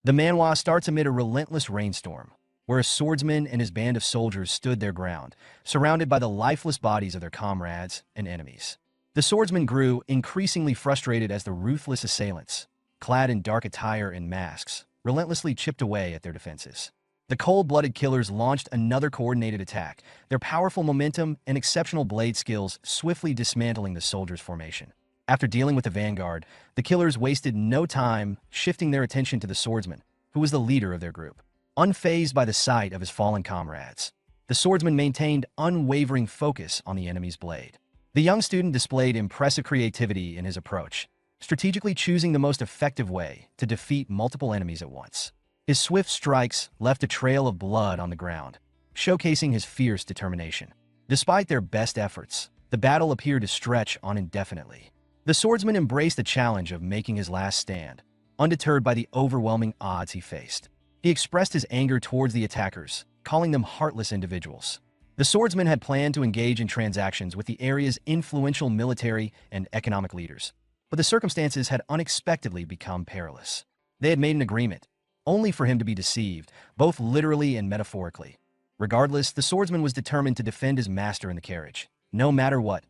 The manhwa starts amid a relentless rainstorm, where a swordsman and his band of soldiers stood their ground, surrounded by the lifeless bodies of their comrades and enemies. The swordsman grew increasingly frustrated as the ruthless assailants, clad in dark attire and masks, relentlessly chipped away at their defenses. The cold-blooded killers launched another coordinated attack, their powerful momentum and exceptional blade skills swiftly dismantling the soldiers' formation. After dealing with the vanguard, the killers wasted no time shifting their attention to the swordsman, who was the leader of their group. Unfazed by the sight of his fallen comrades, the swordsman maintained unwavering focus on the enemy's blade. The young student displayed impressive creativity in his approach, strategically choosing the most effective way to defeat multiple enemies at once. His swift strikes left a trail of blood on the ground, showcasing his fierce determination. Despite their best efforts, the battle appeared to stretch on indefinitely. The swordsman embraced the challenge of making his last stand, undeterred by the overwhelming odds he faced. He expressed his anger towards the attackers, calling them heartless individuals. The swordsman had planned to engage in transactions with the area's influential military and economic leaders, but the circumstances had unexpectedly become perilous. They had made an agreement, only for him to be deceived, both literally and metaphorically. Regardless, the swordsman was determined to defend his master in the carriage, no matter what,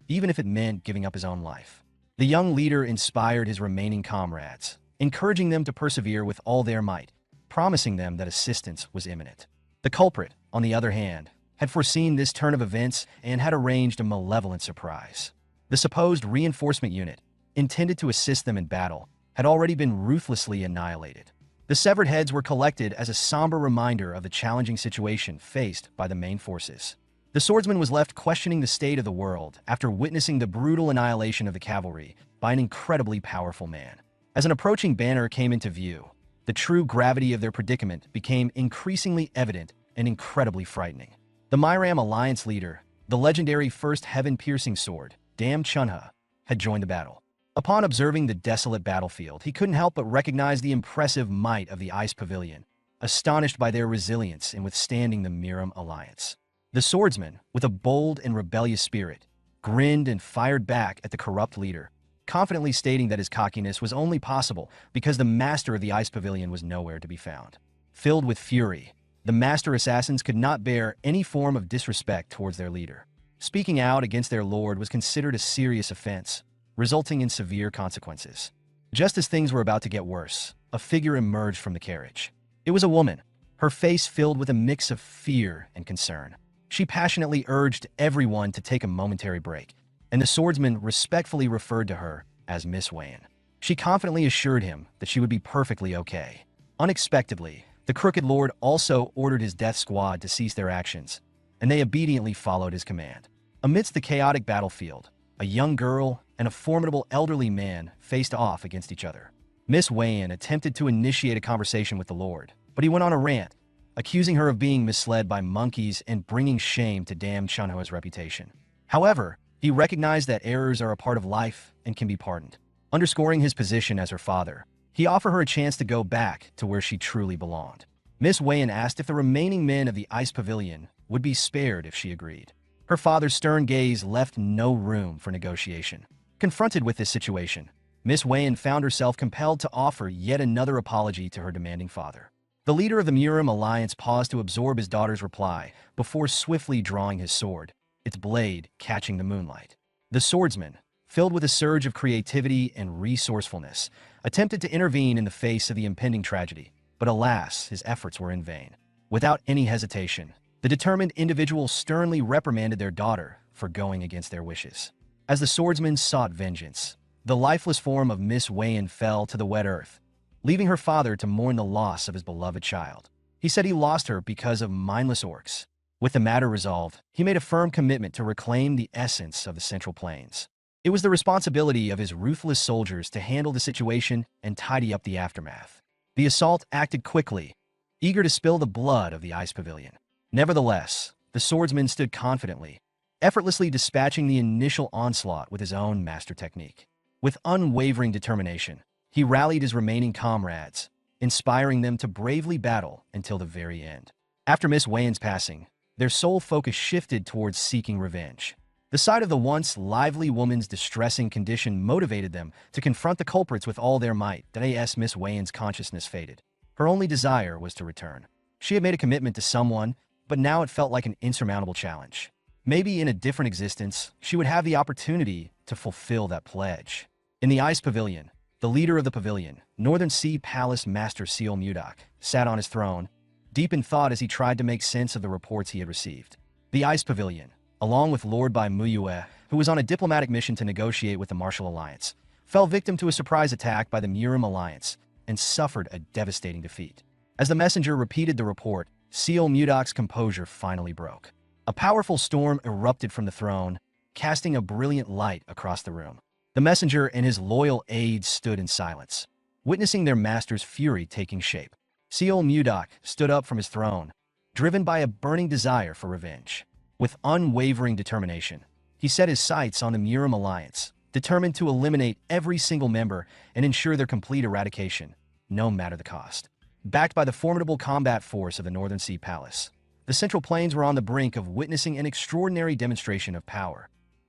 even if it meant giving up his own life. The young leader inspired his remaining comrades, encouraging them to persevere with all their might, promising them that assistance was imminent. The culprit, on the other hand, had foreseen this turn of events and had arranged a malevolent surprise. The supposed reinforcement unit, intended to assist them in battle, had already been ruthlessly annihilated. The severed heads were collected as a somber reminder of the challenging situation faced by the main forces. The swordsman was left questioning the state of the world after witnessing the brutal annihilation of the cavalry by an incredibly powerful man. As an approaching banner came into view, the true gravity of their predicament became increasingly evident and incredibly frightening. The Myram Alliance leader, the legendary first heaven-piercing sword, Dam Chunha, had joined the battle. Upon observing the desolate battlefield, he couldn't help but recognize the impressive might of the Ice Pavilion, astonished by their resilience in withstanding the Miram Alliance. The swordsman, with a bold and rebellious spirit, grinned and fired back at the corrupt leader, confidently stating that his cockiness was only possible because the master of the Ice Pavilion was nowhere to be found. Filled with fury, the master assassins could not bear any form of disrespect towards their leader. Speaking out against their lord was considered a serious offense, resulting in severe consequences. Just as things were about to get worse, a figure emerged from the carriage. It was a woman, her face filled with a mix of fear and concern. She passionately urged everyone to take a momentary break, and the swordsman respectfully referred to her as Miss Wayne. She confidently assured him that she would be perfectly okay. Unexpectedly, the Crooked Lord also ordered his death squad to cease their actions, and they obediently followed his command. Amidst the chaotic battlefield, a young girl and a formidable elderly man faced off against each other. Miss Wayne attempted to initiate a conversation with the Lord, but he went on a rant, accusing her of being misled by monkeys and bringing shame to Dam Chunho's reputation. However, he recognized that errors are a part of life and can be pardoned. Underscoring his position as her father, he offered her a chance to go back to where she truly belonged. Miss Wayne asked if the remaining men of the Ice Pavilion would be spared if she agreed. Her father's stern gaze left no room for negotiation. Confronted with this situation, Miss Wayne found herself compelled to offer yet another apology to her demanding father. The leader of the Muram Alliance paused to absorb his daughter's reply before swiftly drawing his sword, its blade catching the moonlight. The swordsman, filled with a surge of creativity and resourcefulness, attempted to intervene in the face of the impending tragedy, but alas, his efforts were in vain. Without any hesitation, the determined individual sternly reprimanded their daughter for going against their wishes. As the swordsman sought vengeance, the lifeless form of Miss Wayne fell to the wet earth, leaving her father to mourn the loss of his beloved child. He said he lost her because of mindless orcs. With the matter resolved, he made a firm commitment to reclaim the essence of the Central Plains. It was the responsibility of his ruthless soldiers to handle the situation and tidy up the aftermath. The assault acted quickly, eager to spill the blood of the Ice Pavilion. Nevertheless, the swordsman stood confidently, effortlessly dispatching the initial onslaught with his own master technique. With unwavering determination, he rallied his remaining comrades, inspiring them to bravely battle until the very end. After Miss Wayne's passing, their sole focus shifted towards seeking revenge. The sight of the once lively woman's distressing condition motivated them to confront the culprits with all their might. As Miss Wayne's consciousness faded, Her only desire was to return. She had made a commitment to someone, but now it felt like an insurmountable challenge. Maybe in a different existence, she would have the opportunity to fulfill that pledge. In the ice pavilion, the leader of the pavilion, Northern Sea Palace Master Seal Mudak, sat on his throne, deep in thought as he tried to make sense of the reports he had received. The ice pavilion, along with Lord Bai Muyue, who was on a diplomatic mission to negotiate with the Martial Alliance, fell victim to a surprise attack by the Murim Alliance and suffered a devastating defeat. As the messenger repeated the report, Seal Mudok's composure finally broke. A powerful storm erupted from the throne, casting a brilliant light across the room. The messenger and his loyal aides stood in silence, witnessing their master's fury taking shape. Seal Mudok stood up from his throne, driven by a burning desire for revenge. With unwavering determination, he set his sights on the Murim Alliance, determined to eliminate every single member and ensure their complete eradication, no matter the cost. Backed by the formidable combat force of the Northern Sea Palace, the Central Plains were on the brink of witnessing an extraordinary demonstration of power.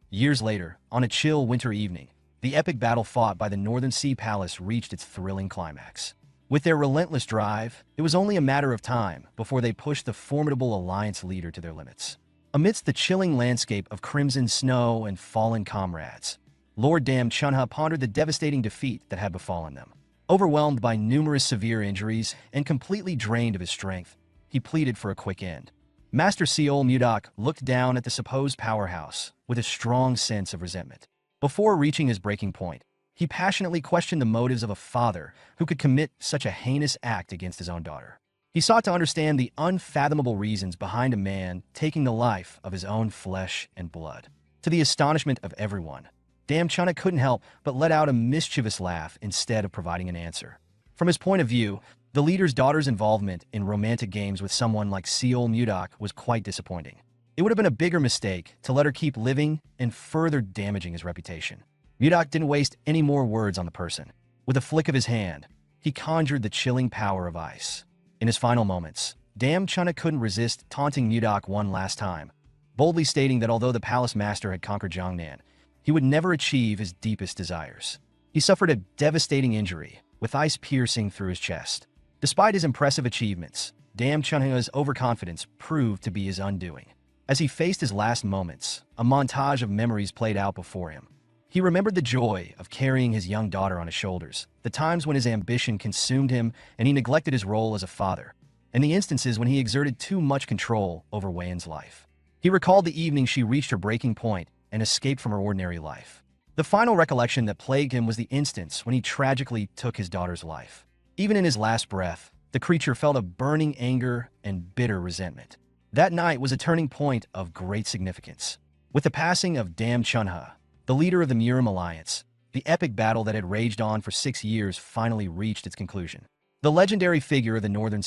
Years later, on a chill winter evening, the epic battle fought by the Northern Sea Palace reached its thrilling climax. With their relentless drive, it was only a matter of time before they pushed the formidable Alliance leader to their limits. Amidst the chilling landscape of crimson snow and fallen comrades, Lord Dam Chunha pondered the devastating defeat that had befallen them. Overwhelmed by numerous severe injuries and completely drained of his strength, he pleaded for a quick end. Master Seal Mudak looked down at the supposed powerhouse with a strong sense of resentment. Before reaching his breaking point, he passionately questioned the motives of a father who could commit such a heinous act against his own daughter. He sought to understand the unfathomable reasons behind a man taking the life of his own flesh and blood. To the astonishment of everyone, Dam Chunha couldn't help but let out a mischievous laugh instead of providing an answer. From his point of view, the leader's daughter's involvement in romantic games with someone like Seal Mudak was quite disappointing. It would have been a bigger mistake to let her keep living and further damaging his reputation. Mudak didn't waste any more words on the person. With a flick of his hand, he conjured the chilling power of ice. In his final moments, Dam Chunha couldn't resist taunting Mudak one last time, boldly stating that although the palace master had conquered Jiangnan, he would never achieve his deepest desires. He suffered a devastating injury, with ice piercing through his chest. Despite his impressive achievements, Dam Chunha's overconfidence proved to be his undoing. As he faced his last moments, a montage of memories played out before him. He remembered the joy of carrying his young daughter on his shoulders, the times when his ambition consumed him and he neglected his role as a father, and the instances when he exerted too much control over Weian's life. He recalled the evening she reached her breaking point and escaped from her ordinary life. The final recollection that plagued him was the instance when he tragically took his daughter's life. Even in his last breath, the creature felt a burning anger and bitter resentment. That night was a turning point of great significance. With the passing of Dam Chunha, the leader of the Murim Alliance, the epic battle that had raged on for 6 years finally reached its conclusion. The legendary figure of the Northern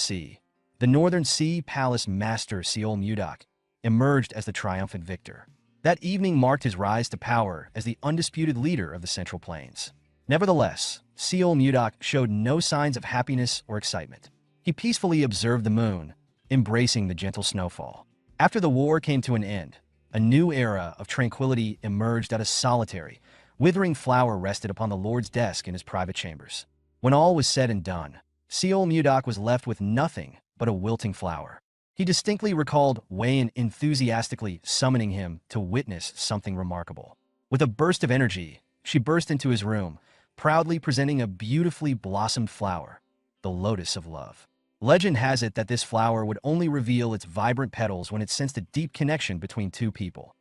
Sea Palace Master Seal Mudak, emerged as the triumphant victor. That evening marked his rise to power as the undisputed leader of the Central Plains. Nevertheless, Seal Mudak showed no signs of happiness or excitement. He peacefully observed the moon, embracing the gentle snowfall. After the war came to an end, a new era of tranquility emerged out of solitary, withering flower rested upon the Lord's desk in his private chambers. When all was said and done, Seal Mudak was left with nothing but a wilting flower. He distinctly recalled Weian enthusiastically summoning him to witness something remarkable. With a burst of energy, she burst into his room, proudly presenting a beautifully blossomed flower, the Lotus of Love. Legend has it that this flower would only reveal its vibrant petals when it sensed a deep connection between two people.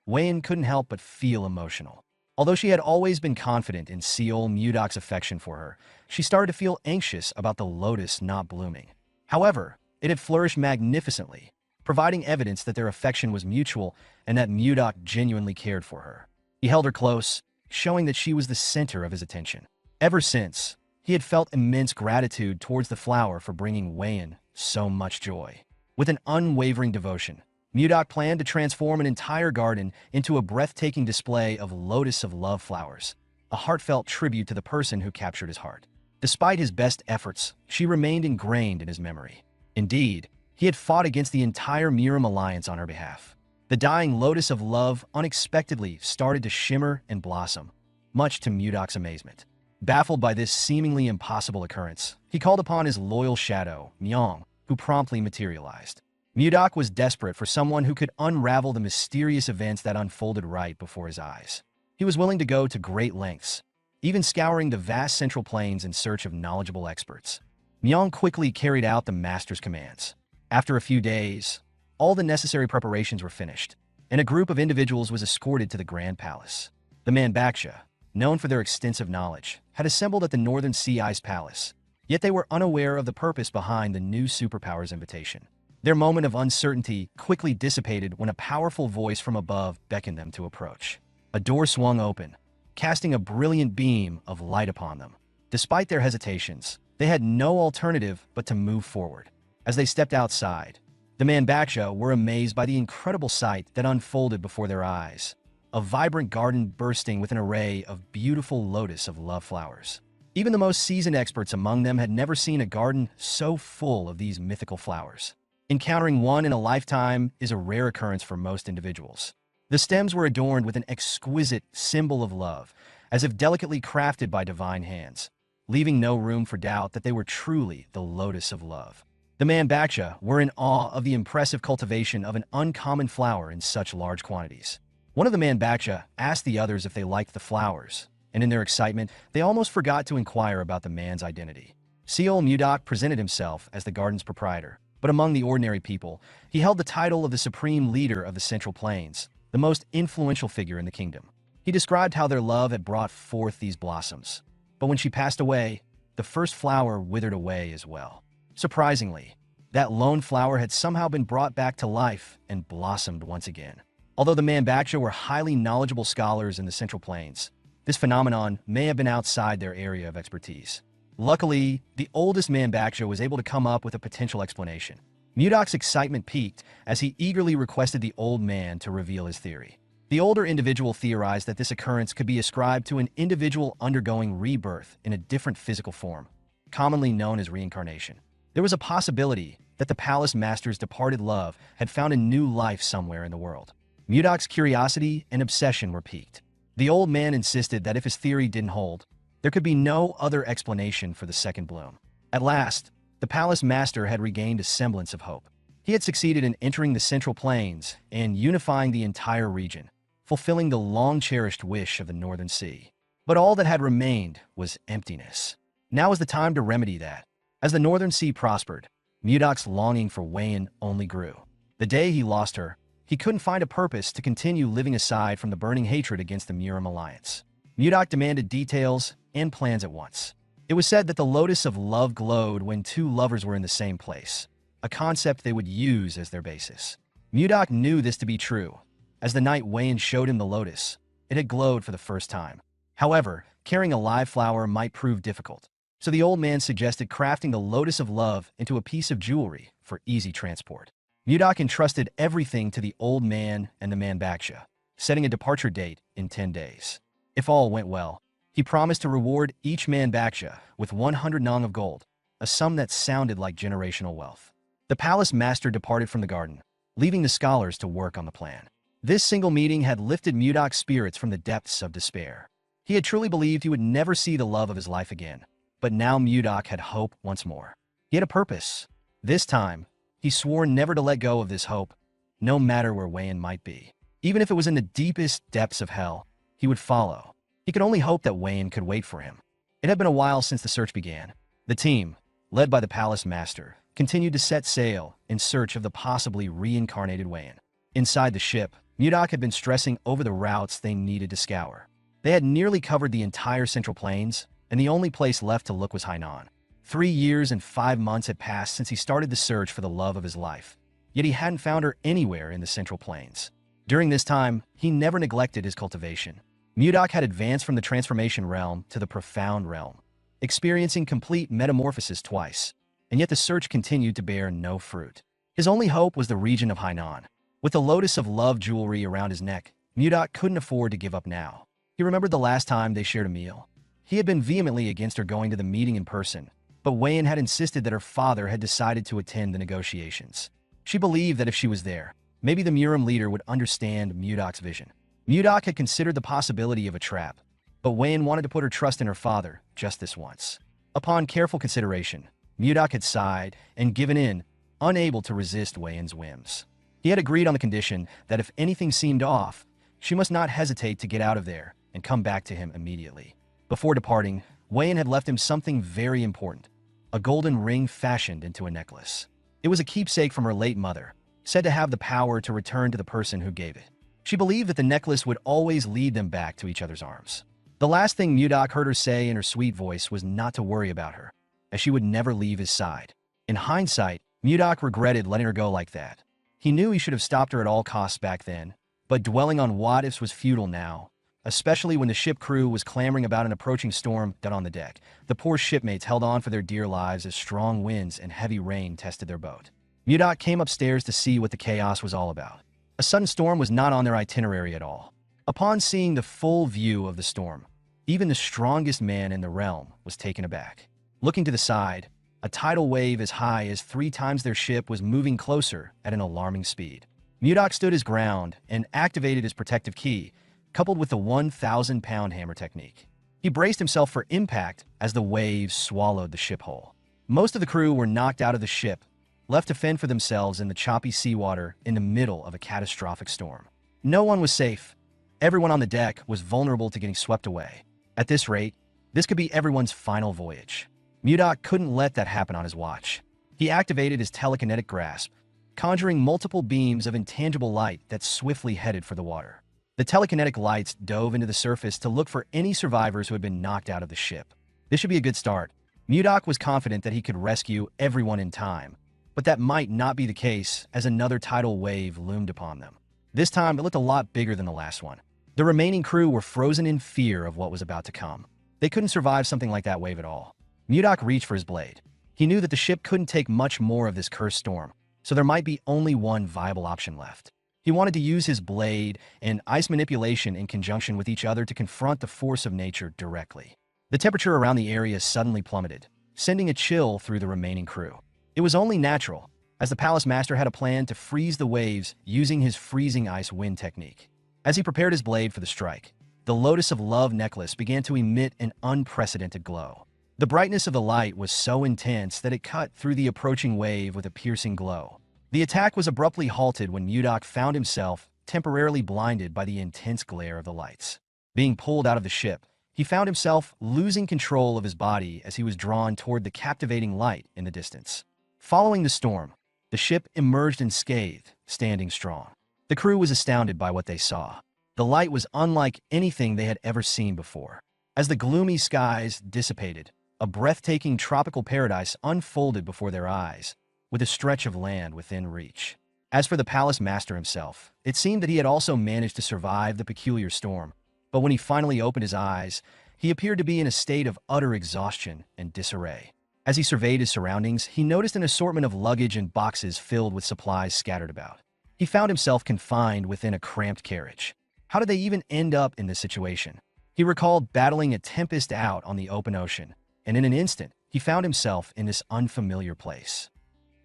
Weian couldn't help but feel emotional. Although she had always been confident in Seal Mudak's affection for her, she started to feel anxious about the lotus not blooming. However, it had flourished magnificently, providing evidence that their affection was mutual and that Mudak genuinely cared for her. He held her close, showing that she was the center of his attention. Ever since, he had felt immense gratitude towards the flower for bringing Weian so much joy. With an unwavering devotion, Mudak planned to transform an entire garden into a breathtaking display of Lotus of Love flowers, a heartfelt tribute to the person who captured his heart. Despite his best efforts, she remained ingrained in his memory. Indeed, he had fought against the entire Murim Alliance on her behalf. The dying Lotus of Love unexpectedly started to shimmer and blossom, much to Mudak's amazement. Baffled by this seemingly impossible occurrence, He called upon his loyal shadow, Myong, who promptly materialized. Mudok was desperate for someone who could unravel the mysterious events that unfolded right before his eyes. He was willing to go to great lengths, even scouring the vast central plains in search of knowledgeable experts. Myong quickly carried out the master's commands. After a few days, all the necessary preparations were finished, and a group of individuals was escorted to the Grand Palace. The Manbaksha, known for their extensive knowledge, had assembled at the Northern Sea Ice Palace, yet they were unaware of the purpose behind the new superpower's invitation. Their moment of uncertainty quickly dissipated when a powerful voice from above beckoned them to approach. A door swung open, casting a brilliant beam of light upon them. Despite their hesitations, they had no alternative but to move forward. As they stepped outside, the Manbaksha were amazed by the incredible sight that unfolded before their eyes. A vibrant garden bursting with an array of beautiful lotus of love flowers. Even the most seasoned experts among them had never seen a garden so full of these mythical flowers. Encountering one in a lifetime is a rare occurrence for most individuals. The stems were adorned with an exquisite symbol of love, as if delicately crafted by divine hands, leaving no room for doubt that they were truly the lotus of love. The Manbaksha were in awe of the impressive cultivation of an uncommon flower in such large quantities. One of the Manbaksha asked the others if they liked the flowers, and in their excitement, they almost forgot to inquire about the man's identity. Seol Mudok presented himself as the garden's proprietor, but among the ordinary people, he held the title of the supreme leader of the Central Plains, the most influential figure in the kingdom. He described how their love had brought forth these blossoms, but when she passed away, the first flower withered away as well. Surprisingly, that lone flower had somehow been brought back to life and blossomed once again. Although the Manbaksha were highly knowledgeable scholars in the Central Plains, this phenomenon may have been outside their area of expertise. Luckily, the oldest Manbaksha was able to come up with a potential explanation. Mudok's excitement peaked as he eagerly requested the old man to reveal his theory. The older individual theorized that this occurrence could be ascribed to an individual undergoing rebirth in a different physical form, commonly known as reincarnation. There was a possibility that the palace master's departed love had found a new life somewhere in the world. Mudok's curiosity and obsession were piqued. The old man insisted that if his theory didn't hold, there could be no other explanation for the second bloom. At last, the palace master had regained a semblance of hope. He had succeeded in entering the Central Plains and unifying the entire region, fulfilling the long-cherished wish of the Northern Sea. But all that had remained was emptiness. Now was the time to remedy that. As the Northern Sea prospered, Mudok's longing for Wayan only grew. The day he lost her, he couldn't find a purpose to continue living aside from the burning hatred against the Muram alliance. Mudok demanded details and plans at once. It was said that the lotus of love glowed when two lovers were in the same place, a concept they would use as their basis. Mudok knew this to be true. As the night Wayan showed him the lotus, it had glowed for the first time. However, carrying a live flower might prove difficult, so the old man suggested crafting the lotus of love into a piece of jewelry for easy transport. Mudok entrusted everything to the old man and the Manbaksha, setting a departure date in 10 days. If all went well, he promised to reward each Manbaksha with 100 nong of gold, a sum that sounded like generational wealth. The palace master departed from the garden, leaving the scholars to work on the plan. This single meeting had lifted Mudok's spirits from the depths of despair. He had truly believed he would never see the love of his life again, but now Mudok had hope once more. He had a purpose. This time, he swore never to let go of this hope, no matter where Wayan might be. Even if it was in the deepest depths of hell, he would follow. He could only hope that Wayan could wait for him. It had been a while since the search began. The team, led by the palace master, continued to set sail in search of the possibly reincarnated Wayan. Inside the ship, Mudok had been stressing over the routes they needed to scour. They had nearly covered the entire Central Plains, and the only place left to look was Hainan. 3 years and 5 months had passed since he started the search for the love of his life, yet he hadn't found her anywhere in the Central Plains. During this time, he never neglected his cultivation. Mudok had advanced from the transformation realm to the profound realm, experiencing complete metamorphosis twice, and yet the search continued to bear no fruit. His only hope was the region of Hainan. With the lotus of love jewelry around his neck, Mudok couldn't afford to give up now. He remembered the last time they shared a meal. He had been vehemently against her going to the meeting in person, but Wayan had insisted that her father had decided to attend the negotiations. She believed that if she was there, maybe the Muram leader would understand Mudok's vision. Mudok had considered the possibility of a trap, but Wayan wanted to put her trust in her father just this once. Upon careful consideration, Mudak had sighed and given in, unable to resist Wayan's whims. He had agreed on the condition that if anything seemed off, she must not hesitate to get out of there and come back to him immediately. Before departing, Wayan had left him something very important, a golden ring fashioned into a necklace. It was a keepsake from her late mother, said to have the power to return to the person who gave it. She believed that the necklace would always lead them back to each other's arms. The last thing Mudak heard her say in her sweet voice was not to worry about her, as she would never leave his side. In hindsight, Mudak regretted letting her go like that. He knew he should have stopped her at all costs back then, but dwelling on what-ifs was futile now, especially when the ship crew was clamoring about an approaching storm down on the deck. The poor shipmates held on for their dear lives as strong winds and heavy rain tested their boat. Mudak came upstairs to see what the chaos was all about. A sudden storm was not on their itinerary at all. Upon seeing the full view of the storm, even the strongest man in the realm was taken aback. Looking to the side, a tidal wave as high as 3 times their ship was moving closer at an alarming speed. Mudak stood his ground and activated his protective key, coupled with the 1,000-pound hammer technique. He braced himself for impact as the waves swallowed the ship whole. Most of the crew were knocked out of the ship, left to fend for themselves in the choppy seawater in the middle of a catastrophic storm. No one was safe. Everyone on the deck was vulnerable to getting swept away. At this rate, this could be everyone's final voyage. Mudak couldn't let that happen on his watch. He activated his telekinetic grasp, conjuring multiple beams of intangible light that swiftly headed for the water. The telekinetic lights dove into the surface to look for any survivors who had been knocked out of the ship. This should be a good start. Mudak was confident that he could rescue everyone in time, but that might not be the case as another tidal wave loomed upon them. This time, it looked a lot bigger than the last one. The remaining crew were frozen in fear of what was about to come. They couldn't survive something like that wave at all. Mudak reached for his blade. He knew that the ship couldn't take much more of this cursed storm, so there might be only one viable option left. He wanted to use his blade and ice manipulation in conjunction with each other to confront the force of nature directly. The temperature around the area suddenly plummeted, sending a chill through the remaining crew. It was only natural, as the Palace Master had a plan to freeze the waves using his freezing ice wind technique. As he prepared his blade for the strike, the Lotus of Love necklace began to emit an unprecedented glow. The brightness of the light was so intense that it cut through the approaching wave with a piercing glow. The attack was abruptly halted when Mudak found himself temporarily blinded by the intense glare of the lights. Being pulled out of the ship, he found himself losing control of his body as he was drawn toward the captivating light in the distance. Following the storm, the ship emerged unscathed, standing strong. The crew was astounded by what they saw. The light was unlike anything they had ever seen before. As the gloomy skies dissipated, a breathtaking tropical paradise unfolded before their eyes, with a stretch of land within reach. As for the Palace Master himself, it seemed that he had also managed to survive the peculiar storm, but when he finally opened his eyes, he appeared to be in a state of utter exhaustion and disarray. As he surveyed his surroundings, he noticed an assortment of luggage and boxes filled with supplies scattered about. He found himself confined within a cramped carriage. How did they even end up in this situation? He recalled battling a tempest out on the open ocean, and in an instant, he found himself in this unfamiliar place.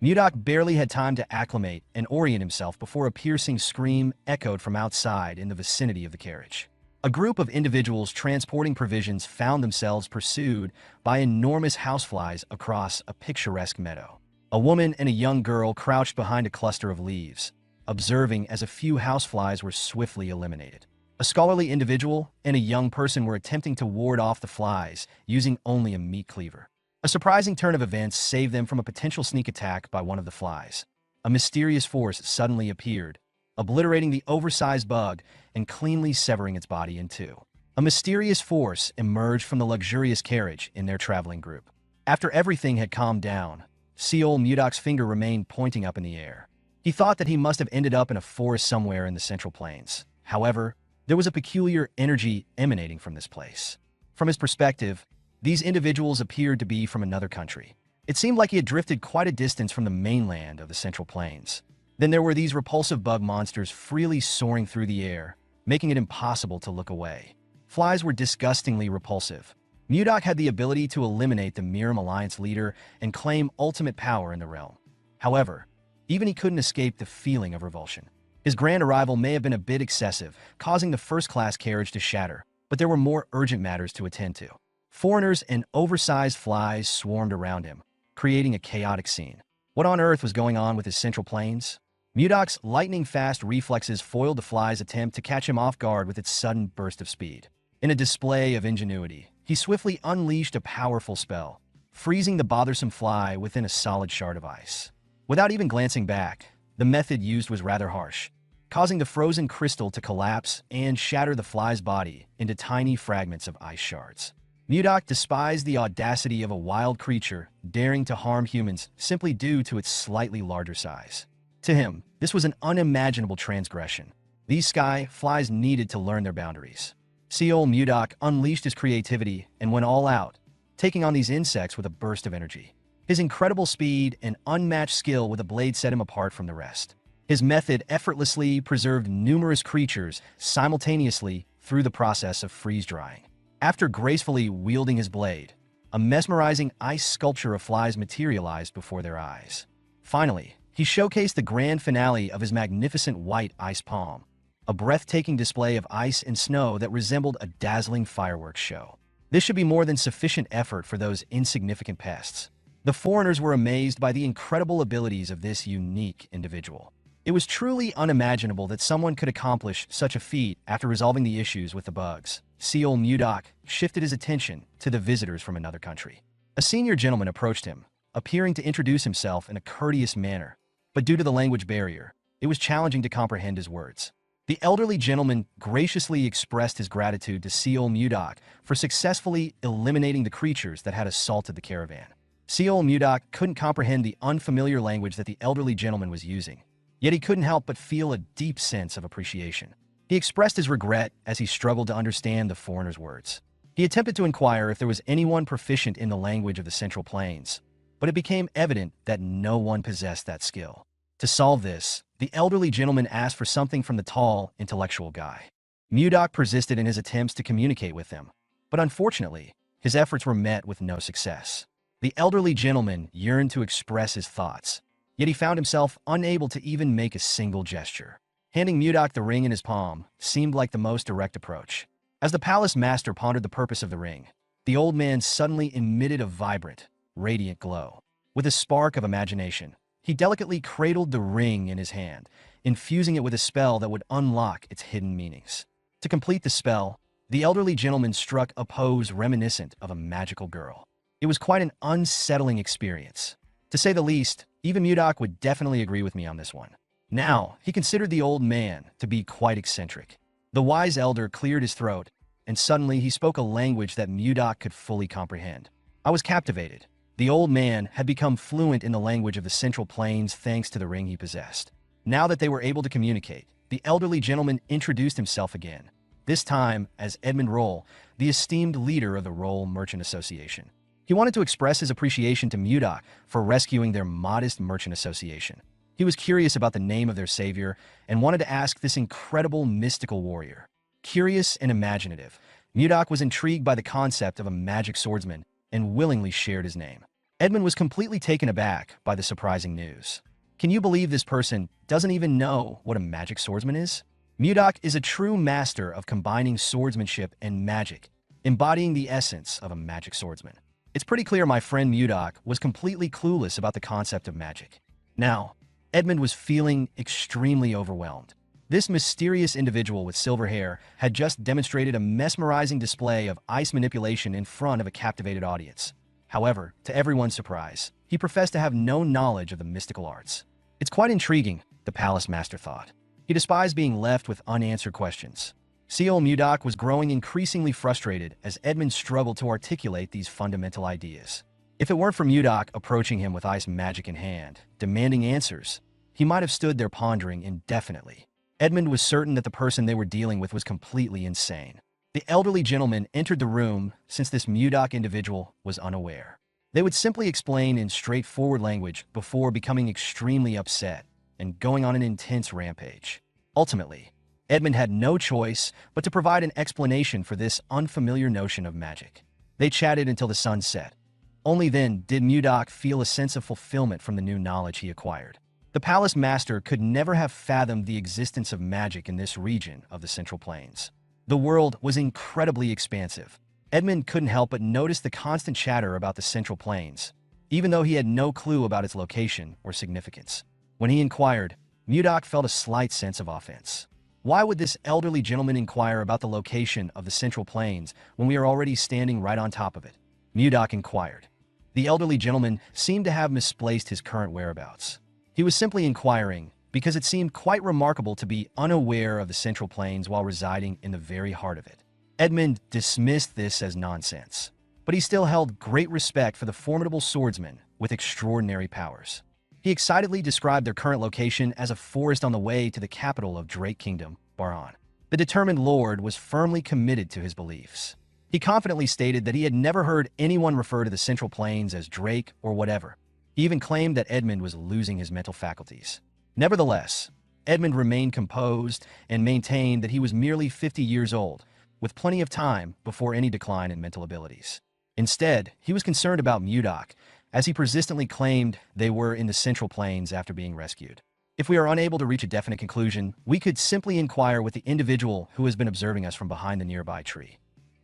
Mudak barely had time to acclimate and orient himself before a piercing scream echoed from outside in the vicinity of the carriage. A group of individuals transporting provisions found themselves pursued by enormous houseflies across a picturesque meadow. A woman and a young girl crouched behind a cluster of leaves, observing as a few houseflies were swiftly eliminated. A scholarly individual and a young person were attempting to ward off the flies using only a meat cleaver. A surprising turn of events saved them from a potential sneak attack by one of the flies. A mysterious force suddenly appeared, obliterating the oversized bug and cleanly severing its body in two. A mysterious force emerged from the luxurious carriage in their traveling group. After everything had calmed down, Seol Mudok's finger remained pointing up in the air. He thought that he must have ended up in a forest somewhere in the Central Plains. However, there was a peculiar energy emanating from this place. From his perspective, these individuals appeared to be from another country. It seemed like he had drifted quite a distance from the mainland of the Central Plains. Then there were these repulsive bug monsters freely soaring through the air, making it impossible to look away. Flies were disgustingly repulsive. Mudok had the ability to eliminate the Miram Alliance leader and claim ultimate power in the realm. However, even he couldn't escape the feeling of revulsion. His grand arrival may have been a bit excessive, causing the first-class carriage to shatter, but there were more urgent matters to attend to. Foreigners and oversized flies swarmed around him, creating a chaotic scene. What on earth was going on with his central planes? Mudok's lightning-fast reflexes foiled the fly's attempt to catch him off guard with its sudden burst of speed. In a display of ingenuity, he swiftly unleashed a powerful spell, freezing the bothersome fly within a solid shard of ice. Without even glancing back, the method used was rather harsh, causing the frozen crystal to collapse and shatter the fly's body into tiny fragments of ice shards. Mudok despised the audacity of a wild creature daring to harm humans simply due to its slightly larger size. To him, this was an unimaginable transgression. These sky flies needed to learn their boundaries. Seal Mudok unleashed his creativity and went all out, taking on these insects with a burst of energy. His incredible speed and unmatched skill with a blade set him apart from the rest. His method effortlessly preserved numerous creatures simultaneously through the process of freeze-drying. After gracefully wielding his blade, a mesmerizing ice sculpture of flies materialized before their eyes. Finally, he showcased the grand finale of his magnificent white ice palm, a breathtaking display of ice and snow that resembled a dazzling fireworks show. This should be more than sufficient effort for those insignificant pests. The foreigners were amazed by the incredible abilities of this unique individual. It was truly unimaginable that someone could accomplish such a feat after resolving the issues with the bugs. Seal Mudok shifted his attention to the visitors from another country. A senior gentleman approached him, appearing to introduce himself in a courteous manner, but due to the language barrier, it was challenging to comprehend his words. The elderly gentleman graciously expressed his gratitude to Seal Mudok for successfully eliminating the creatures that had assaulted the caravan. Seal Mudok couldn't comprehend the unfamiliar language that the elderly gentleman was using, yet he couldn't help but feel a deep sense of appreciation. He expressed his regret as he struggled to understand the foreigner's words. He attempted to inquire if there was anyone proficient in the language of the Central Plains, but it became evident that no one possessed that skill. To solve this, the elderly gentleman asked for something from the tall, intellectual guy. Mudok persisted in his attempts to communicate with him, but unfortunately, his efforts were met with no success. The elderly gentleman yearned to express his thoughts, yet he found himself unable to even make a single gesture. Handing Mudok the ring in his palm seemed like the most direct approach. As the palace master pondered the purpose of the ring, the old man suddenly emitted a vibrant, radiant glow. With a spark of imagination, he delicately cradled the ring in his hand, infusing it with a spell that would unlock its hidden meanings. To complete the spell, the elderly gentleman struck a pose reminiscent of a magical girl. It was quite an unsettling experience. To say the least, even Mudok would definitely agree with me on this one. Now, he considered the old man to be quite eccentric. The wise elder cleared his throat, and suddenly he spoke a language that Mudok could fully comprehend. I was captivated. The old man had become fluent in the language of the Central Plains thanks to the ring he possessed. Now that they were able to communicate, the elderly gentleman introduced himself again, this time as Edmund Roll, the esteemed leader of the Roll Merchant Association. He wanted to express his appreciation to Mudok for rescuing their modest merchant association. He was curious about the name of their savior and wanted to ask this incredible mystical warrior. Curious and imaginative, Mudok was intrigued by the concept of a magic swordsman and willingly shared his name. Edmund was completely taken aback by the surprising news. Can you believe this person doesn't even know what a magic swordsman is? Mudok is a true master of combining swordsmanship and magic, embodying the essence of a magic swordsman. It's pretty clear my friend Mudok was completely clueless about the concept of magic. Now, Edmund was feeling extremely overwhelmed. This mysterious individual with silver hair had just demonstrated a mesmerizing display of ice manipulation in front of a captivated audience. However, to everyone's surprise, he professed to have no knowledge of the mystical arts. It's quite intriguing, the palace master thought. He despised being left with unanswered questions. Seal Mudok was growing increasingly frustrated as Edmund struggled to articulate these fundamental ideas. If it weren't for Mudok approaching him with ice magic in hand, demanding answers, he might have stood there pondering indefinitely. Edmund was certain that the person they were dealing with was completely insane. The elderly gentleman entered the room since this Mudok individual was unaware. They would simply explain in straightforward language before becoming extremely upset and going on an intense rampage. Ultimately, Edmund had no choice but to provide an explanation for this unfamiliar notion of magic. They chatted until the sun set. Only then did Mudok feel a sense of fulfillment from the new knowledge he acquired. The palace master could never have fathomed the existence of magic in this region of the Central Plains. The world was incredibly expansive. Edmund couldn't help but notice the constant chatter about the Central Plains, even though he had no clue about its location or significance. When he inquired, Mudok felt a slight sense of offense. Why would this elderly gentleman inquire about the location of the Central Plains when we are already standing right on top of it? Mudok inquired. The elderly gentleman seemed to have misplaced his current whereabouts. He was simply inquiring because it seemed quite remarkable to be unaware of the Central Plains while residing in the very heart of it. Edmund dismissed this as nonsense, but he still held great respect for the formidable swordsman with extraordinary powers. He excitedly described their current location as a forest on the way to the capital of Drake Kingdom, Barhan. The determined lord was firmly committed to his beliefs. He confidently stated that he had never heard anyone refer to the Central Plains as Drake or whatever. He even claimed that Edmund was losing his mental faculties. Nevertheless, Edmund remained composed and maintained that he was merely 50 years old, with plenty of time before any decline in mental abilities. Instead, he was concerned about Mudok, as he persistently claimed they were in the Central Plains after being rescued. If we are unable to reach a definite conclusion, we could simply inquire with the individual who has been observing us from behind the nearby tree.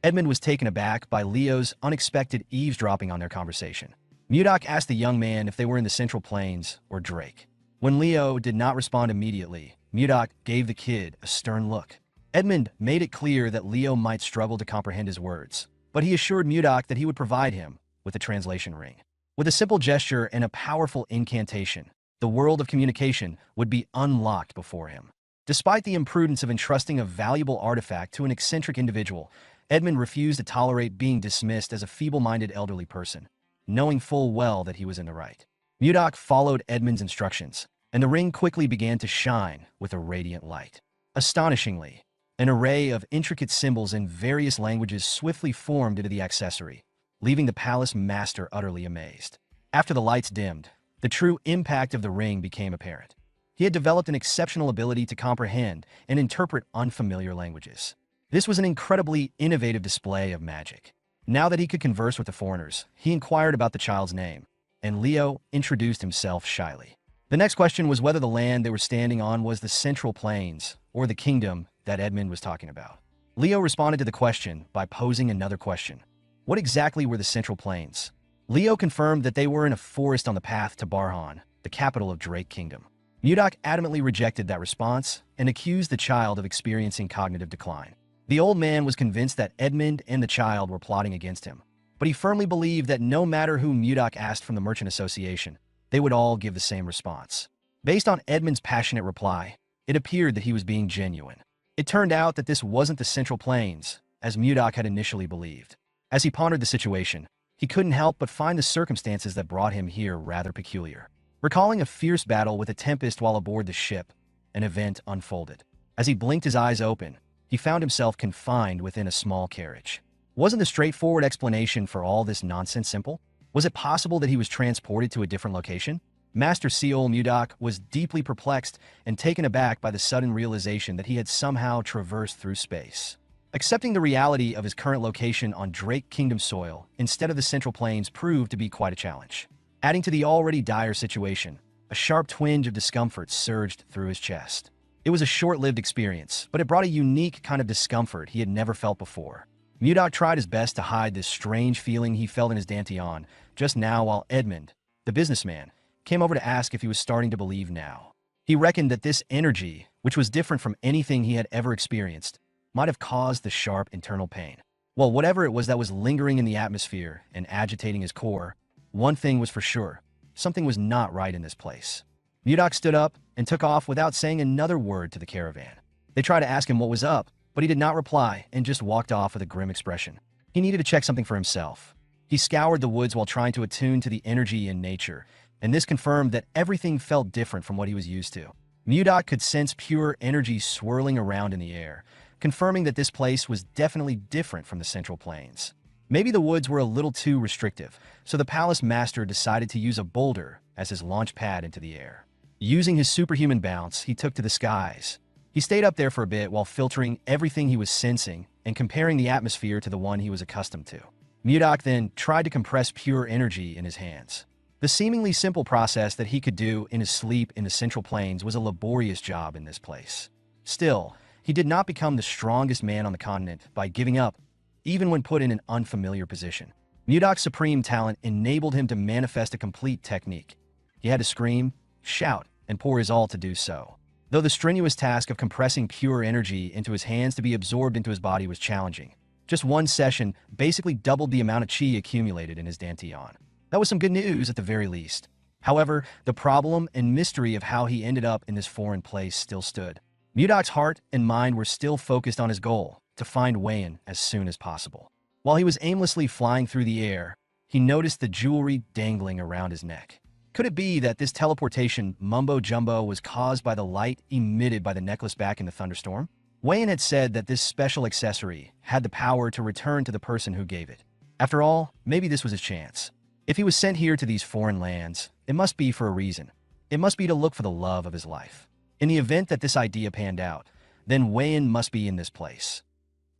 Edmund was taken aback by Leo's unexpected eavesdropping on their conversation. Mudok asked the young man if they were in the Central Plains or Drake. When Leo did not respond immediately, Mudok gave the kid a stern look. Edmund made it clear that Leo might struggle to comprehend his words, but he assured Mudok that he would provide him with a translation ring. With a simple gesture and a powerful incantation, the world of communication would be unlocked before him. Despite the imprudence of entrusting a valuable artifact to an eccentric individual, Edmund refused to tolerate being dismissed as a feeble-minded elderly person, knowing full well that he was in the right. Mudok followed Edmund's instructions, and the ring quickly began to shine with a radiant light. Astonishingly, an array of intricate symbols in various languages swiftly formed into the accessory, leaving the palace master utterly amazed. After the lights dimmed, the true impact of the ring became apparent. He had developed an exceptional ability to comprehend and interpret unfamiliar languages. This was an incredibly innovative display of magic. Now that he could converse with the foreigners, he inquired about the child's name, and Leo introduced himself shyly. The next question was whether the land they were standing on was the Central Plains or the kingdom that Edmund was talking about. Leo responded to the question by posing another question. What exactly were the Central Plains? Leo confirmed that they were in a forest on the path to Barhan, the capital of Drake Kingdom. Mudok adamantly rejected that response and accused the child of experiencing cognitive decline. The old man was convinced that Edmund and the child were plotting against him, but he firmly believed that no matter who Mudok asked from the Merchant Association, they would all give the same response. Based on Edmund's passionate reply, it appeared that he was being genuine. It turned out that this wasn't the Central Plains, as Mudok had initially believed. As he pondered the situation, he couldn't help but find the circumstances that brought him here rather peculiar. Recalling a fierce battle with a tempest while aboard the ship, an event unfolded. As he blinked his eyes open, he found himself confined within a small carriage. Wasn't the straightforward explanation for all this nonsense simple? Was it possible that he was transported to a different location? Master Seol Mudok was deeply perplexed and taken aback by the sudden realization that he had somehow traversed through space. Accepting the reality of his current location on Drake Kingdom soil instead of the Central Plains proved to be quite a challenge. Adding to the already dire situation, a sharp twinge of discomfort surged through his chest. It was a short-lived experience, but it brought a unique kind of discomfort he had never felt before. Mudok tried his best to hide this strange feeling he felt in his dantian just now while Edmund, the businessman, came over to ask if he was starting to believe now. He reckoned that this energy, which was different from anything he had ever experienced, might have caused the sharp internal pain. Well, whatever it was that was lingering in the atmosphere and agitating his core, one thing was for sure: something was not right in this place. Mudok stood up and took off without saying another word to the caravan. They tried to ask him what was up, but he did not reply and just walked off with a grim expression. He needed to check something for himself. He scoured the woods while trying to attune to the energy in nature, and this confirmed that everything felt different from what he was used to. Mudok could sense pure energy swirling around in the air, confirming that this place was definitely different from the Central Plains. Maybe the woods were a little too restrictive, so the palace master decided to use a boulder as his launch pad into the air. Using his superhuman bounce, he took to the skies. He stayed up there for a bit while filtering everything he was sensing and comparing the atmosphere to the one he was accustomed to. Mudok then tried to compress pure energy in his hands. The seemingly simple process that he could do in his sleep in the Central Plains was a laborious job in this place. Still, he did not become the strongest man on the continent by giving up even when put in an unfamiliar position. Mudok's supreme talent enabled him to manifest a complete technique. He had to scream, shout, and pour his all to do so. Though the strenuous task of compressing pure energy into his hands to be absorbed into his body was challenging, just one session basically doubled the amount of chi accumulated in his dantian. That was some good news at the very least. However, the problem and mystery of how he ended up in this foreign place still stood. Mudok's heart and mind were still focused on his goal, to find Wayan as soon as possible. While he was aimlessly flying through the air, he noticed the jewelry dangling around his neck. Could it be that this teleportation mumbo-jumbo was caused by the light emitted by the necklace back in the thunderstorm? Wayan had said that this special accessory had the power to return to the person who gave it. After all, maybe this was his chance. If he was sent here to these foreign lands, it must be for a reason. It must be to look for the love of his life. In the event that this idea panned out, then Wayan must be in this place.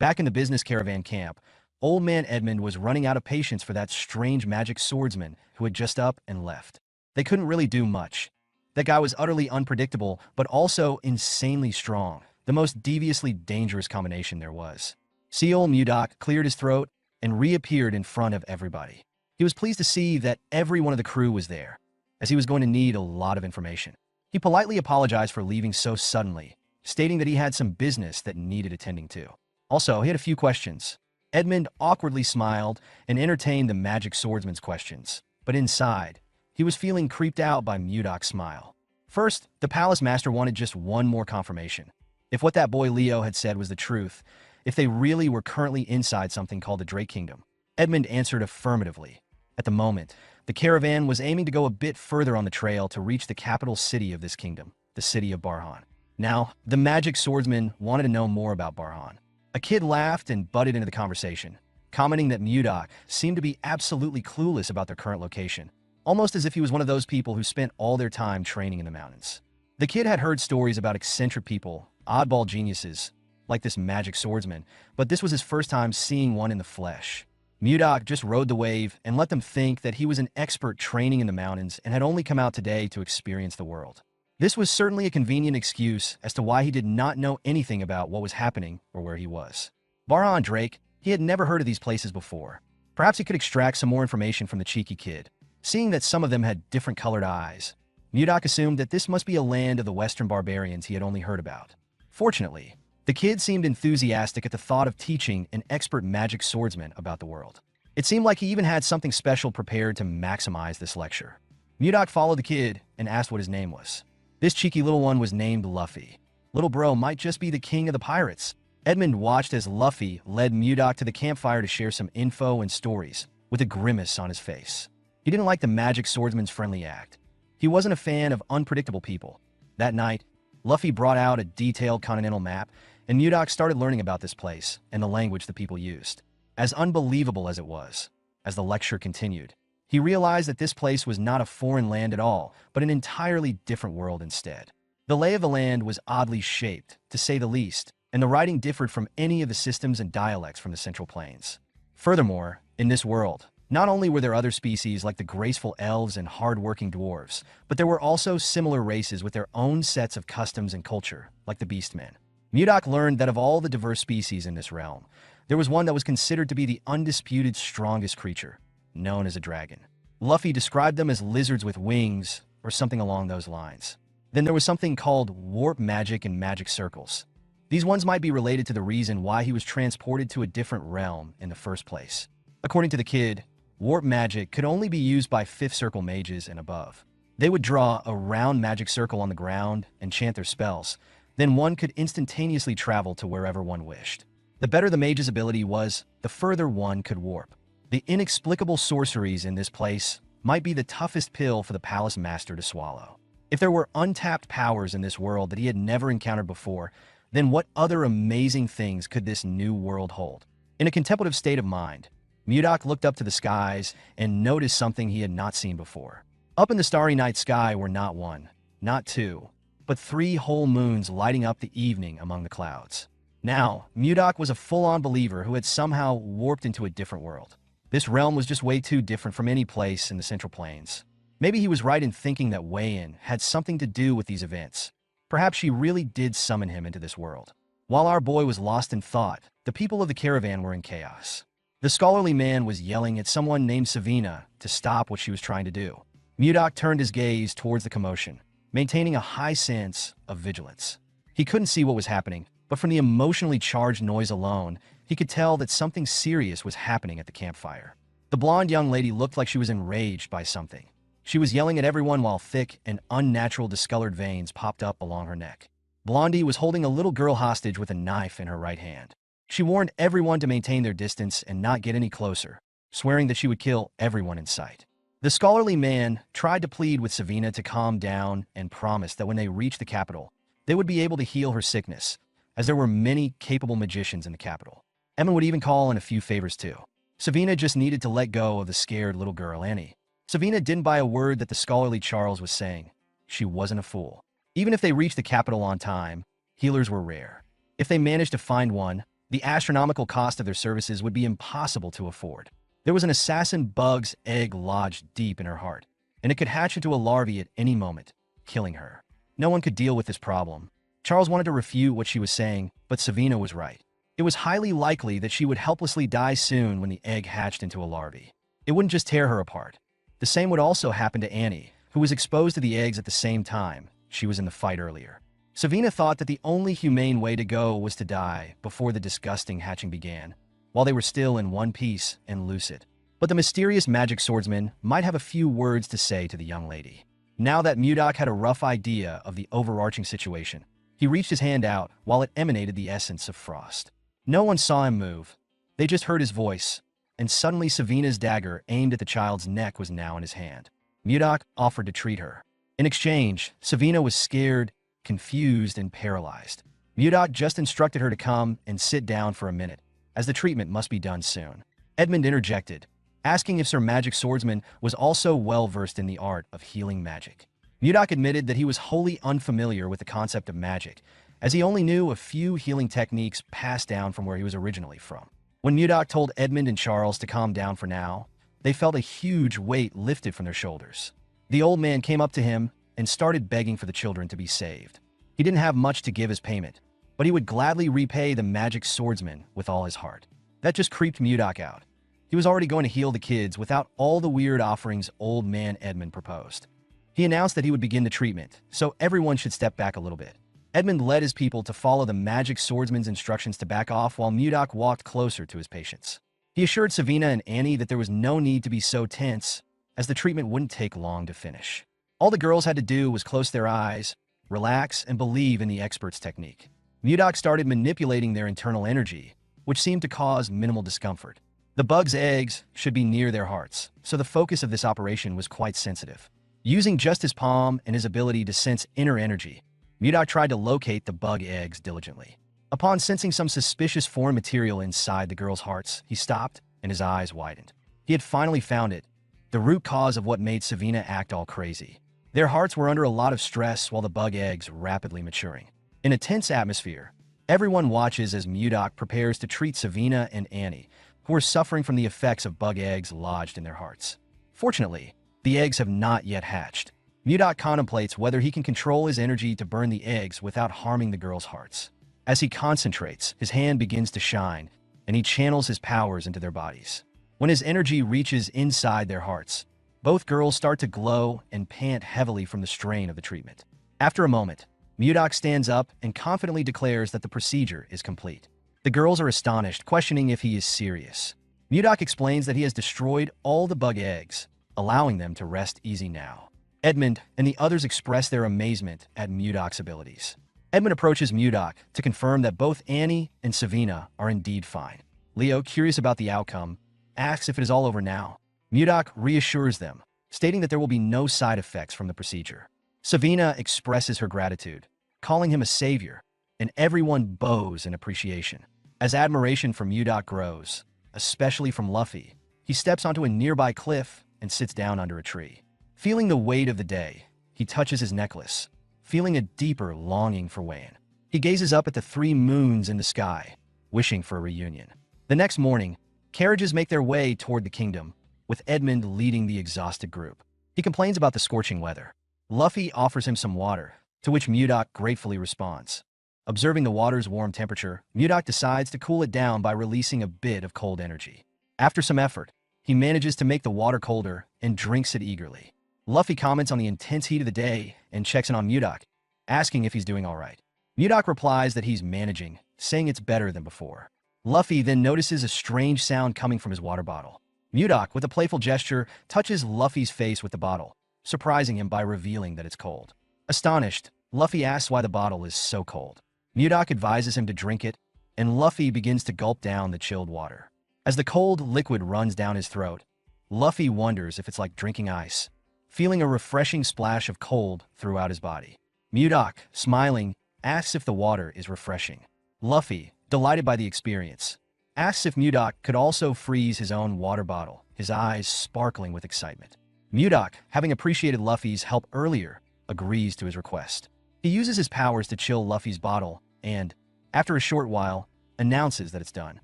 Back in the business caravan camp, Old Man Edmund was running out of patience for that strange magic swordsman who had just up and left. They couldn't really do much. That guy was utterly unpredictable, but also insanely strong, the most deviously dangerous combination there was. Old Mudok cleared his throat and reappeared in front of everybody. He was pleased to see that every one of the crew was there, as he was going to need a lot of information. He politely apologized for leaving so suddenly, stating that he had some business that needed attending to. Also, he had a few questions. Edmund awkwardly smiled and entertained the magic swordsman's questions, but inside, he was feeling creeped out by Mudok's smile. First, the palace master wanted just one more confirmation. If what that boy Leo had said was the truth, if they really were currently inside something called the Drake Kingdom. Edmund answered affirmatively. At the moment, the caravan was aiming to go a bit further on the trail to reach the capital city of this kingdom, the city of Barhan. Now, the magic swordsman wanted to know more about Barhan. A kid laughed and butted into the conversation, commenting that Mudok seemed to be absolutely clueless about their current location, almost as if he was one of those people who spent all their time training in the mountains. The kid had heard stories about eccentric people, oddball geniuses, like this magic swordsman, but this was his first time seeing one in the flesh. Mudok just rode the wave and let them think that he was an expert training in the mountains and had only come out today to experience the world. This was certainly a convenient excuse as to why he did not know anything about what was happening or where he was. Barhan Drake, he had never heard of these places before. Perhaps he could extract some more information from the cheeky kid. Seeing that some of them had different colored eyes, Mudok assumed that this must be a land of the Western barbarians he had only heard about. Fortunately, the kid seemed enthusiastic at the thought of teaching an expert magic swordsman about the world. It seemed like he even had something special prepared to maximize this lecture. Mudok followed the kid and asked what his name was. This cheeky little one was named Luffy. Little bro might just be the king of the pirates. Edmund watched as Luffy led Mudok to the campfire to share some info and stories, with a grimace on his face. He didn't like the magic swordsman's friendly act. He wasn't a fan of unpredictable people. That night, Luffy brought out a detailed continental map, and Mudok started learning about this place and the language the people used. As unbelievable as it was, as the lecture continued, he realized that this place was not a foreign land at all, but an entirely different world instead. The lay of the land was oddly shaped, to say the least, and the writing differed from any of the systems and dialects from the Central Plains. Furthermore, in this world, not only were there other species like the graceful elves and hard-working dwarves, but there were also similar races with their own sets of customs and culture, like the beastmen. Mudok learned that of all the diverse species in this realm, there was one that was considered to be the undisputed strongest creature, known as a dragon. Luffy described them as lizards with wings, or something along those lines. Then there was something called warp magic and magic circles. These ones might be related to the reason why he was transported to a different realm in the first place. According to the kid, warp magic could only be used by fifth circle mages and above. They would draw a round magic circle on the ground and chant their spells. Then one could instantaneously travel to wherever one wished. The better the mage's ability was, the further one could warp. The inexplicable sorceries in this place might be the toughest pill for the palace master to swallow. If there were untapped powers in this world that he had never encountered before, then what other amazing things could this new world hold? In a contemplative state of mind, Mudok looked up to the skies and noticed something he had not seen before. Up in the starry night sky were not one, not two, but 3 whole moons lighting up the evening among the clouds. Now, Mudok was a full-on believer who had somehow warped into a different world. This realm was just way too different from any place in the Central Plains. Maybe he was right in thinking that Wayan had something to do with these events. Perhaps she really did summon him into this world. While our boy was lost in thought, the people of the caravan were in chaos. The scholarly man was yelling at someone named Savina to stop what she was trying to do. Mudok turned his gaze towards the commotion, maintaining a high sense of vigilance. He couldn't see what was happening, but from the emotionally charged noise alone, he could tell that something serious was happening at the campfire. The blonde young lady looked like she was enraged by something. She was yelling at everyone while thick and unnatural discolored veins popped up along her neck. Blondie was holding a little girl hostage with a knife in her right hand. She warned everyone to maintain their distance and not get any closer, swearing that she would kill everyone in sight. The scholarly man tried to plead with Savina to calm down and promised that when they reached the capital, they would be able to heal her sickness, as there were many capable magicians in the capital. Emma would even call in a few favors too. Savina just needed to let go of the scared little girl Annie. Savina didn't buy a word that the scholarly Charles was saying. She wasn't a fool. Even if they reached the capital on time, healers were rare. If they managed to find one, the astronomical cost of their services would be impossible to afford. There was an assassin bug's egg lodged deep in her heart, and it could hatch into a larvae at any moment, killing her. No one could deal with this problem. Charles wanted to refute what she was saying, but Savina was right. It was highly likely that she would helplessly die soon when the egg hatched into a larvae. It wouldn't just tear her apart. The same would also happen to Annie, who was exposed to the eggs at the same time. She was in the fight earlier. Savina thought that the only humane way to go was to die before the disgusting hatching began, while they were still in one piece and lucid. But the mysterious magic swordsman might have a few words to say to the young lady. Now that Mudok had a rough idea of the overarching situation, he reached his hand out while it emanated the essence of frost. No one saw him move. They just heard his voice, and suddenly Savina's dagger aimed at the child's neck was now in his hand. Mudok offered to treat her. In exchange, Savina was scared, confused, and paralyzed. Mudok just instructed her to come and sit down for a minute, as the treatment must be done soon. Edmund interjected, asking if Sir Magic Swordsman was also well-versed in the art of healing magic. Mudok admitted that he was wholly unfamiliar with the concept of magic, as he only knew a few healing techniques passed down from where he was originally from. When Mudok told Edmund and Charles to calm down for now, they felt a huge weight lifted from their shoulders. The old man came up to him and started begging for the children to be saved. He didn't have much to give as payment, but he would gladly repay the magic swordsman with all his heart. That just creeped Mudok out. He was already going to heal the kids without all the weird offerings old man Edmund proposed. He announced that he would begin the treatment, so everyone should step back a little bit. Edmund led his people to follow the magic swordsman's instructions to back off while Mudok walked closer to his patients. He assured Savina and Annie that there was no need to be so tense, as the treatment wouldn't take long to finish. All the girls had to do was close their eyes, relax, and believe in the expert's technique. Mudok started manipulating their internal energy, which seemed to cause minimal discomfort. The bug's eggs should be near their hearts, so the focus of this operation was quite sensitive. Using just his palm and his ability to sense inner energy, Mudok tried to locate the bug eggs diligently. Upon sensing some suspicious foreign material inside the girls' hearts, he stopped and his eyes widened. He had finally found it, the root cause of what made Savina act all crazy. Their hearts were under a lot of stress while the bug eggs rapidly maturing. In a tense atmosphere, everyone watches as Mudok prepares to treat Savina and Annie, who are suffering from the effects of bug eggs lodged in their hearts. Fortunately, the eggs have not yet hatched. Mudok contemplates whether he can control his energy to burn the eggs without harming the girls' hearts. As he concentrates, his hand begins to shine, and he channels his powers into their bodies. When his energy reaches inside their hearts, both girls start to glow and pant heavily from the strain of the treatment. After a moment, Mudok stands up and confidently declares that the procedure is complete. The girls are astonished, questioning if he is serious. Mudok explains that he has destroyed all the bug eggs, allowing them to rest easy now. Edmund and the others express their amazement at Mudok's abilities. Edmund approaches Mudok to confirm that both Annie and Savina are indeed fine. Leo, curious about the outcome, asks if it is all over now. Mudok reassures them, stating that there will be no side effects from the procedure. Savina expresses her gratitude, calling him a savior, and everyone bows in appreciation. As admiration for Mudok grows, especially from Luffy, he steps onto a nearby cliff and sits down under a tree. Feeling the weight of the day, he touches his necklace, feeling a deeper longing for Wayne. He gazes up at the 3 moons in the sky, wishing for a reunion. The next morning, carriages make their way toward the kingdom, with Edmund leading the exhausted group. He complains about the scorching weather. Luffy offers him some water, to which Mudok gratefully responds. Observing the water's warm temperature, Mudak decides to cool it down by releasing a bit of cold energy. After some effort, he manages to make the water colder and drinks it eagerly. Luffy comments on the intense heat of the day and checks in on Mudak, asking if he's doing all right. Mudak replies that he's managing, saying it's better than before. Luffy then notices a strange sound coming from his water bottle. Mudak, with a playful gesture, touches Luffy's face with the bottle, surprising him by revealing that it's cold. Astonished, Luffy asks why the bottle is so cold. Mudak advises him to drink it, and Luffy begins to gulp down the chilled water. As the cold liquid runs down his throat, Luffy wonders if it's like drinking ice, feeling a refreshing splash of cold throughout his body. Mudak, smiling, asks if the water is refreshing. Luffy, delighted by the experience, asks if Mudak could also freeze his own water bottle, his eyes sparkling with excitement. Mudak, having appreciated Luffy's help earlier, agrees to his request. He uses his powers to chill Luffy's bottle and, after a short while, announces that it's done.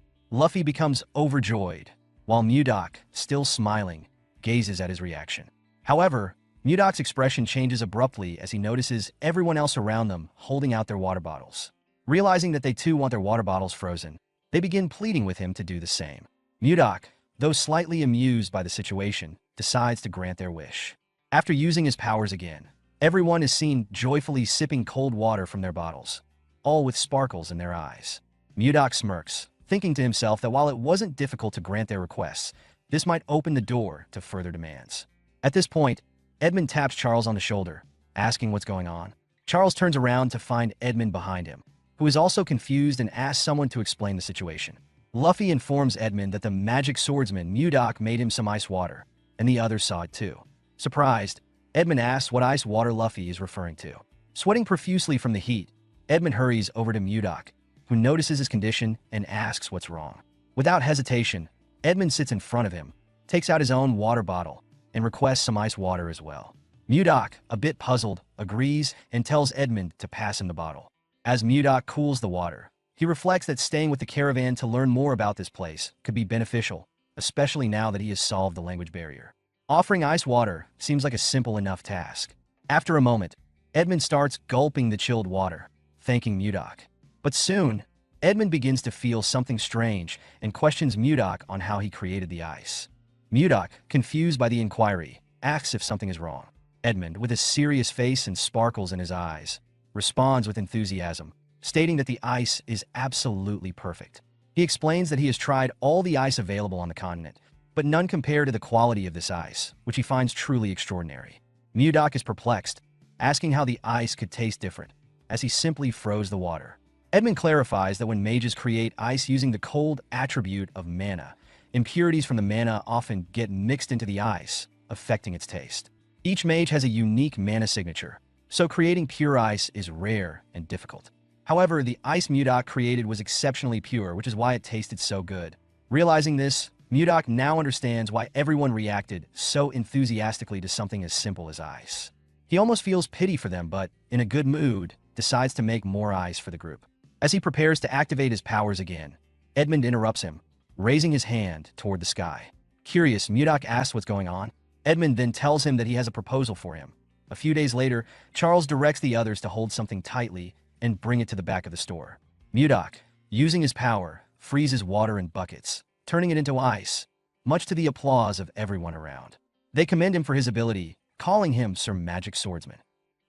Luffy becomes overjoyed, while Mudak, still smiling, gazes at his reaction. However, Mudak's expression changes abruptly as he notices everyone else around them holding out their water bottles. Realizing that they too want their water bottles frozen, they begin pleading with him to do the same. Mudak, though slightly amused by the situation, decides to grant their wish. After using his powers again, everyone is seen joyfully sipping cold water from their bottles, all with sparkles in their eyes. Mudak smirks, thinking to himself that while it wasn't difficult to grant their requests, this might open the door to further demands. At this point, Edmund taps Charles on the shoulder, asking what's going on. Charles turns around to find Edmund behind him, who is also confused and asks someone to explain the situation. Luffy informs Edmund that the magic swordsman Mudak made him some ice water, and the others saw it too. Surprised, Edmund asks what ice water Luffy is referring to. Sweating profusely from the heat, Edmund hurries over to Mudak, who notices his condition and asks what's wrong. Without hesitation, Edmund sits in front of him, takes out his own water bottle, and requests some ice water as well. Mudak, a bit puzzled, agrees and tells Edmund to pass him the bottle. As Mudak cools the water, he reflects that staying with the caravan to learn more about this place could be beneficial, especially now that he has solved the language barrier. Offering ice water seems like a simple enough task. After a moment, Edmund starts gulping the chilled water, thanking Mudak. But soon, Edmund begins to feel something strange and questions Mudak on how he created the ice. Mudak, confused by the inquiry, asks if something is wrong. Edmund, with a serious face and sparkles in his eyes, responds with enthusiasm, stating that the ice is absolutely perfect. He explains that he has tried all the ice available on the continent, but none compare to the quality of this ice, which he finds truly extraordinary. Mudak is perplexed, asking how the ice could taste different, as he simply froze the water. Edmund clarifies that when mages create ice using the cold attribute of mana, impurities from the mana often get mixed into the ice, affecting its taste. Each mage has a unique mana signature, so creating pure ice is rare and difficult. However, the ice Mudak created was exceptionally pure, which is why it tasted so good. Realizing this, Mudak now understands why everyone reacted so enthusiastically to something as simple as ice. He almost feels pity for them, but, in a good mood, decides to make more ice for the group. As he prepares to activate his powers again, Edmund interrupts him, raising his hand toward the sky. Curious, Mudak asks what's going on. Edmund then tells him that he has a proposal for him. A few days later, Charles directs the others to hold something tightly and bring it to the back of the store. Mudak, using his power, freezes water in buckets, turning it into ice, much to the applause of everyone around. They commend him for his ability, calling him Sir Magic Swordsman.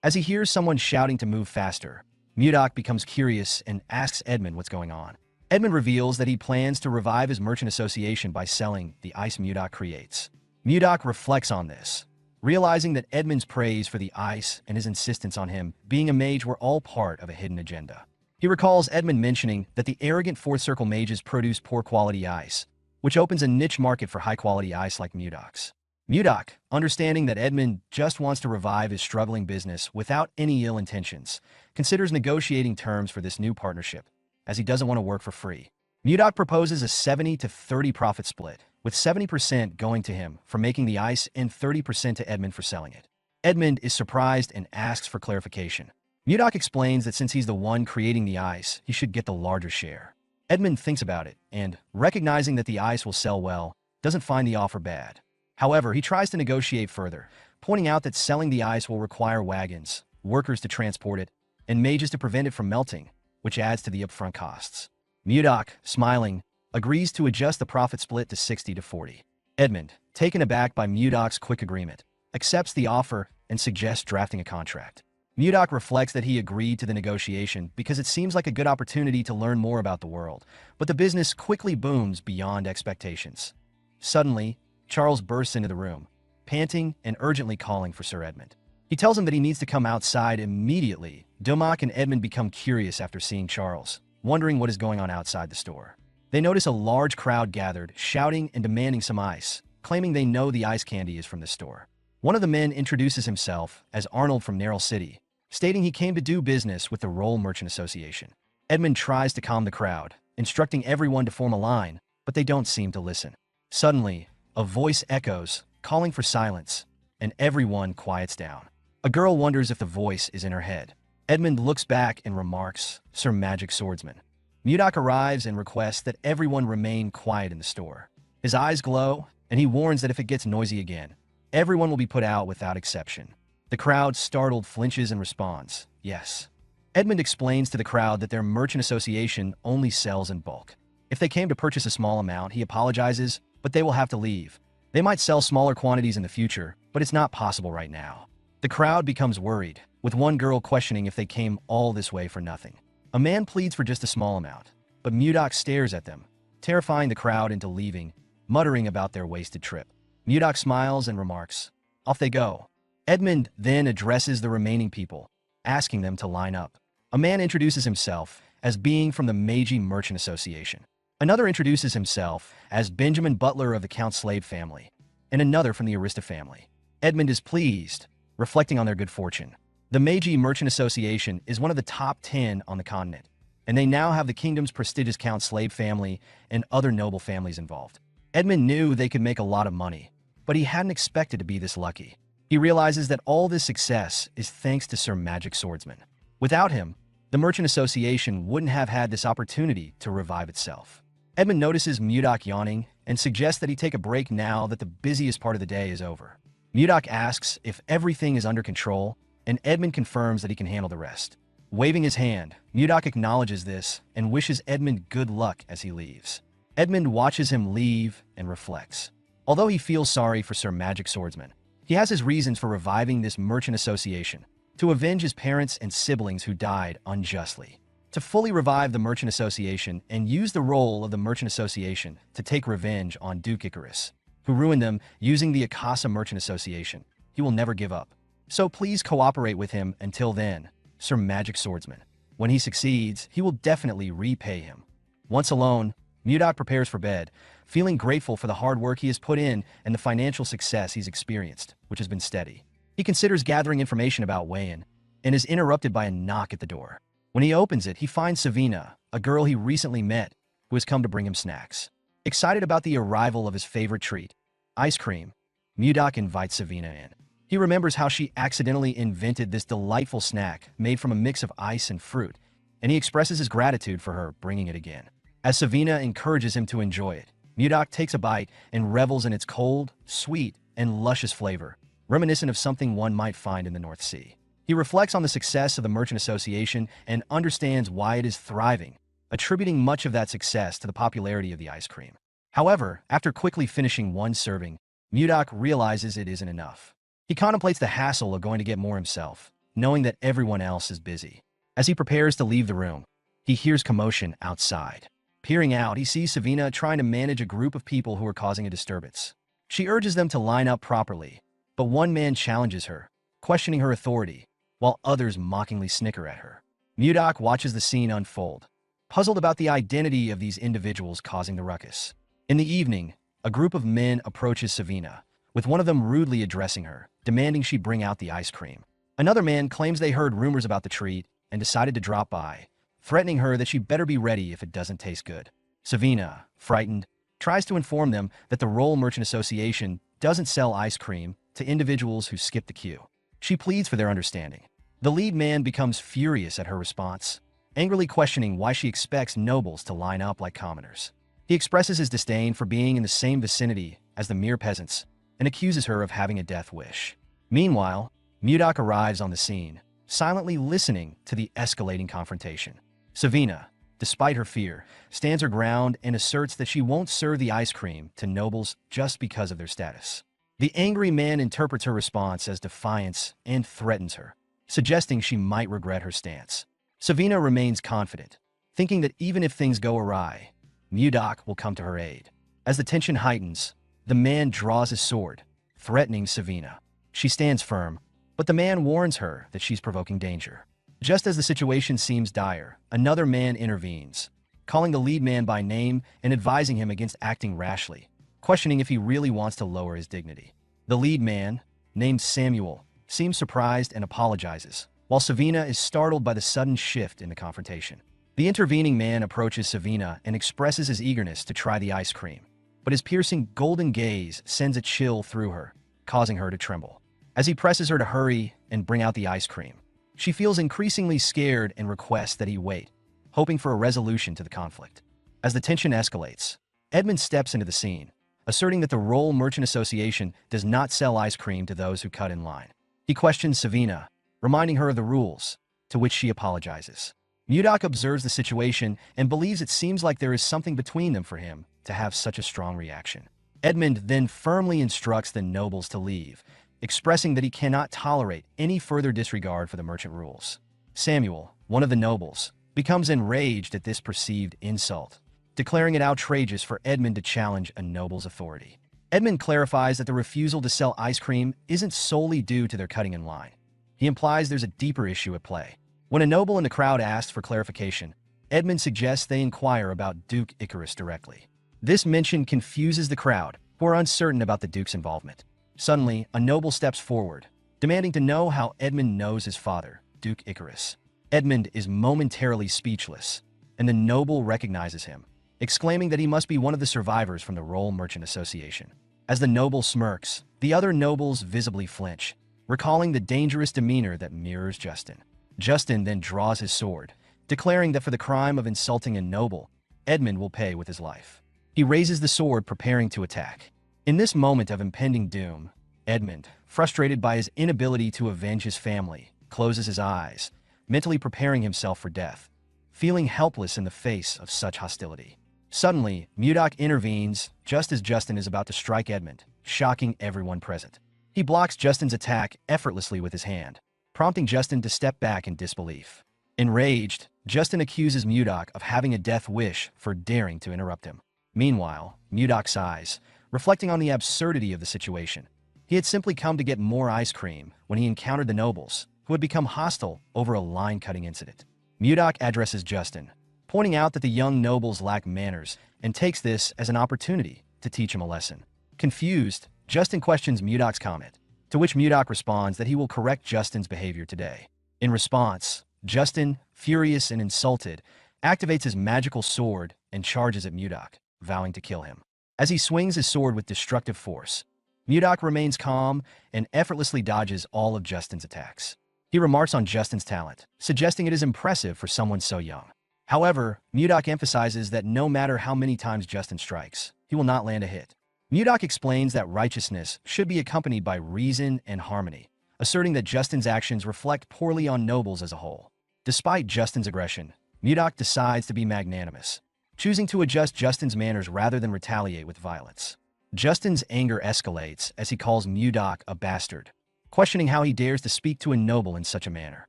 As he hears someone shouting to move faster, Mudak becomes curious and asks Edmund what's going on. Edmund reveals that he plans to revive his merchant association by selling the ice Mudak creates. Mudak reflects on this, realizing that Edmund's praise for the ice and his insistence on him being a mage were all part of a hidden agenda. He recalls Edmund mentioning that the arrogant Fourth Circle mages produce poor-quality ice, which opens a niche market for high-quality ice like Mudak's. Mudak, understanding that Edmund just wants to revive his struggling business without any ill intentions, considers negotiating terms for this new partnership, as he doesn't want to work for free. Mudak proposes a 70-30 profit split, with 70% going to him for making the ice and 30% to Edmund for selling it. Edmund is surprised and asks for clarification. Mudak explains that since he's the one creating the ice, he should get the larger share. Edmund thinks about it and, recognizing that the ice will sell well, doesn't find the offer bad. However, he tries to negotiate further, pointing out that selling the ice will require wagons, workers to transport it, and mages to prevent it from melting, which adds to the upfront costs. Mudok, smiling, agrees to adjust the profit split to 60-40. Edmund, taken aback by Mudok's quick agreement, accepts the offer and suggests drafting a contract. Mudok reflects that he agreed to the negotiation because it seems like a good opportunity to learn more about the world, but the business quickly booms beyond expectations. Suddenly, Charles bursts into the room, panting and urgently calling for Sir Edmund. He tells him that he needs to come outside immediately. Domak and Edmund become curious after seeing Charles, wondering what is going on outside the store. They notice a large crowd gathered, shouting and demanding some ice, claiming they know the ice candy is from the store. One of the men introduces himself as Arnold from Narrow City, stating he came to do business with the Roll Merchant Association. Edmund tries to calm the crowd, instructing everyone to form a line, but they don't seem to listen. Suddenly, a voice echoes, calling for silence, and everyone quiets down. A girl wonders if the voice is in her head. Edmund looks back and remarks, "Sir Magic Swordsman." Mudok arrives and requests that everyone remain quiet in the store. His eyes glow, and he warns that if it gets noisy again, everyone will be put out without exception. The crowd, startled, flinches and responds, "Yes." Edmund explains to the crowd that their merchant association only sells in bulk. If they came to purchase a small amount, he apologizes, but they will have to leave. They might sell smaller quantities in the future, but it's not possible right now. The crowd becomes worried, with one girl questioning if they came all this way for nothing. A man pleads for just a small amount, but Mudok stares at them, terrifying the crowd into leaving, muttering about their wasted trip. Mudok smiles and remarks, "Off they go." Edmund then addresses the remaining people, asking them to line up. A man introduces himself as being from the Meiji Merchant Association. Another introduces himself as Benjamin Butler of the Count Slave family, and another from the Arista family. Edmund is pleased, reflecting on their good fortune. The Meiji Merchant Association is one of the top 10 on the continent, and they now have the kingdom's prestigious Count Slave family and other noble families involved. Edmund knew they could make a lot of money, but he hadn't expected to be this lucky. He realizes that all this success is thanks to Sir Magic Swordsman. Without him, the Merchant Association wouldn't have had this opportunity to revive itself. Edmund notices Mudok yawning and suggests that he take a break now that the busiest part of the day is over. Mudok asks if everything is under control, and Edmund confirms that he can handle the rest. Waving his hand, Mudok acknowledges this and wishes Edmund good luck as he leaves. Edmund watches him leave and reflects. Although he feels sorry for Sir Magic Swordsman, he has his reasons for reviving this merchant association, to avenge his parents and siblings who died unjustly, to fully revive the merchant association and use the role of the merchant association to take revenge on Duke Icarus, who ruined them using the Akasa Merchant Association. He will never give up. So please cooperate with him until then, Sir Magic Swordsman. When he succeeds, he will definitely repay him. Once alone, Mudok prepares for bed, feeling grateful for the hard work he has put in and the financial success he's experienced, which has been steady. He considers gathering information about Wayan and is interrupted by a knock at the door. When he opens it, he finds Savina, a girl he recently met, who has come to bring him snacks. Excited about the arrival of his favorite treat, ice cream, Mudok invites Savina in. He remembers how she accidentally invented this delightful snack made from a mix of ice and fruit, and he expresses his gratitude for her bringing it again. As Savina encourages him to enjoy it, Mudok takes a bite and revels in its cold, sweet, and luscious flavor, reminiscent of something one might find in the North Sea. He reflects on the success of the Merchant Association and understands why it is thriving, attributing much of that success to the popularity of the ice cream. However, after quickly finishing one serving, Mudok realizes it isn't enough. He contemplates the hassle of going to get more himself, knowing that everyone else is busy. As he prepares to leave the room, he hears commotion outside. Peering out, he sees Savina trying to manage a group of people who are causing a disturbance. She urges them to line up properly, but one man challenges her, questioning her authority, while others mockingly snicker at her. Mudok watches the scene unfold, puzzled about the identity of these individuals causing the ruckus. In the evening, a group of men approaches Savina, with one of them rudely addressing her, demanding she bring out the ice cream. Another man claims they heard rumors about the treat and decided to drop by, threatening her that she better be ready if it doesn't taste good. Savina, frightened, tries to inform them that the Roll Merchant Association doesn't sell ice cream to individuals who skip the queue. She pleads for their understanding. The lead man becomes furious at her response, angrily questioning why she expects nobles to line up like commoners. He expresses his disdain for being in the same vicinity as the mere peasants and accuses her of having a death wish. Meanwhile, Mudok arrives on the scene, silently listening to the escalating confrontation. Savina, despite her fear, stands her ground and asserts that she won't serve the ice cream to nobles just because of their status. The angry man interprets her response as defiance and threatens her, suggesting she might regret her stance. Savina remains confident, thinking that even if things go awry, Mudak will come to her aid. As the tension heightens, the man draws his sword, threatening Savina. She stands firm, but the man warns her that she's provoking danger. Just as the situation seems dire, another man intervenes, calling the lead man by name and advising him against acting rashly, questioning if he really wants to lower his dignity. The lead man, named Samuel, seems surprised and apologizes, while Savina is startled by the sudden shift in the confrontation. The intervening man approaches Savina and expresses his eagerness to try the ice cream, but his piercing golden gaze sends a chill through her, causing her to tremble. As he presses her to hurry and bring out the ice cream, she feels increasingly scared and requests that he wait, hoping for a resolution to the conflict. As the tension escalates, Edmund steps into the scene, asserting that the Roll Merchant Association does not sell ice cream to those who cut in line. He questions Savina, reminding her of the rules, to which she apologizes. Mudak observes the situation and believes it seems like there is something between them for him to have such a strong reaction. Edmund then firmly instructs the nobles to leave, expressing that he cannot tolerate any further disregard for the merchant rules. Samuel, one of the nobles, becomes enraged at this perceived insult, declaring it outrageous for Edmund to challenge a noble's authority. Edmund clarifies that the refusal to sell ice cream isn't solely due to their cutting in line. He implies there's a deeper issue at play. When a noble in the crowd asks for clarification, Edmund suggests they inquire about Duke Icarus directly. This mention confuses the crowd, who are uncertain about the Duke's involvement. Suddenly, a noble steps forward, demanding to know how Edmund knows his father, Duke Icarus. Edmund is momentarily speechless, and the noble recognizes him, exclaiming that he must be one of the survivors from the Roll Merchant Association. As the noble smirks, the other nobles visibly flinch, recalling the dangerous demeanor that mirrors Justin. Justin then draws his sword, declaring that for the crime of insulting a noble, Edmund will pay with his life. He raises the sword, preparing to attack. In this moment of impending doom, Edmund, frustrated by his inability to avenge his family, closes his eyes, mentally preparing himself for death, feeling helpless in the face of such hostility. Suddenly, Mudak intervenes just as Justin is about to strike Edmund, shocking everyone present. He blocks Justin's attack effortlessly with his hand, prompting Justin to step back in disbelief. Enraged, Justin accuses Mudak of having a death wish for daring to interrupt him. Meanwhile, Mudak sighs, reflecting on the absurdity of the situation. He had simply come to get more ice cream when he encountered the nobles, who had become hostile over a line-cutting incident. Mudak addresses Justin, pointing out that the young nobles lack manners and takes this as an opportunity to teach him a lesson. Confused, Justin questions Mudak's comment, to which Mudak responds that he will correct Justin's behavior today. In response, Justin, furious and insulted, activates his magical sword and charges at Mudak, vowing to kill him. As he swings his sword with destructive force, Mudak remains calm and effortlessly dodges all of Justin's attacks. He remarks on Justin's talent, suggesting it is impressive for someone so young. However, Mudak emphasizes that no matter how many times Justin strikes, he will not land a hit. Mudak explains that righteousness should be accompanied by reason and harmony, asserting that Justin's actions reflect poorly on nobles as a whole. Despite Justin's aggression, Mudak decides to be magnanimous, choosing to adjust Justin's manners rather than retaliate with violence. Justin's anger escalates as he calls Mudak a bastard, questioning how he dares to speak to a noble in such a manner.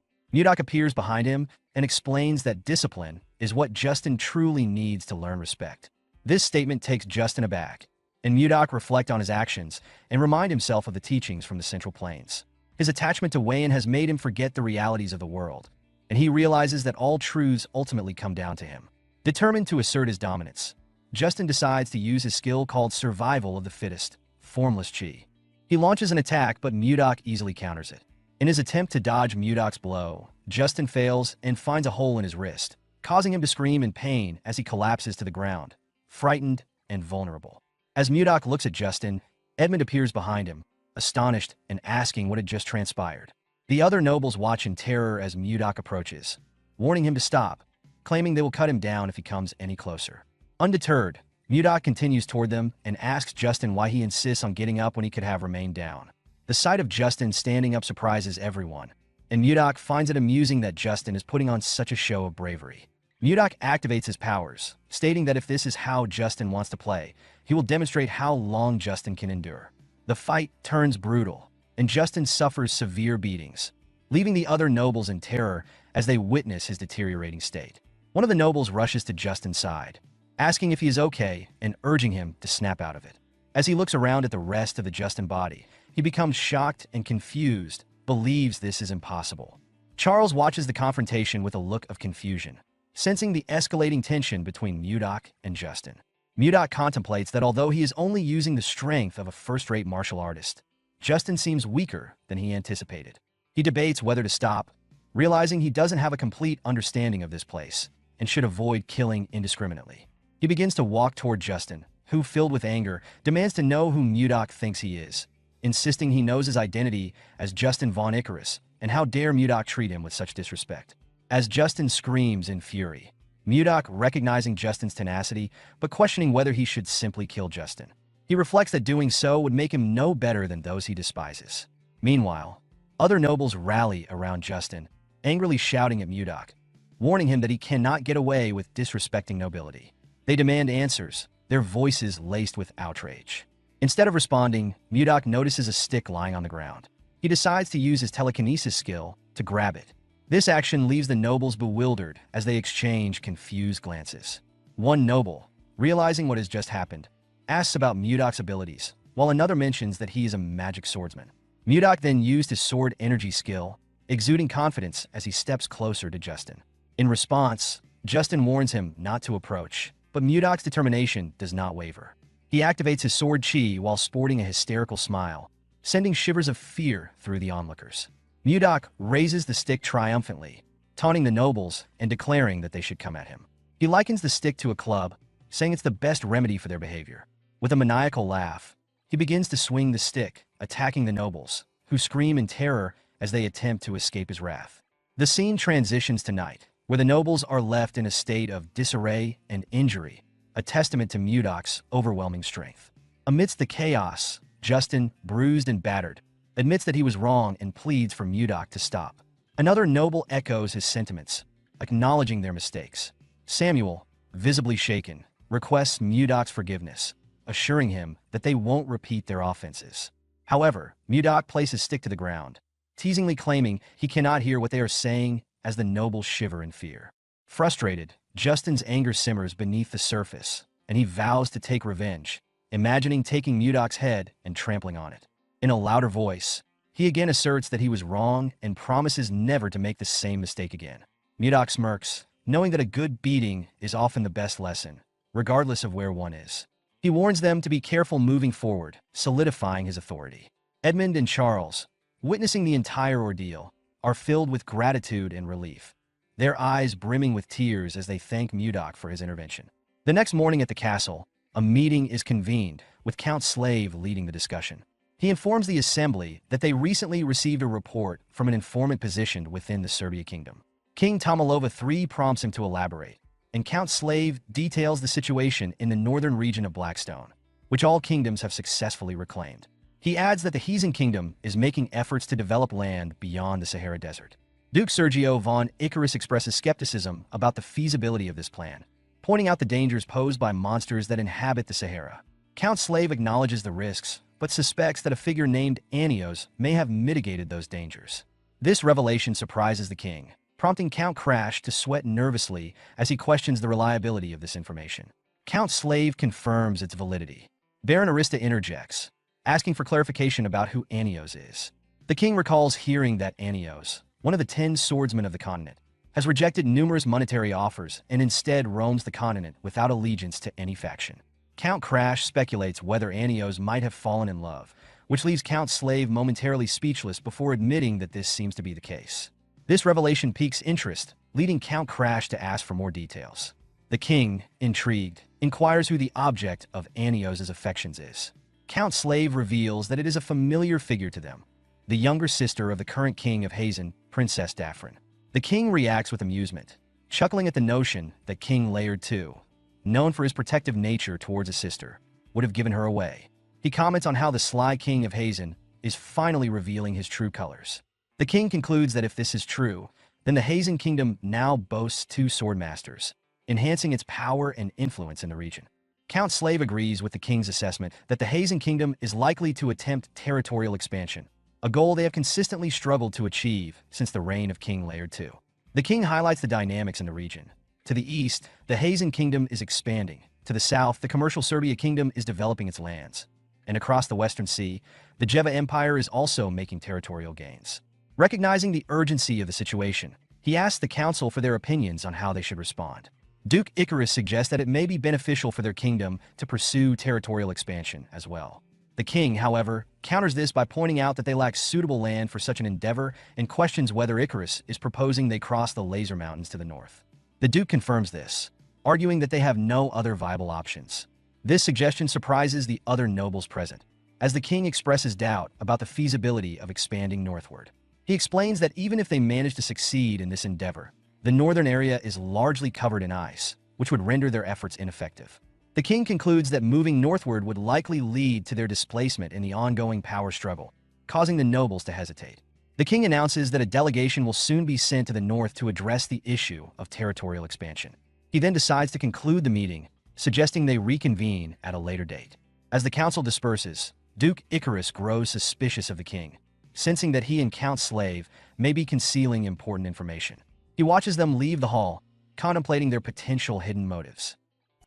Mudak appears behind him and explains that discipline is what Justin truly needs to learn respect. This statement takes Justin aback, and Mudak reflects on his actions and remind himself of the teachings from the Central Plains. His attachment to Wayan has made him forget the realities of the world, and he realizes that all truths ultimately come down to him. Determined to assert his dominance, Justin decides to use his skill called Survival of the Fittest, Formless Chi. He launches an attack, but Mudak easily counters it. In his attempt to dodge Mudak's blow, Justin fails and finds a hole in his wrist, causing him to scream in pain as he collapses to the ground, frightened and vulnerable. As Mudak looks at Justin, Edmund appears behind him, astonished and asking what had just transpired. The other nobles watch in terror as Mudak approaches, warning him to stop, claiming they will cut him down if he comes any closer. Undeterred, Mudak continues toward them and asks Justin why he insists on getting up when he could have remained down. The sight of Justin standing up surprises everyone, and Mudak finds it amusing that Justin is putting on such a show of bravery. Mudak activates his powers, stating that if this is how Justin wants to play, he will demonstrate how long Justin can endure. The fight turns brutal, and Justin suffers severe beatings, leaving the other nobles in terror as they witness his deteriorating state. One of the nobles rushes to Justin's side, asking if he is okay and urging him to snap out of it. As he looks around at the rest of the Justin body, he becomes shocked and confused, believes this is impossible. Charles watches the confrontation with a look of confusion, sensing the escalating tension between Mudak and Justin. Mudak contemplates that although he is only using the strength of a first-rate martial artist, Justin seems weaker than he anticipated. He debates whether to stop, realizing he doesn't have a complete understanding of this place and should avoid killing indiscriminately. He begins to walk toward Justin, who, filled with anger, demands to know who Mudak thinks he is, insisting he knows his identity as Justin Von Icarus, and how dare Mudak treat him with such disrespect. As Justin screams in fury, Mudak recognizing Justin's tenacity, but questioning whether he should simply kill Justin. He reflects that doing so would make him no better than those he despises. Meanwhile, other nobles rally around Justin, angrily shouting at Mudak, warning him that he cannot get away with disrespecting nobility. They demand answers, their voices laced with outrage. Instead of responding, Mudak notices a stick lying on the ground. He decides to use his telekinesis skill to grab it. This action leaves the nobles bewildered as they exchange confused glances. One noble, realizing what has just happened, asks about Mudak's abilities, while another mentions that he is a magic swordsman. Mudak then used his sword energy skill, exuding confidence as he steps closer to Justin. In response, Justin warns him not to approach, but Mudak's determination does not waver. He activates his sword chi while sporting a hysterical smile, sending shivers of fear through the onlookers. Mudak raises the stick triumphantly, taunting the nobles and declaring that they should come at him. He likens the stick to a club, saying it's the best remedy for their behavior. With a maniacal laugh, he begins to swing the stick, attacking the nobles, who scream in terror as they attempt to escape his wrath. The scene transitions to night, where the nobles are left in a state of disarray and injury, a testament to Mudak's overwhelming strength. Amidst the chaos, Justin, bruised and battered, admits that he was wrong and pleads for Mudak to stop. Another noble echoes his sentiments, acknowledging their mistakes. Samuel, visibly shaken, requests Mudak's forgiveness, assuring him that they won't repeat their offenses. However, Mudak places his stick to the ground, teasingly claiming he cannot hear what they are saying as the nobles shiver in fear. Frustrated, Justin's anger simmers beneath the surface, and he vows to take revenge, imagining taking Mudak's head and trampling on it. In a louder voice, he again asserts that he was wrong and promises never to make the same mistake again. Mudak smirks, knowing that a good beating is often the best lesson, regardless of where one is. He warns them to be careful moving forward, solidifying his authority. Edmund and Charles, witnessing the entire ordeal, are filled with gratitude and relief, their eyes brimming with tears as they thank Mudak for his intervention. The next morning at the castle, a meeting is convened, with Count Slave leading the discussion. He informs the assembly that they recently received a report from an informant positioned within the Serbia kingdom. King Tomalova III prompts him to elaborate, and Count Slave details the situation in the northern region of Blackstone, which all kingdoms have successfully reclaimed. He adds that the Heathen Kingdom is making efforts to develop land beyond the Sahara Desert. Duke Sergio von Icarus expresses skepticism about the feasibility of this plan, pointing out the dangers posed by monsters that inhabit the Sahara. Count Slave acknowledges the risks, but suspects that a figure named Anios may have mitigated those dangers. This revelation surprises the king, prompting Count Crash to sweat nervously as he questions the reliability of this information. Count Slave confirms its validity. Baron Arista interjects, asking for clarification about who Anios is. The king recalls hearing that Anios, one of the 10 swordsmen of the continent, has rejected numerous monetary offers and instead roams the continent without allegiance to any faction. Count Crash speculates whether Anios might have fallen in love, which leaves Count Slave momentarily speechless before admitting that this seems to be the case. This revelation piques interest, leading Count Crash to ask for more details. The king, intrigued, inquires who the object of Anios' affections is. Count Slave reveals that it is a familiar figure to them, the younger sister of the current king of Hazen, Princess Daphrin. The king reacts with amusement, chuckling at the notion that King Laird II, known for his protective nature towards a sister, would have given her away. He comments on how the sly king of Hazen is finally revealing his true colors. The king concludes that if this is true, Then the Hazen Kingdom now boasts 2 sword masters, enhancing its power and influence in the region. Count Slave agrees with the king's assessment that the Hazen Kingdom is likely to attempt territorial expansion, a goal they have consistently struggled to achieve since the reign of King Laird II. The king highlights the dynamics in the region. To the east, the Hazen Kingdom is expanding. To the south, the commercial Serbia Kingdom is developing its lands. And across the Western Sea, the Jeva Empire is also making territorial gains. Recognizing the urgency of the situation, he asks the council for their opinions on how they should respond. Duke Icarus suggests that it may be beneficial for their kingdom to pursue territorial expansion as well. The king, however, counters this by pointing out that they lack suitable land for such an endeavor and questions whether Icarus is proposing they cross the Laser Mountains to the north. The Duke confirms this, arguing that they have no other viable options. This suggestion surprises the other nobles present, as the king expresses doubt about the feasibility of expanding northward. He explains that even if they manage to succeed in this endeavor, the northern area is largely covered in ice, which would render their efforts ineffective. The king concludes that moving northward would likely lead to their displacement in the ongoing power struggle, causing the nobles to hesitate. The king announces that a delegation will soon be sent to the north to address the issue of territorial expansion. He then decides to conclude the meeting, suggesting they reconvene at a later date. As the council disperses, Duke Icarus grows suspicious of the king, sensing that he and Count Slave may be concealing important information. He watches them leave the hall, contemplating their potential hidden motives.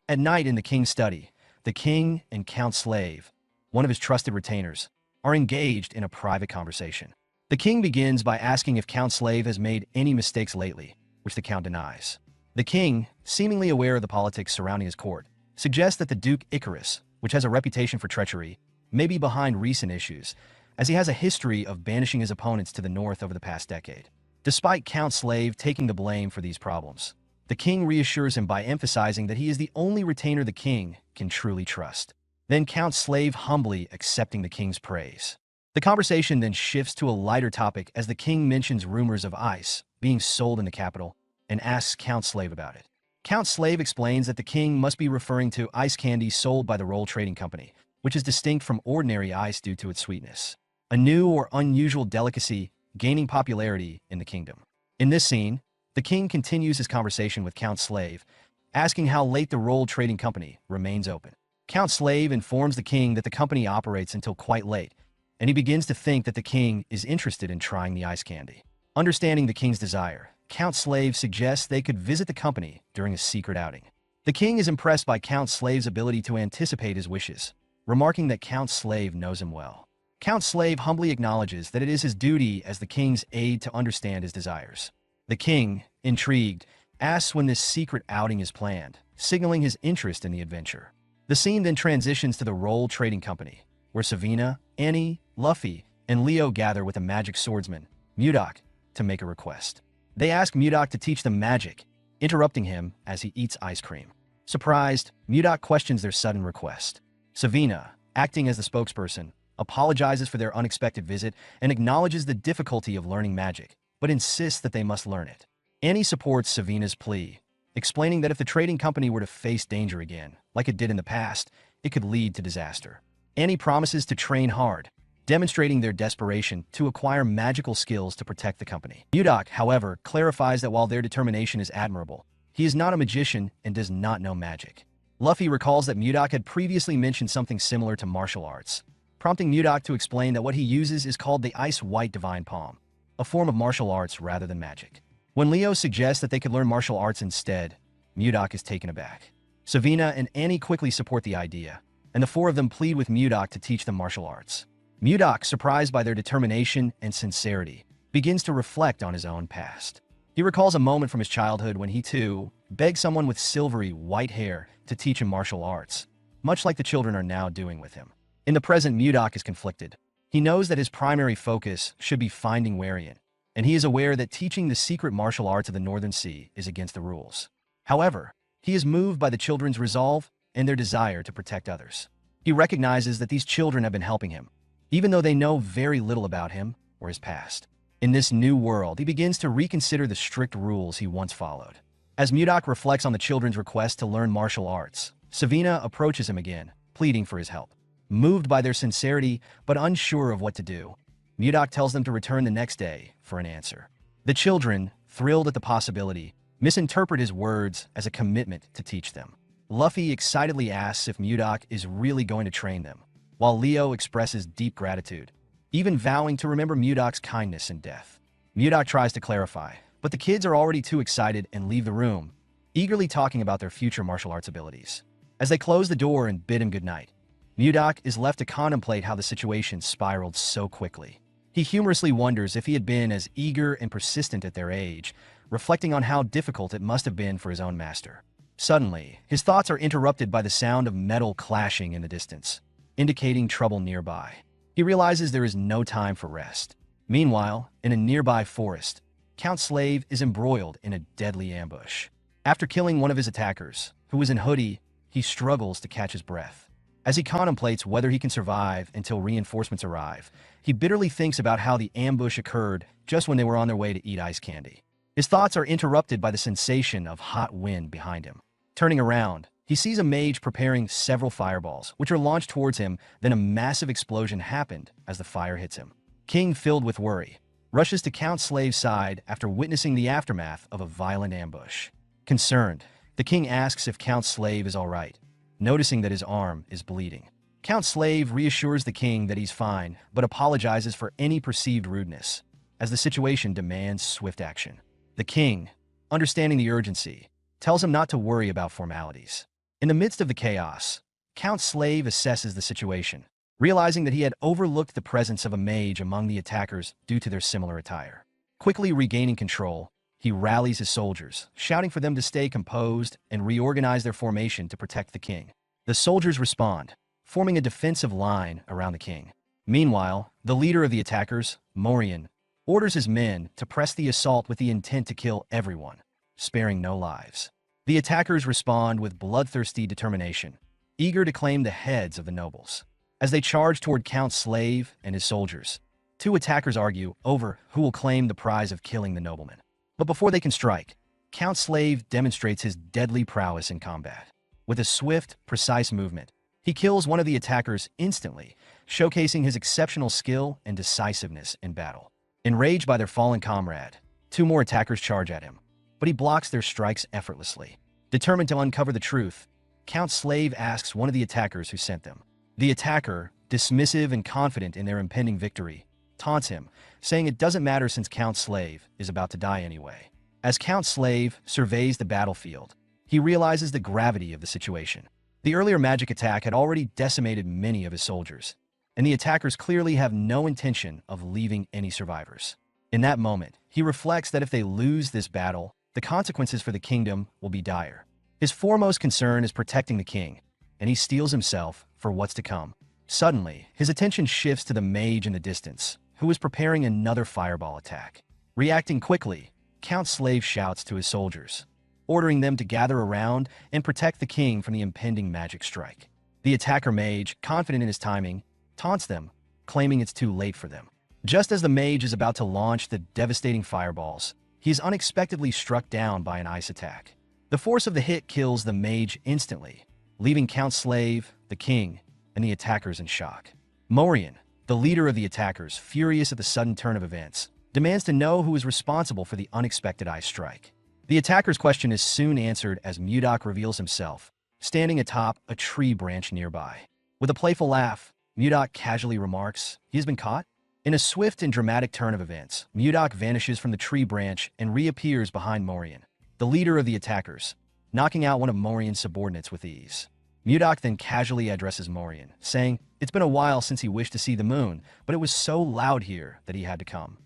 At night in the king's study, the king and Count Slave, one of his trusted retainers, are engaged in a private conversation. The king begins by asking if Count Slave has made any mistakes lately, which the count denies. The king, seemingly aware of the politics surrounding his court, suggests that the Duke Icarus, which has a reputation for treachery, may be behind recent issues, as he has a history of banishing his opponents to the north over the past decade. Despite Count Slave taking the blame for these problems, the king reassures him by emphasizing that he is the only retainer the king can truly trust. Then Count Slave humbly accepting the king's praise. The conversation then shifts to a lighter topic as the king mentions rumors of ice being sold in the capital and asks Count Slave about it. Count Slave explains that the king must be referring to ice candy sold by the Roll Trading Company, which is distinct from ordinary ice due to its sweetness, a new or unusual delicacy gaining popularity in the kingdom. In this scene, the king continues his conversation with Count Slave, asking how late the Roll Trading Company remains open. Count Slave informs the king that the company operates until quite late, and he begins to think that the king is interested in trying the ice candy. Understanding the king's desire, Count Slave suggests they could visit the company during a secret outing. The king is impressed by Count Slave's ability to anticipate his wishes, remarking that Count Slave knows him well. Count Slave humbly acknowledges that it is his duty as the king's aide to understand his desires. The king, intrigued, asks when this secret outing is planned, signaling his interest in the adventure. The scene then transitions to the Roll Trading Company, where Savina, Annie, Luffy, and Leo gather with a magic swordsman, Mudak, to make a request. They ask Mudak to teach them magic, interrupting him as he eats ice cream. Surprised, Mudak questions their sudden request. Savina, acting as the spokesperson, apologizes for their unexpected visit and acknowledges the difficulty of learning magic, but insists that they must learn it. Annie supports Savina's plea, explaining that if the trading company were to face danger again, like it did in the past, it could lead to disaster. Annie promises to train hard, demonstrating their desperation to acquire magical skills to protect the company. Mudak, however, clarifies that while their determination is admirable, he is not a magician and does not know magic. Luffy recalls that Mudak had previously mentioned something similar to martial arts, prompting Mudak to explain that what he uses is called the Ice White Divine Palm, a form of martial arts rather than magic. When Leo suggests that they could learn martial arts instead, Mudak is taken aback. Savina and Annie quickly support the idea, and the four of them plead with Mudak to teach them martial arts. Mudak, surprised by their determination and sincerity, begins to reflect on his own past. He recalls a moment from his childhood when he, too, begged someone with silvery white hair to teach him martial arts, much like the children are now doing with him. In the present, Mudak is conflicted. He knows that his primary focus should be finding Warian, and he is aware that teaching the secret martial arts of the Northern Sea is against the rules. However, he is moved by the children's resolve and their desire to protect others. He recognizes that these children have been helping him, even though they know very little about him or his past. In this new world, he begins to reconsider the strict rules he once followed. As Mudak reflects on the children's request to learn martial arts, Savina approaches him again, pleading for his help. Moved by their sincerity, but unsure of what to do, Mudak tells them to return the next day for an answer. The children, thrilled at the possibility, misinterpret his words as a commitment to teach them. Luffy excitedly asks if Mudok is really going to train them, while Leo expresses deep gratitude, even vowing to remember Mudok's kindness in death. Mudok tries to clarify, but the kids are already too excited and leave the room, eagerly talking about their future martial arts abilities. As they close the door and bid him goodnight, Mudok is left to contemplate how the situation spiraled so quickly. He humorously wonders if he had been as eager and persistent at their age, reflecting on how difficult it must have been for his own master. Suddenly, his thoughts are interrupted by the sound of metal clashing in the distance, indicating trouble nearby. He realizes there is no time for rest. Meanwhile, in a nearby forest, Count Slave is embroiled in a deadly ambush. After killing one of his attackers, who was in hoodie, he struggles to catch his breath. As he contemplates whether he can survive until reinforcements arrive, he bitterly thinks about how the ambush occurred just when they were on their way to eat ice candy. His thoughts are interrupted by the sensation of hot wind behind him. Turning around, he sees a mage preparing several fireballs, which are launched towards him. Then a massive explosion happened as the fire hits him. King, filled with worry, rushes to Count Slave's side after witnessing the aftermath of a violent ambush. Concerned, the king asks if Count Slave is all right, noticing that his arm is bleeding. Count Slave reassures the king that he's fine, but apologizes for any perceived rudeness, as the situation demands swift action. The king, understanding the urgency, tells him not to worry about formalities. In the midst of the chaos, Count Slave assesses the situation, realizing that he had overlooked the presence of a mage among the attackers due to their similar attire. Quickly regaining control, he rallies his soldiers, shouting for them to stay composed and reorganize their formation to protect the king. The soldiers respond, forming a defensive line around the king. Meanwhile, the leader of the attackers, Morian, orders his men to press the assault with the intent to kill everyone, sparing no lives. The attackers respond with bloodthirsty determination, eager to claim the heads of the nobles. As they charge toward Count Slave and his soldiers, two attackers argue over who will claim the prize of killing the nobleman. But before they can strike, Count Slave demonstrates his deadly prowess in combat. With a swift, precise movement, he kills one of the attackers instantly, showcasing his exceptional skill and decisiveness in battle. Enraged by their fallen comrade, two more attackers charge at him, but he blocks their strikes effortlessly. Determined to uncover the truth, Count Slave asks one of the attackers who sent them. The attacker, dismissive and confident in their impending victory, taunts him, saying it doesn't matter since Count Slave is about to die anyway. As Count Slave surveys the battlefield, he realizes the gravity of the situation. The earlier magic attack had already decimated many of his soldiers, and the attackers clearly have no intention of leaving any survivors. In that moment, he reflects that if they lose this battle, the consequences for the kingdom will be dire. His foremost concern is protecting the king, and he steels himself for what's to come. Suddenly, his attention shifts to the mage in the distance, who is preparing another fireball attack. Reacting quickly, Count Slave shouts to his soldiers, ordering them to gather around and protect the king from the impending magic strike. The attacker mage, confident in his timing, taunts them, claiming it's too late for them. Just as the mage is about to launch the devastating fireballs, he is unexpectedly struck down by an ice attack. The force of the hit kills the mage instantly, leaving Count Slave, the king, and the attackers in shock. Morian, the leader of the attackers, furious at the sudden turn of events, demands to know who is responsible for the unexpected ice strike. The attacker's question is soon answered as Mudok reveals himself, standing atop a tree branch nearby. With a playful laugh, Mudok casually remarks, "He has been caught?" In a swift and dramatic turn of events, Mudok vanishes from the tree branch and reappears behind Morian, the leader of the attackers, knocking out one of Morian's subordinates with ease. Mudok then casually addresses Morian, saying it's been a while since he wished to see the moon, but it was so loud here that he had to come.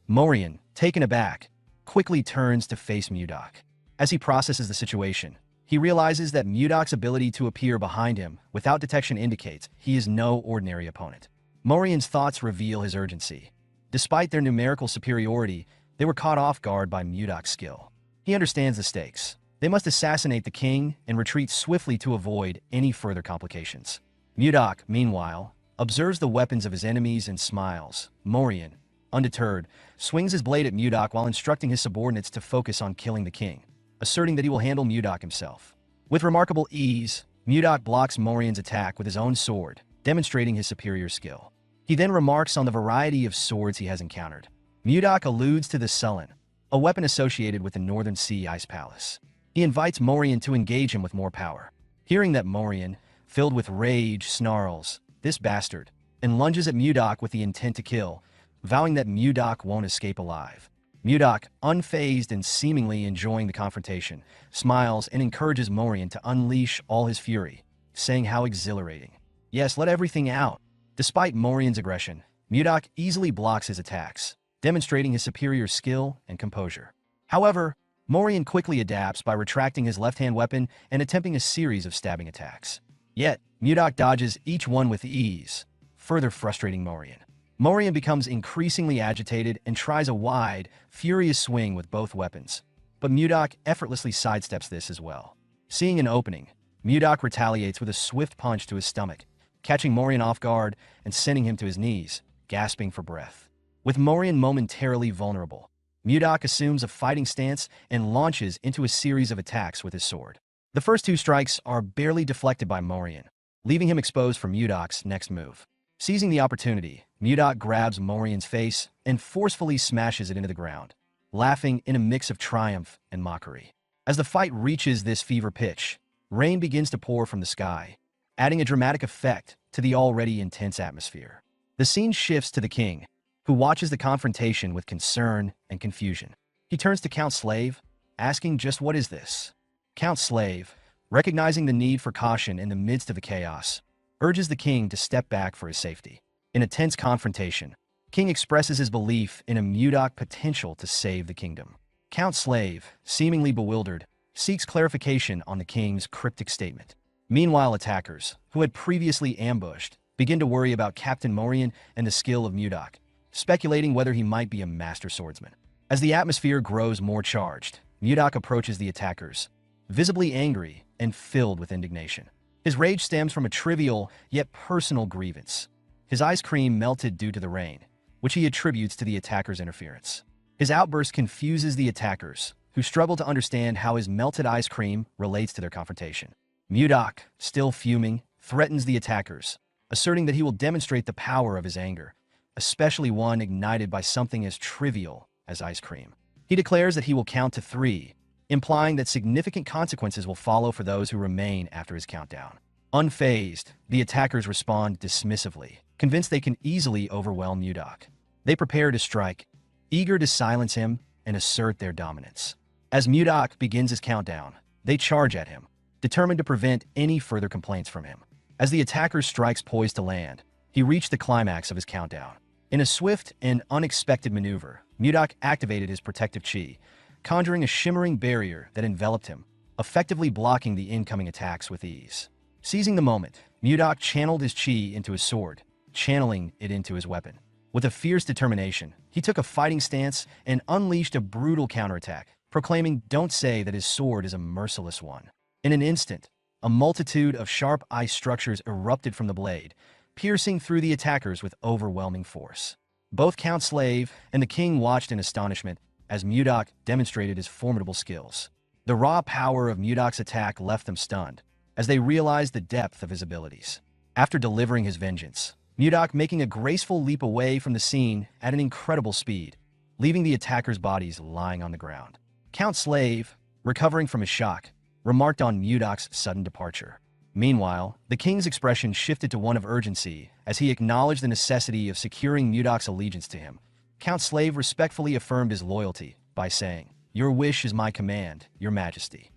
Morian, taken aback, quickly turns to face Mudok. As he processes the situation, he realizes that Mudok's ability to appear behind him without detection indicates he is no ordinary opponent. Morian's thoughts reveal his urgency. Despite their numerical superiority, they were caught off guard by Mudok's skill. He understands the stakes. They must assassinate the king and retreat swiftly to avoid any further complications. Mudok, meanwhile, observes the weapons of his enemies and smiles. Morian, undeterred, swings his blade at Mudok while instructing his subordinates to focus on killing the king, asserting that he will handle Mudok himself. With remarkable ease, Mudok blocks Morian's attack with his own sword, demonstrating his superior skill. He then remarks on the variety of swords he has encountered. Mudok alludes to the sullen, a weapon associated with the Northern Sea Ice Palace. He invites Morian to engage him with more power. Hearing that, Morian, filled with rage, snarls, "This bastard," and lunges at Mudok with the intent to kill, vowing that Mudok won't escape alive. Mudok, unfazed and seemingly enjoying the confrontation, smiles and encourages Morian to unleash all his fury, saying how exhilarating. "Yes, let everything out." Despite Morian's aggression, Mudok easily blocks his attacks, demonstrating his superior skill and composure. However, Morian quickly adapts by retracting his left-hand weapon and attempting a series of stabbing attacks. Yet, Mudok dodges each one with ease, further frustrating Morian. Morian becomes increasingly agitated and tries a wide, furious swing with both weapons, but Mudok effortlessly sidesteps this as well. Seeing an opening, Mudok retaliates with a swift punch to his stomach, catching Morian off guard and sending him to his knees, gasping for breath. With Morian momentarily vulnerable, Mudok assumes a fighting stance and launches into a series of attacks with his sword. The first two strikes are barely deflected by Morian, leaving him exposed for Mudok's next move. Seizing the opportunity, Mudok grabs Morian's face and forcefully smashes it into the ground, laughing in a mix of triumph and mockery. As the fight reaches this fever pitch, rain begins to pour from the sky, adding a dramatic effect to the already intense atmosphere. The scene shifts to the king, who watches the confrontation with concern and confusion. He turns to Count Slave, asking, "Just what is this?" Count Slave, recognizing the need for caution in the midst of the chaos, urges the king to step back for his safety. In a tense confrontation, King expresses his belief in a Mudok potential to save the kingdom. Count Slave, seemingly bewildered, seeks clarification on the king's cryptic statement. Meanwhile, attackers, who had previously ambushed, begin to worry about Captain Morian and the skill of Mudok, speculating whether he might be a master swordsman. As the atmosphere grows more charged, Mudok approaches the attackers, visibly angry and filled with indignation. His rage stems from a trivial yet personal grievance. His ice cream melted due to the rain, which he attributes to the attackers' interference. His outburst confuses the attackers, who struggle to understand how his melted ice cream relates to their confrontation. Mudok, still fuming, threatens the attackers, asserting that he will demonstrate the power of his anger, especially one ignited by something as trivial as ice cream. He declares that he will count to 3, implying that significant consequences will follow for those who remain after his countdown. Unfazed, the attackers respond dismissively, convinced they can easily overwhelm Mudok. They prepare to strike, eager to silence him and assert their dominance. As Mudok begins his countdown, they charge at him, determined to prevent any further complaints from him. As the attacker's strikes poised to land, he reached the climax of his countdown. In a swift and unexpected maneuver, Mudok activated his protective chi, conjuring a shimmering barrier that enveloped him, effectively blocking the incoming attacks with ease. Seizing the moment, Mudok channeled his chi into his sword, channeling it into his weapon. With a fierce determination, he took a fighting stance and unleashed a brutal counterattack, proclaiming, "Don't say that his sword is a merciless one." In an instant, a multitude of sharp ice structures erupted from the blade, piercing through the attackers with overwhelming force. Both Count Slave and the king watched in astonishment as Mudok demonstrated his formidable skills. The raw power of Mudok's attack left them stunned, as they realized the depth of his abilities. After delivering his vengeance, Mudok making a graceful leap away from the scene at an incredible speed, leaving the attackers' bodies lying on the ground. Count Slave, recovering from his shock, remarked on Mudok's sudden departure. Meanwhile, the king's expression shifted to one of urgency as he acknowledged the necessity of securing Mudok's allegiance to him. Count Slave respectfully affirmed his loyalty by saying, "Your wish is my command, your majesty."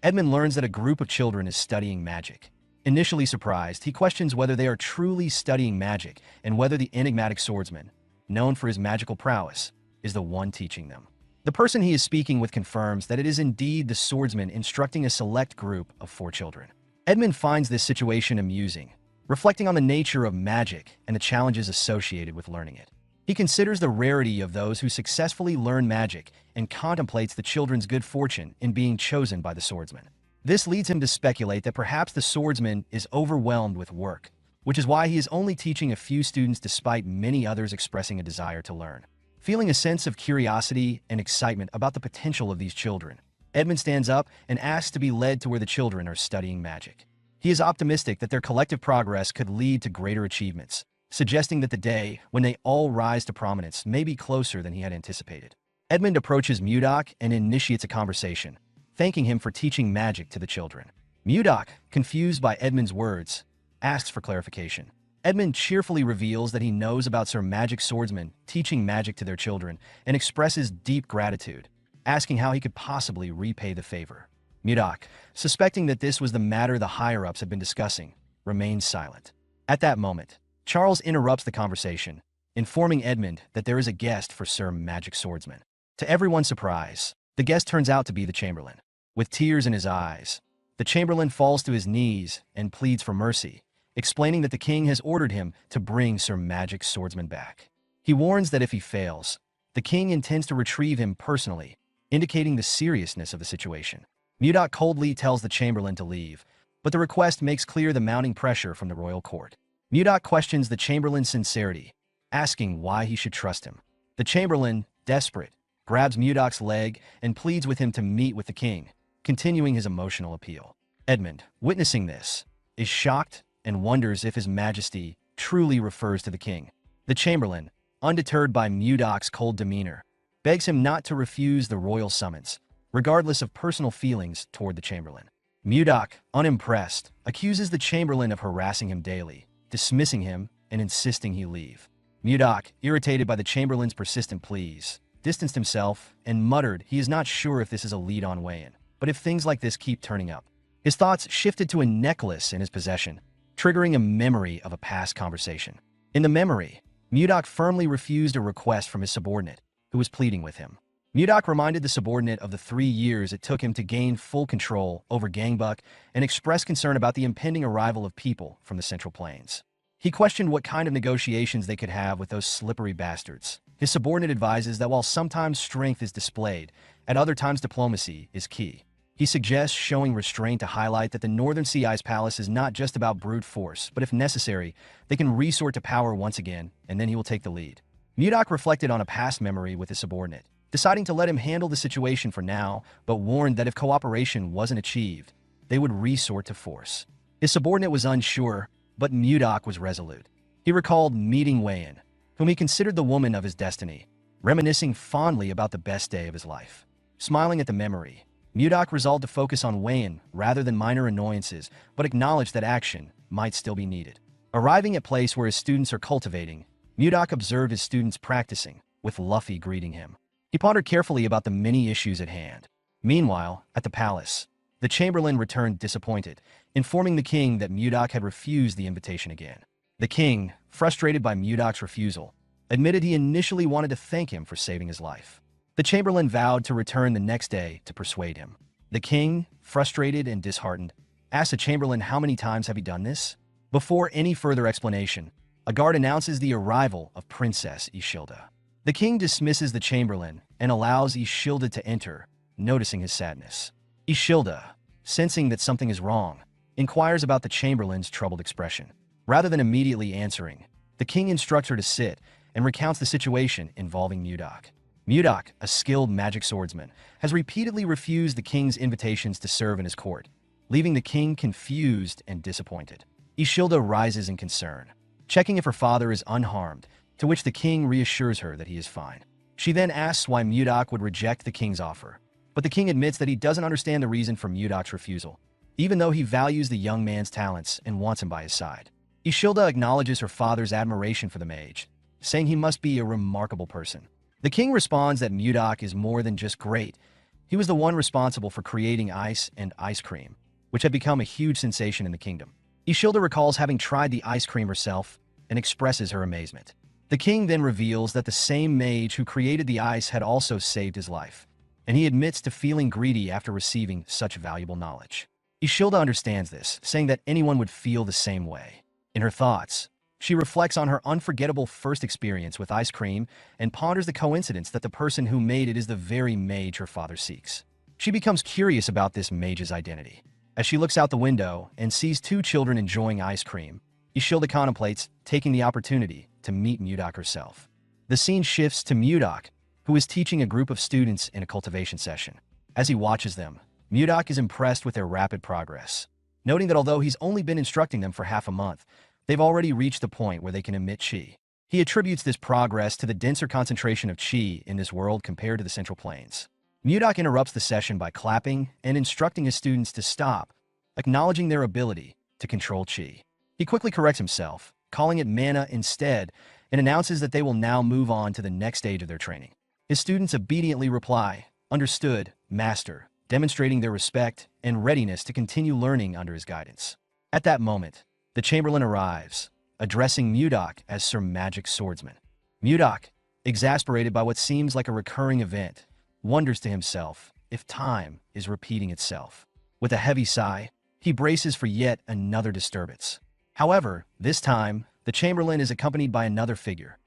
Edmund learns that a group of children is studying magic. Initially surprised, he questions whether they are truly studying magic and whether the enigmatic swordsman, known for his magical prowess, is the one teaching them. The person he is speaking with confirms that it is indeed the swordsman instructing a select group of 4 children. Edmund finds this situation amusing, reflecting on the nature of magic and the challenges associated with learning it. He considers the rarity of those who successfully learn magic and contemplates the children's good fortune in being chosen by the swordsman. This leads him to speculate that perhaps the swordsman is overwhelmed with work, which is why he is only teaching a few students despite many others expressing a desire to learn. Feeling a sense of curiosity and excitement about the potential of these children, Edmund stands up and asks to be led to where the children are studying magic. He is optimistic that their collective progress could lead to greater achievements, suggesting that the day when they all rise to prominence may be closer than he had anticipated. Edmund approaches Mudok and initiates a conversation, thanking him for teaching magic to the children. Mudok, confused by Edmund's words, asks for clarification. Edmund cheerfully reveals that he knows about Sir Magic Swordsman teaching magic to their children and expresses deep gratitude, asking how he could possibly repay the favor. Mudok, suspecting that this was the matter the higher-ups had been discussing, remains silent. At that moment, Charles interrupts the conversation, informing Edmund that there is a guest for Sir Magic Swordsman. To everyone's surprise, the guest turns out to be the Chamberlain. With tears in his eyes, the Chamberlain falls to his knees and pleads for mercy, explaining that the king has ordered him to bring Sir Magic Swordsman back. He warns that if he fails, the king intends to retrieve him personally, indicating the seriousness of the situation. Mudok coldly tells the Chamberlain to leave, but the request makes clear the mounting pressure from the royal court. Mudok questions the Chamberlain's sincerity, asking why he should trust him. The Chamberlain, desperate, grabs Mudok's leg and pleads with him to meet with the king, continuing his emotional appeal. Edmund, witnessing this, is shocked and wonders if His Majesty truly refers to the king. The Chamberlain, undeterred by Mudok's cold demeanor, begs him not to refuse the royal summons, regardless of personal feelings toward the Chamberlain. Mudok, unimpressed, accuses the Chamberlain of harassing him daily, dismissing him and insisting he leave. Mudok, irritated by the Chamberlain's persistent pleas, distanced himself and muttered he is not sure if this is a lead on Wayan, but if things like this keep turning up. His thoughts shifted to a necklace in his possession, triggering a memory of a past conversation. In the memory, Mudok firmly refused a request from his subordinate, who was pleading with him. Mudok reminded the subordinate of the 3 years it took him to gain full control over Gangbuk and expressed concern about the impending arrival of people from the Central Plains. He questioned what kind of negotiations they could have with those slippery bastards. His subordinate advises that while sometimes strength is displayed, at other times diplomacy is key. He suggests showing restraint to highlight that the Northern Sea Ice Palace is not just about brute force, but if necessary, they can resort to power once again, and then he will take the lead. Mudok reflected on a past memory with his subordinate, deciding to let him handle the situation for now, but warned that if cooperation wasn't achieved, they would resort to force. His subordinate was unsure, but Mudok was resolute. He recalled meeting Wayan, whom he considered the woman of his destiny, reminiscing fondly about the best day of his life. Smiling at the memory, Mudok resolved to focus on Wayan rather than minor annoyances, but acknowledged that action might still be needed. Arriving at a place where his students are cultivating, Mudok observed his students practicing, with Luffy greeting him. He pondered carefully about the many issues at hand. Meanwhile, at the palace, the Chamberlain returned disappointed, informing the king that Mudok had refused the invitation again. The king, frustrated by Mudok's refusal, admitted he initially wanted to thank him for saving his life. The Chamberlain vowed to return the next day to persuade him. The king, frustrated and disheartened, asked the Chamberlain how many times have he done this? Before any further explanation, a guard announces the arrival of Princess Ishilda. The king dismisses the Chamberlain and allows Ishilda to enter, noticing his sadness. Ishilda, sensing that something is wrong, inquires about the Chamberlain's troubled expression. Rather than immediately answering, the king instructs her to sit and recounts the situation involving Mudok. Mudok, a skilled magic swordsman, has repeatedly refused the king's invitations to serve in his court, leaving the king confused and disappointed. Ishilda rises in concern, checking if her father is unharmed, to which the king reassures her that he is fine. She then asks why Mudok would reject the king's offer, but the king admits that he doesn't understand the reason for Mudok's refusal, even though he values the young man's talents and wants him by his side. Ishilda acknowledges her father's admiration for the mage, saying he must be a remarkable person. The king responds that Mudok is more than just great. He was the one responsible for creating ice and ice cream, which had become a huge sensation in the kingdom. Ishilda recalls having tried the ice cream herself and expresses her amazement. The king then reveals that the same mage who created the ice had also saved his life, and he admits to feeling greedy after receiving such valuable knowledge. Ishilda understands this, saying that anyone would feel the same way. In her thoughts, she reflects on her unforgettable first experience with ice cream and ponders the coincidence that the person who made it is the very mage her father seeks. She becomes curious about this mage's identity. As she looks out the window and sees 2 children enjoying ice cream, Ishilda contemplates taking the opportunity to meet Mudok herself. The scene shifts to Mudok, who is teaching a group of students in a cultivation session. As he watches them, Mudok is impressed with their rapid progress, noting that although he's only been instructing them for half a month, they've already reached the point where they can emit chi. He attributes this progress to the denser concentration of qi in this world compared to the central plains. Mudok interrupts the session by clapping and instructing his students to stop, acknowledging their ability to control qi. He quickly corrects himself, calling it mana instead, and announces that they will now move on to the next stage of their training. His students obediently reply, "Understood, Master," demonstrating their respect and readiness to continue learning under his guidance. At that moment, the Chamberlain arrives, addressing Mudok as Sir Magic Swordsman. Mudok, exasperated by what seems like a recurring event, wonders to himself if time is repeating itself. With a heavy sigh, he braces for yet another disturbance. However, this time, the Chamberlain is accompanied by another figure,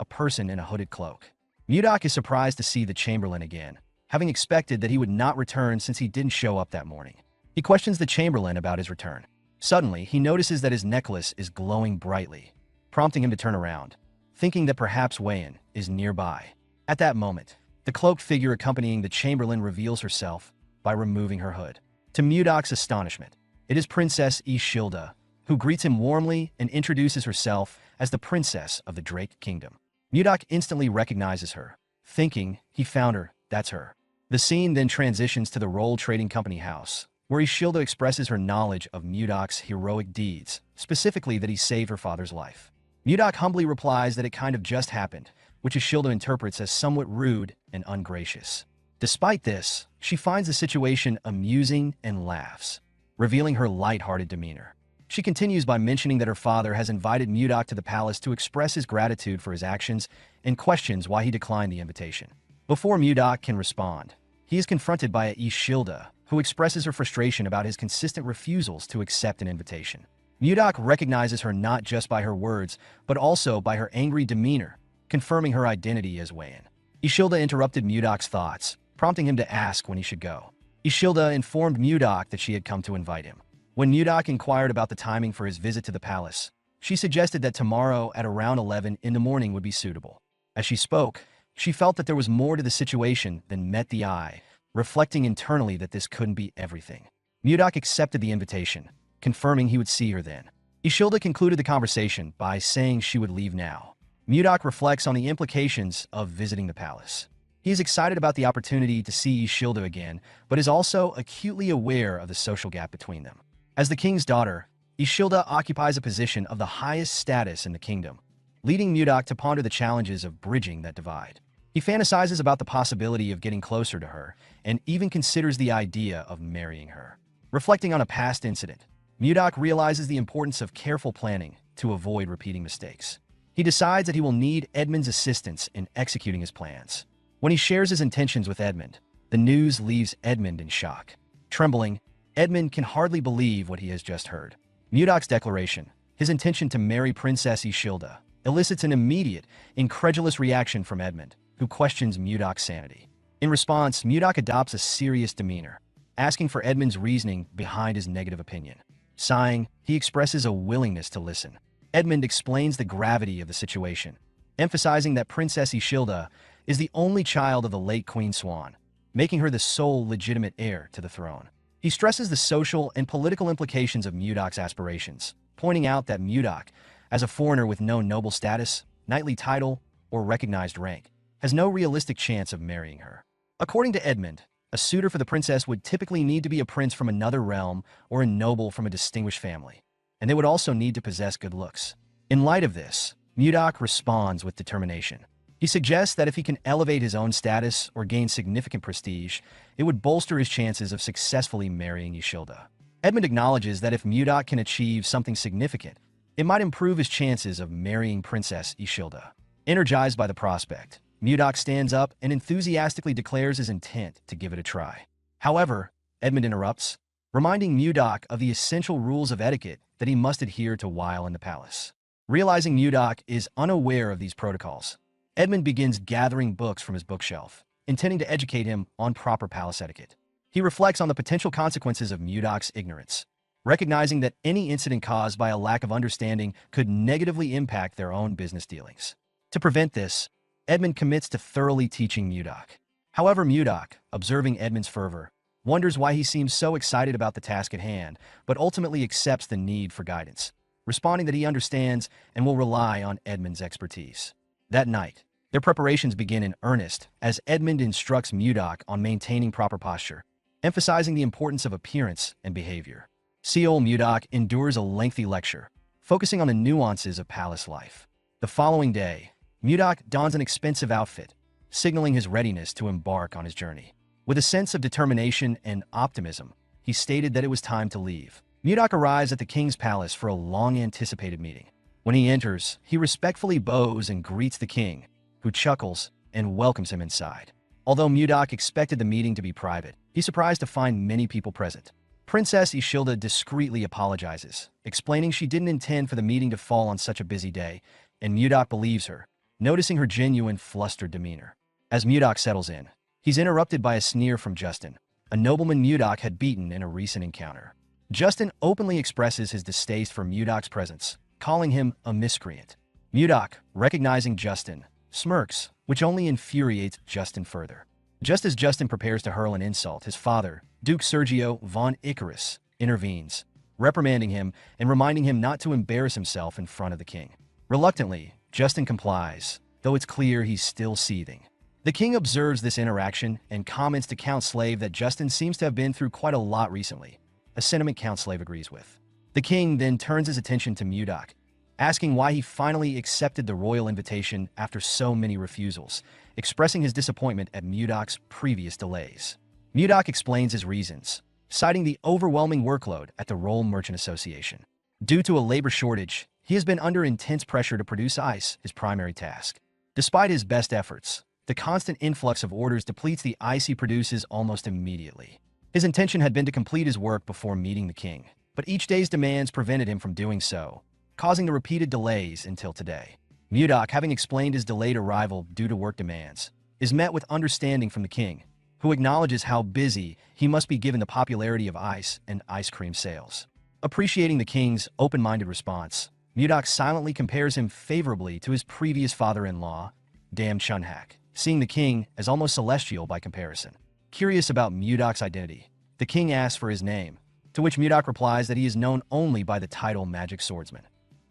a person in a hooded cloak. Mudok is surprised to see the Chamberlain again, having expected that he would not return since he didn't show up that morning. He questions the Chamberlain about his return. Suddenly, he notices that his necklace is glowing brightly, prompting him to turn around, thinking that perhaps Wayan is nearby. At that moment, the cloaked figure accompanying the Chamberlain reveals herself by removing her hood. To Mudok's astonishment, it is Princess Ishilda, who greets him warmly and introduces herself as the Princess of the Drake Kingdom. Mudok instantly recognizes her, thinking he found her, that's her. The scene then transitions to the Roll Trading Company house, where Ishilda expresses her knowledge of Mudok's heroic deeds, specifically that he saved her father's life. Mudok humbly replies that it kind of just happened, which Ishilda interprets as somewhat rude and ungracious. Despite this, she finds the situation amusing and laughs, revealing her light-hearted demeanor. She continues by mentioning that her father has invited Mudok to the palace to express his gratitude for his actions and questions why he declined the invitation. Before Mudok can respond, he is confronted by Ishilda, who expresses her frustration about his consistent refusals to accept an invitation. Mudok recognizes her not just by her words, but also by her angry demeanor, confirming her identity as Wayan. Ishilda interrupted Mudok's thoughts, prompting him to ask when he should go. Ishilda informed Mudok that she had come to invite him. When Mudok inquired about the timing for his visit to the palace, she suggested that tomorrow at around 11 in the morning would be suitable. As she spoke, she felt that there was more to the situation than met the eye, reflecting internally that this couldn't be everything. Mudok accepted the invitation, confirming he would see her then. Ishilda concluded the conversation by saying she would leave now. Mudok reflects on the implications of visiting the palace. He is excited about the opportunity to see Ishilda again, but is also acutely aware of the social gap between them. As the king's daughter, Ishilda occupies a position of the highest status in the kingdom, leading Mudok to ponder the challenges of bridging that divide. He fantasizes about the possibility of getting closer to her, and even considers the idea of marrying her. Reflecting on a past incident, Mudok realizes the importance of careful planning to avoid repeating mistakes. He decides that he will need Edmund's assistance in executing his plans. When he shares his intentions with Edmund, the news leaves Edmund in shock. Trembling, Edmund can hardly believe what he has just heard. Mudok's declaration, his intention to marry Princess Ishilda, elicits an immediate, incredulous reaction from Edmund, who questions Mudok's sanity. In response, Mudok adopts a serious demeanor, asking for Edmund's reasoning behind his negative opinion. Sighing, he expresses a willingness to listen. Edmund explains the gravity of the situation, emphasizing that Princess Ishilda is the only child of the late Queen Swan, making her the sole legitimate heir to the throne. He stresses the social and political implications of Mudok's aspirations, pointing out that Mudok, as a foreigner with no noble status, knightly title, or recognized rank, has no realistic chance of marrying her. According to Edmund, a suitor for the princess would typically need to be a prince from another realm or a noble from a distinguished family, and they would also need to possess good looks. In light of this, Mudok responds with determination. He suggests that if he can elevate his own status or gain significant prestige, it would bolster his chances of successfully marrying Ishilda. Edmund acknowledges that if Mudok can achieve something significant, it might improve his chances of marrying Princess Ishilda. Energized by the prospect, Mudok stands up and enthusiastically declares his intent to give it a try. However, Edmund interrupts, reminding Mudok of the essential rules of etiquette that he must adhere to while in the palace. Realizing Mudok is unaware of these protocols, Edmund begins gathering books from his bookshelf, intending to educate him on proper palace etiquette. He reflects on the potential consequences of Mudok's ignorance, recognizing that any incident caused by a lack of understanding could negatively impact their own business dealings. To prevent this, Edmund commits to thoroughly teaching Mudok. However, Mudok, observing Edmund's fervor, wonders why he seems so excited about the task at hand, but ultimately accepts the need for guidance. responding that he understands and will rely on Edmund's expertise. That night, their preparations begin in earnest as Edmund instructs Mudok on maintaining proper posture, emphasizing the importance of appearance and behavior. Seol Mudok endures a lengthy lecture, focusing on the nuances of palace life. The following day, Mudok dons an expensive outfit, signaling his readiness to embark on his journey. With a sense of determination and optimism, he stated that it was time to leave. Mudok arrives at the king's palace for a long-anticipated meeting. When he enters, he respectfully bows and greets the king, who chuckles and welcomes him inside. Although Mudok expected the meeting to be private, he's surprised to find many people present. Princess Ishilda discreetly apologizes, explaining she didn't intend for the meeting to fall on such a busy day, and Mudok believes her, noticing her genuine flustered demeanor. As Mudok settles in, he's interrupted by a sneer from Justin, a nobleman Mudok had beaten in a recent encounter. Justin openly expresses his distaste for Mudok's presence, calling him a miscreant. Mudok, recognizing Justin, smirks, which only infuriates Justin further. Just as Justin prepares to hurl an insult, his father, Duke Sergio von Icarus, intervenes, reprimanding him and reminding him not to embarrass himself in front of the king. Reluctantly, Justin complies, though it's clear he's still seething. The king observes this interaction and comments to Count Slave that Justin seems to have been through quite a lot recently, a sentiment Count Slave agrees with. The king then turns his attention to Mudok, asking why he finally accepted the royal invitation after so many refusals, expressing his disappointment at Mudok's previous delays. Mudok explains his reasons, citing the overwhelming workload at the Roll Merchant Association. Due to a labor shortage, he has been under intense pressure to produce ice, his primary task. Despite his best efforts, the constant influx of orders depletes the ice he produces almost immediately. His intention had been to complete his work before meeting the king, but each day's demands prevented him from doing so, causing the repeated delays until today. Mudok, having explained his delayed arrival due to work demands, is met with understanding from the king, who acknowledges how busy he must be given the popularity of ice and ice cream sales. Appreciating the king's open-minded response, Mudok silently compares him favorably to his previous father-in-law, Dam Chunhak, seeing the king as almost celestial by comparison. Curious about Mudok's identity, the king asks for his name, to which Mudok replies that he is known only by the title Magic Swordsman.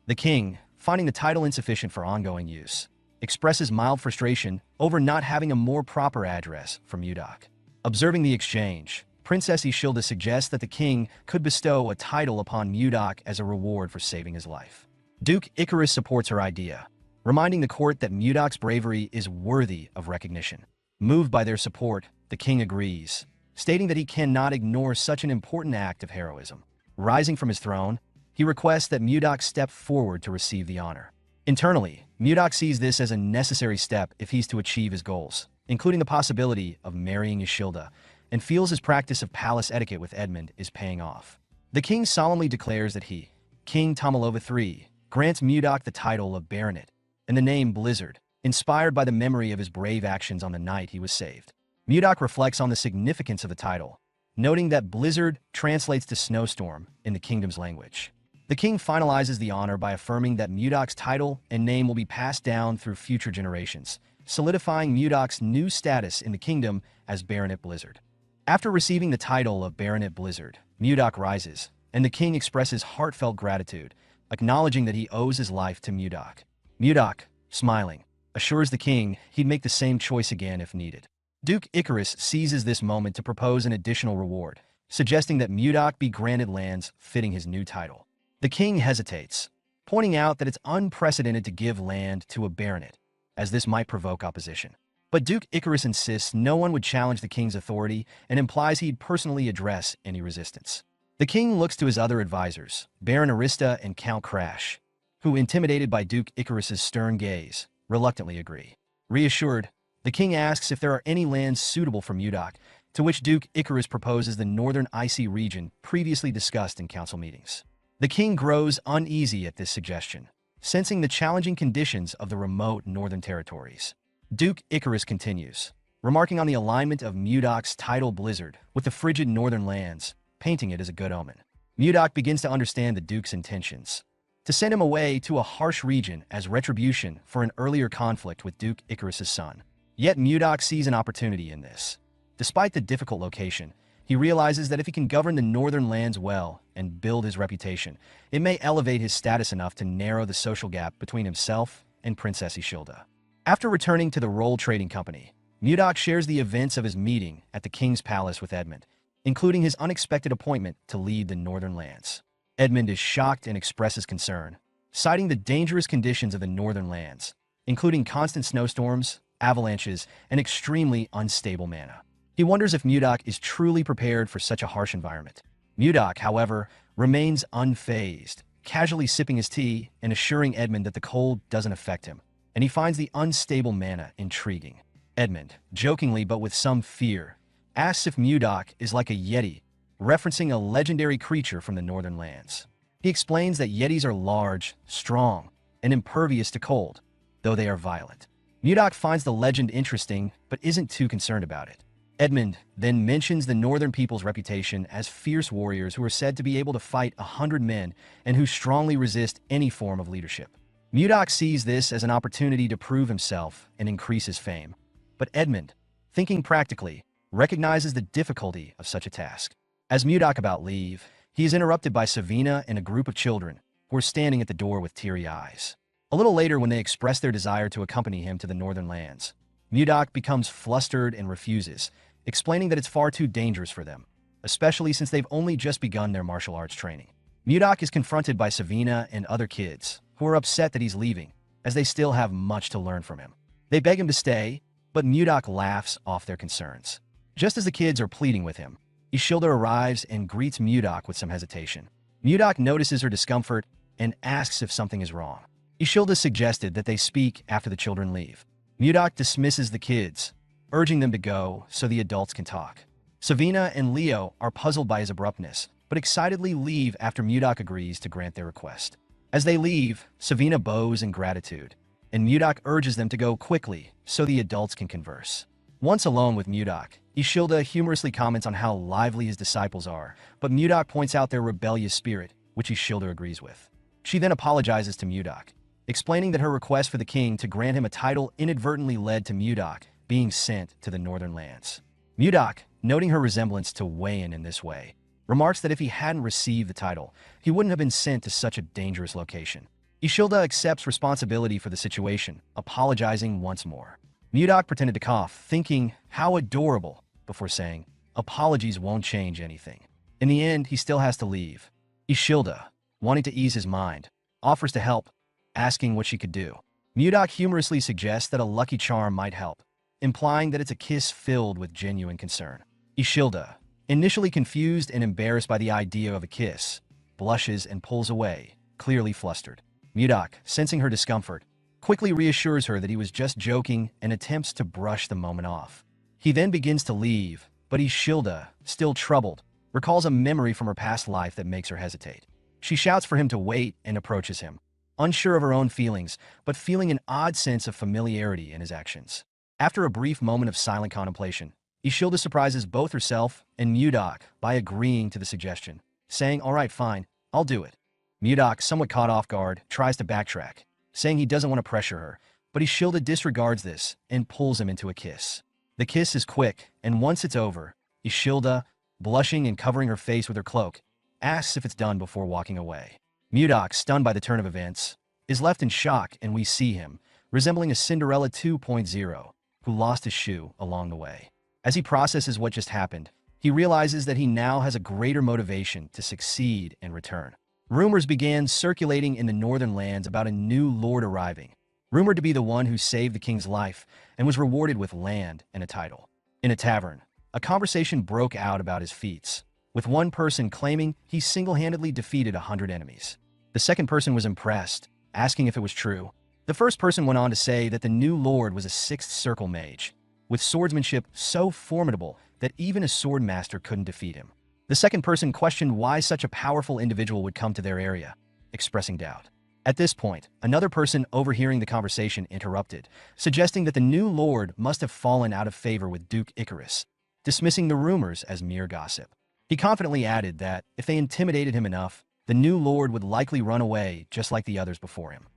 The king, finding the title insufficient for ongoing use, expresses mild frustration over not having a more proper address for Mudok. Observing the exchange, Princess Ishilda suggests that the king could bestow a title upon Mudok as a reward for saving his life. Duke Icarus supports her idea, reminding the court that Mudok's bravery is worthy of recognition. Moved by their support, the king agrees, stating that he cannot ignore such an important act of heroism. Rising from his throne, he requests that Mudok step forward to receive the honor. Internally, Mudok sees this as a necessary step if he's to achieve his goals, including the possibility of marrying Ishilda, and feels his practice of palace etiquette with Edmund is paying off. The king solemnly declares that he, King Tomalova III, grants Mudok the title of Baronet and the name Blizzard, inspired by the memory of his brave actions on the night he was saved. Mudok reflects on the significance of the title, noting that Blizzard translates to snowstorm in the kingdom's language. The king finalizes the honor by affirming that Mudok's title and name will be passed down through future generations, solidifying Mudok's new status in the kingdom as Baronet Blizzard. After receiving the title of Baronet Blizzard, Mudok rises, and the king expresses heartfelt gratitude, acknowledging that he owes his life to Mudok. Mudok, smiling, assures the king he'd make the same choice again if needed. Duke Icarus seizes this moment to propose an additional reward, suggesting that Mudok be granted lands fitting his new title. The king hesitates, pointing out that it's unprecedented to give land to a baronet, as this might provoke opposition. But Duke Icarus insists no one would challenge the king's authority and implies he'd personally address any resistance. The king looks to his other advisors, Baron Arista and Count Crash, who, intimidated by Duke Icarus's stern gaze, reluctantly agree. Reassured, the king asks if there are any lands suitable for Mudok, to which Duke Icarus proposes the northern icy region previously discussed in council meetings. The king grows uneasy at this suggestion, sensing the challenging conditions of the remote northern territories. Duke Icarus continues, remarking on the alignment of Mudok's title Blizzard with the frigid northern lands, painting it as a good omen. Mudok begins to understand the duke's intentions, to send him away to a harsh region as retribution for an earlier conflict with Duke Icarus's son. Yet Mudok sees an opportunity in this. Despite the difficult location, he realizes that if he can govern the northern lands well and build his reputation, it may elevate his status enough to narrow the social gap between himself and Princess Ishilda. After returning to the Roll Trading Company, Mudok shares the events of his meeting at the King's Palace with Edmund, including his unexpected appointment to lead the northern lands. Edmund is shocked and expresses concern, citing the dangerous conditions of the northern lands, including constant snowstorms, avalanches, and extremely unstable mana. He wonders if Mudok is truly prepared for such a harsh environment. Mudok, however, remains unfazed, casually sipping his tea and assuring Edmund that the cold doesn't affect him, and he finds the unstable mana intriguing. Edmund, jokingly but with some fear, asks if Mudok is like a yeti, referencing a legendary creature from the northern lands. He explains that yetis are large, strong, and impervious to cold, though they are violent. Mudok finds the legend interesting but isn't too concerned about it. Edmund then mentions the northern people's reputation as fierce warriors who are said to be able to fight 100 men and who strongly resist any form of leadership. Mudok sees this as an opportunity to prove himself and increase his fame. But Edmund, thinking practically, recognizes the difficulty of such a task. As Mudok about leave, he is interrupted by Savina and a group of children who are standing at the door with teary eyes. A little later, when they express their desire to accompany him to the northern lands, Mudok becomes flustered and refuses, explaining that it's far too dangerous for them, especially since they've only just begun their martial arts training. Mudok is confronted by Savina and other kids, who are upset that he's leaving, as they still have much to learn from him. They beg him to stay, but Mudok laughs off their concerns. Just as the kids are pleading with him, Ishilda arrives and greets Mudok with some hesitation. Mudok notices her discomfort and asks if something is wrong. Ishilda suggested that they speak after the children leave. Mudok dismisses the kids, urging them to go so the adults can talk. Savina and Leo are puzzled by his abruptness, but excitedly leave after Mudok agrees to grant their request. As they leave, Savina bows in gratitude, and Mudok urges them to go quickly so the adults can converse. Once alone with Mudok, Ishilda humorously comments on how lively his disciples are, but Mudok points out their rebellious spirit, which Ishilda agrees with. She then apologizes to Mudok, explaining that her request for the king to grant him a title inadvertently led to Mudok being sent to the northern lands. Mudok, noting her resemblance to Wayan in this way, remarks that if he hadn't received the title, he wouldn't have been sent to such a dangerous location. Ishilda accepts responsibility for the situation, apologizing once more. Mudok pretended to cough, thinking, how adorable, before saying, apologies won't change anything. In the end, he still has to leave. Ishilda, wanting to ease his mind, offers to help, asking what she could do. Mudok humorously suggests that a lucky charm might help, implying that it's a kiss filled with genuine concern. Ishilda, initially confused and embarrassed by the idea of a kiss, blushes and pulls away, clearly flustered. Mudok, sensing her discomfort, quickly reassures her that he was just joking and attempts to brush the moment off. He then begins to leave, but Ishilda, still troubled, recalls a memory from her past life that makes her hesitate. She shouts for him to wait and approaches him, unsure of her own feelings, but feeling an odd sense of familiarity in his actions. After a brief moment of silent contemplation, Ishilda surprises both herself and Mudok by agreeing to the suggestion, saying, all right, fine, I'll do it. Mudok, somewhat caught off guard, tries to backtrack, saying he doesn't want to pressure her, but Ishilda disregards this and pulls him into a kiss. The kiss is quick, and once it's over, Ishilda, blushing and covering her face with her cloak, asks if it's done before walking away. Mudok, stunned by the turn of events, is left in shock, and we see him, resembling a Cinderella 2.0, who lost his shoe along the way. As he processes what just happened, he realizes that he now has a greater motivation to succeed and return. Rumors began circulating in the northern lands about a new lord arriving, rumored to be the one who saved the king's life and was rewarded with land and a title. In a tavern, a conversation broke out about his feats, with one person claiming he single-handedly defeated 100 enemies. The second person was impressed, asking if it was true. The first person went on to say that the new lord was a sixth circle mage, with swordsmanship so formidable that even a sword master couldn't defeat him. The second person questioned why such a powerful individual would come to their area, expressing doubt. At this point, another person overhearing the conversation interrupted, suggesting that the new lord must have fallen out of favor with Duke Icarus, dismissing the rumors as mere gossip. He confidently added that if they intimidated him enough, the new lord would likely run away just like the others before him.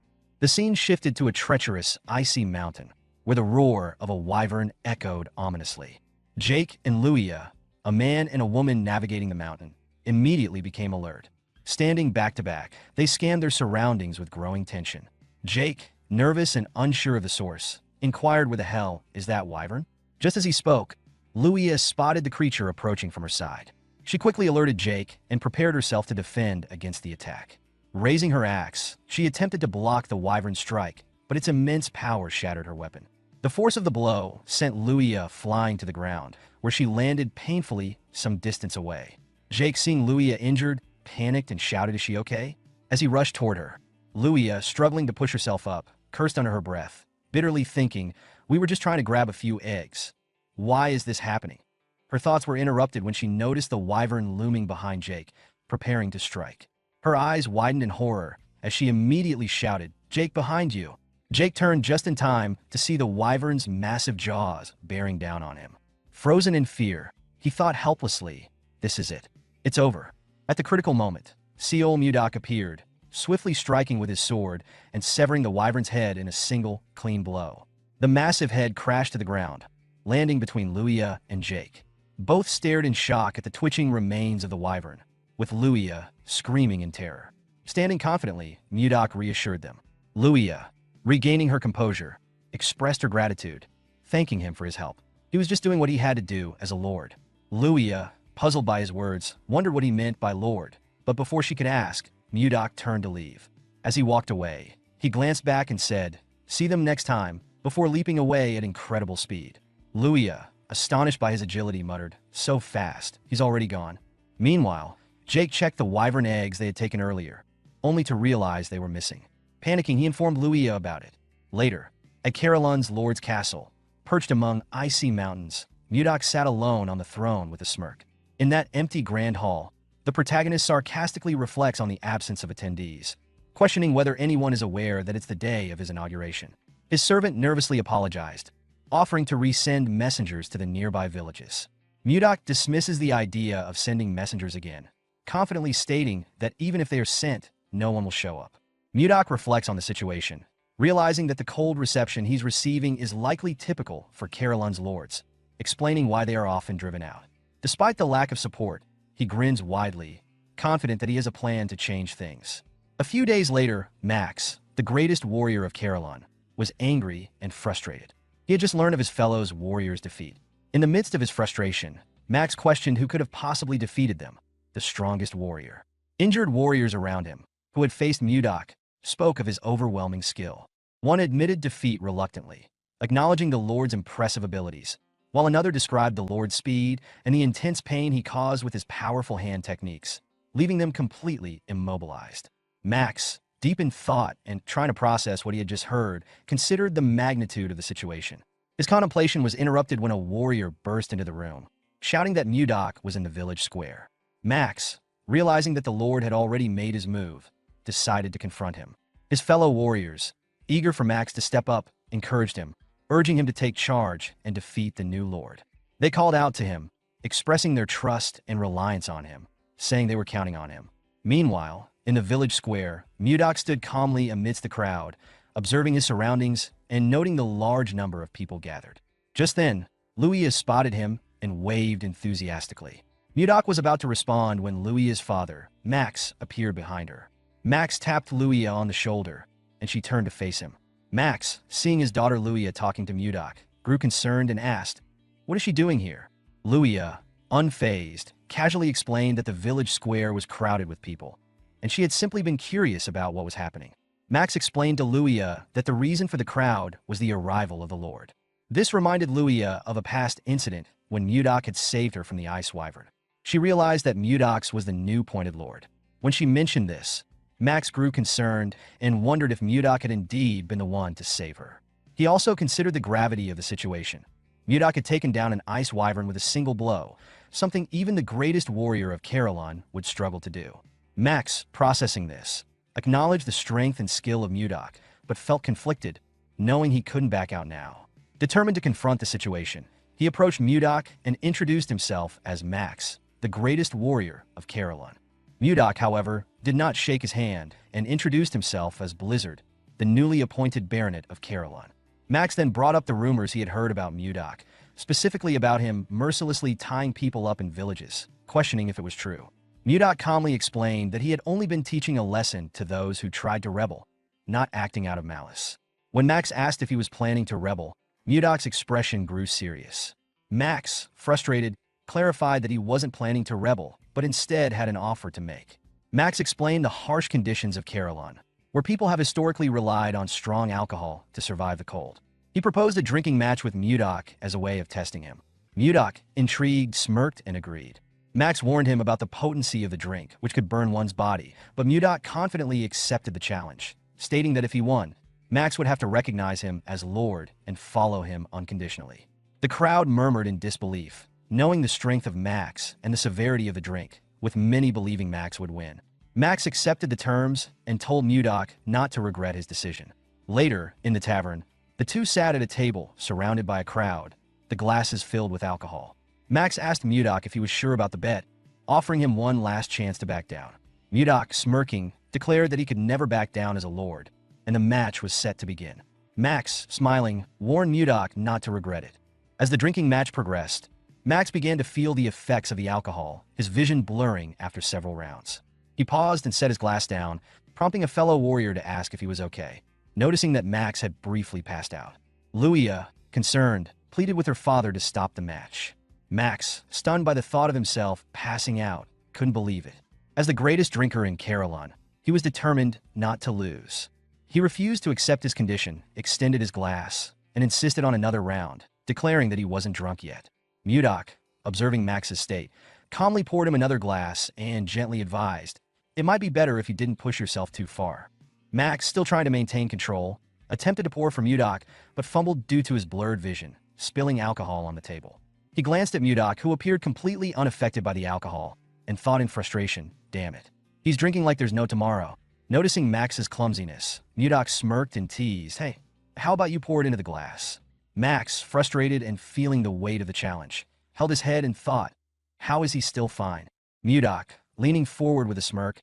The scene shifted to a treacherous, icy mountain, where the roar of a wyvern echoed ominously. Jake and Luia, a man and a woman navigating the mountain, immediately became alert. Standing back to back, they scanned their surroundings with growing tension. Jake, nervous and unsure of the source, inquired, "Where the hell is that wyvern?" Just as he spoke, Louia spotted the creature approaching from her side. She quickly alerted Jake and prepared herself to defend against the attack. Raising her axe, she attempted to block the wyvern's strike, but its immense power shattered her weapon. The force of the blow sent Louia flying to the ground, where she landed painfully some distance away. Jake, seeing Louia injured, panicked and shouted, "Is she okay?" As he rushed toward her, Louia, struggling to push herself up, cursed under her breath, bitterly thinking, "We were just trying to grab a few eggs. Why is this happening?" Her thoughts were interrupted when she noticed the wyvern looming behind Jake, preparing to strike. Her eyes widened in horror as she immediately shouted, "Jake, behind you!" Jake turned just in time to see the wyvern's massive jaws bearing down on him. Frozen in fear, he thought helplessly, "This is it. It's over." At the critical moment, Seol Mudak appeared, swiftly striking with his sword and severing the wyvern's head in a single, clean blow. The massive head crashed to the ground, landing between Louia and Jake. Both stared in shock at the twitching remains of the wyvern, with Louia screaming in terror. Standing confidently, Mudak reassured them. Louia, regaining her composure, expressed her gratitude, thanking him for his help. He was just doing what he had to do as a lord. Louia, puzzled by his words, wondered what he meant by lord, but before she could ask, Mudak turned to leave. As he walked away, he glanced back and said, "See them next time," before leaping away at incredible speed. Louia, astonished by his agility, muttered, "So fast, he's already gone." Meanwhile, Jake checked the wyvern eggs they had taken earlier, only to realize they were missing. Panicking, he informed Louia about it. Later, at Carolyn's lord's castle, perched among icy mountains, Mudak sat alone on the throne with a smirk. In that empty grand hall, the protagonist sarcastically reflects on the absence of attendees, questioning whether anyone is aware that it's the day of his inauguration. His servant nervously apologized, offering to resend messengers to the nearby villages. Mudak dismisses the idea of sending messengers again, confidently stating that even if they are sent, no one will show up. Mudak reflects on the situation, realizing that the cold reception he's receiving is likely typical for Carolyn's lords, explaining why they are often driven out. Despite the lack of support, he grins widely, confident that he has a plan to change things. A few days later, Max, the greatest warrior of Carolyn, was angry and frustrated. He had just learned of his fellow's warrior's defeat. In the midst of his frustration, Max questioned who could have possibly defeated them, the strongest warrior. Injured warriors around him, who had faced Mudak, spoke of his overwhelming skill. One admitted defeat reluctantly, acknowledging the Lord's impressive abilities, while another described the Lord's speed and the intense pain he caused with his powerful hand techniques, leaving them completely immobilized. Max, deep in thought and trying to process what he had just heard, considered the magnitude of the situation. His contemplation was interrupted when a warrior burst into the room, shouting that Mudak was in the village square. Max, realizing that the Lord had already made his move, decided to confront him. His fellow warriors, eager for Max to step up, encouraged him, urging him to take charge and defeat the new Lord. They called out to him, expressing their trust and reliance on him, saying they were counting on him. Meanwhile, in the village square, Mudak stood calmly amidst the crowd, observing his surroundings and noting the large number of people gathered. Just then, Louia spotted him and waved enthusiastically. Mudak was about to respond when Louia's father, Max, appeared behind her. Max tapped Louia on the shoulder, and she turned to face him. Max, seeing his daughter Louia talking to Mudak, grew concerned and asked, "What is she doing here?" Louia, unfazed, casually explained that the village square was crowded with people, and she had simply been curious about what was happening. Max explained to Louia that the reason for the crowd was the arrival of the Lord. This reminded Louia of a past incident when Mudak had saved her from the ice wyvern. She realized that Mudak was the new pointed Lord. When she mentioned this, Max grew concerned and wondered if Mudak had indeed been the one to save her. He also considered the gravity of the situation. Mudak had taken down an ice wyvern with a single blow, something even the greatest warrior of Carolyn would struggle to do. Max, processing this, acknowledged the strength and skill of Mudak, but felt conflicted, knowing he couldn't back out now. Determined to confront the situation, he approached Mudak and introduced himself as Max, the greatest warrior of Carolyn. Mudak, however, did not shake his hand and introduced himself as Blizzard, the newly appointed baronet of Carolyn. Max then brought up the rumors he had heard about Mudak, specifically about him mercilessly tying people up in villages, questioning if it was true. Mudok calmly explained that he had only been teaching a lesson to those who tried to rebel, not acting out of malice. When Max asked if he was planning to rebel, Mudok's expression grew serious. Max, frustrated, clarified that he wasn't planning to rebel, but instead had an offer to make. Max explained the harsh conditions of Carolyn, where people have historically relied on strong alcohol to survive the cold. He proposed a drinking match with Mudok as a way of testing him. Mudok, intrigued, smirked and agreed. Max warned him about the potency of the drink, which could burn one's body, but Mudok confidently accepted the challenge, stating that if he won, Max would have to recognize him as Lord and follow him unconditionally. The crowd murmured in disbelief, knowing the strength of Max and the severity of the drink, with many believing Max would win. Max accepted the terms and told Mudok not to regret his decision. Later, in the tavern, the two sat at a table surrounded by a crowd, the glasses filled with alcohol. Max asked Mudok if he was sure about the bet, offering him one last chance to back down. Mudok, smirking, declared that he could never back down as a lord, and the match was set to begin. Max, smiling, warned Mudok not to regret it. As the drinking match progressed, Max began to feel the effects of the alcohol, his vision blurring after several rounds. He paused and set his glass down, prompting a fellow warrior to ask if he was okay, noticing that Max had briefly passed out. Luia, concerned, pleaded with her father to stop the match. Max, stunned by the thought of himself passing out, couldn't believe it. As the greatest drinker in Carolyn, he was determined not to lose. He refused to accept his condition, extended his glass, and insisted on another round, declaring that he wasn't drunk yet. Mudok, observing Max's state, calmly poured him another glass and gently advised, "It might be better if you didn't push yourself too far." Max, still trying to maintain control, attempted to pour for Mudok, but fumbled due to his blurred vision, spilling alcohol on the table. He glanced at Mudok, who appeared completely unaffected by the alcohol, and thought in frustration, "Damn it. He's drinking like there's no tomorrow." Noticing Max's clumsiness, Mudok smirked and teased, "Hey, how about you pour it into the glass?" Max, frustrated and feeling the weight of the challenge, held his head and thought, how is he still fine? Mudok, leaning forward with a smirk,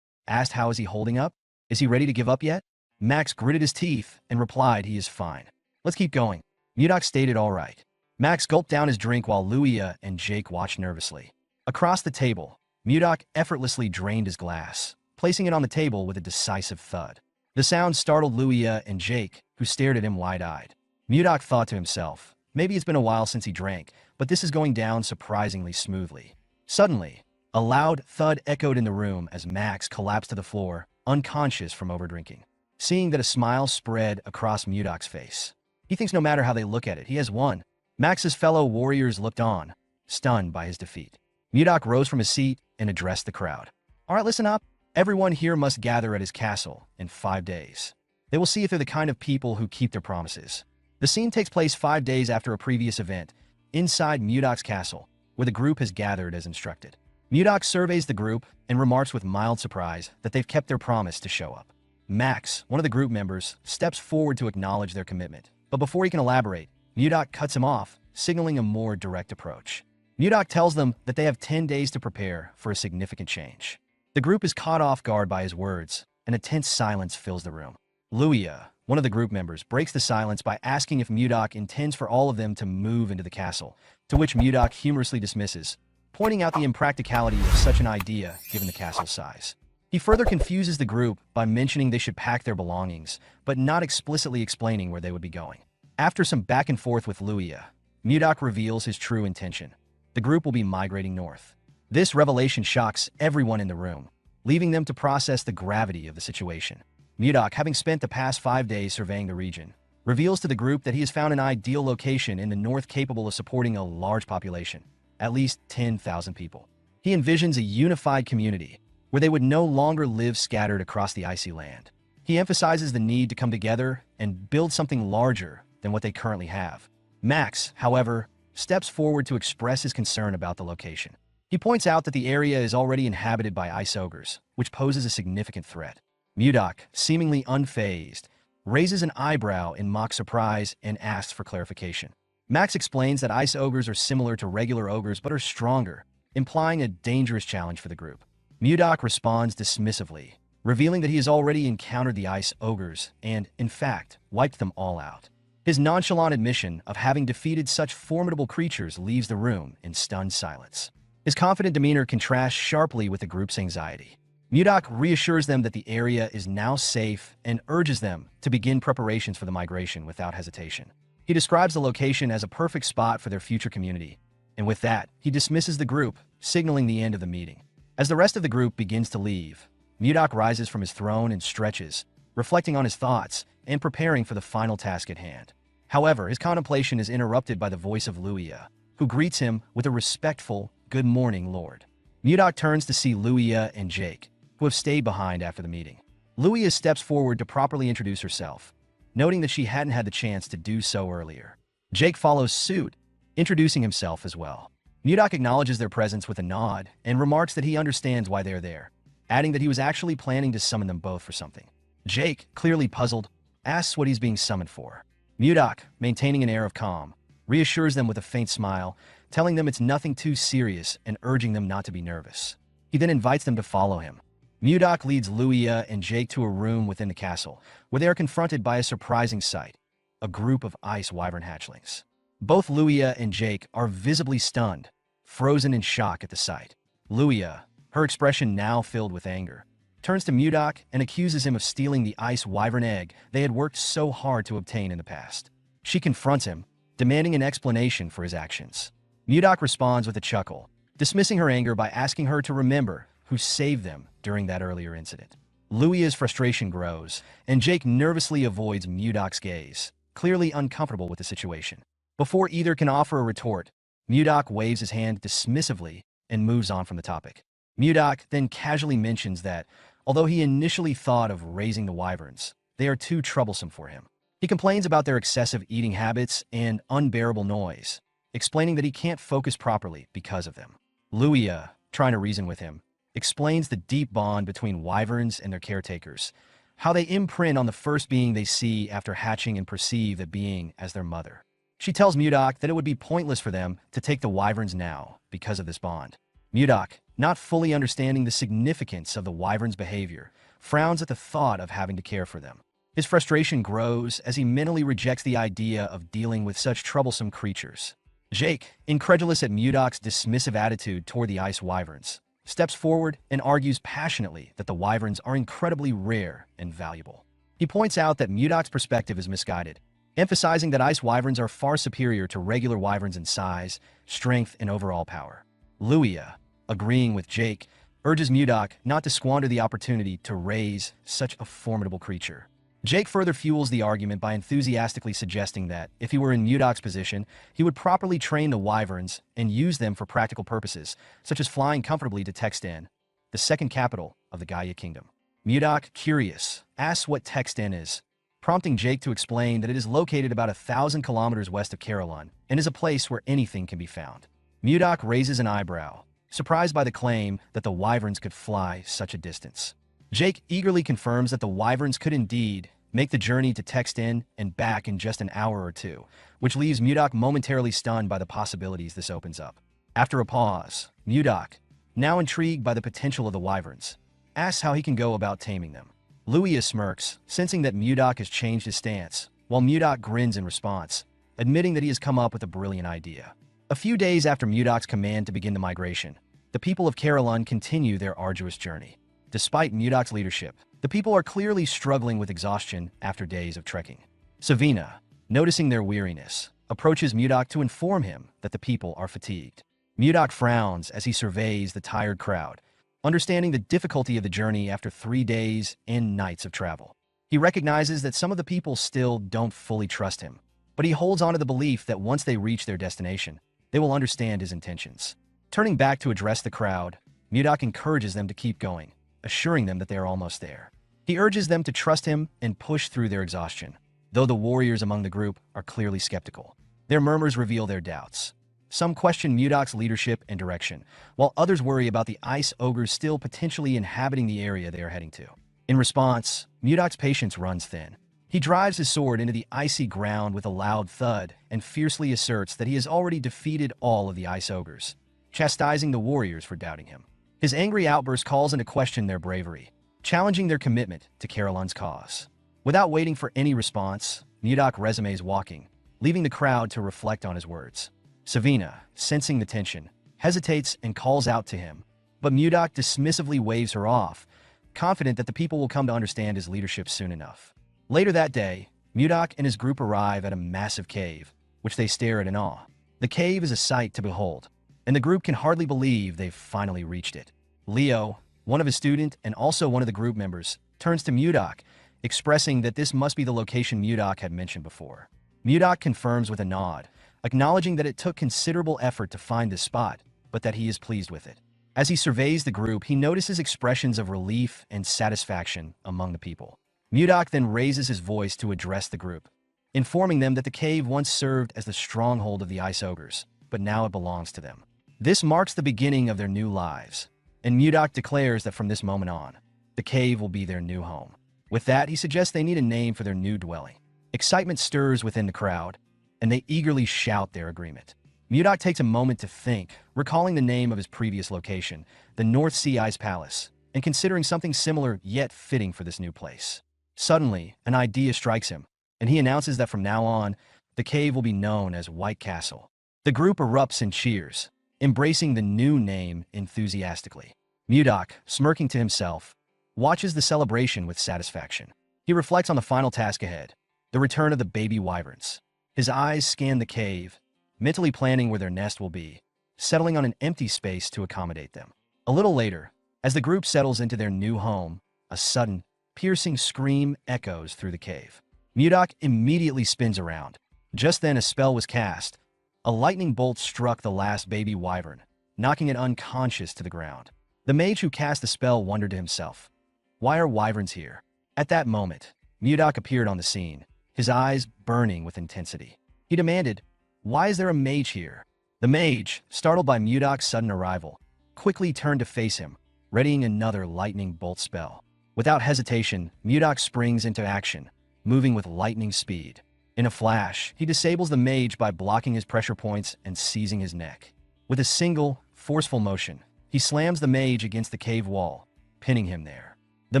asked how is he holding up? Is he ready to give up yet? Max gritted his teeth and replied he is fine. "Let's keep going." Mudok stated all right. Max gulped down his drink while Luia and Jake watched nervously. Across the table, Mudok effortlessly drained his glass, placing it on the table with a decisive thud. The sound startled Luia and Jake, who stared at him wide-eyed. Mudok thought to himself, maybe it's been a while since he drank, but this is going down surprisingly smoothly. Suddenly, a loud thud echoed in the room as Max collapsed to the floor, unconscious from overdrinking. Seeing that a smile spread across Mudok's face. He thinks no matter how they look at it, he has won. Max's fellow warriors looked on, stunned by his defeat. Mudok rose from his seat and addressed the crowd. "All right, listen up. Everyone here must gather at his castle in 5 days. They will see if they're the kind of people who keep their promises." The scene takes place 5 days after a previous event, inside Mudok's castle, where the group has gathered as instructed. Mudok surveys the group and remarks with mild surprise that they've kept their promise to show up. Max, one of the group members, steps forward to acknowledge their commitment, but before he can elaborate, Mudok cuts him off, signaling a more direct approach. Mudok tells them that they have 10 days to prepare for a significant change. The group is caught off guard by his words, and a tense silence fills the room. Luia, one of the group members, breaks the silence by asking if Mudok intends for all of them to move into the castle, to which Mudok humorously dismisses, pointing out the impracticality of such an idea given the castle's size. He further confuses the group by mentioning they should pack their belongings, but not explicitly explaining where they would be going. After some back and forth with Luia, Mudok reveals his true intention. The group will be migrating north. This revelation shocks everyone in the room, leaving them to process the gravity of the situation. Mudok, having spent the past 5 days surveying the region, reveals to the group that he has found an ideal location in the north capable of supporting a large population, at least 10,000 people. He envisions a unified community, where they would no longer live scattered across the icy land. He emphasizes the need to come together and build something larger than what they currently have. Max, however, steps forward to express his concern about the location. He points out that the area is already inhabited by ice ogres, which poses a significant threat. Mudok, seemingly unfazed, raises an eyebrow in mock surprise and asks for clarification. Max explains that ice ogres are similar to regular ogres but are stronger, implying a dangerous challenge for the group. Mudok responds dismissively, revealing that he has already encountered the ice ogres and, in fact, wiped them all out. His nonchalant admission of having defeated such formidable creatures leaves the room in stunned silence. His confident demeanor contrasts sharply with the group's anxiety. Mudok reassures them that the area is now safe and urges them to begin preparations for the migration without hesitation. He describes the location as a perfect spot for their future community, and with that, he dismisses the group, signaling the end of the meeting. As the rest of the group begins to leave, Mudok rises from his throne and stretches, reflecting on his thoughts and preparing for the final task at hand. However, his contemplation is interrupted by the voice of Luia, who greets him with a respectful, "Good morning, Lord." Mudok turns to see Luia and Jake, who have stayed behind after the meeting. Luia steps forward to properly introduce herself, noting that she hadn't had the chance to do so earlier. Jake follows suit, introducing himself as well. Mudok acknowledges their presence with a nod and remarks that he understands why they are there, adding that he was actually planning to summon them both for something. Jake, clearly puzzled, asks what he's being summoned for. Mudok, maintaining an air of calm, reassures them with a faint smile, telling them it's nothing too serious and urging them not to be nervous. He then invites them to follow him. Mudok leads Luia and Jake to a room within the castle, where they are confronted by a surprising sight: a group of ice wyvern hatchlings. Both Luia and Jake are visibly stunned, frozen in shock at the sight. Luia, her expression now filled with anger, turns to Mudok and accuses him of stealing the ice wyvern egg they had worked so hard to obtain in the past. She confronts him, demanding an explanation for his actions. Mudok responds with a chuckle, dismissing her anger by asking her to remember who saved them during that earlier incident. Luia's frustration grows, and Jake nervously avoids Mudok's gaze, clearly uncomfortable with the situation. Before either can offer a retort, Mudok waves his hand dismissively and moves on from the topic. Mudok then casually mentions that, although he initially thought of raising the wyverns, they are too troublesome for him. He complains about their excessive eating habits and unbearable noise, explaining that he can't focus properly because of them. Luia, trying to reason with him, explains the deep bond between wyverns and their caretakers, how they imprint on the first being they see after hatching and perceive the being as their mother. She tells Mudok that it would be pointless for them to take the wyverns now because of this bond. Mudok, not fully understanding the significance of the wyvern's behavior, frowns at the thought of having to care for them. His frustration grows as he mentally rejects the idea of dealing with such troublesome creatures. Jake, incredulous at Mudok's dismissive attitude toward the ice wyverns, steps forward and argues passionately that the wyverns are incredibly rare and valuable. He points out that Mudok's perspective is misguided, emphasizing that ice wyverns are far superior to regular wyverns in size, strength, and overall power. Luia, agreeing with Jake, urges Mudok not to squander the opportunity to raise such a formidable creature. Jake further fuels the argument by enthusiastically suggesting that, if he were in Mudok's position, he would properly train the wyverns and use them for practical purposes, such as flying comfortably to Texten, the second capital of the Gaia Kingdom. Mudok, curious, asks what Texten is, prompting Jake to explain that it is located about 1,000 kilometers west of Caroline and is a place where anything can be found. Mudok raises an eyebrow, surprised by the claim that the wyverns could fly such a distance. Jake eagerly confirms that the wyverns could indeed make the journey to Texten and back in just an hour or two, which leaves Mudok momentarily stunned by the possibilities this opens up. After a pause, Mudok, now intrigued by the potential of the wyverns, asks how he can go about taming them. Luia smirks, sensing that Mudok has changed his stance, while Mudok grins in response, admitting that he has come up with a brilliant idea. A few days after Mudok's command to begin the migration, the people of Caroline continue their arduous journey. Despite Mudok's leadership, the people are clearly struggling with exhaustion after days of trekking. Savina, noticing their weariness, approaches Mudok to inform him that the people are fatigued. Mudok frowns as he surveys the tired crowd, understanding the difficulty of the journey after 3 days and nights of travel. He recognizes that some of the people still don't fully trust him, but he holds on to the belief that once they reach their destination, they will understand his intentions. Turning back to address the crowd, Mudok encourages them to keep going, assuring them that they are almost there. He urges them to trust him and push through their exhaustion, though the warriors among the group are clearly skeptical. Their murmurs reveal their doubts. Some question Mudok's leadership and direction, while others worry about the ice ogres still potentially inhabiting the area they are heading to. In response, Mudok's patience runs thin. He drives his sword into the icy ground with a loud thud and fiercely asserts that he has already defeated all of the ice ogres, chastising the warriors for doubting him. His angry outburst calls into question their bravery, challenging their commitment to Caroline's cause. Without waiting for any response, Mudak resumes walking, leaving the crowd to reflect on his words. Savina, sensing the tension, hesitates and calls out to him, but Mudak dismissively waves her off, confident that the people will come to understand his leadership soon enough. Later that day, Mudak and his group arrive at a massive cave, which they stare at in awe. The cave is a sight to behold, and the group can hardly believe they've finally reached it. Leo, one of his students and also one of the group members, turns to Mudak, expressing that this must be the location Mudak had mentioned before. Mudak confirms with a nod, acknowledging that it took considerable effort to find this spot, but that he is pleased with it. As he surveys the group, he notices expressions of relief and satisfaction among the people. Mudak then raises his voice to address the group, informing them that the cave once served as the stronghold of the Ice Ogres, but now it belongs to them. This marks the beginning of their new lives, and Mudak declares that from this moment on, the cave will be their new home. With that, he suggests they need a name for their new dwelling. Excitement stirs within the crowd, and they eagerly shout their agreement. Mudak takes a moment to think, recalling the name of his previous location, the North Sea Ice Palace, and considering something similar yet fitting for this new place. Suddenly, an idea strikes him, and he announces that from now on, the cave will be known as White Castle. The group erupts in cheers, embracing the new name enthusiastically. Mudak, smirking to himself, watches the celebration with satisfaction. He reflects on the final task ahead, the return of the baby wyverns. His eyes scan the cave, mentally planning where their nest will be, settling on an empty space to accommodate them. A little later, as the group settles into their new home, a sudden, piercing scream echoes through the cave. Mudak immediately spins around. Just then a spell was cast. A lightning bolt struck the last baby wyvern, knocking it unconscious to the ground. The mage who cast the spell wondered to himself, "Why are wyverns here?" At that moment, Mudak appeared on the scene, his eyes burning with intensity. He demanded, "Why is there a mage here?" The mage, startled by Mudak's sudden arrival, quickly turned to face him, readying another lightning bolt spell. Without hesitation, Mudak springs into action, moving with lightning speed. In a flash, he disables the mage by blocking his pressure points and seizing his neck. With a single, forceful motion, he slams the mage against the cave wall, pinning him there. The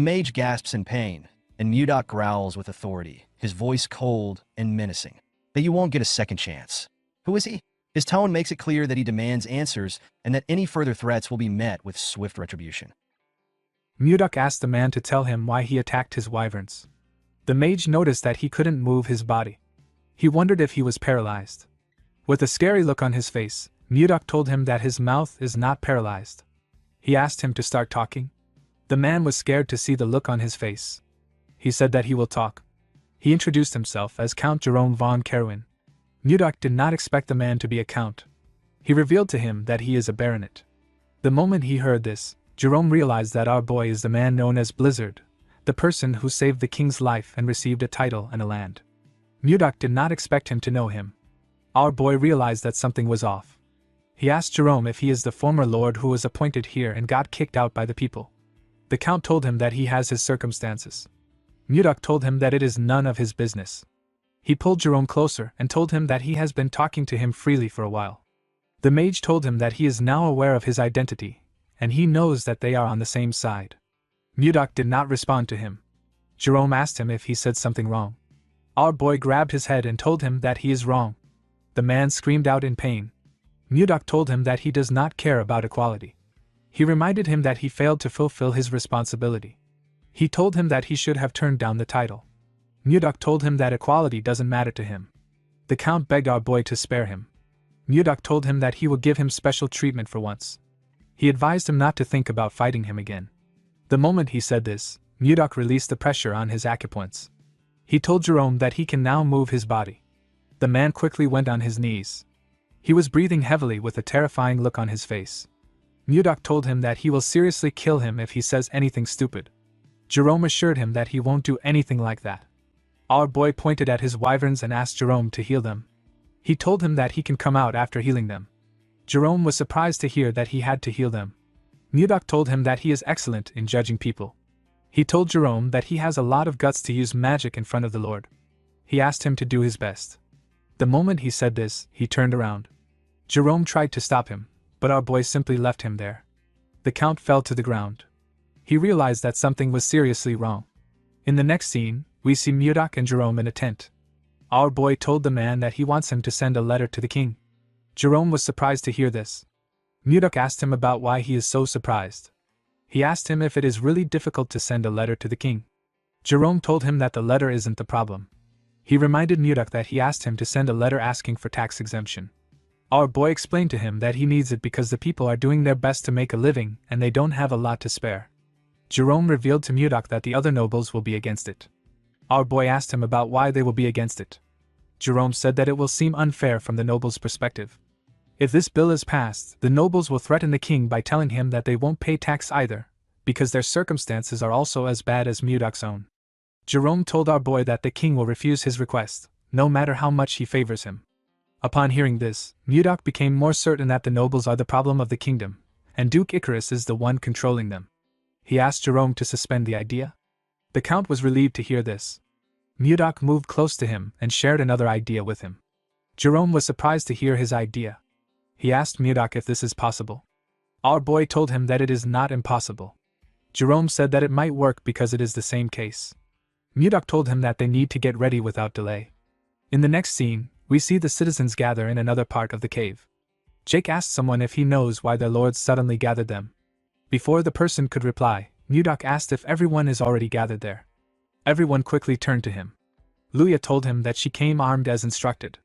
mage gasps in pain, and Mudak growls with authority, his voice cold and menacing. "That you won't get a second chance. Who is he?" His tone makes it clear that he demands answers and that any further threats will be met with swift retribution. Mudak asked the man to tell him why he attacked his wyverns. The mage noticed that he couldn't move his body. He wondered if he was paralyzed. With a scary look on his face, Mudak told him that his mouth is not paralyzed. He asked him to start talking. The man was scared to see the look on his face. He said that he will talk. He introduced himself as Count Jerome von Kerwin. Mudak did not expect the man to be a count. He revealed to him that he is a baronet. The moment he heard this, Jerome realized that our boy is the man known as Blizzard, the person who saved the king's life and received a title and a land. Mudak did not expect him to know him. Our boy realized that something was off. He asked Jerome if he is the former lord who was appointed here and got kicked out by the people. The count told him that he has his circumstances. Mudak told him that it is none of his business. He pulled Jerome closer and told him that he has been talking to him freely for a while. The mage told him that he is now aware of his identity, and he knows that they are on the same side. Mudak did not respond to him. Jerome asked him if he said something wrong. Our boy grabbed his head and told him that he is wrong. The man screamed out in pain. Mudak told him that he does not care about equality. He reminded him that he failed to fulfill his responsibility. He told him that he should have turned down the title. Mudak told him that equality doesn't matter to him. The count begged our boy to spare him. Mudak told him that he would give him special treatment for once. He advised him not to think about fighting him again. The moment he said this, Mudak released the pressure on his acupoints. He told Jerome that he can now move his body. The man quickly went on his knees. He was breathing heavily with a terrifying look on his face. Mudak told him that he will seriously kill him if he says anything stupid. Jerome assured him that he won't do anything like that. Our boy pointed at his wyverns and asked Jerome to heal them. He told him that he can come out after healing them. Jerome was surprised to hear that he had to heal them. Mudak told him that he is excellent in judging people. He told Jerome that he has a lot of guts to use magic in front of the Lord. He asked him to do his best. The moment he said this, he turned around. Jerome tried to stop him, but our boy simply left him there. The count fell to the ground. He realized that something was seriously wrong. In the next scene, we see Mudak and Jerome in a tent. Our boy told the man that he wants him to send a letter to the king. Jerome was surprised to hear this. Mudok asked him about why he is so surprised. He asked him if it is really difficult to send a letter to the king. Jerome told him that the letter isn't the problem. He reminded Mudok that he asked him to send a letter asking for tax exemption. Our boy explained to him that he needs it because the people are doing their best to make a living and they don't have a lot to spare. Jerome revealed to Mudok that the other nobles will be against it. Our boy asked him about why they will be against it. Jerome said that it will seem unfair from the nobles' perspective. If this bill is passed, the nobles will threaten the king by telling him that they won't pay tax either, because their circumstances are also as bad as Mudok's own. Jerome told our boy that the king will refuse his request, no matter how much he favors him. Upon hearing this, Mudok became more certain that the nobles are the problem of the kingdom, and Duke Icarus is the one controlling them. He asked Jerome to suspend the idea. The count was relieved to hear this. Mudok moved close to him and shared another idea with him. Jerome was surprised to hear his idea. He asked Mudok if this is possible. Our boy told him that it is not impossible. Jerome said that it might work because it is the same case. Mudok told him that they need to get ready without delay. In the next scene, we see the citizens gather in another part of the cave. Jake asked someone if he knows why their lords suddenly gathered them. Before the person could reply, Mudok asked if everyone is already gathered there. Everyone quickly turned to him. Luya told him that she came armed as instructed.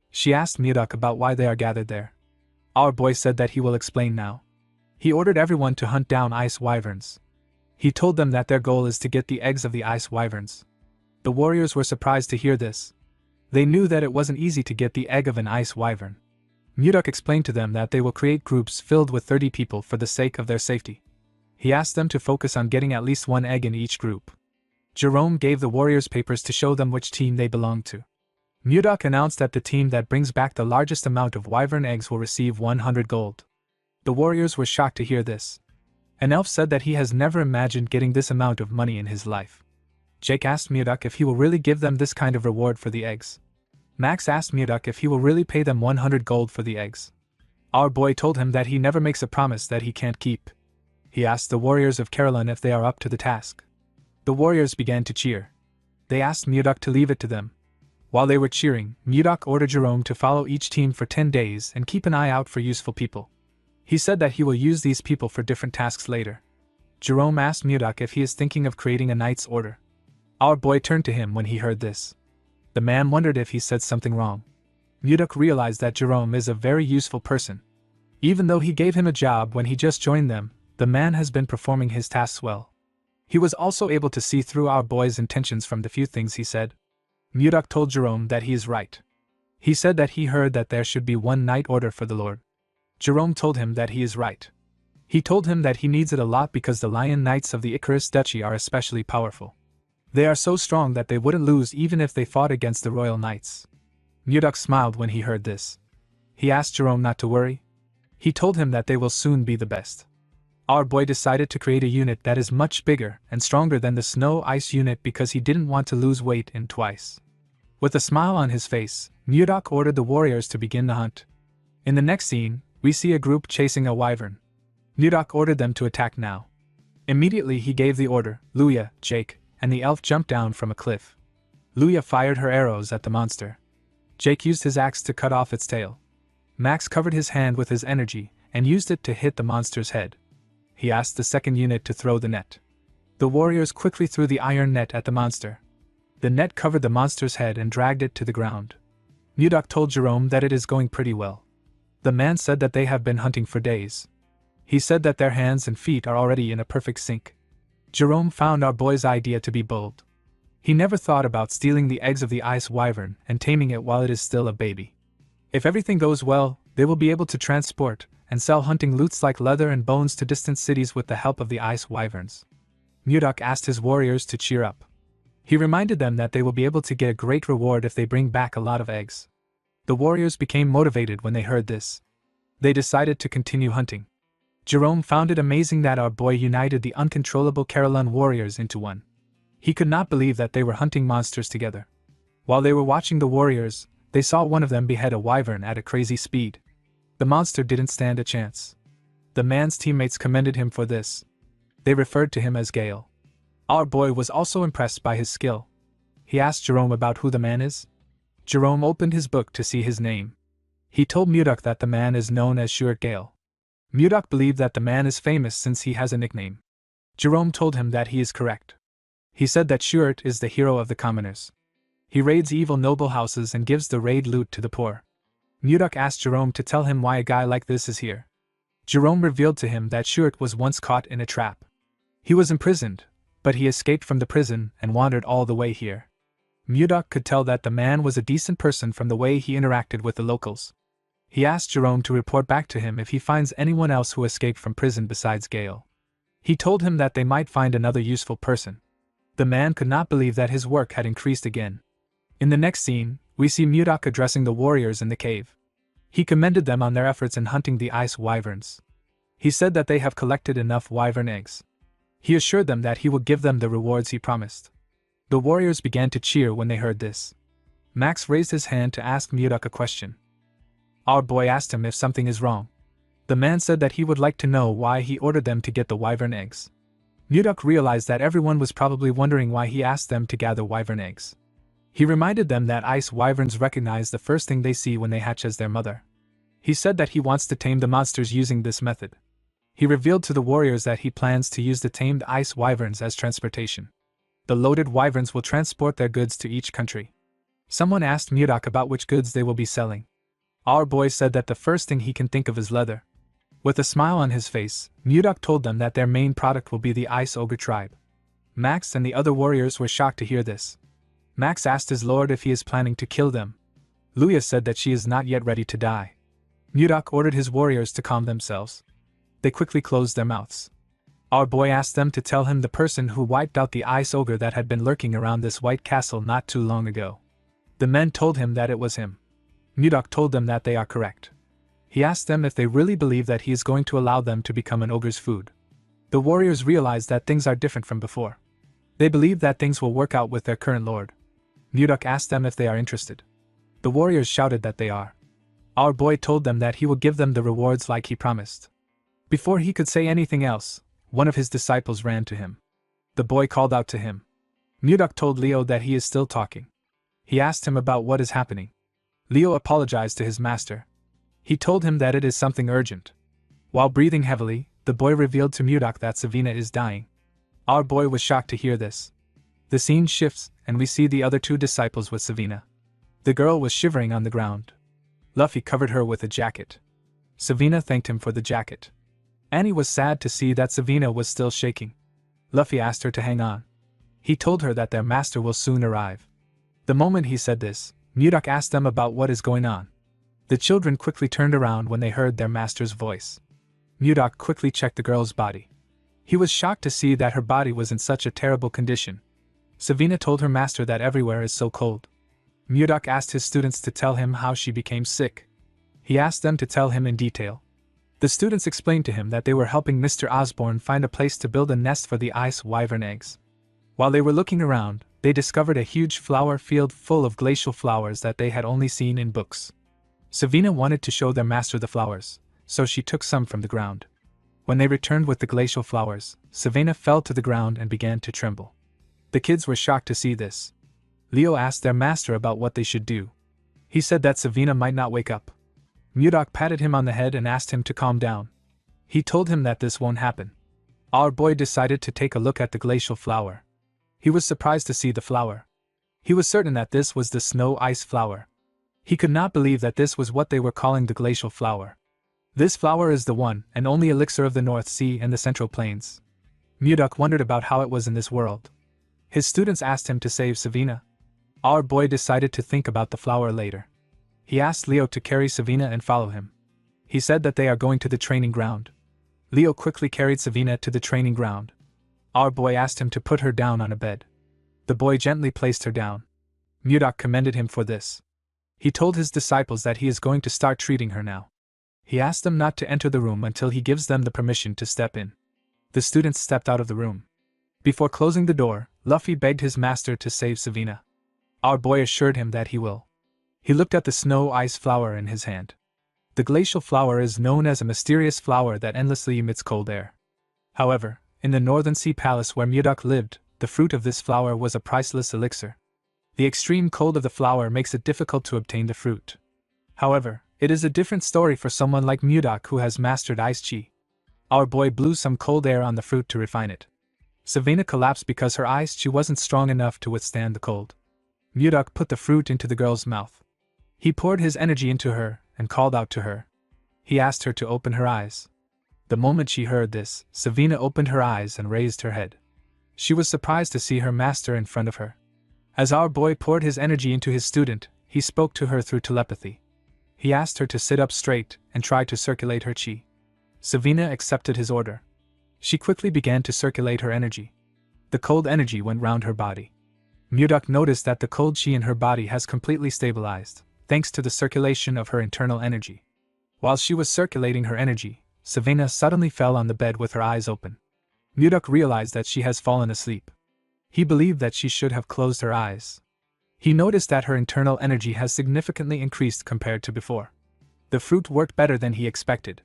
She asked Mudok about why they are gathered there. Our boy said that he will explain now. He ordered everyone to hunt down ice wyverns. He told them that their goal is to get the eggs of the ice wyverns. The warriors were surprised to hear this. They knew that it wasn't easy to get the egg of an ice wyvern. Mudok explained to them that they will create groups filled with 30 people for the sake of their safety. He asked them to focus on getting at least one egg in each group. Jerome gave the warriors papers to show them which team they belonged to. Mudok announced that the team that brings back the largest amount of wyvern eggs will receive 100 gold. The warriors were shocked to hear this. An elf said that he has never imagined getting this amount of money in his life. Jake asked Mudok if he will really give them this kind of reward for the eggs. Max asked Mudok if he will really pay them 100 gold for the eggs. Our boy told him that he never makes a promise that he can't keep. He asked the warriors of Caroline if they are up to the task. The warriors began to cheer. They asked Mudok to leave it to them. While they were cheering, Mudok ordered Jerome to follow each team for 10 days and keep an eye out for useful people. He said that he will use these people for different tasks later. Jerome asked Mudok if he is thinking of creating a knight's order. Our boy turned to him when he heard this. The man wondered if he said something wrong. Mudok realized that Jerome is a very useful person. Even though he gave him a job when he just joined them, the man has been performing his tasks well. He was also able to see through our boy's intentions from the few things he said. Mudok told Jerome that he is right. He said that he heard that there should be one knight order for the Lord. Jerome told him that he is right. He told him that he needs it a lot because the Lion Knights of the Icarus Duchy are especially powerful. They are so strong that they wouldn't lose even if they fought against the Royal Knights. Mudok smiled when he heard this. He asked Jerome not to worry. He told him that they will soon be the best. Our boy decided to create a unit that is much bigger and stronger than the Snow Ice unit because he didn't want to lose weight in twice. With a smile on his face, Mudok ordered the warriors to begin the hunt. In the next scene, we see a group chasing a wyvern. Mudok ordered them to attack now. Immediately he gave the order, Luya, Jake, and the elf jumped down from a cliff. Luya fired her arrows at the monster. Jake used his axe to cut off its tail. Max covered his hand with his energy and used it to hit the monster's head. He asked the second unit to throw the net. The warriors quickly threw the iron net at the monster. The net covered the monster's head and dragged it to the ground. Mudok told Jerome that it is going pretty well. The man said that they have been hunting for days. He said that their hands and feet are already in a perfect sync. Jerome found our boy's idea to be bold. He never thought about stealing the eggs of the ice wyvern and taming it while it is still a baby. If everything goes well, they will be able to transport and sell hunting loots like leather and bones to distant cities with the help of the ice wyverns. Mudok asked his warriors to cheer up. He reminded them that they will be able to get a great reward if they bring back a lot of eggs. The warriors became motivated when they heard this. They decided to continue hunting. Jerome found it amazing that our boy united the uncontrollable Caroline warriors into one. He could not believe that they were hunting monsters together. While they were watching the warriors, they saw one of them behead a wyvern at a crazy speed. The monster didn't stand a chance. The man's teammates commended him for this. They referred to him as Gale. Our boy was also impressed by his skill. He asked Jerome about who the man is. Jerome opened his book to see his name. He told Mudok that the man is known as Shuert Gale. Mudok believed that the man is famous since he has a nickname. Jerome told him that he is correct. He said that Shuert is the hero of the commoners. He raids evil noble houses and gives the raid loot to the poor. Mudok asked Jerome to tell him why a guy like this is here. Jerome revealed to him that Shuert was once caught in a trap. He was imprisoned, but he escaped from the prison and wandered all the way here. Mudok could tell that the man was a decent person from the way he interacted with the locals. He asked Jerome to report back to him if he finds anyone else who escaped from prison besides Gale. He told him that they might find another useful person. The man could not believe that his work had increased again. In the next scene, we see Mudok addressing the warriors in the cave. He commended them on their efforts in hunting the ice wyverns. He said that they have collected enough wyvern eggs. He assured them that he would give them the rewards he promised. The warriors began to cheer when they heard this. Max raised his hand to ask Mudok a question. Our boy asked him if something is wrong. The man said that he would like to know why he ordered them to get the wyvern eggs. Mudok realized that everyone was probably wondering why he asked them to gather wyvern eggs. He reminded them that ice wyverns recognize the first thing they see when they hatch as their mother. He said that he wants to tame the monsters using this method. He revealed to the warriors that he plans to use the tamed ice wyverns as transportation. The loaded wyverns will transport their goods to each country. Someone asked Mudok about which goods they will be selling. Our boy said that the first thing he can think of is leather. With a smile on his face, Mudok told them that their main product will be the Ice Ogre tribe. Max and the other warriors were shocked to hear this. Max asked his lord if he is planning to kill them. Luya said that she is not yet ready to die. Mudok ordered his warriors to calm themselves. They quickly closed their mouths. Our boy asked them to tell him the person who wiped out the ice ogre that had been lurking around this white castle not too long ago. The men told him that it was him. Mudok told them that they are correct. He asked them if they really believe that he is going to allow them to become an ogre's food. The warriors realized that things are different from before. They believe that things will work out with their current lord. Mudok asked them if they are interested. The warriors shouted that they are. Our boy told them that he would give them the rewards like he promised. Before he could say anything else, one of his disciples ran to him. The boy called out to him. Mudok told Leo that he is still talking. He asked him about what is happening. Leo apologized to his master. He told him that it is something urgent. While breathing heavily, the boy revealed to Mudok that Savina is dying. Our boy was shocked to hear this. The scene shifts, and we see the other two disciples with Savina. The girl was shivering on the ground. Luffy covered her with a jacket. Savina thanked him for the jacket. Annie was sad to see that Savina was still shaking. Luffy asked her to hang on. He told her that their master will soon arrive. The moment he said this, Mudok asked them about what is going on. The children quickly turned around when they heard their master's voice. Mudok quickly checked the girl's body. He was shocked to see that her body was in such a terrible condition. Savina told her master that everywhere is so cold. Mudok asked his students to tell him how she became sick. He asked them to tell him in detail. The students explained to him that they were helping Mr. Osborne find a place to build a nest for the ice wyvern eggs. While they were looking around, they discovered a huge flower field full of glacial flowers that they had only seen in books. Savina wanted to show their master the flowers, so she took some from the ground. When they returned with the glacial flowers, Savina fell to the ground and began to tremble. The kids were shocked to see this. Leo asked their master about what they should do. He said that Savina might not wake up. Mudok patted him on the head and asked him to calm down. He told him that this won't happen. Our boy decided to take a look at the glacial flower. He was surprised to see the flower. He was certain that this was the snow ice flower. He could not believe that this was what they were calling the glacial flower. This flower is the one and only elixir of the North Sea and the Central Plains. Mudok wondered about how it was in this world. His students asked him to save Savina. Our boy decided to think about the flower later. He asked Leo to carry Savina and follow him. He said that they are going to the training ground. Leo quickly carried Savina to the training ground. Our boy asked him to put her down on a bed. The boy gently placed her down. Mudok commended him for this. He told his disciples that he is going to start treating her now. He asked them not to enter the room until he gives them the permission to step in. The students stepped out of the room. Before closing the door, Luffy begged his master to save Savina. Our boy assured him that he will. He looked at the snow ice flower in his hand. The glacial flower is known as a mysterious flower that endlessly emits cold air. However, in the Northern Sea Palace where Mudok lived, the fruit of this flower was a priceless elixir. The extreme cold of the flower makes it difficult to obtain the fruit. However, it is a different story for someone like Mudok who has mastered ice chi. Our boy blew some cold air on the fruit to refine it. Savina collapsed because her ice chi wasn't strong enough to withstand the cold. Mudok put the fruit into the girl's mouth. He poured his energy into her and called out to her. He asked her to open her eyes. The moment she heard this, Savina opened her eyes and raised her head. She was surprised to see her master in front of her. As our boy poured his energy into his student, he spoke to her through telepathy. He asked her to sit up straight and try to circulate her chi. Savina accepted his order. She quickly began to circulate her energy. The cold energy went round her body. Mudok noticed that the cold chi in her body has completely stabilized, thanks to the circulation of her internal energy. While she was circulating her energy, Savina suddenly fell on the bed with her eyes open. Mudok realized that she has fallen asleep. He believed that she should have closed her eyes. He noticed that her internal energy has significantly increased compared to before. The fruit worked better than he expected.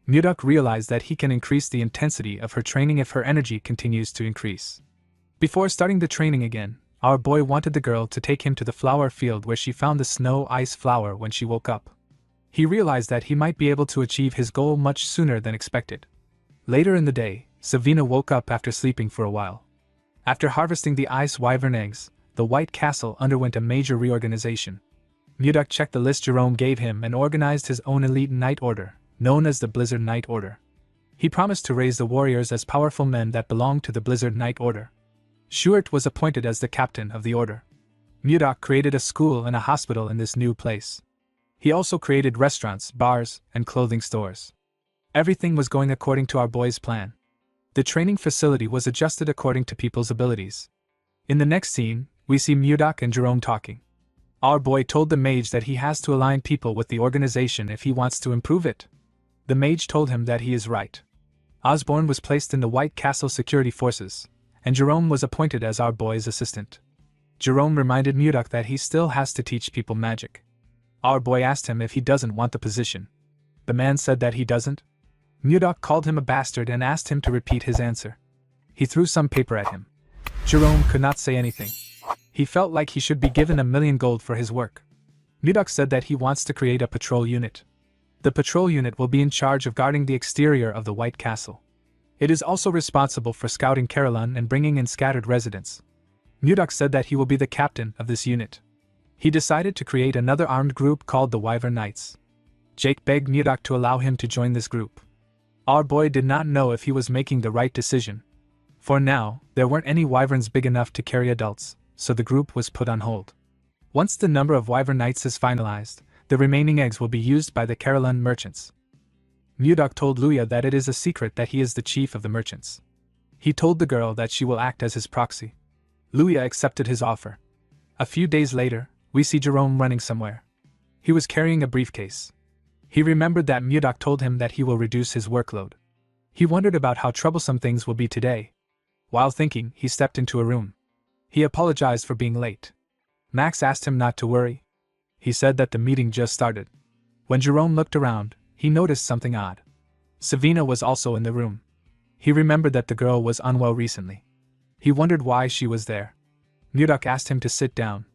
Mudok realized that he can increase the intensity of her training if her energy continues to increase. Before starting the training again, our boy wanted the girl to take him to the flower field where she found the snow ice flower when she woke up. He realized that he might be able to achieve his goal much sooner than expected. Later in the day, Savina woke up after sleeping for a while. After harvesting the ice wyvern eggs, the White Castle underwent a major reorganization. Mudok checked the list Jerome gave him and organized his own elite knight order, known as the Blizzard Knight Order. He promised to raise the warriors as powerful men that belonged to the Blizzard Knight Order. Stuart was appointed as the captain of the order. Mudok created a school and a hospital in this new place. He also created restaurants, bars, and clothing stores. Everything was going according to our boy's plan. The training facility was adjusted according to people's abilities. In the next scene, we see Mudok and Jerome talking. Our boy told the mage that he has to align people with the organization if he wants to improve it. The mage told him that he is right. Osborne was placed in the White Castle security forces, and Jerome was appointed as our boy's assistant. Jerome reminded Mudok that he still has to teach people magic. Our boy asked him if he doesn't want the position. The man said that he doesn't. Mudok called him a bastard and asked him to repeat his answer. He threw some paper at him. Jerome could not say anything. He felt like he should be given 1,000,000 gold for his work. Mudok said that he wants to create a patrol unit. The patrol unit will be in charge of guarding the exterior of the White Castle. It is also responsible for scouting Carolyn and bringing in scattered residents. Mudok said that he will be the captain of this unit. He decided to create another armed group called the Wyvern Knights. Jake begged Mudok to allow him to join this group. Our boy did not know if he was making the right decision. For now, there weren't any wyverns big enough to carry adults, so the group was put on hold. Once the number of Wyvern Knights is finalized, the remaining eggs will be used by the Carolyn merchants. Mudok told Luya that it is a secret that he is the chief of the merchants. He told the girl that she will act as his proxy. Luya accepted his offer. A few days later, we see Jerome running somewhere. He was carrying a briefcase. He remembered that Mudok told him that he will reduce his workload. He wondered about how troublesome things will be today. While thinking, he stepped into a room. He apologized for being late. Max asked him not to worry. He said that the meeting just started. When Jerome looked around, he noticed something odd. Savina was also in the room. He remembered that the girl was unwell recently. He wondered why she was there. Mudok asked him to sit down.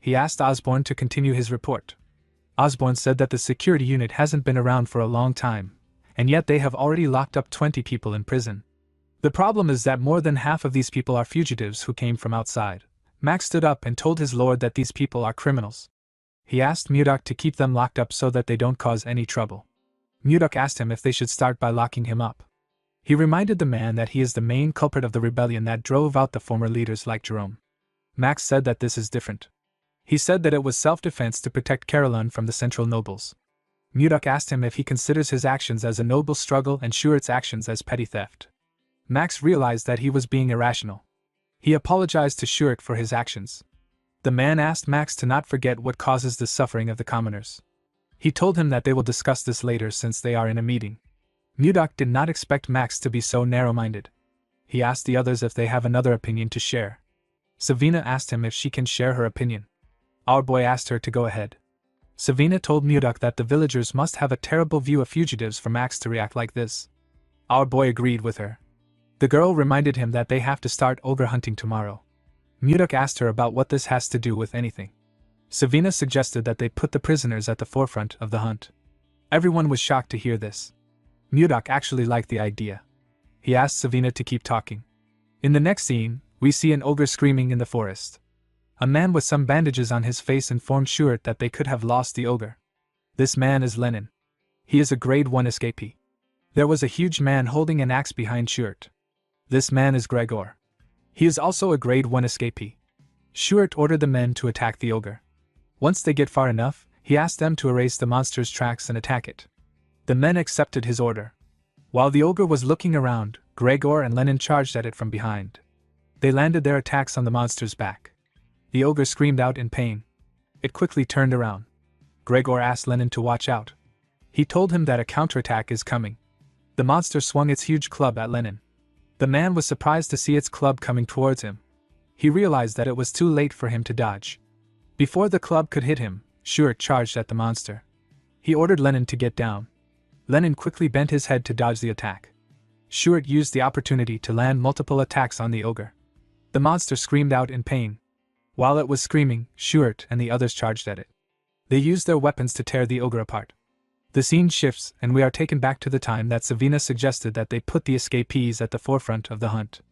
He asked Osborne to continue his report. Osborne said that the security unit hasn't been around for a long time, and yet they have already locked up 20 people in prison. The problem is that more than half of these people are fugitives who came from outside. Max stood up and told his lord that these people are criminals. He asked Mudok to keep them locked up so that they don't cause any trouble. Mudok asked him if they should start by locking him up. He reminded the man that he is the main culprit of the rebellion that drove out the former leaders like Jerome. Max said that this is different. He said that it was self-defense to protect Carolyn from the central nobles. Mudok asked him if he considers his actions as a noble struggle and Stuart's actions as petty theft. Max realized that he was being irrational. He apologized to Stuart for his actions. The man asked Max to not forget what causes the suffering of the commoners. He told him that they will discuss this later since they are in a meeting. Mudok did not expect Max to be so narrow-minded. He asked the others if they have another opinion to share. Savina asked him if she can share her opinion. Our boy asked her to go ahead. Savina told Mudok that the villagers must have a terrible view of fugitives for Max to react like this. Our boy agreed with her. The girl reminded him that they have to start ogre hunting tomorrow. Mudok asked her about what this has to do with anything. Savina suggested that they put the prisoners at the forefront of the hunt. Everyone was shocked to hear this. Mudok actually liked the idea. He asked Savina to keep talking. In the next scene, we see an ogre screaming in the forest. A man with some bandages on his face informed Shuert that they could have lost the ogre. This man is Lenin. He is a grade 1 escapee. There was a huge man holding an axe behind Shuert. This man is Gregor. He is also a grade 1 escapee. Shuert ordered the men to attack the ogre. Once they get far enough, he asked them to erase the monster's tracks and attack it. The men accepted his order. While the ogre was looking around, Gregor and Lenin charged at it from behind. They landed their attacks on the monster's back. The ogre screamed out in pain. It quickly turned around. Gregor asked Lenin to watch out. He told him that a counterattack is coming. The monster swung its huge club at Lenin. The man was surprised to see its club coming towards him. He realized that it was too late for him to dodge. Before the club could hit him, Shuert charged at the monster. He ordered Lenin to get down. Lenin quickly bent his head to dodge the attack. Shuert used the opportunity to land multiple attacks on the ogre. The monster screamed out in pain. While it was screaming, Shuert and the others charged at it. They used their weapons to tear the ogre apart. The scene shifts, and we are taken back to the time that Savina suggested that they put the escapees at the forefront of the hunt.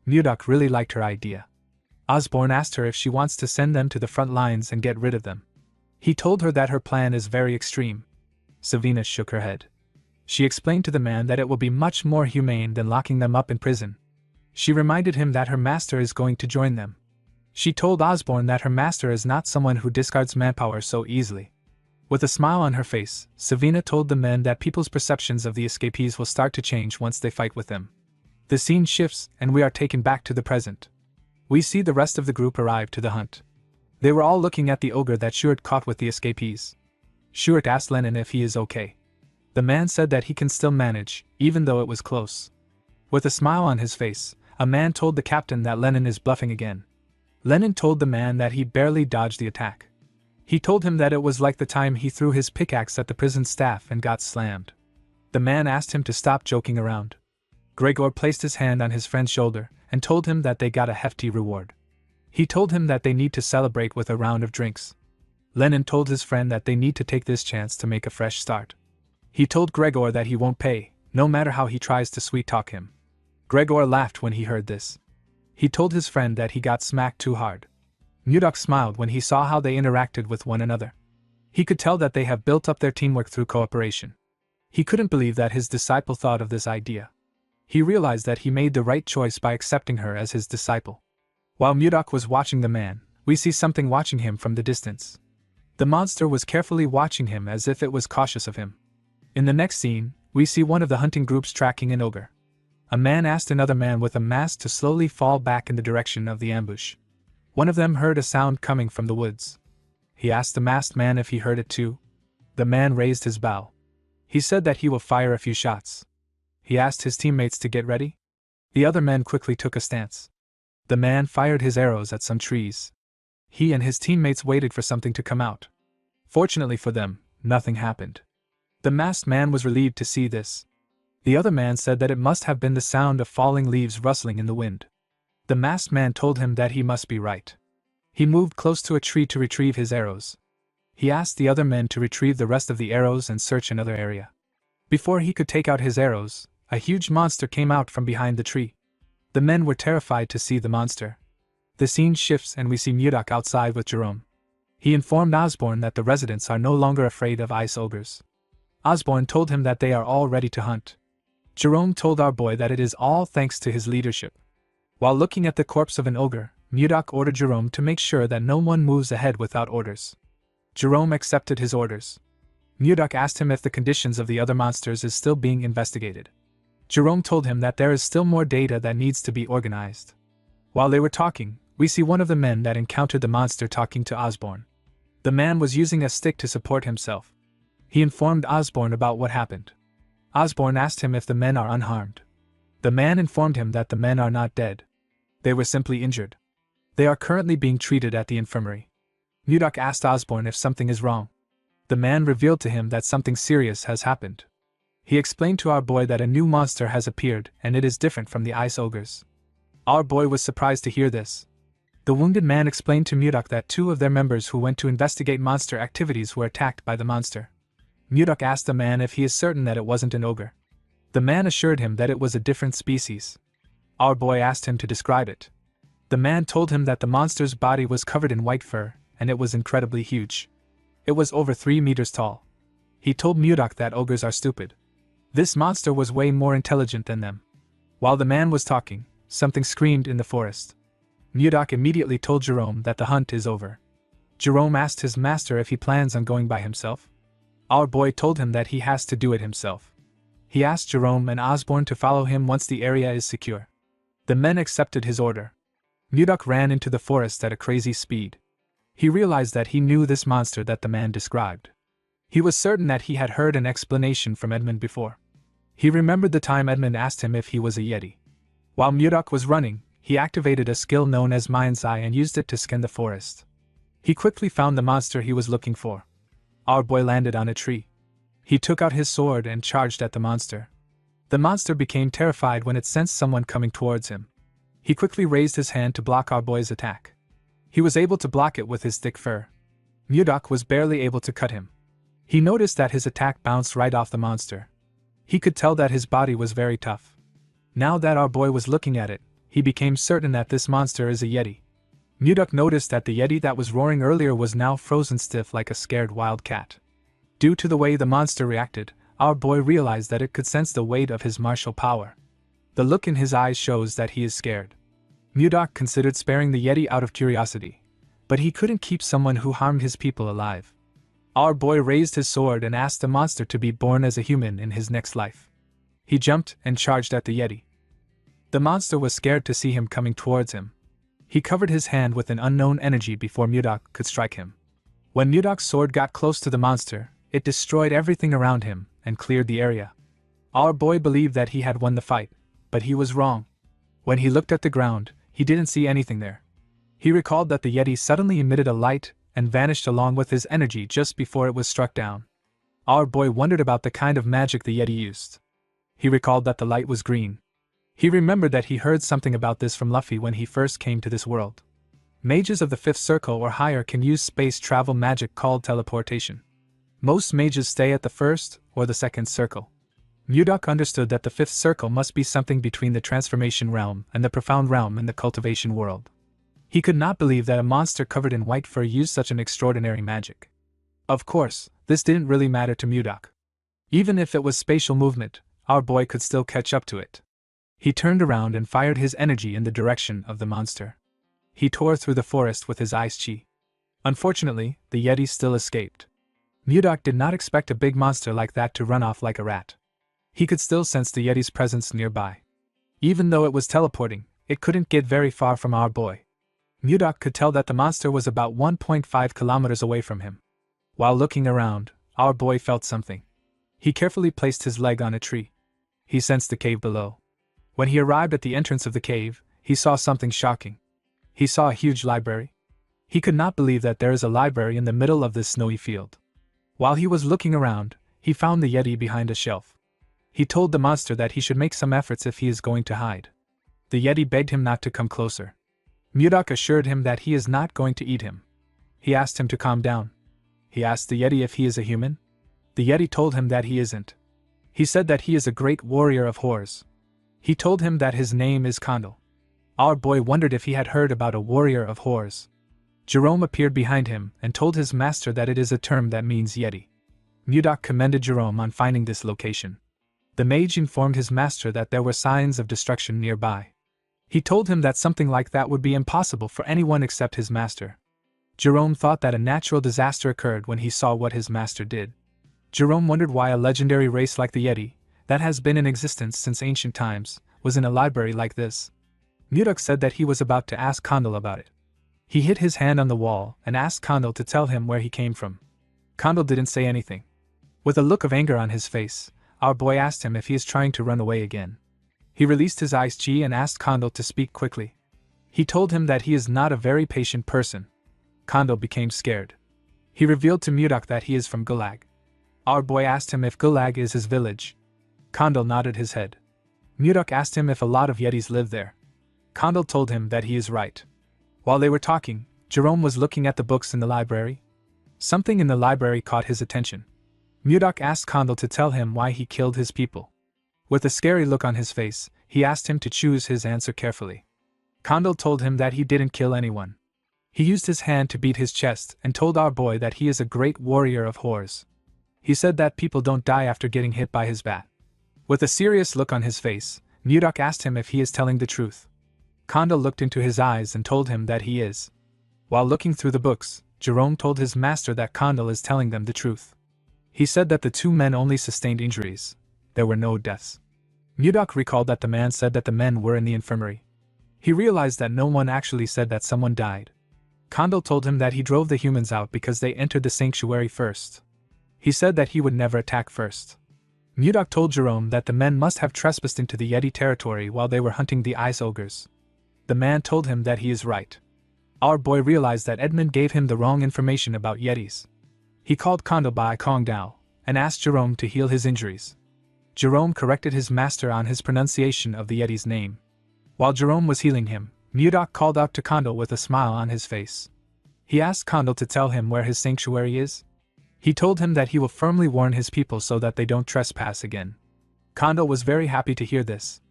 Mudok really liked her idea. Osborne asked her if she wants to send them to the front lines and get rid of them. He told her that her plan is very extreme. Savina shook her head. She explained to the man that it will be much more humane than locking them up in prison. She reminded him that her master is going to join them. She told Osborne that her master is not someone who discards manpower so easily. With a smile on her face, Savina told the men that people's perceptions of the escapees will start to change once they fight with them. The scene shifts, and we are taken back to the present. We see the rest of the group arrive to the hunt. They were all looking at the ogre that Shuert caught with the escapees. Shuert asked Lenin if he is okay. The man said that he can still manage, even though it was close. With a smile on his face, a man told the captain that Lenin is bluffing again. Lenin told the man that he barely dodged the attack. He told him that it was like the time he threw his pickaxe at the prison staff and got slammed. The man asked him to stop joking around. Gregor placed his hand on his friend's shoulder and told him that they got a hefty reward. He told him that they need to celebrate with a round of drinks. Lenin told his friend that they need to take this chance to make a fresh start. He told Gregor that he won't pay, no matter how he tries to sweet-talk him. Gregor laughed when he heard this. He told his friend that he got smacked too hard. Mudok smiled when he saw how they interacted with one another. He could tell that they have built up their teamwork through cooperation. He couldn't believe that his disciple thought of this idea. He realized that he made the right choice by accepting her as his disciple. While Mudok was watching the man, we see something watching him from the distance. The monster was carefully watching him as if it was cautious of him. In the next scene, we see one of the hunting groups tracking an ogre. A man asked another man with a mask to slowly fall back in the direction of the ambush. One of them heard a sound coming from the woods. He asked the masked man if he heard it too. The man raised his bow. He said that he will fire a few shots. He asked his teammates to get ready. The other men quickly took a stance. The man fired his arrows at some trees. He and his teammates waited for something to come out. Fortunately for them, nothing happened. The masked man was relieved to see this. The other man said that it must have been the sound of falling leaves rustling in the wind. The masked man told him that he must be right. He moved close to a tree to retrieve his arrows. He asked the other men to retrieve the rest of the arrows and search another area. Before he could take out his arrows, a huge monster came out from behind the tree. The men were terrified to see the monster. The scene shifts and we see Mudok outside with Jerome. He informed Osborne that the residents are no longer afraid of ice ogres. Osborne told him that they are all ready to hunt. Jerome told our boy that it is all thanks to his leadership. While looking at the corpse of an ogre, Mudok ordered Jerome to make sure that no one moves ahead without orders. Jerome accepted his orders. Mudok asked him if the conditions of the other monsters is still being investigated. Jerome told him that there is still more data that needs to be organized. While they were talking, we see one of the men that encountered the monster talking to Osborne. The man was using a stick to support himself. He informed Osborne about what happened. Osborne asked him if the men are unharmed. The man informed him that the men are not dead. They were simply injured. They are currently being treated at the infirmary. Mudok asked Osborne if something is wrong. The man revealed to him that something serious has happened. He explained to our boy that a new monster has appeared and it is different from the ice ogres. Our boy was surprised to hear this. The wounded man explained to Mudok that 2 of their members who went to investigate monster activities were attacked by the monster. Mudok asked the man if he is certain that it wasn't an ogre. The man assured him that it was a different species. Our boy asked him to describe it. The man told him that the monster's body was covered in white fur, and it was incredibly huge. It was over 3 meters tall. He told Mudok that ogres are stupid. This monster was way more intelligent than them. While the man was talking, something screamed in the forest. Mudok immediately told Jerome that the hunt is over. Jerome asked his master if he plans on going by himself. Our boy told him that he has to do it himself. He asked Jerome and Osborne to follow him once the area is secure. The men accepted his order. Mudok ran into the forest at a crazy speed. He realized that he knew this monster that the man described. He was certain that he had heard an explanation from Edmund before. He remembered the time Edmund asked him if he was a Yeti. While Mudok was running, he activated a skill known as Mind's Eye and used it to scan the forest. He quickly found the monster he was looking for. Our boy landed on a tree. He took out his sword and charged at the monster. The monster became terrified when it sensed someone coming towards him. He quickly raised his hand to block our boy's attack. He was able to block it with his thick fur. Mudok was barely able to cut him. He noticed that his attack bounced right off the monster. He could tell that his body was very tough. Now that our boy was looking at it, he became certain that this monster is a Yeti. Mudok noticed that the Yeti that was roaring earlier was now frozen stiff like a scared wild cat. Due to the way the monster reacted, our boy realized that it could sense the weight of his martial power. The look in his eyes shows that he is scared. Mudok considered sparing the Yeti out of curiosity, but he couldn't keep someone who harmed his people alive. Our boy raised his sword and asked the monster to be born as a human in his next life. He jumped and charged at the Yeti. The monster was scared to see him coming towards him. He covered his hand with an unknown energy before Mudok could strike him. When Mudok's sword got close to the monster, it destroyed everything around him and cleared the area. Our boy believed that he had won the fight, but he was wrong. When he looked at the ground, he didn't see anything there. He recalled that the Yeti suddenly emitted a light and vanished along with his energy just before it was struck down. Our boy wondered about the kind of magic the Yeti used. He recalled that the light was green. He remembered that he heard something about this from Luffy when he first came to this world. Mages of the 5th circle or higher can use space travel magic called teleportation. Most mages stay at the 1st or the 2nd circle. Mudok understood that the 5th circle must be something between the transformation realm and the profound realm in the cultivation world. He could not believe that a monster covered in white fur used such an extraordinary magic. Of course, this didn't really matter to Mudok. Even if it was spatial movement, our boy could still catch up to it. He turned around and fired his energy in the direction of the monster. He tore through the forest with his ice chi. Unfortunately, the Yeti still escaped. Mudok did not expect a big monster like that to run off like a rat. He could still sense the Yeti's presence nearby. Even though it was teleporting, it couldn't get very far from our boy. Mudok could tell that the monster was about 1.5 kilometers away from him. While looking around, our boy felt something. He carefully placed his leg on a tree. He sensed the cave below. When he arrived at the entrance of the cave, he saw something shocking. He saw a huge library. He could not believe that there is a library in the middle of this snowy field. While he was looking around, he found the Yeti behind a shelf. He told the monster that he should make some efforts if he is going to hide. The Yeti begged him not to come closer. Mudok assured him that he is not going to eat him. He asked him to calm down. He asked the Yeti if he is a human. The Yeti told him that he isn't. He said that he is a great warrior of horrors. He told him that his name is Condal. Our boy wondered if he had heard about a warrior of horrors. Jerome appeared behind him and told his master that it is a term that means Yeti. Mudok commended Jerome on finding this location. The mage informed his master that there were signs of destruction nearby. He told him that something like that would be impossible for anyone except his master. Jerome thought that a natural disaster occurred when he saw what his master did. Jerome wondered why a legendary race like the Yeti, that has been in existence since ancient times, was in a library like this. Mudok said that he was about to ask Condal about it. He hit his hand on the wall and asked Condal to tell him where he came from. Condal didn't say anything. With a look of anger on his face, our boy asked him if he is trying to run away again. He released his ice chi and asked Condal to speak quickly. He told him that he is not a very patient person. Condal became scared. He revealed to Mudok that he is from Gulag. Our boy asked him if Gulag is his village. Condal nodded his head. Mudok asked him if a lot of Yetis live there. Condal told him that he is right. While they were talking, Jerome was looking at the books in the library. Something in the library caught his attention. Mudok asked Condal to tell him why he killed his people. With a scary look on his face, he asked him to choose his answer carefully. Condal told him that he didn't kill anyone. He used his hand to beat his chest and told our boy that he is a great warrior of horrors. He said that people don't die after getting hit by his bat. With a serious look on his face, Mudok asked him if he is telling the truth. Condal looked into his eyes and told him that he is. While looking through the books, Jerome told his master that Condal is telling them the truth. He said that the two men only sustained injuries. There were no deaths. Mudok recalled that the man said that the men were in the infirmary. He realized that no one actually said that someone died. Condal told him that he drove the humans out because they entered the sanctuary first. He said that he would never attack first. Mudok told Jerome that the men must have trespassed into the Yeti territory while they were hunting the ice ogres. The man told him that he is right. Our boy realized that Edmund gave him the wrong information about Yetis. He called Condal by Kong Dao and asked Jerome to heal his injuries. Jerome corrected his master on his pronunciation of the Yeti's name. While Jerome was healing him, Mudok called out to Condal with a smile on his face. He asked Condal to tell him where his sanctuary is. He told him that he will firmly warn his people so that they don't trespass again. Condal was very happy to hear this.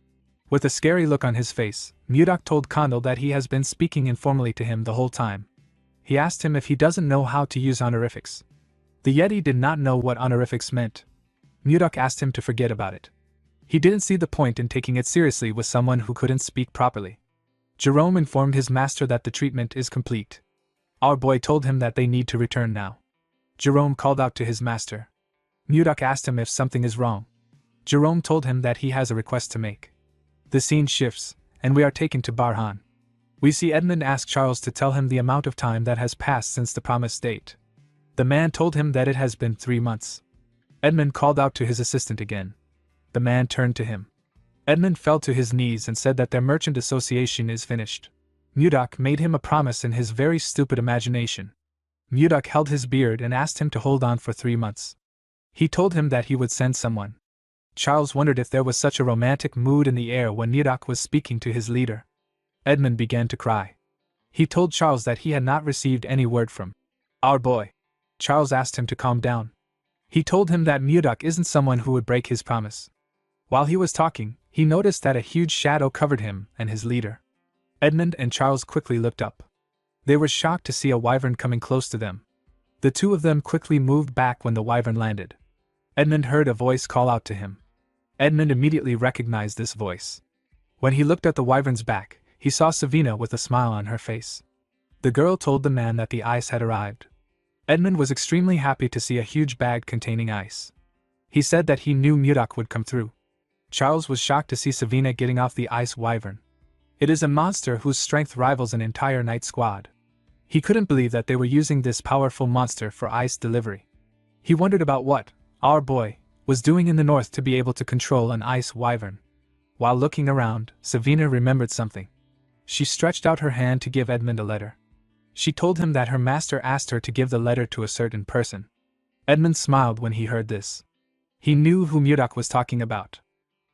With a scary look on his face, Mudok told Condal that he has been speaking informally to him the whole time. He asked him if he doesn't know how to use honorifics. The Yeti did not know what honorifics meant. Mudok asked him to forget about it. He didn't see the point in taking it seriously with someone who couldn't speak properly. Jerome informed his master that the treatment is complete. Our boy told him that they need to return now. Jerome called out to his master. Mudok asked him if something is wrong. Jerome told him that he has a request to make. The scene shifts, and we are taken to Barhan. We see Edmund ask Charles to tell him the amount of time that has passed since the promised date. The man told him that it has been 3 months. Edmund called out to his assistant again. The man turned to him. Edmund fell to his knees and said that their merchant association is finished. Mudok made him a promise in his very stupid imagination. Mudok held his beard and asked him to hold on for 3 months. He told him that he would send someone. Charles wondered if there was such a romantic mood in the air when Mudok was speaking to his leader. Edmund began to cry. He told Charles that he had not received any word from our boy. Charles asked him to calm down. He told him that Mudok isn't someone who would break his promise. While he was talking, he noticed that a huge shadow covered him and his leader. Edmund and Charles quickly looked up. They were shocked to see a wyvern coming close to them. The two of them quickly moved back when the wyvern landed. Edmund heard a voice call out to him. Edmund immediately recognized this voice. When he looked at the wyvern's back, he saw Savina with a smile on her face. The girl told the man that the ice had arrived. Edmund was extremely happy to see a huge bag containing ice. He said that he knew Mudok would come through. Charles was shocked to see Savina getting off the ice wyvern. It is a monster whose strength rivals an entire night squad. He couldn't believe that they were using this powerful monster for ice delivery. He wondered about what our boy was doing in the north to be able to control an ice wyvern. While looking around, Savina remembered something. She stretched out her hand to give Edmund a letter. She told him that her master asked her to give the letter to a certain person. Edmund smiled when he heard this. He knew who Mudok was talking about.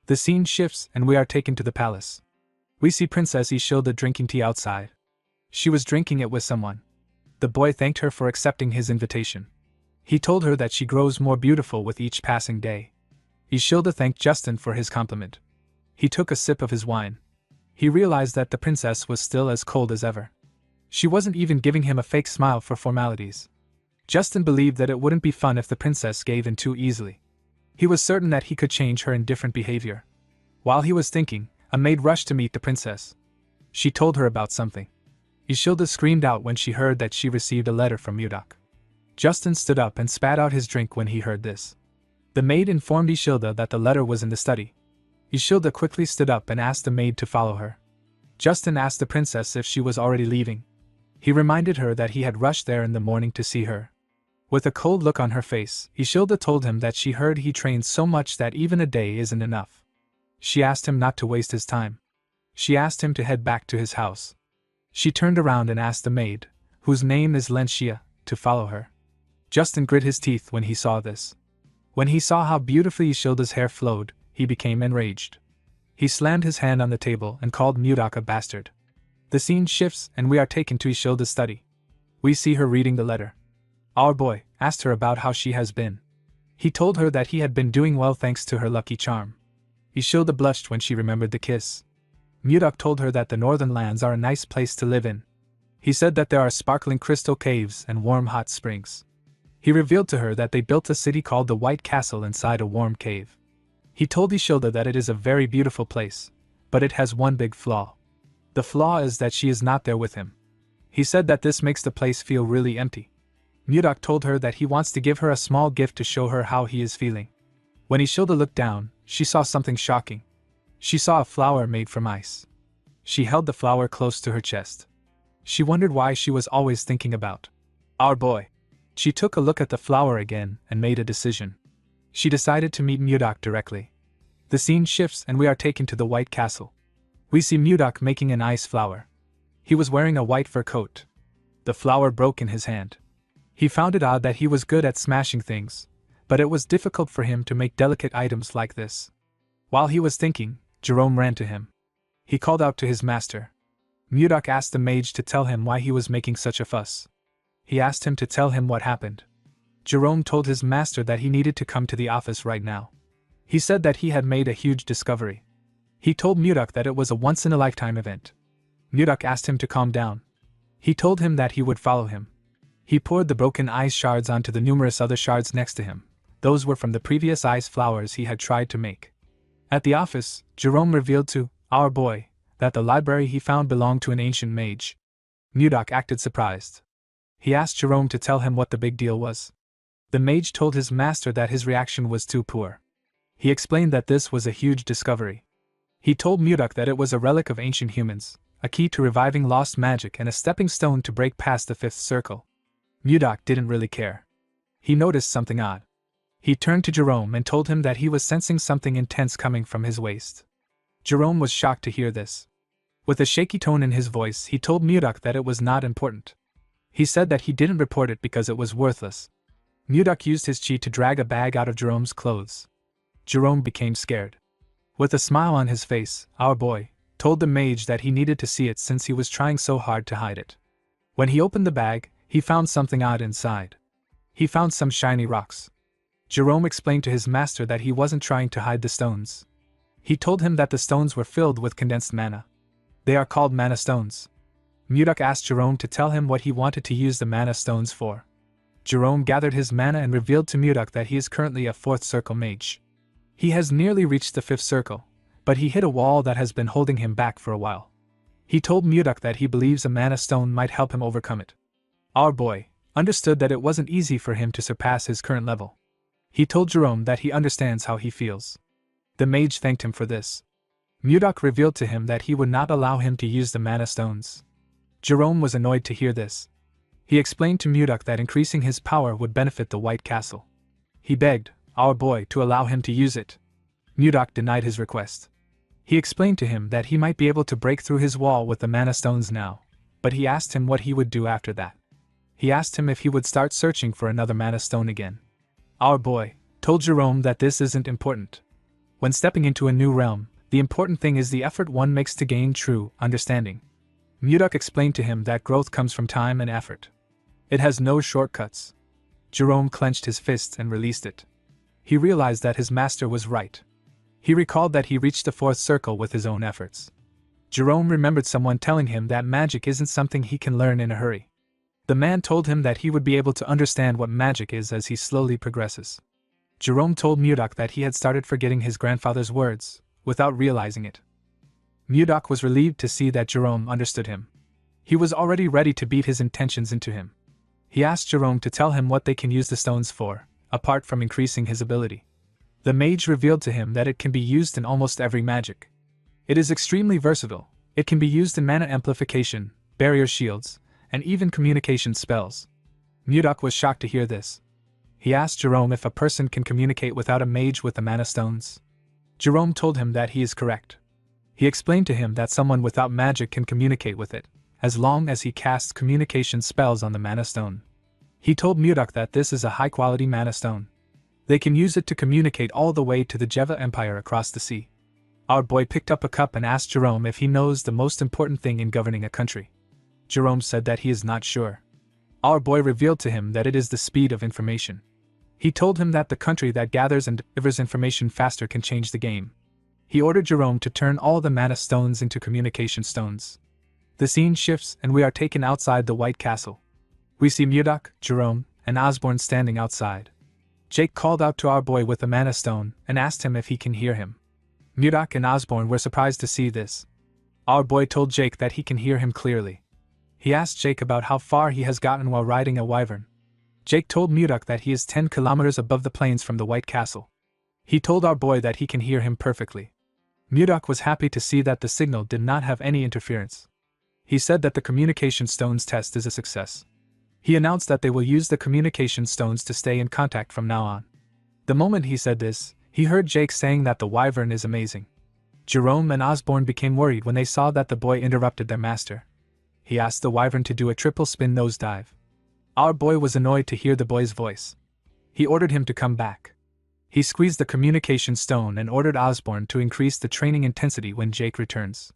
The scene shifts and we are taken to the palace. We see Princess Ishilda drinking tea outside. She was drinking it with someone. The boy thanked her for accepting his invitation. He told her that she grows more beautiful with each passing day. Ishilda thanked Justin for his compliment. He took a sip of his wine. He realized that the princess was still as cold as ever. She wasn't even giving him a fake smile for formalities. Justin believed that it wouldn't be fun if the princess gave in too easily. He was certain that he could change her indifferent behavior. While he was thinking, a maid rushed to meet the princess. She told her about something. Ishilda screamed out when she heard that she received a letter from Mudok. Justin stood up and spat out his drink when he heard this. The maid informed Ishilda that the letter was in the study. Ishilda quickly stood up and asked the maid to follow her. Justin asked the princess if she was already leaving. He reminded her that he had rushed there in the morning to see her. With a cold look on her face, Ishilda told him that she heard he trained so much that even a day isn't enough. She asked him not to waste his time. She asked him to head back to his house. She turned around and asked the maid, whose name is Lenshia, to follow her. Justin grit his teeth when he saw this. When he saw how beautifully Ishilda's hair flowed, he became enraged. He slammed his hand on the table and called Mudok a bastard. The scene shifts and we are taken to Ishilda's study. We see her reading the letter. Our boy asked her about how she has been. He told her that he had been doing well thanks to her lucky charm. Ishilda blushed when she remembered the kiss. Mudok told her that the northern lands are a nice place to live in. He said that there are sparkling crystal caves and warm hot springs. He revealed to her that they built a city called the White Castle inside a warm cave. He told Ishilda that it is a very beautiful place, but it has one big flaw. The flaw is that she is not there with him. He said that this makes the place feel really empty. Mudok told her that he wants to give her a small gift to show her how he is feeling. When Ishilda looked down, she saw something shocking. She saw a flower made from ice. She held the flower close to her chest. She wondered why she was always thinking about our boy. She took a look at the flower again and made a decision. She decided to meet Mudok directly. The scene shifts and we are taken to the White Castle. We see Mudok making an ice flower. He was wearing a white fur coat. The flower broke in his hand. He found it odd that he was good at smashing things, but it was difficult for him to make delicate items like this. While he was thinking, Jerome ran to him. He called out to his master. Mudok asked the mage to tell him why he was making such a fuss. He asked him to tell him what happened. Jerome told his master that he needed to come to the office right now. He said that he had made a huge discovery. He told Mudok that it was a once-in-a-lifetime event. Mudok asked him to calm down. He told him that he would follow him. He poured the broken ice shards onto the numerous other shards next to him. Those were from the previous ice flowers he had tried to make. At the office, Jerome revealed to our boy that the library he found belonged to an ancient mage. Mudok acted surprised. He asked Jerome to tell him what the big deal was. The mage told his master that his reaction was too poor. He explained that this was a huge discovery. He told Mudok that it was a relic of ancient humans, a key to reviving lost magic and a stepping stone to break past the fifth circle. Mudok didn't really care. He noticed something odd. He turned to Jerome and told him that he was sensing something intense coming from his waist. Jerome was shocked to hear this. With a shaky tone in his voice, he told Mudok that it was not important. He said that he didn't report it because it was worthless. Mudok used his chi to drag a bag out of Jerome's clothes. Jerome became scared. With a smile on his face, our boy told the mage that he needed to see it since he was trying so hard to hide it. When he opened the bag, he found something odd inside. He found some shiny rocks. Jerome explained to his master that he wasn't trying to hide the stones. He told him that the stones were filled with condensed mana. They are called mana stones. Mudok asked Jerome to tell him what he wanted to use the mana stones for. Jerome gathered his mana and revealed to Mudok that he is currently a fourth circle mage. He has nearly reached the fifth circle, but he hit a wall that has been holding him back for a while. He told Mudok that he believes a mana stone might help him overcome it. Our boy understood that it wasn't easy for him to surpass his current level. He told Jerome that he understands how he feels. The mage thanked him for this. Mudok revealed to him that he would not allow him to use the mana stones. Jerome was annoyed to hear this. He explained to Mudok that increasing his power would benefit the White Castle. He begged our boy to allow him to use it. Mudok denied his request. He explained to him that he might be able to break through his wall with the mana stones now, but he asked him what he would do after that. He asked him if he would start searching for another mana stone again. Our boy told Jerome that this isn't important. When stepping into a new realm, the important thing is the effort one makes to gain true understanding. Mudok explained to him that growth comes from time and effort. It has no shortcuts. Jerome clenched his fist and released it. He realized that his master was right. He recalled that he reached the fourth circle with his own efforts. Jerome remembered someone telling him that magic isn't something he can learn in a hurry. The man told him that he would be able to understand what magic is as he slowly progresses. Jerome told Mudok that he had started forgetting his grandfather's words, without realizing it. Mudok was relieved to see that Jerome understood him. He was already ready to beat his intentions into him. He asked Jerome to tell him what they can use the stones for, apart from increasing his ability. The mage revealed to him that it can be used in almost every magic. It is extremely versatile. It can be used in mana amplification, barrier shields, and even communication spells. Mudok was shocked to hear this. He asked Jerome if a person can communicate without a mage with the mana stones. Jerome told him that he is correct. He explained to him that someone without magic can communicate with it, as long as he casts communication spells on the mana stone. He told Mudok that this is a high-quality mana stone. They can use it to communicate all the way to the Jeva Empire across the sea. Our boy picked up a cup and asked Jerome if he knows the most important thing in governing a country. Jerome said that he is not sure. Our boy revealed to him that it is the speed of information. He told him that the country that gathers and delivers information faster can change the game. He ordered Jerome to turn all the mana stones into communication stones. The scene shifts and we are taken outside the White Castle. We see Murdoch, Jerome, and Osborne standing outside. Jake called out to our boy with the mana stone and asked him if he can hear him. Murdoch and Osborne were surprised to see this. Our boy told Jake that he can hear him clearly. He asked Jake about how far he has gotten while riding a wyvern. Jake told Murdoch that he is 10 kilometers above the plains from the White Castle. He told our boy that he can hear him perfectly. Murdoch was happy to see that the signal did not have any interference. He said that the communication stones test is a success. He announced that they will use the communication stones to stay in contact from now on. The moment he said this, he heard Jake saying that the wyvern is amazing. Jerome and Osborne became worried when they saw that the boy interrupted their master. He asked the wyvern to do a triple spin nosedive. Our boy was annoyed to hear the boy's voice. He ordered him to come back. He squeezed the communication stone and ordered Osborne to increase the training intensity when Jake returns.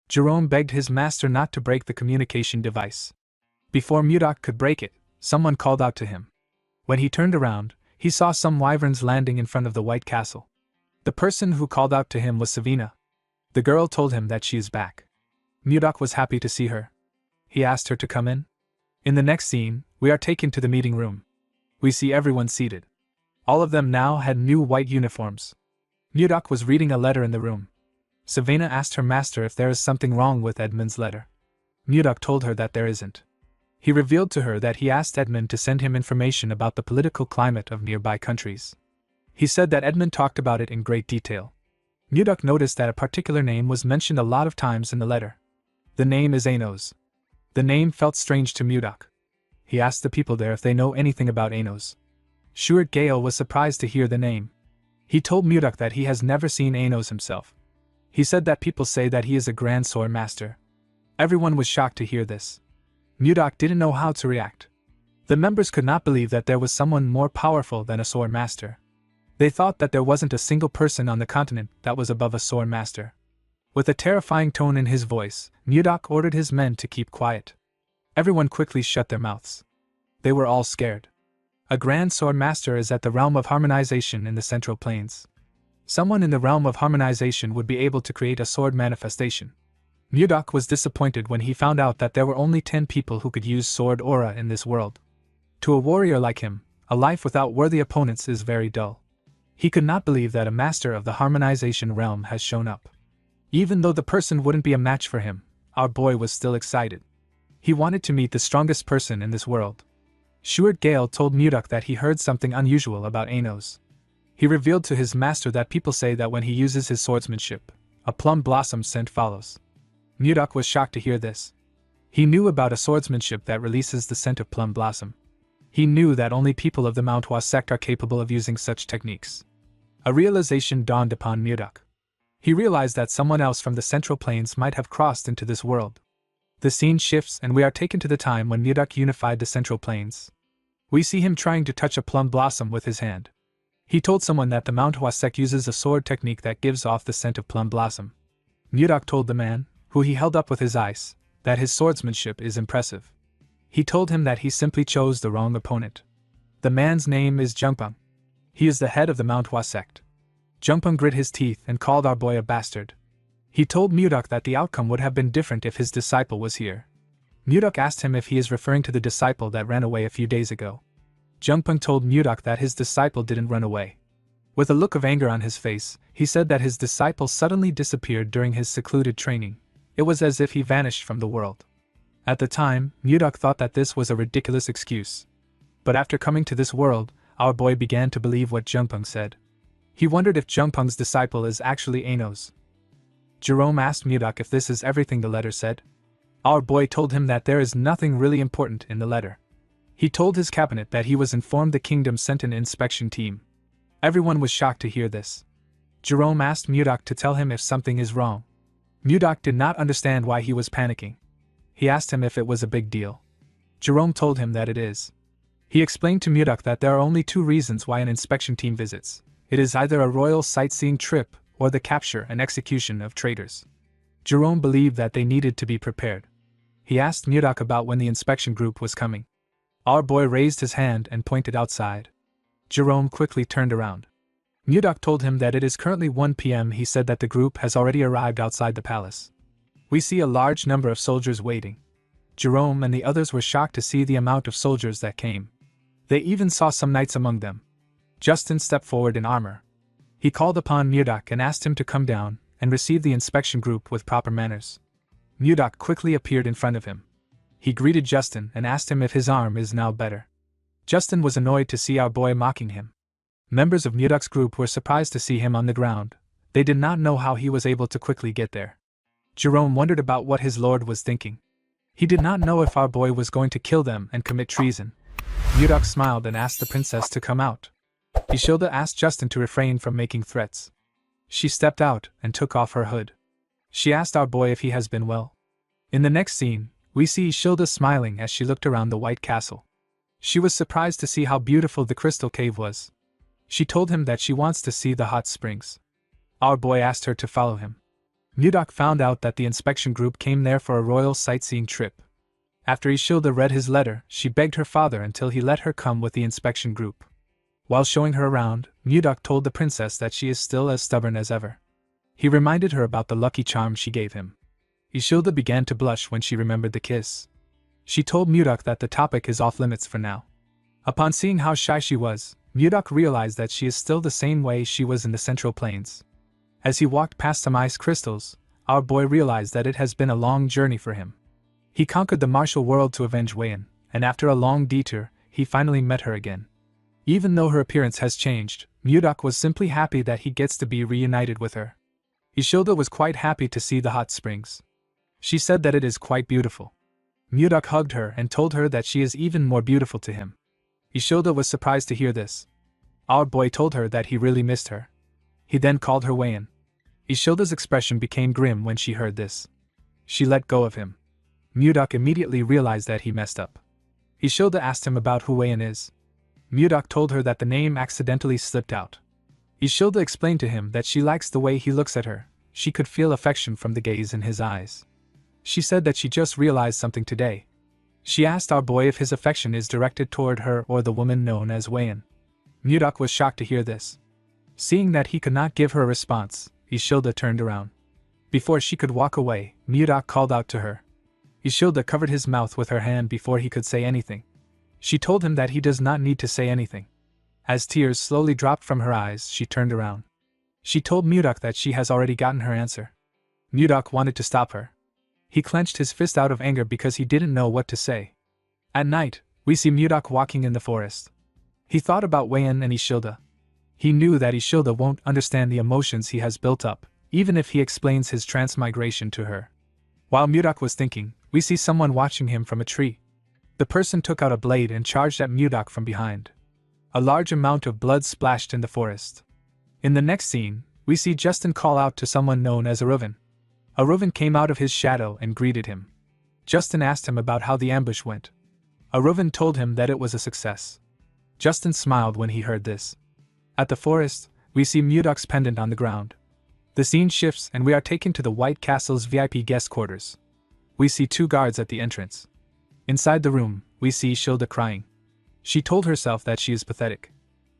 Jerome begged his master not to break the communication device. Before Murdoch could break it, someone called out to him. When he turned around, he saw some wyverns landing in front of the White Castle. The person who called out to him was Savina. The girl told him that she is back. Murdoch was happy to see her. He asked her to come in. In the next scene, we are taken to the meeting room. We see everyone seated. All of them now had new white uniforms. Murdoch was reading a letter in the room. Savina asked her master if there is something wrong with Edmund's letter. Murdoch told her that there isn't. He revealed to her that he asked Edmund to send him information about the political climate of nearby countries. He said that Edmund talked about it in great detail. Murdoch noticed that a particular name was mentioned a lot of times in the letter. The name is Anos. The name felt strange to Murdoch. He asked the people there if they know anything about Anos. Stuart Gale was surprised to hear the name. He told Murdoch that he has never seen Anos himself. He said that people say that he is a grand sword master. Everyone was shocked to hear this. Murdoch didn't know how to react. The members could not believe that there was someone more powerful than a sword master. They thought that there wasn't a single person on the continent that was above a sword master. With a terrifying tone in his voice, Murdoch ordered his men to keep quiet. Everyone quickly shut their mouths. They were all scared. A grand sword master is at the realm of harmonization in the Central Plains. Someone in the realm of harmonization would be able to create a sword manifestation. Murdoch was disappointed when he found out that there were only 10 people who could use sword aura in this world. To a warrior like him, a life without worthy opponents is very dull. He could not believe that a master of the harmonization realm has shown up. Even though the person wouldn't be a match for him, our boy was still excited. He wanted to meet the strongest person in this world. Stuart Gale told Murdoch that he heard something unusual about Anos. He revealed to his master that people say that when he uses his swordsmanship, a plum blossom scent follows. Murdoch was shocked to hear this. He knew about a swordsmanship that releases the scent of plum blossom. He knew that only people of the Manhwa sect are capable of using such techniques. A realization dawned upon Murdoch. He realized that someone else from the Central Plains might have crossed into this world. The scene shifts and we are taken to the time when Murdoch unified the Central Plains. We see him trying to touch a plum blossom with his hand. He told someone that the Manhwa sect uses a sword technique that gives off the scent of plum blossom. Murdoch told the man, who he held up with his eyes, that his swordsmanship is impressive. He told him that he simply chose the wrong opponent. The man's name is Jungpung. He is the head of the Manhwa sect. Jungpung grit his teeth and called our boy a bastard. He told Murdoch that the outcome would have been different if his disciple was here. Murdoch asked him if he is referring to the disciple that ran away a few days ago. Jungpung told Murdoch that his disciple didn't run away. With a look of anger on his face, he said that his disciple suddenly disappeared during his secluded training. It was as if he vanished from the world. At the time, Murdoch thought that this was a ridiculous excuse. But after coming to this world, our boy began to believe what Jungpung said. He wondered if Jungpung's disciple is actually Anos. Jerome asked Murdoch if this is everything the letter said. Our boy told him that there is nothing really important in the letter. He told his cabinet that he was informed the kingdom sent an inspection team. Everyone was shocked to hear this. Jerome asked Murdoch to tell him if something is wrong. Murdoch did not understand why he was panicking. He asked him if it was a big deal. Jerome told him that it is. He explained to Murdoch that there are only 2 reasons why an inspection team visits. It is either a royal sightseeing trip, or the capture and execution of traitors. Jerome believed that they needed to be prepared. He asked Murdoch about when the inspection group was coming. Our boy raised his hand and pointed outside. Jerome quickly turned around. Murdoch told him that it is currently 1 p.m. He said that the group has already arrived outside the palace. We see a large number of soldiers waiting. Jerome and the others were shocked to see the amount of soldiers that came. They even saw some knights among them. Justin stepped forward in armor. He called upon Murdoch and asked him to come down and receive the inspection group with proper manners. Murdoch quickly appeared in front of him. He greeted Justin and asked him if his arm is now better. Justin was annoyed to see our boy mocking him. Members of Murdoch's group were surprised to see him on the ground. They did not know how he was able to quickly get there. Jerome wondered about what his lord was thinking. He did not know if our boy was going to kill them and commit treason. Murdoch smiled and asked the princess to come out. Ishilda asked Justin to refrain from making threats. She stepped out and took off her hood. She asked our boy if he has been well. In the next scene, we see Ishilda smiling as she looked around the White Castle. She was surprised to see how beautiful the crystal cave was. She told him that she wants to see the hot springs. Our boy asked her to follow him. Murdoch found out that the inspection group came there for a royal sightseeing trip. After Ishilda read his letter, she begged her father until he let her come with the inspection group. While showing her around, Murdoch told the princess that she is still as stubborn as ever. He reminded her about the lucky charm she gave him. Ishilda began to blush when she remembered the kiss. She told Murdoch that the topic is off limits for now. Upon seeing how shy she was, Murdoch realized that she is still the same way she was in the Central Plains. As he walked past some ice crystals, our boy realized that it has been a long journey for him. He conquered the martial world to avenge Wayan, and after a long detour, he finally met her again. Even though her appearance has changed, Murdoch was simply happy that he gets to be reunited with her. Ishilda was quite happy to see the hot springs. She said that it is quite beautiful. Murdoch hugged her and told her that she is even more beautiful to him. Ishilda was surprised to hear this. Our boy told her that he really missed her. He then called her Wayan. Ishilda's expression became grim when she heard this. She let go of him. Murdoch immediately realized that he messed up. Ishilda asked him about who Wayan is. Murdoch told her that the name accidentally slipped out. Ishilda explained to him that she likes the way he looks at her. She could feel affection from the gaze in his eyes. She said that she just realized something today. She asked our boy if his affection is directed toward her or the woman known as Wayan. Murdoch was shocked to hear this. Seeing that he could not give her a response, Ishilda turned around. Before she could walk away, Murdoch called out to her. Ishilda covered his mouth with her hand before he could say anything. She told him that he does not need to say anything. As tears slowly dropped from her eyes, she turned around. She told Murdoch that she has already gotten her answer. Murdoch wanted to stop her. He clenched his fist out of anger because he didn't know what to say. At night, we see Murdoch walking in the forest. He thought about Wayan and Ishilda. He knew that Ishilda won't understand the emotions he has built up, even if he explains his transmigration to her. While Murdoch was thinking, we see someone watching him from a tree. The person took out a blade and charged at Murdoch from behind. A large amount of blood splashed in the forest. In the next scene, we see Justin call out to someone known as Aruvan. Aruvan came out of his shadow and greeted him. Justin asked him about how the ambush went. Aruvan told him that it was a success. Justin smiled when he heard this. At the forest, we see Murdoch's pendant on the ground. The scene shifts and we are taken to the White Castle's VIP guest quarters. We see 2 guards at the entrance. Inside the room, we see Ishilda crying. She told herself that she is pathetic.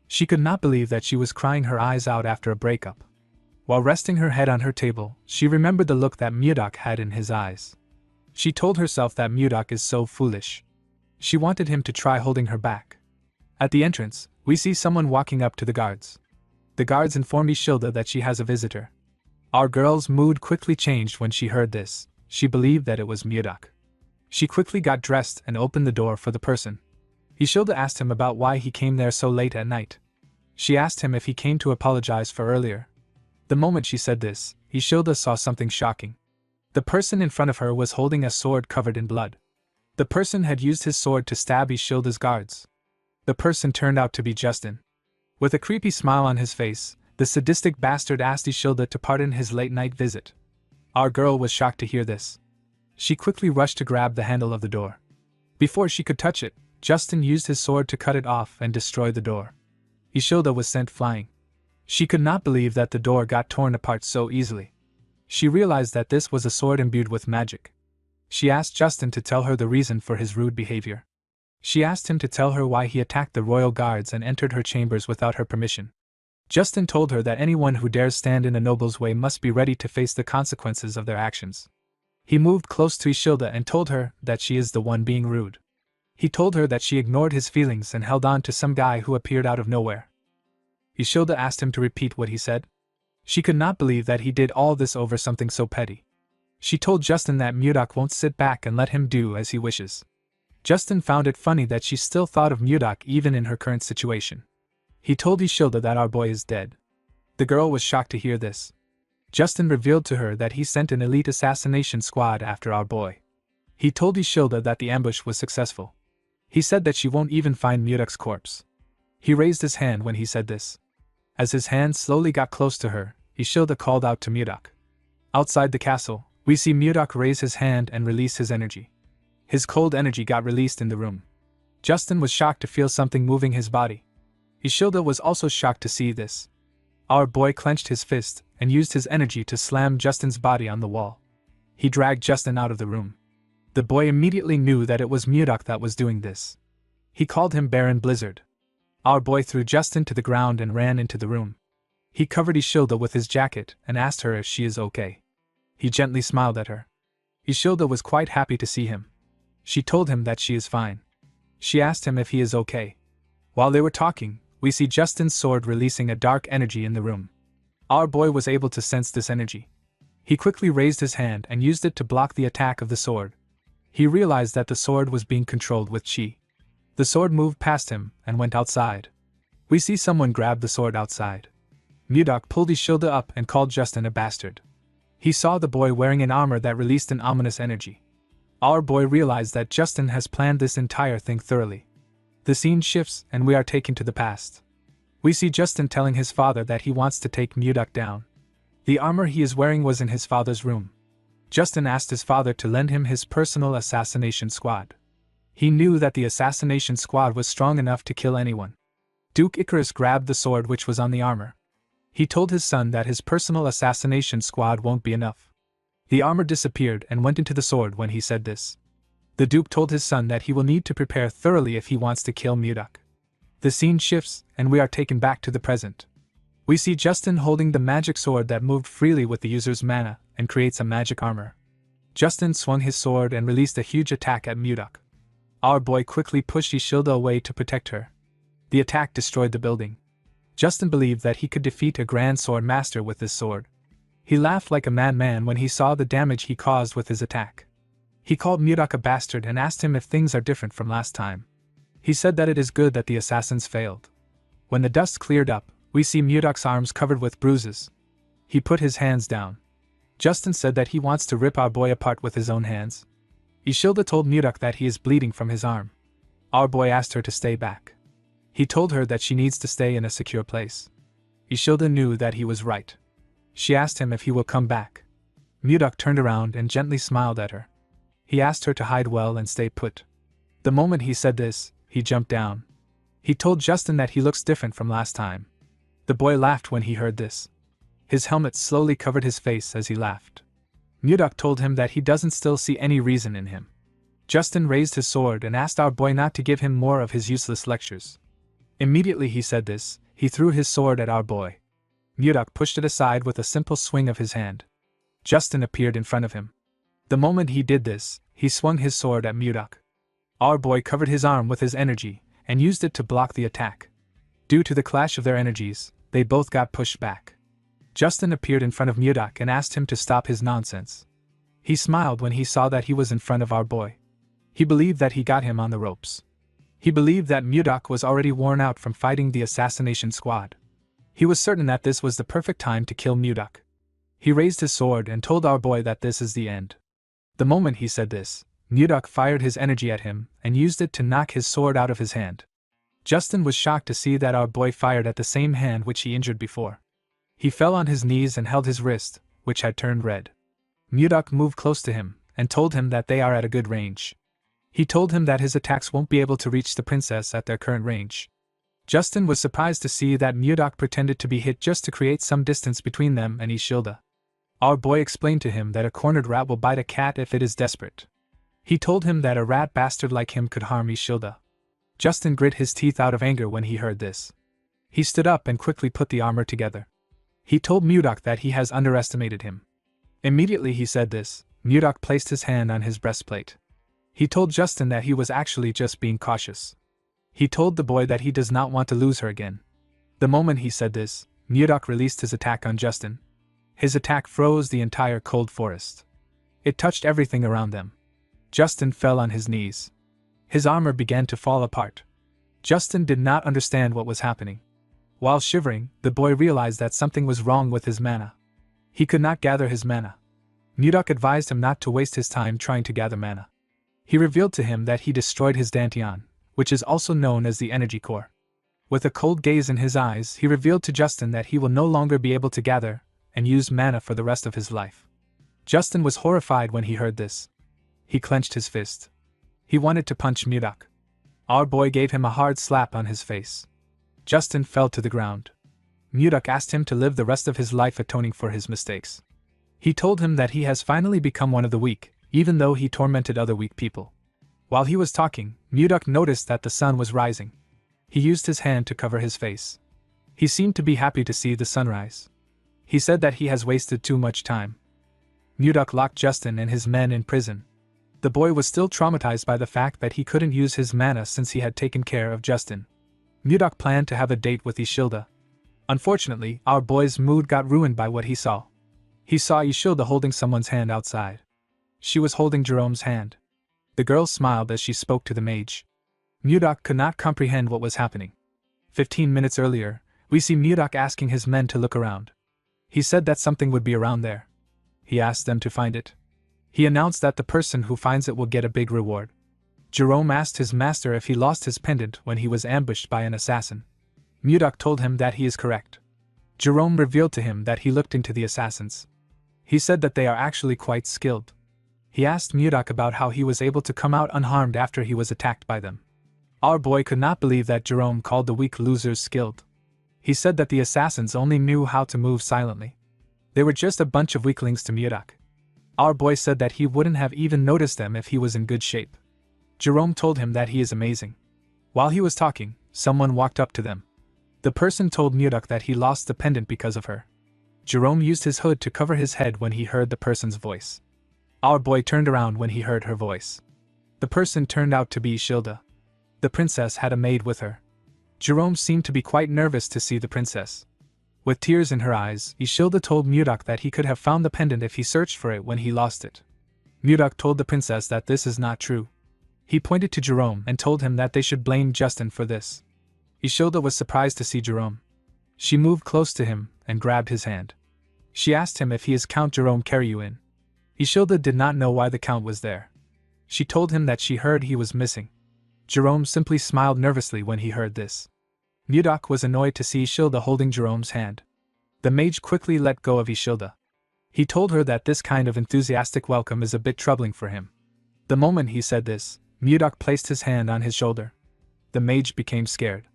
She could not believe that she was crying her eyes out after a breakup. While resting her head on her table, she remembered the look that Murdoch had in his eyes. She told herself that Murdoch is so foolish. She wanted him to try holding her back. At the entrance, we see someone walking up to the guards. The guards inform Ishilda that she has a visitor. Our girl's mood quickly changed when she heard this. She believed that it was Murdoch. She quickly got dressed and opened the door for the person. Ishilda asked him about why he came there so late at night. She asked him if he came to apologize for earlier. The moment she said this, Ishilda saw something shocking. The person in front of her was holding a sword covered in blood. The person had used his sword to stab Ishilda's guards. The person turned out to be Justin. With a creepy smile on his face, the sadistic bastard asked Ishilda to pardon his late-night visit. Our girl was shocked to hear this. She quickly rushed to grab the handle of the door. Before she could touch it, Justin used his sword to cut it off and destroy the door. Ishilda was sent flying. She could not believe that the door got torn apart so easily. She realized that this was a sword imbued with magic. She asked Justin to tell her the reason for his rude behavior. She asked him to tell her why he attacked the royal guards and entered her chambers without her permission. Justin told her that anyone who dares stand in a noble's way must be ready to face the consequences of their actions. He moved close to Ishilda and told her that she is the one being rude. He told her that she ignored his feelings and held on to some guy who appeared out of nowhere. Ishilda asked him to repeat what he said. She could not believe that he did all this over something so petty. She told Justin that Mudok won't sit back and let him do as he wishes. Justin found it funny that she still thought of Mudok even in her current situation. He told Ishilda that our boy is dead. The girl was shocked to hear this. Justin revealed to her that he sent an elite assassination squad after our boy. He told Ishilda that the ambush was successful. He said that she won't even find Mudok's corpse. He raised his hand when he said this. As his hand slowly got close to her, Ishilda called out to Mudok. Outside the castle, we see Mudok raise his hand and release his energy. His cold energy got released in the room. Justin was shocked to feel something moving his body. Ishilda was also shocked to see this. Our boy clenched his fist and used his energy to slam Justin's body on the wall. He dragged Justin out of the room. The boy immediately knew that it was Mudok that was doing this. He called him Baron Blizzard. Our boy threw Justin to the ground and ran into the room. He covered Ishilda with his jacket and asked her if she is okay. He gently smiled at her. Ishilda was quite happy to see him. She told him that she is fine. She asked him if he is okay. While they were talking, we see Justin's sword releasing a dark energy in the room. Our boy was able to sense this energy. He quickly raised his hand and used it to block the attack of the sword. He realized that the sword was being controlled with chi. The sword moved past him and went outside. We see someone grab the sword outside. Mudok pulled Ishilda up and called Justin a bastard. He saw the boy wearing an armor that released an ominous energy. Our boy realized that Justin has planned this entire thing thoroughly. The scene shifts and we are taken to the past. We see Justin telling his father that he wants to take Mudok down. The armor he is wearing was in his father's room. Justin asked his father to lend him his personal assassination squad. He knew that the assassination squad was strong enough to kill anyone. Duke Icarus grabbed the sword which was on the armor. He told his son that his personal assassination squad won't be enough. The armor disappeared and went into the sword when he said this. The Duke told his son that he will need to prepare thoroughly if he wants to kill Mudok. The scene shifts and we are taken back to the present. We see Justin holding the magic sword that moved freely with the user's mana and creates a magic armor. Justin swung his sword and released a huge attack at Mudok. Our boy quickly pushed Ishilda away to protect her. The attack destroyed the building. Justin believed that he could defeat a grand sword master with this sword. He laughed like a madman when he saw the damage he caused with his attack. He called Mudok a bastard and asked him if things are different from last time. He said that it is good that the assassins failed. When the dust cleared up, we see Mudok's arms covered with bruises. He put his hands down. Justin said that he wants to rip our boy apart with his own hands. Ishilda told Mudok that he is bleeding from his arm. Our boy asked her to stay back. He told her that she needs to stay in a secure place. Ishilda knew that he was right. She asked him if he will come back. Mudok turned around and gently smiled at her. He asked her to hide well and stay put. The moment he said this, he jumped down. He told Justin that he looks different from last time. The boy laughed when he heard this. His helmet slowly covered his face as he laughed. Mudok told him that he doesn't still see any reason in him. Justin raised his sword and asked our boy not to give him more of his useless lectures. Immediately he said this, he threw his sword at our boy. Mudok pushed it aside with a simple swing of his hand. Justin appeared in front of him. The moment he did this, he swung his sword at Mudok. Our boy covered his arm with his energy and used it to block the attack. Due to the clash of their energies, they both got pushed back. Justin appeared in front of Mudok and asked him to stop his nonsense. He smiled when he saw that he was in front of our boy. He believed that he got him on the ropes. He believed that Mudok was already worn out from fighting the assassination squad. He was certain that this was the perfect time to kill Mudok. He raised his sword and told our boy that this is the end. The moment he said this, Mudok fired his energy at him and used it to knock his sword out of his hand. Justin was shocked to see that our boy fired at the same hand which he injured before. He fell on his knees and held his wrist, which had turned red. Mudok moved close to him and told him that they are at a good range. He told him that his attacks won't be able to reach the princess at their current range. Justin was surprised to see that Mudok pretended to be hit just to create some distance between them and Ishilda. Our boy explained to him that a cornered rat will bite a cat if it is desperate. He told him that a rat bastard like him could harm Ishilda. Justin grit his teeth out of anger when he heard this. He stood up and quickly put the armor together. He told Mudok that he has underestimated him. Immediately he said this, Mudok placed his hand on his breastplate. He told Justin that he was actually just being cautious. He told the boy that he does not want to lose her again. The moment he said this, Mudok released his attack on Justin. His attack froze the entire cold forest. It touched everything around them. Justin fell on his knees. His armor began to fall apart. Justin did not understand what was happening. While shivering, the boy realized that something was wrong with his mana. He could not gather his mana. Mudok advised him not to waste his time trying to gather mana. He revealed to him that he destroyed his Dantian, which is also known as the energy core. With a cold gaze in his eyes, he revealed to Justin that he will no longer be able to gather and use mana for the rest of his life. Justin was horrified when he heard this. He clenched his fist. He wanted to punch Mudok. Our boy gave him a hard slap on his face. Justin fell to the ground. Mudok asked him to live the rest of his life atoning for his mistakes. He told him that he has finally become one of the weak, even though he tormented other weak people. While he was talking, Mudok noticed that the sun was rising. He used his hand to cover his face. He seemed to be happy to see the sunrise. He said that he has wasted too much time. Mudok locked Justin and his men in prison. The boy was still traumatized by the fact that he couldn't use his mana since he had taken care of Justin. Mudok planned to have a date with Ishilda. Unfortunately, our boy's mood got ruined by what he saw. He saw Ishilda holding someone's hand outside. She was holding Jerome's hand. The girl smiled as she spoke to the mage. Mudok could not comprehend what was happening. 15 minutes earlier, we see Mudok asking his men to look around. He said that something would be around there. He asked them to find it. He announced that the person who finds it will get a big reward. Jerome asked his master if he lost his pendant when he was ambushed by an assassin. Mudok told him that he is correct. Jerome revealed to him that he looked into the assassins. He said that they are actually quite skilled. He asked Mudok about how he was able to come out unharmed after he was attacked by them. Our boy could not believe that Jerome called the weak losers skilled. He said that the assassins only knew how to move silently. They were just a bunch of weaklings to Mudok. Our boy said that he wouldn't have even noticed them if he was in good shape. Jerome told him that he is amazing. While he was talking, someone walked up to them. The person told Mudok that he lost the pendant because of her. Jerome used his hood to cover his head when he heard the person's voice. Our boy turned around when he heard her voice. The person turned out to be Ishilda. The princess had a maid with her. Jerome seemed to be quite nervous to see the princess. With tears in her eyes, Ishilda told Mudok that he could have found the pendant if he searched for it when he lost it. Mudok told the princess that this is not true. He pointed to Jerome and told him that they should blame Justin for this. Ishilda was surprised to see Jerome. She moved close to him and grabbed his hand. She asked him if he is Count Jerome Karyuin. Ishilda did not know why the count was there. She told him that she heard he was missing. Jerome simply smiled nervously when he heard this. Mudok was annoyed to see Ishilda holding Jerome's hand. The mage quickly let go of Ishilda. He told her that this kind of enthusiastic welcome is a bit troubling for him. The moment he said this, Mudok placed his hand on his shoulder. The mage became scared.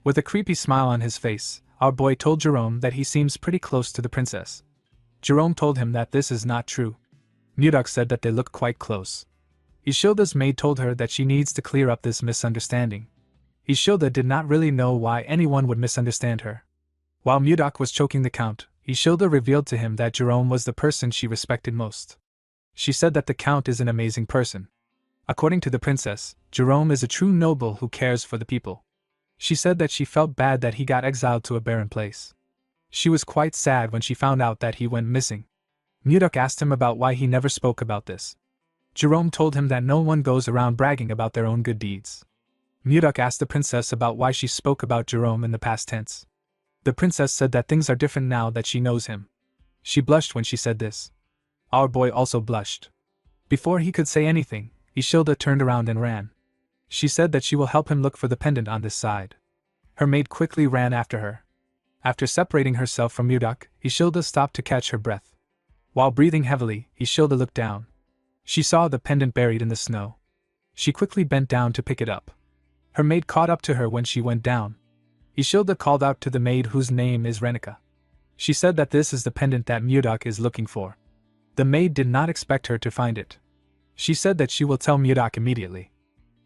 With a creepy smile on his face, our boy told Jerome that he seems pretty close to the princess. Jerome told him that this is not true. Mudok said that they look quite close. Ishilda's maid told her that she needs to clear up this misunderstanding. Ishilda did not really know why anyone would misunderstand her. While Mudok was choking the count, Ishilda revealed to him that Jerome was the person she respected most. She said that the count is an amazing person. According to the princess, Jerome is a true noble who cares for the people. She said that she felt bad that he got exiled to a barren place. She was quite sad when she found out that he went missing. Mudok asked him about why he never spoke about this. Jerome told him that no one goes around bragging about their own good deeds. Mudok asked the princess about why she spoke about Jerome in the past tense. The princess said that things are different now that she knows him. She blushed when she said this. Our boy also blushed. Before he could say anything, Ishilda turned around and ran. She said that she will help him look for the pendant on this side. Her maid quickly ran after her. After separating herself from Mudok, Ishilda stopped to catch her breath. While breathing heavily, Ishilda looked down. She saw the pendant buried in the snow. She quickly bent down to pick it up. Her maid caught up to her when she went down. Ishilda called out to the maid whose name is Renika. She said that this is the pendant that Mudak is looking for. The maid did not expect her to find it. She said that she will tell Mudak immediately.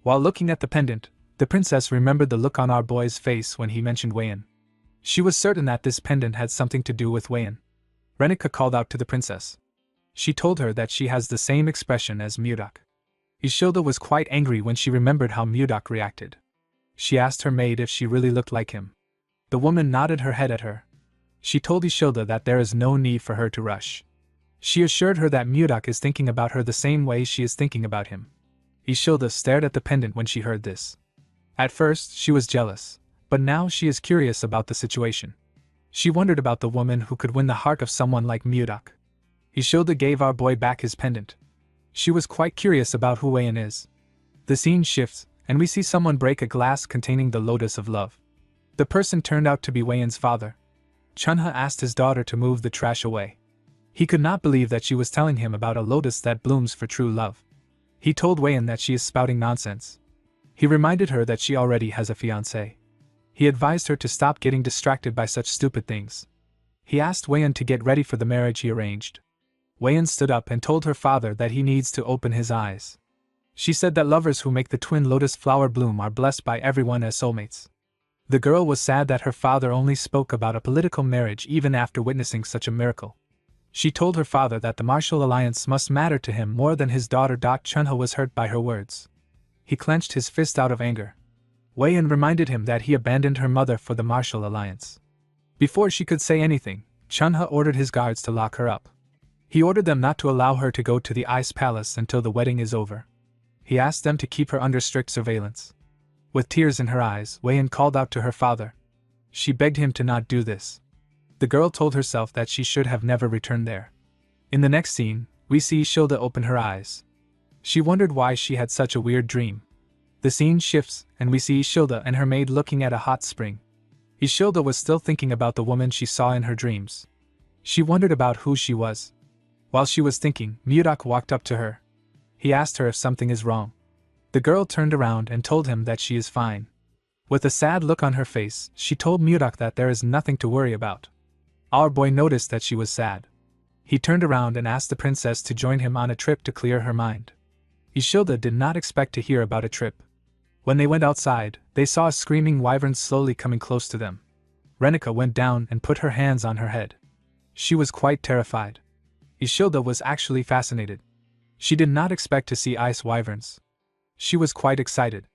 While looking at the pendant, the princess remembered the look on our boy's face when he mentioned Wayan. She was certain that this pendant had something to do with Wayan. Renika called out to the princess. She told her that she has the same expression as Mudak. Ishilda was quite angry when she remembered how Mudak reacted. She asked her maid if she really looked like him. The woman nodded her head at her. She told Ishilda that there is no need for her to rush. She assured her that Mudak is thinking about her the same way she is thinking about him. Ishilda stared at the pendant when she heard this. At first, she was jealous, but now she is curious about the situation. She wondered about the woman who could win the heart of someone like Mudak. Ishilda gave our boy back his pendant. She was quite curious about who Wayan is. The scene shifts, and we see someone break a glass containing the lotus of love. The person turned out to be Wayan's father. Chunha asked his daughter to move the trash away. He could not believe that she was telling him about a lotus that blooms for true love. He told Wayan that she is spouting nonsense. He reminded her that she already has a fiancé. He advised her to stop getting distracted by such stupid things. He asked Wayan to get ready for the marriage he arranged. Wayan stood up and told her father that he needs to open his eyes. She said that lovers who make the twin lotus flower bloom are blessed by everyone as soulmates. The girl was sad that her father only spoke about a political marriage even after witnessing such a miracle. She told her father that the martial alliance must matter to him more than his daughter. Chunha was hurt by her words. He clenched his fist out of anger. Wayan reminded him that he abandoned her mother for the martial alliance. Before she could say anything, Chunha ordered his guards to lock her up. He ordered them not to allow her to go to the ice palace until the wedding is over. He asked them to keep her under strict surveillance. With tears in her eyes, Wayan called out to her father. She begged him to not do this. The girl told herself that she should have never returned there. In the next scene, we see Ishilda open her eyes. She wondered why she had such a weird dream. The scene shifts, and we see Ishilda and her maid looking at a hot spring. Ishilda was still thinking about the woman she saw in her dreams. She wondered about who she was. While she was thinking, Mudak walked up to her. He asked her if something is wrong. The girl turned around and told him that she is fine. With a sad look on her face, she told Mudak that there is nothing to worry about. Our boy noticed that she was sad. He turned around and asked the princess to join him on a trip to clear her mind. Ishilda did not expect to hear about a trip. When they went outside, they saw a screaming wyvern slowly coming close to them. Renika went down and put her hands on her head. She was quite terrified. Ishilda was actually fascinated. She did not expect to see ice wyverns. She was quite excited.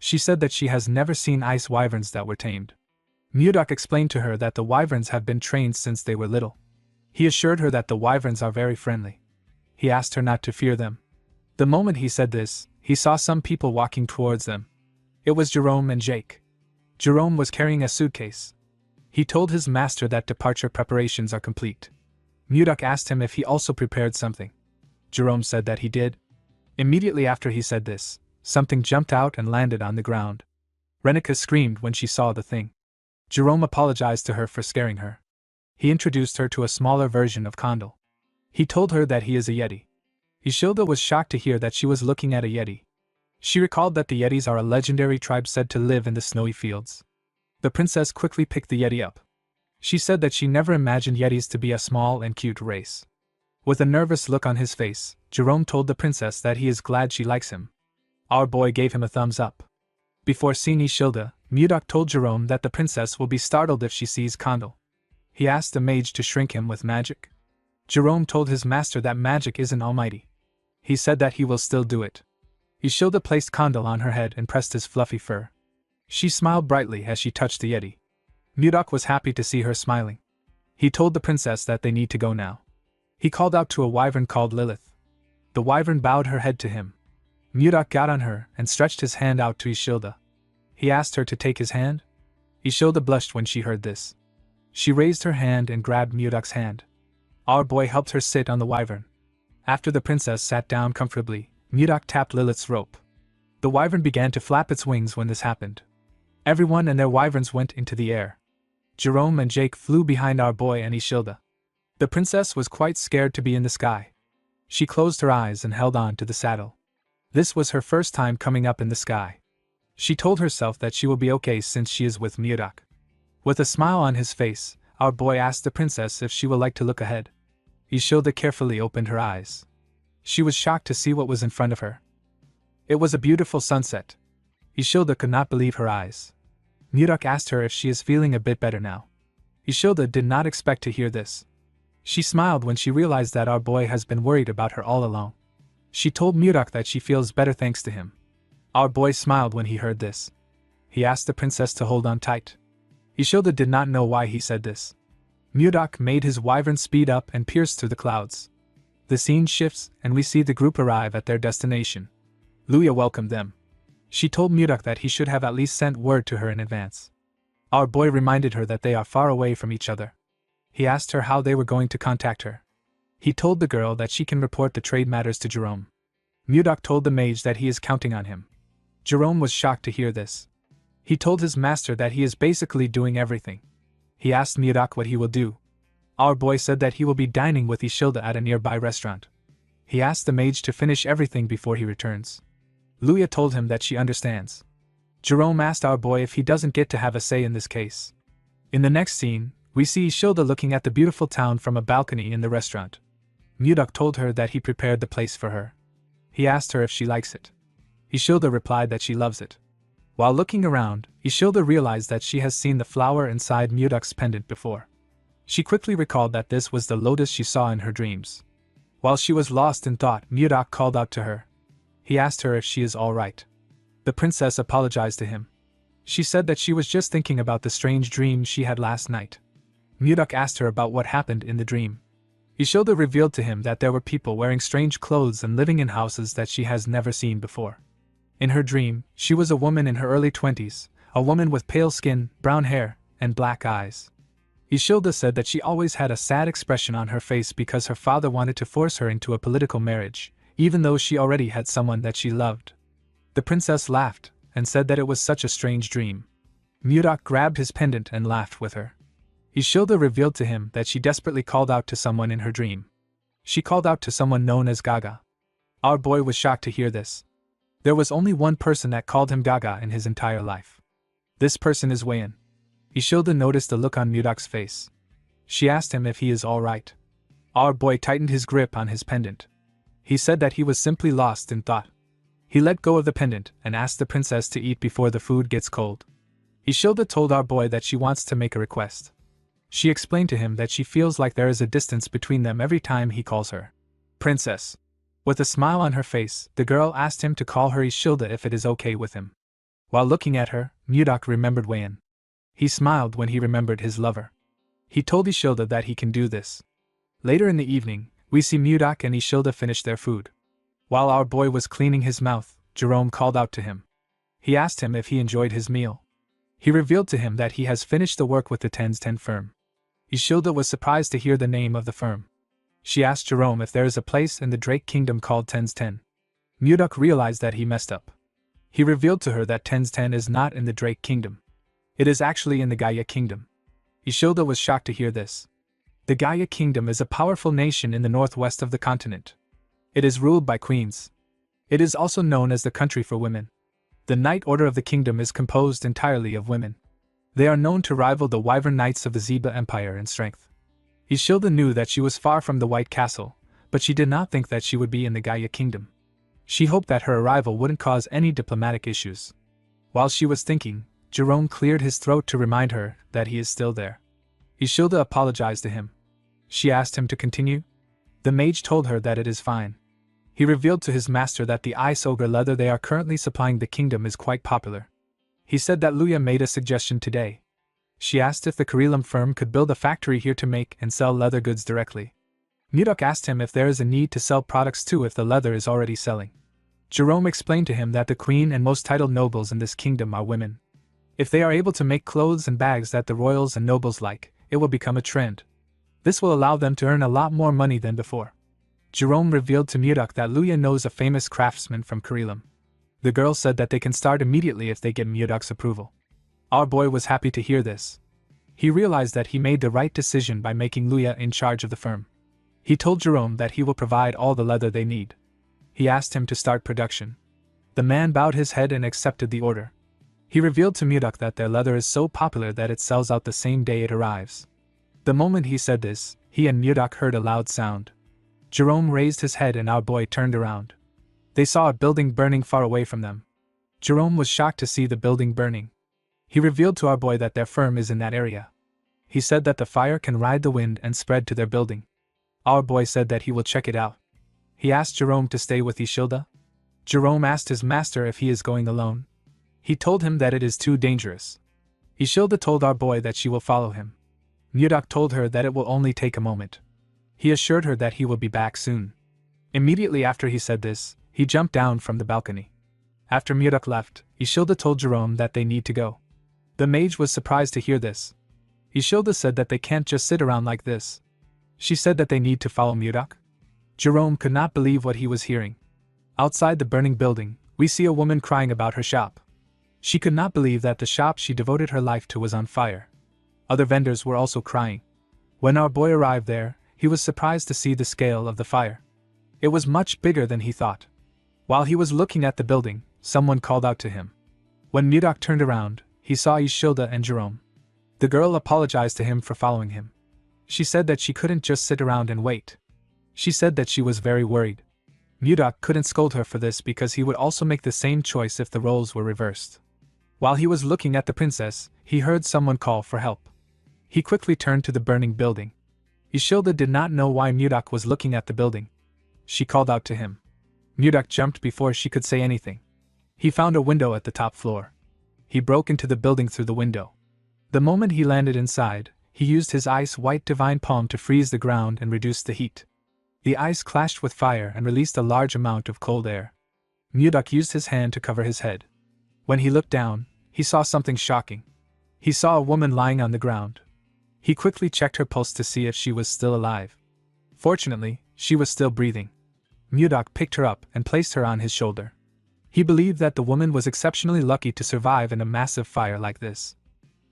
She said that she has never seen ice wyverns that were tamed. Mudak explained to her that the wyverns have been trained since they were little. He assured her that the wyverns are very friendly. He asked her not to fear them. The moment he said this, he saw some people walking towards them. It was Jerome and Jake. Jerome was carrying a suitcase. He told his master that departure preparations are complete. Mudak asked him if he also prepared something. Jerome said that he did. Immediately after he said this, something jumped out and landed on the ground. Renika screamed when she saw the thing. Jerome apologized to her for scaring her. He introduced her to a smaller version of Kondal. He told her that he is a Yeti. Ishilda was shocked to hear that she was looking at a Yeti. She recalled that the Yetis are a legendary tribe said to live in the snowy fields. The princess quickly picked the Yeti up. She said that she never imagined Yetis to be a small and cute race. With a nervous look on his face, Jerome told the princess that he is glad she likes him. Our boy gave him a thumbs up. Before seeing Ishilda, Mudak told Jerome that the princess will be startled if she sees Kondal. He asked the mage to shrink him with magic. Jerome told his master that magic isn't almighty. He said that he will still do it. Ishilda placed Kondal on her head and pressed his fluffy fur. She smiled brightly as she touched the Yeti. Mudak was happy to see her smiling. He told the princess that they need to go now. He called out to a wyvern called Lilith. The wyvern bowed her head to him. Mudak got on her and stretched his hand out to Ishilda. He asked her to take his hand. Ishilda blushed when she heard this. She raised her hand and grabbed Mudak's hand. Our boy helped her sit on the wyvern. After the princess sat down comfortably, Mudak tapped Lilith's rope. The wyvern began to flap its wings when this happened. Everyone and their wyverns went into the air. Jerome and Jake flew behind our boy and Ishilda. The princess was quite scared to be in the sky. She closed her eyes and held on to the saddle. This was her first time coming up in the sky. She told herself that she will be okay since she is with Mudak. With a smile on his face, our boy asked the princess if she would like to look ahead. Isolde carefully opened her eyes. She was shocked to see what was in front of her. It was a beautiful sunset. Isolde could not believe her eyes. Mudok asked her if she is feeling a bit better now. Isolde did not expect to hear this. She smiled when she realized that our boy has been worried about her all along. She told Mudok that she feels better thanks to him. Our boy smiled when he heard this. He asked the princess to hold on tight. Isolde did not know why he said this. Mudok made his wyvern speed up and pierce through the clouds. The scene shifts and we see the group arrive at their destination. Luya welcomed them. She told Mudok that he should have at least sent word to her in advance. Our boy reminded her that they are far away from each other. He asked her how they were going to contact her. He told the girl that she can report the trade matters to Jerome. Mudok told the mage that he is counting on him. Jerome was shocked to hear this. He told his master that he is basically doing everything. He asked Mudok what he will do. Our boy said that he will be dining with Isolde at a nearby restaurant. He asked the mage to finish everything before he returns. Luya told him that she understands. Jerome asked our boy if he doesn't get to have a say in this case. In the next scene, we see Isolde looking at the beautiful town from a balcony in the restaurant. Mudok told her that he prepared the place for her. He asked her if she likes it. Isolde replied that she loves it. While looking around, Isolde realized that she has seen the flower inside Mudok's pendant before. She quickly recalled that this was the lotus she saw in her dreams. While she was lost in thought, Mudok called out to her. He asked her if she is all right. The princess apologized to him. She said that she was just thinking about the strange dream she had last night. Mudok asked her about what happened in the dream. Isolde revealed to him that there were people wearing strange clothes and living in houses that she has never seen before. In her dream, she was a woman in her early 20s, a woman with pale skin, brown hair, and black eyes. Isolde said that she always had a sad expression on her face because her father wanted to force her into a political marriage, even though she already had someone that she loved. The princess laughed, and said that it was such a strange dream. Mudok grabbed his pendant and laughed with her. Isolde revealed to him that she desperately called out to someone in her dream. She called out to someone known as Gaga. Our boy was shocked to hear this. There was only one person that called him Gaga in his entire life. This person is Wayan. Isolde noticed the look on Mudok's face. She asked him if he is all right. Our boy tightened his grip on his pendant. He said that he was simply lost in thought. He let go of the pendant and asked the princess to eat before the food gets cold. Isolde told our boy that she wants to make a request. She explained to him that she feels like there is a distance between them every time he calls her princess. With a smile on her face, the girl asked him to call her Isolde if it is okay with him. While looking at her, Mudok remembered Wayan. He smiled when he remembered his lover. He told Isolde that he can do this. Later in the evening, we see Mudok and Isolde finish their food. While our boy was cleaning his mouth, Jerome called out to him. He asked him if he enjoyed his meal. He revealed to him that he has finished the work with the 10s10 firm. Isolde was surprised to hear the name of the firm. She asked Jerome if there is a place in the Drake Kingdom called 10s10. Mudok realized that he messed up. He revealed to her that 10s10 is not in the Drake Kingdom. It is actually in the Gaia Kingdom. Isolde was shocked to hear this. The Gaia Kingdom is a powerful nation in the northwest of the continent. It is ruled by queens. It is also known as the country for women. The Knight Order of the kingdom is composed entirely of women. They are known to rival the Wyvern Knights of the Zeba Empire in strength. Isolde knew that she was far from the White Castle, but she did not think that she would be in the Gaia Kingdom. She hoped that her arrival wouldn't cause any diplomatic issues. While she was thinking, Jerome cleared his throat to remind her that he is still there. Isolde apologized to him. She asked him to continue. The mage told her that it is fine. He revealed to his master that the ice ogre leather they are currently supplying the kingdom is quite popular. He said that Luya made a suggestion today. She asked if the Karelim firm could build a factory here to make and sell leather goods directly. Mudok asked him if there is a need to sell products too if the leather is already selling. Jerome explained to him that the queen and most titled nobles in this kingdom are women. If they are able to make clothes and bags that the royals and nobles like, it will become a trend. This will allow them to earn a lot more money than before. Jerome revealed to Mudok that Luya knows a famous craftsman from Karelim. The girl said that they can start immediately if they get Mudok's approval. Our boy was happy to hear this. He realized that he made the right decision by making Luya in charge of the firm. He told Jerome that he will provide all the leather they need. He asked him to start production. The man bowed his head and accepted the order. He revealed to Mudok that their leather is so popular that it sells out the same day it arrives. The moment he said this, he and Mudok heard a loud sound. Jerome raised his head and our boy turned around. They saw a building burning far away from them. Jerome was shocked to see the building burning. He revealed to our boy that their firm is in that area. He said that the fire can ride the wind and spread to their building. Our boy said that he will check it out. He asked Jerome to stay with Ishilda. Jerome asked his master if he is going alone. He told him that it is too dangerous. Ishilda told our boy that she will follow him. Mudok told her that it will only take a moment. He assured her that he will be back soon. Immediately after he said this, he jumped down from the balcony. After Mudok left, Ishilda told Jerome that they need to go. The mage was surprised to hear this. Ishilda said that they can't just sit around like this. She said that they need to follow Mudok. Jerome could not believe what he was hearing. Outside the burning building, we see a woman crying about her shop. She could not believe that the shop she devoted her life to was on fire. Other vendors were also crying. When our boy arrived there, he was surprised to see the scale of the fire. It was much bigger than he thought. While he was looking at the building, someone called out to him. When Mudok turned around, he saw Ishilda and Jerome. The girl apologized to him for following him. She said that she couldn't just sit around and wait. She said that she was very worried. Mudok couldn't scold her for this because he would also make the same choice if the roles were reversed. While he was looking at the princess, he heard someone call for help. He quickly turned to the burning building. Ishilda did not know why Mudok was looking at the building. She called out to him. Mudok jumped before she could say anything. He found a window at the top floor. He broke into the building through the window. The moment he landed inside, he used his ice-white divine palm to freeze the ground and reduce the heat. The ice clashed with fire and released a large amount of cold air. Mudok used his hand to cover his head. When he looked down, he saw something shocking. He saw a woman lying on the ground. He quickly checked her pulse to see if she was still alive. Fortunately, she was still breathing. Mudok picked her up and placed her on his shoulder. He believed that the woman was exceptionally lucky to survive in a massive fire like this.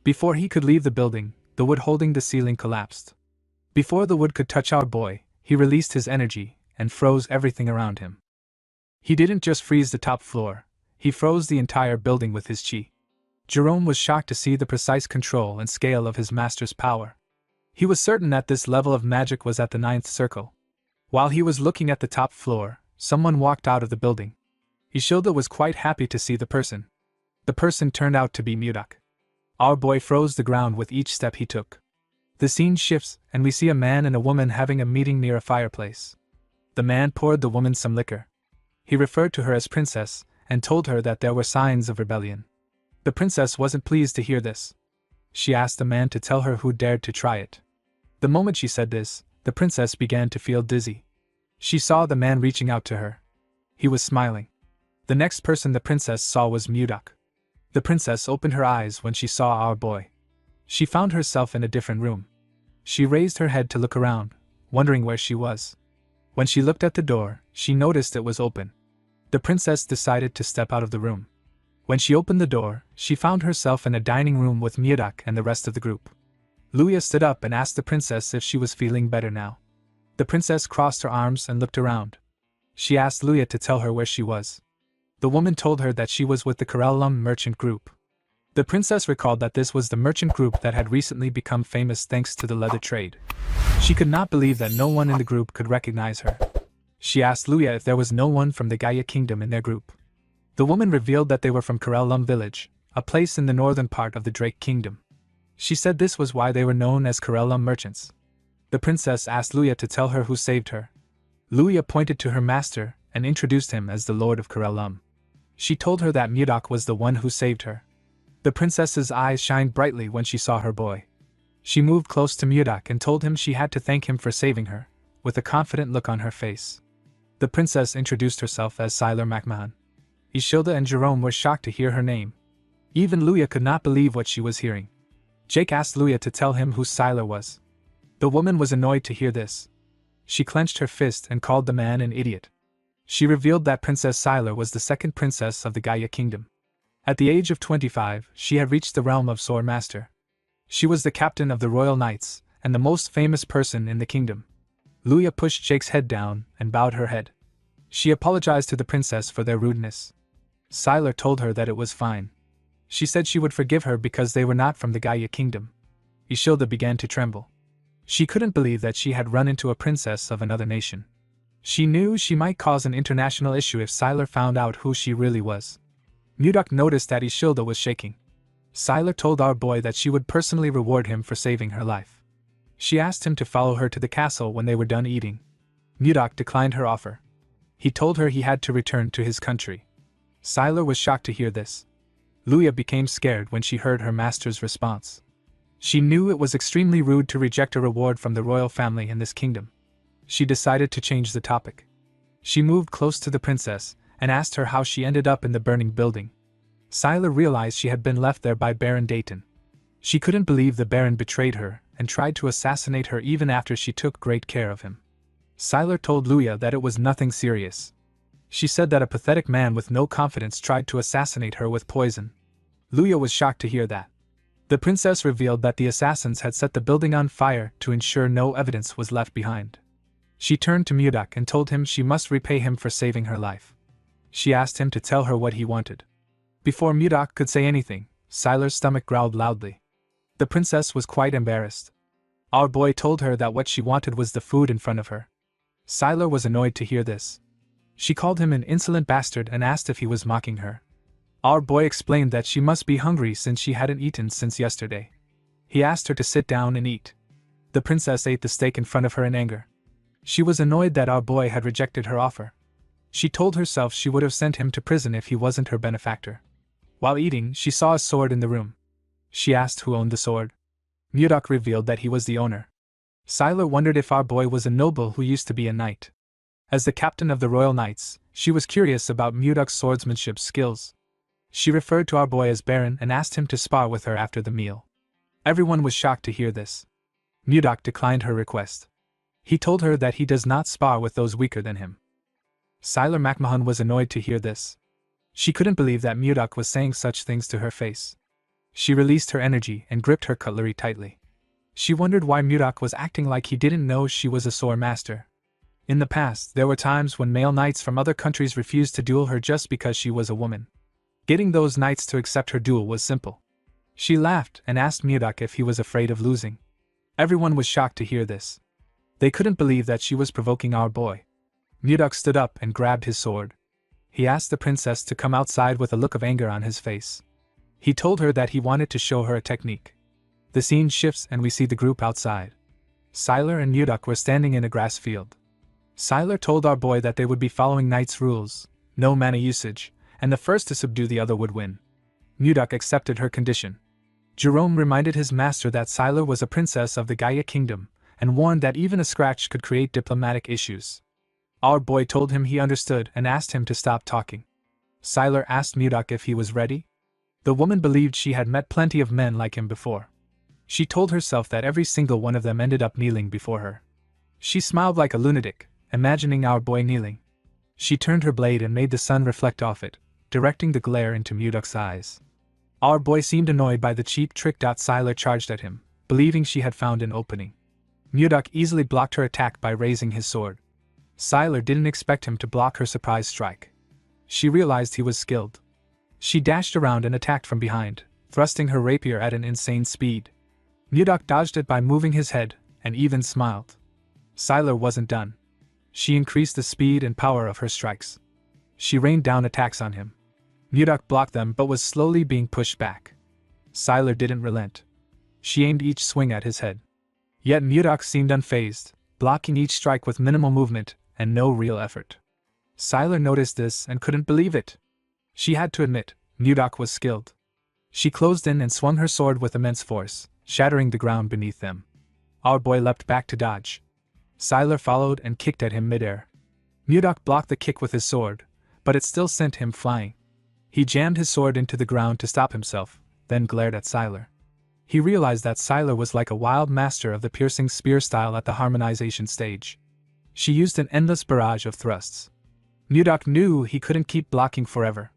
Before he could leave the building, the wood holding the ceiling collapsed. Before the wood could touch our boy, he released his energy and froze everything around him. He didn't just freeze the top floor, he froze the entire building with his chi. Jerome was shocked to see the precise control and scale of his master's power. He was certain that this level of magic was at the 9th circle. While he was looking at the top floor, someone walked out of the building. Ishilda was quite happy to see the person. The person turned out to be Mudok. Our boy froze the ground with each step he took. The scene shifts, and we see a man and a woman having a meeting near a fireplace. The man poured the woman some liquor. He referred to her as princess, and told her that there were signs of rebellion. The princess wasn't pleased to hear this. She asked the man to tell her who dared to try it. The moment she said this, the princess began to feel dizzy. She saw the man reaching out to her. He was smiling. The next person the princess saw was Mudok. The princess opened her eyes when she saw our boy. She found herself in a different room. She raised her head to look around, wondering where she was. When she looked at the door, she noticed it was open. The princess decided to step out of the room. When she opened the door, she found herself in a dining room with Mudok and the rest of the group. Luya stood up and asked the princess if she was feeling better now. The princess crossed her arms and looked around. She asked Luya to tell her where she was. The woman told her that she was with the Karellum merchant group. The princess recalled that this was the merchant group that had recently become famous thanks to the leather trade. She could not believe that no one in the group could recognize her. She asked Luya if there was no one from the Gaia kingdom in their group. The woman revealed that they were from Karellum village, a place in the northern part of the Drake kingdom. She said this was why they were known as Karellum merchants. The princess asked Luya to tell her who saved her. Luya pointed to her master and introduced him as the Lord of Karellum. She told her that Mudok was the one who saved her. The princess's eyes shined brightly when she saw her boy. She moved close to Mudok and told him she had to thank him for saving her, with a confident look on her face. The princess introduced herself as Sylar MacMahon. Ishilda and Jerome were shocked to hear her name. Even Luya could not believe what she was hearing. Jake asked Luya to tell him who Sylar was. The woman was annoyed to hear this. She clenched her fist and called the man an idiot. She revealed that Princess Sylar was the second princess of the Gaia kingdom. At the age of 25, she had reached the realm of Sword Master. She was the captain of the Royal Knights, and the most famous person in the kingdom. Luya pushed Jake's head down and bowed her head. She apologized to the princess for their rudeness. Sylar told her that it was fine. She said she would forgive her because they were not from the Gaia kingdom. Ishilda began to tremble. She couldn't believe that she had run into a princess of another nation. She knew she might cause an international issue if Sylar found out who she really was. Mudak noticed that Ishilda was shaking. Sylar told our boy that she would personally reward him for saving her life. She asked him to follow her to the castle when they were done eating. Mudak declined her offer. He told her he had to return to his country. Sylar was shocked to hear this. Luya became scared when she heard her master's response. She knew it was extremely rude to reject a reward from the royal family in this kingdom. She decided to change the topic. She moved close to the princess and asked her how she ended up in the burning building. Sylar realized she had been left there by Baron Dayton. She couldn't believe the Baron betrayed her and tried to assassinate her even after she took great care of him. Sylar told Luya that it was nothing serious. She said that a pathetic man with no confidence tried to assassinate her with poison. Luya was shocked to hear that. The princess revealed that the assassins had set the building on fire to ensure no evidence was left behind. She turned to Mudak and told him she must repay him for saving her life. She asked him to tell her what he wanted. Before Mudak could say anything, Sylar's stomach growled loudly. The princess was quite embarrassed. Our boy told her that what she wanted was the food in front of her. Sylar was annoyed to hear this. She called him an insolent bastard and asked if he was mocking her. Our boy explained that she must be hungry since she hadn't eaten since yesterday. He asked her to sit down and eat. The princess ate the steak in front of her in anger. She was annoyed that our boy had rejected her offer. She told herself she would have sent him to prison if he wasn't her benefactor. While eating, she saw a sword in the room. She asked who owned the sword. Mudak revealed that he was the owner. Sylar wondered if our boy was a noble who used to be a knight. As the captain of the Royal Knights, she was curious about Mudak's swordsmanship skills. She referred to our boy as Baron and asked him to spar with her after the meal. Everyone was shocked to hear this. Mudak declined her request. He told her that he does not spar with those weaker than him. Sylar McMahon was annoyed to hear this. She couldn't believe that Mudak was saying such things to her face. She released her energy and gripped her cutlery tightly. She wondered why Mudak was acting like he didn't know she was a sword master. In the past, there were times when male knights from other countries refused to duel her just because she was a woman. Getting those knights to accept her duel was simple. She laughed and asked Mudak if he was afraid of losing. Everyone was shocked to hear this. They couldn't believe that she was provoking our boy. Mudak stood up and grabbed his sword. He asked the princess to come outside with a look of anger on his face. He told her that he wanted to show her a technique. The scene shifts and we see the group outside. Sylar and Mudak were standing in a grass field. Sylar told our boy that they would be following Knight's rules, no mana usage, and the first to subdue the other would win. Mudak accepted her condition. Jerome reminded his master that Sylar was a princess of the Gaia kingdom, and warned that even a scratch could create diplomatic issues. Our boy told him he understood and asked him to stop talking. Sylar asked Mudak if he was ready. The woman believed she had met plenty of men like him before. She told herself that every single one of them ended up kneeling before her. She smiled like a lunatic, imagining our boy kneeling. She turned her blade and made the sun reflect off it, directing the glare into Mudak's eyes. Our boy seemed annoyed by the cheap trick. Sylar charged at him, believing she had found an opening. Mudak easily blocked her attack by raising his sword. Sylar didn't expect him to block her surprise strike. She realized he was skilled. She dashed around and attacked from behind, thrusting her rapier at an insane speed. Mudak dodged it by moving his head, and even smiled. Sylar wasn't done. She increased the speed and power of her strikes. She rained down attacks on him. Mudak blocked them but was slowly being pushed back. Sylar didn't relent. She aimed each swing at his head. Yet Mudak seemed unfazed, blocking each strike with minimal movement and no real effort. Sylar noticed this and couldn't believe it. She had to admit, Mudak was skilled. She closed in and swung her sword with immense force, shattering the ground beneath them. Our boy leapt back to dodge. Sylar followed and kicked at him midair. Mudak blocked the kick with his sword, but it still sent him flying. He jammed his sword into the ground to stop himself, then glared at Sylar. He realized that Sylar was like a wild master of the piercing spear style at the harmonization stage. She used an endless barrage of thrusts. Mudak knew he couldn't keep blocking forever.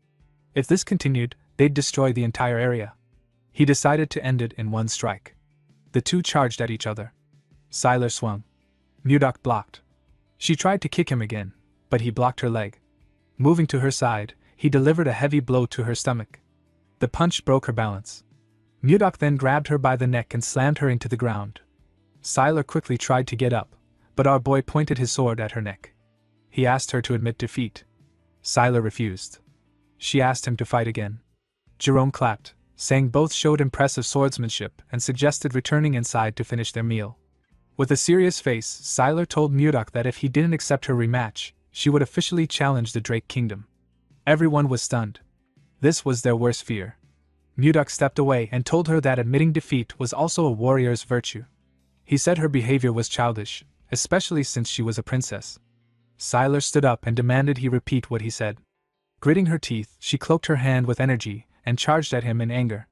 If this continued, they'd destroy the entire area. He decided to end it in one strike. The two charged at each other. Sylar swung. Mudak blocked. She tried to kick him again, but he blocked her leg. Moving to her side, he delivered a heavy blow to her stomach. The punch broke her balance. Mudok then grabbed her by the neck and slammed her into the ground. Sylar quickly tried to get up, but our boy pointed his sword at her neck. He asked her to admit defeat. Sylar refused. She asked him to fight again. Jerome clapped, saying both showed impressive swordsmanship and suggested returning inside to finish their meal. With a serious face, Sylar told Mudok that if he didn't accept her rematch, she would officially challenge the Drake Kingdom. Everyone was stunned. This was their worst fear. Mudok stepped away and told her that admitting defeat was also a warrior's virtue. He said her behavior was childish, especially since she was a princess. Sylar stood up and demanded he repeat what he said. Gritting her teeth, she cloaked her hand with energy and charged at him in anger.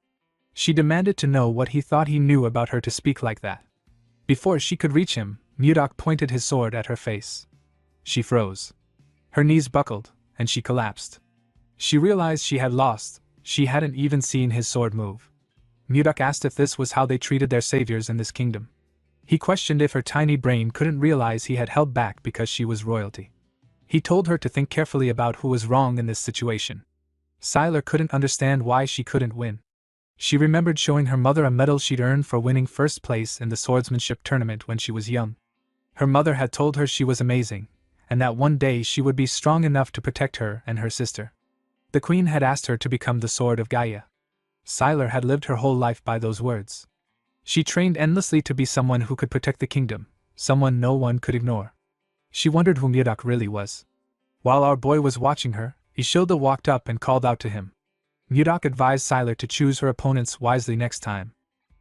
She demanded to know what he thought he knew about her to speak like that. Before she could reach him, Mudok pointed his sword at her face. She froze. Her knees buckled, and she collapsed. She realized she had lost. She hadn't even seen his sword move. Mudok asked if this was how they treated their saviors in this kingdom. He questioned if her tiny brain couldn't realize he had held back because she was royalty. He told her to think carefully about who was wrong in this situation. Sylar couldn't understand why she couldn't win. She remembered showing her mother a medal she'd earned for winning first place in the swordsmanship tournament when she was young. Her mother had told her she was amazing, and that one day she would be strong enough to protect her and her sister. The queen had asked her to become the Sword of Gaia. Sylar had lived her whole life by those words. She trained endlessly to be someone who could protect the kingdom, someone no one could ignore. She wondered who Mudok really was. While our boy was watching her, Ishilda walked up and called out to him. Mudok advised Sylar to choose her opponents wisely next time.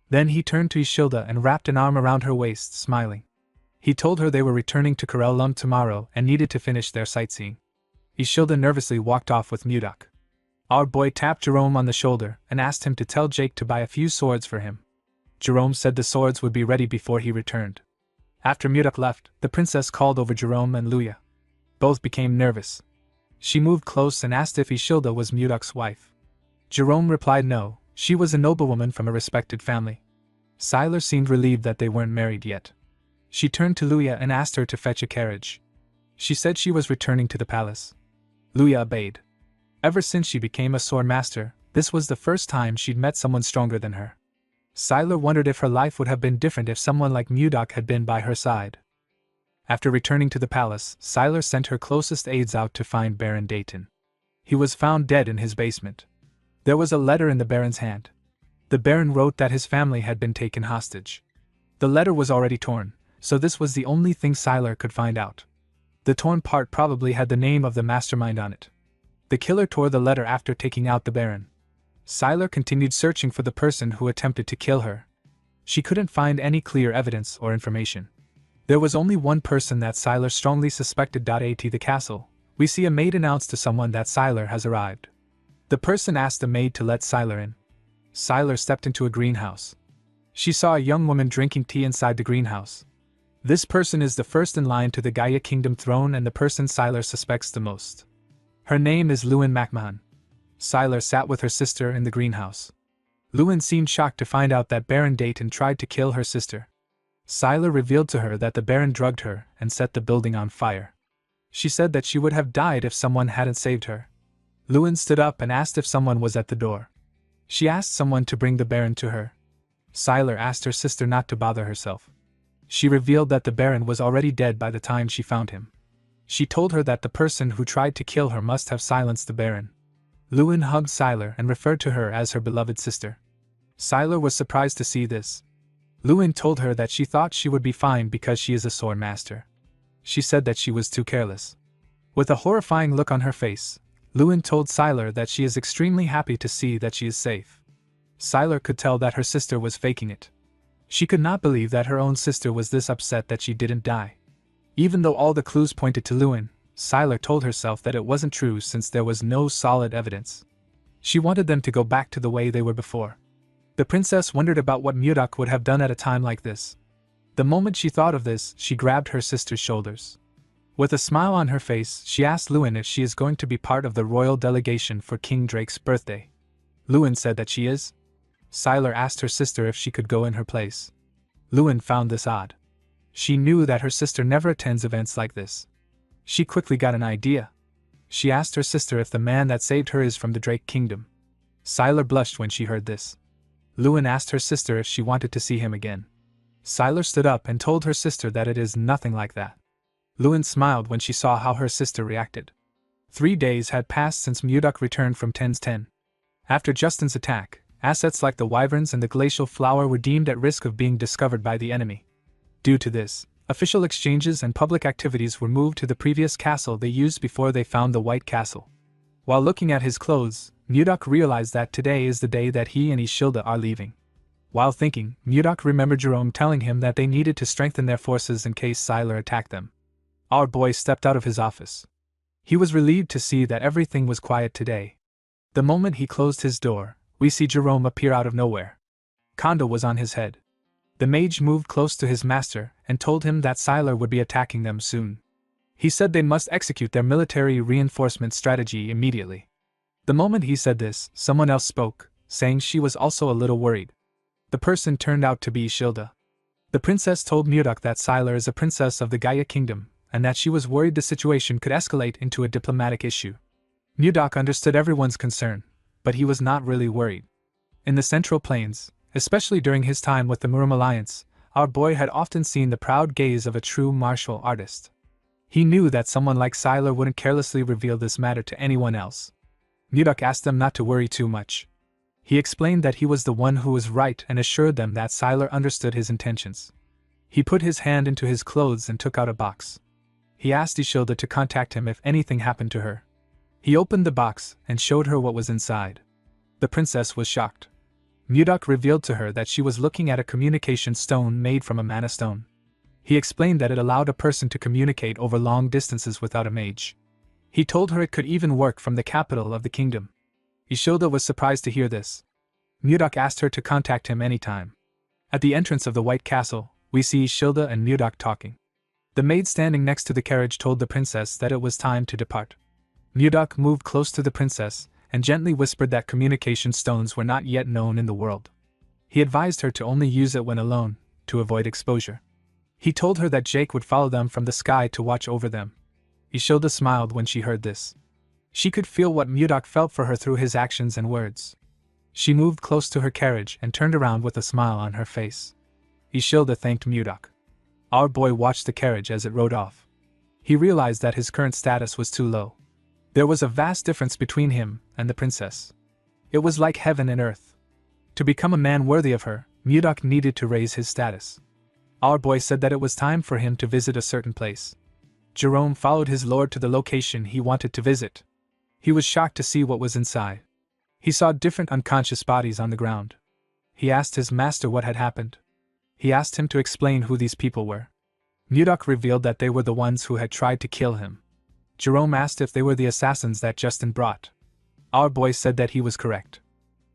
Then he turned to Ishilda and wrapped an arm around her waist, smiling. He told her they were returning to Karellum tomorrow and needed to finish their sightseeing. Ishilda nervously walked off with Mudok. Our boy tapped Jerome on the shoulder and asked him to tell Jake to buy a few swords for him. Jerome said the swords would be ready before he returned. After Mudok left, the princess called over Jerome and Luya. Both became nervous. She moved close and asked if Ishilda was Mudok's wife. Jerome replied no, she was a noblewoman from a respected family. Sylar seemed relieved that they weren't married yet. She turned to Luya and asked her to fetch a carriage. She said she was returning to the palace. Luya obeyed. Ever since she became a sword master, this was the first time she'd met someone stronger than her. Sylar wondered if her life would have been different if someone like Mudok had been by her side. After returning to the palace, Sylar sent her closest aides out to find Baron Dayton. He was found dead in his basement. There was a letter in the Baron's hand. The Baron wrote that his family had been taken hostage. The letter was already torn, so this was the only thing Sylar could find out. The torn part probably had the name of the mastermind on it. The killer tore the letter after taking out the Baron. Sylar continued searching for the person who attempted to kill her. She couldn't find any clear evidence or information. There was only one person that Sylar strongly suspected. At the castle, we see a maid announce to someone that Sylar has arrived. The person asked the maid to let Sylar in. Sylar stepped into a greenhouse. She saw a young woman drinking tea inside the greenhouse. This person is the first in line to the Gaia Kingdom throne and the person Sylar suspects the most. Her name is Lewin MacMahon. Sylar sat with her sister in the greenhouse. Lewin seemed shocked to find out that Baron Dayton tried to kill her sister. Sylar revealed to her that the Baron drugged her and set the building on fire. She said that she would have died if someone hadn't saved her. Lewin stood up and asked if someone was at the door. She asked someone to bring the Baron to her. Sylar asked her sister not to bother herself. She revealed that the Baron was already dead by the time she found him. She told her that the person who tried to kill her must have silenced the Baron. Lewin hugged Sylar and referred to her as her beloved sister. Sylar was surprised to see this. Lewin told her that she thought she would be fine because she is a sword master. She said that she was too careless. With a horrifying look on her face, Lewin told Sylar that she is extremely happy to see that she is safe. Sylar could tell that her sister was faking it. She could not believe that her own sister was this upset that she didn't die. Even though all the clues pointed to Lewin, Sylar told herself that it wasn't true since there was no solid evidence. She wanted them to go back to the way they were before. The princess wondered about what Mudok would have done at a time like this. The moment she thought of this, she grabbed her sister's shoulders. With a smile on her face, she asked Lewin if she is going to be part of the royal delegation for King Drake's birthday. Lewin said that she is. Sylar asked her sister if she could go in her place. Lewin found this odd. She knew that her sister never attends events like this. She quickly got an idea. She asked her sister if the man that saved her is from the Drake Kingdom. Sylar blushed when she heard this. Lewin asked her sister if she wanted to see him again. Sylar stood up and told her sister that it is nothing like that. Lewin smiled when she saw how her sister reacted. 3 days had passed since Mudok returned from Ten's 10. After Justin's attack, assets like the wyverns and the glacial flower were deemed at risk of being discovered by the enemy. Due to this, official exchanges and public activities were moved to the previous castle they used before they found the White Castle. While looking at his clothes, Mudok realized that today is the day that he and Ishilda are leaving. While thinking, Mudok remembered Jerome telling him that they needed to strengthen their forces in case Sylar attacked them. Our boy stepped out of his office. He was relieved to see that everything was quiet today. The moment he closed his door, we see Jerome appear out of nowhere. Kondo was on his head. The mage moved close to his master and told him that Sylar would be attacking them soon. He said they must execute their military reinforcement strategy immediately. The moment he said this, someone else spoke, saying she was also a little worried. The person turned out to be Ishilda. The princess told Mudok that Sylar is a princess of the Gaia kingdom, and that she was worried the situation could escalate into a diplomatic issue. Mudok understood everyone's concern, but he was not really worried. In the Central Plains, especially during his time with the Murim Alliance, our boy had often seen the proud gaze of a true martial artist. He knew that someone like Sylar wouldn't carelessly reveal this matter to anyone else. Mudok asked them not to worry too much. He explained that he was the one who was right and assured them that Sylar understood his intentions. He put his hand into his clothes and took out a box. He asked Ishilda to contact him if anything happened to her. He opened the box and showed her what was inside. The princess was shocked. Mudok revealed to her that she was looking at a communication stone made from a mana stone. He explained that it allowed a person to communicate over long distances without a mage. He told her it could even work from the capital of the kingdom. Ishilda was surprised to hear this. Mudok asked her to contact him anytime. At the entrance of the White Castle, we see Ishilda and Mudok talking. The maid standing next to the carriage told the princess that it was time to depart. Mudok moved close to the princess and gently whispered that communication stones were not yet known in the world. He advised her to only use it when alone, to avoid exposure. He told her that Jake would follow them from the sky to watch over them. Ishilda smiled when she heard this. She could feel what Mudok felt for her through his actions and words. She moved close to her carriage and turned around with a smile on her face. Ishilda thanked Mudok. Our boy watched the carriage as it rode off. He realized that his current status was too low. There was a vast difference between him and the princess. It was like heaven and earth. To become a man worthy of her, Mudok needed to raise his status. Our boy said that it was time for him to visit a certain place. Jerome followed his lord to the location he wanted to visit. He was shocked to see what was inside. He saw different unconscious bodies on the ground. He asked his master what had happened. He asked him to explain who these people were. Mudok revealed that they were the ones who had tried to kill him. Jerome asked if they were the assassins that Justin brought. Our boy said that he was correct.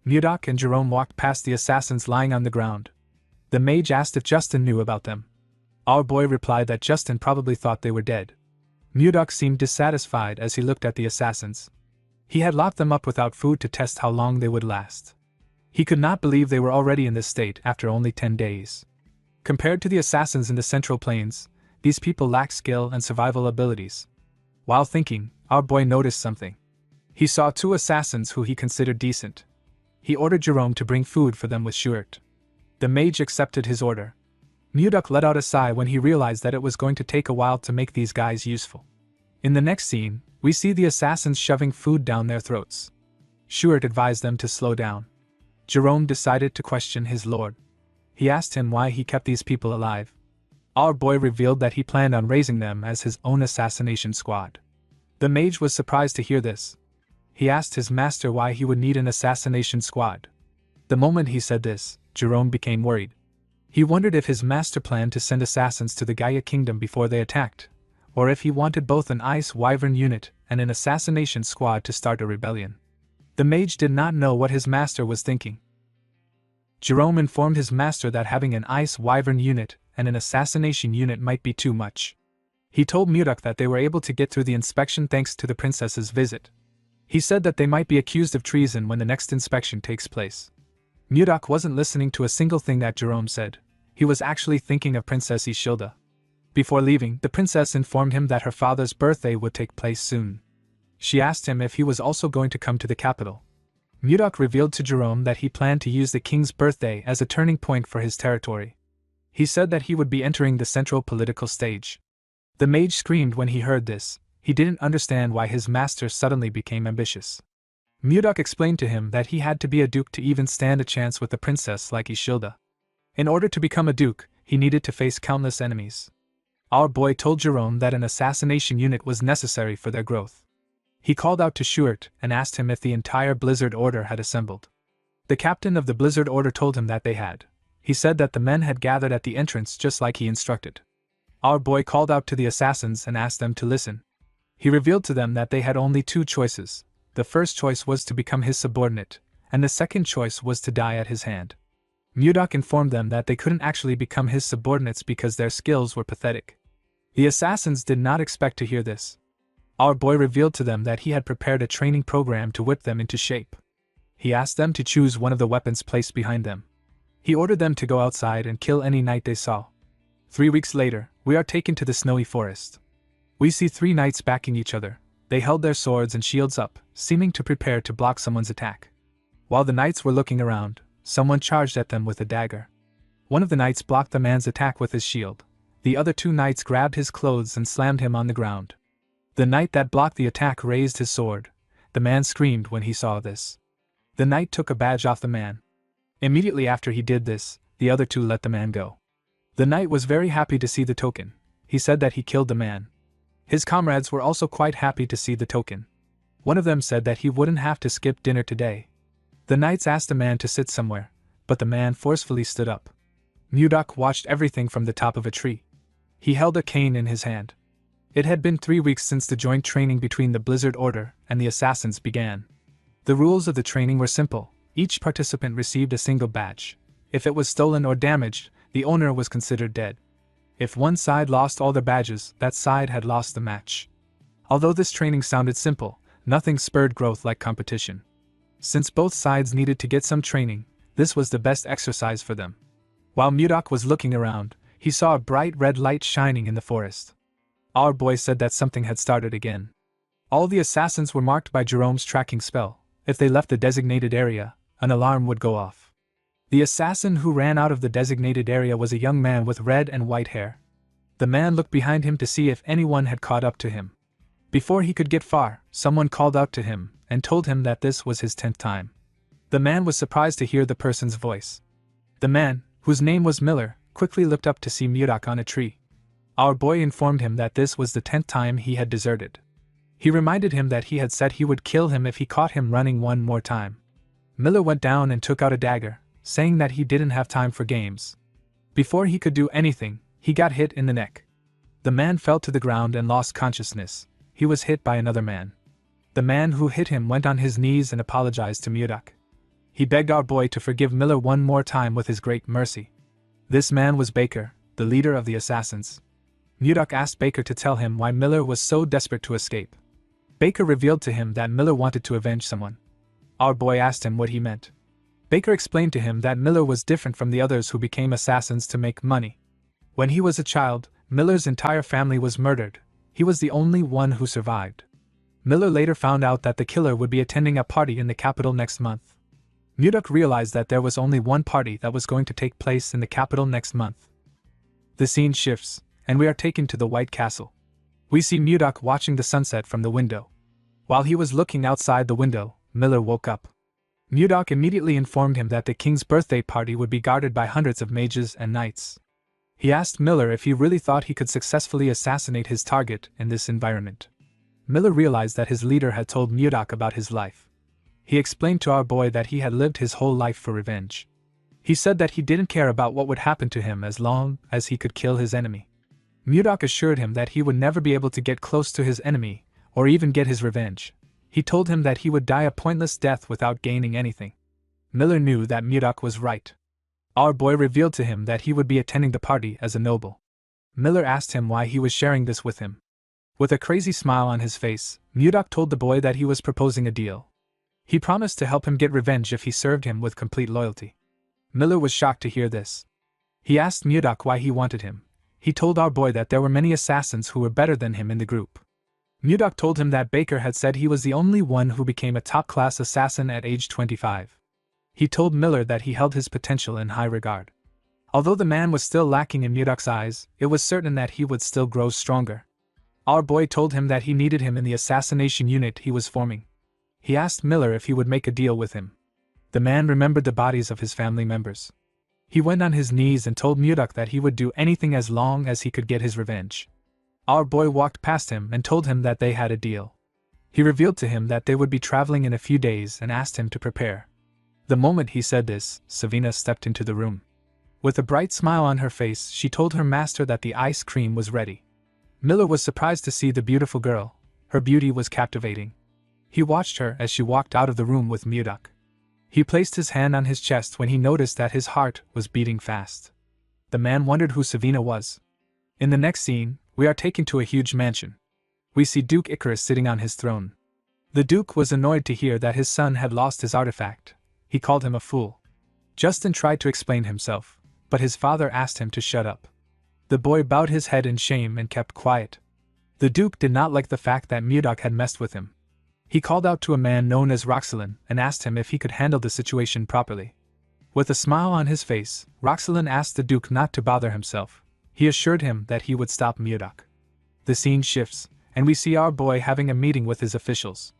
Mudok and Jerome walked past the assassins lying on the ground. The mage asked if Justin knew about them. Our boy replied that Justin probably thought they were dead. Mudok seemed dissatisfied as he looked at the assassins. He had locked them up without food to test how long they would last. He could not believe they were already in this state after only 10 days. Compared to the assassins in the Central Plains, these people lacked skill and survival abilities. While thinking, our boy noticed something. He saw 2 assassins who he considered decent. He ordered Jerome to bring food for them with Shuert. The mage accepted his order. Mudok let out a sigh when he realized that it was going to take a while to make these guys useful. In the next scene, we see the assassins shoving food down their throats. Shuert advised them to slow down. Jerome decided to question his lord. He asked him why he kept these people alive. Our boy revealed that he planned on raising them as his own assassination squad. The mage was surprised to hear this. He asked his master why he would need an assassination squad. The moment he said this, Jerome became worried. He wondered if his master planned to send assassins to the Gaia kingdom before they attacked, or if he wanted both an ice wyvern unit and an assassination squad to start a rebellion. The mage did not know what his master was thinking. Jerome informed his master that having an ice wyvern unit and an assassination unit might be too much. He told Mudok that they were able to get through the inspection thanks to the princess's visit. He said that they might be accused of treason when the next inspection takes place. Mudok wasn't listening to a single thing that Jerome said. He was actually thinking of Princess Ishilda. Before leaving, the princess informed him that her father's birthday would take place soon. She asked him if he was also going to come to the capital. Mudok revealed to Jerome that he planned to use the king's birthday as a turning point for his territory. He said that he would be entering the central political stage. The mage screamed when he heard this. He didn't understand why his master suddenly became ambitious. Mudok explained to him that he had to be a duke to even stand a chance with a princess like Ishilda. In order to become a duke, he needed to face countless enemies. Our boy told Jerome that an assassination unit was necessary for their growth. He called out to Stuart and asked him if the entire Blizzard Order had assembled. The captain of the Blizzard Order told him that they had. He said that the men had gathered at the entrance just like he instructed. Our boy called out to the assassins and asked them to listen. He revealed to them that they had only two choices. The first choice was to become his subordinate, and the second choice was to die at his hand. Mudok informed them that they couldn't actually become his subordinates because their skills were pathetic. The assassins did not expect to hear this. Our boy revealed to them that he had prepared a training program to whip them into shape. He asked them to choose one of the weapons placed behind them. He ordered them to go outside and kill any knight they saw. 3 weeks later, we are taken to the snowy forest. We see 3 knights backing each other. They held their swords and shields up, seeming to prepare to block someone's attack. While the knights were looking around, someone charged at them with a dagger. One of the knights blocked the man's attack with his shield. The other 2 knights grabbed his clothes and slammed him on the ground. The knight that blocked the attack raised his sword. The man screamed when he saw this. The knight took a badge off the man. Immediately after he did this, the other 2 let the man go. The knight was very happy to see the token. He said that he killed the man. His comrades were also quite happy to see the token. One of them said that he wouldn't have to skip dinner today. The knights asked the man to sit somewhere, but the man forcefully stood up. Mudok watched everything from the top of a tree. He held a cane in his hand. It had been 3 weeks since the joint training between the Blizzard Order and the assassins began. The rules of the training were simple. Each participant received a single badge. If it was stolen or damaged, the owner was considered dead. If one side lost all the badges, that side had lost the match. Although this training sounded simple, nothing spurred growth like competition. Since both sides needed to get some training, this was the best exercise for them. While Mudok was looking around, he saw a bright red light shining in the forest. Our boy said that something had started again. All the assassins were marked by Jerome's tracking spell. If they left the designated area, an alarm would go off. The assassin who ran out of the designated area was a young man with red and white hair. The man looked behind him to see if anyone had caught up to him. Before he could get far, someone called out to him and told him that this was his 10th time. The man was surprised to hear the person's voice. The man, whose name was Miller, quickly looked up to see Mudok on a tree. Our boy informed him that this was the 10th time he had deserted. He reminded him that he had said he would kill him if he caught him running one more time. Miller went down and took out a dagger, saying that he didn't have time for games. Before he could do anything, he got hit in the neck. The man fell to the ground and lost consciousness. He was hit by another man. The man who hit him went on his knees and apologized to Mudok. He begged our boy to forgive Miller one more time with his great mercy. This man was Baker, the leader of the assassins. Mudok asked Baker to tell him why Miller was so desperate to escape. Baker revealed to him that Miller wanted to avenge someone. Our boy asked him what he meant. Baker explained to him that Miller was different from the others who became assassins to make money. When he was a child, Miller's entire family was murdered. He was the only one who survived. Miller later found out that the killer would be attending a party in the capital next month. Mudok realized that there was only one party that was going to take place in the capital next month. The scene shifts, and we are taken to the White Castle. We see Mudok watching the sunset from the window. While he was looking outside the window, Miller woke up. Mudok immediately informed him that the king's birthday party would be guarded by hundreds of mages and knights. He asked Miller if he really thought he could successfully assassinate his target in this environment. Miller realized that his leader had told Mudok about his life. He explained to our boy that he had lived his whole life for revenge. He said that he didn't care about what would happen to him as long as he could kill his enemy. Mudok assured him that he would never be able to get close to his enemy, or even get his revenge. He told him that he would die a pointless death without gaining anything. Miller knew that Mudok was right. Our boy revealed to him that he would be attending the party as a noble. Miller asked him why he was sharing this with him. With a crazy smile on his face, Mudok told the boy that he was proposing a deal. He promised to help him get revenge if he served him with complete loyalty. Miller was shocked to hear this. He asked Mudok why he wanted him. He told our boy that there were many assassins who were better than him in the group. Mudok told him that Baker had said he was the only one who became a top-class assassin at age 25. He told Miller that he held his potential in high regard. Although the man was still lacking in Mudok's eyes, it was certain that he would still grow stronger. Our boy told him that he needed him in the assassination unit he was forming. He asked Miller if he would make a deal with him. The man remembered the bodies of his family members. He went on his knees and told Mudok that he would do anything as long as he could get his revenge. Our boy walked past him and told him that they had a deal. He revealed to him that they would be traveling in a few days and asked him to prepare. The moment he said this, Savina stepped into the room. With a bright smile on her face, she told her master that the ice cream was ready. Miller was surprised to see the beautiful girl. Her beauty was captivating. He watched her as she walked out of the room with Mudok. He placed his hand on his chest when he noticed that his heart was beating fast. The man wondered who Savina was. In the next scene, we are taken to a huge mansion. We see Duke Icarus sitting on his throne. The Duke was annoyed to hear that his son had lost his artifact. He called him a fool. Justin tried to explain himself, but his father asked him to shut up. The boy bowed his head in shame and kept quiet. The Duke did not like the fact that Mudok had messed with him. He called out to a man known as Roxalyn and asked him if he could handle the situation properly. With a smile on his face, Roxalyn asked the Duke not to bother himself. He assured him that he would stop Mudok. The scene shifts, and we see our boy having a meeting with his officials.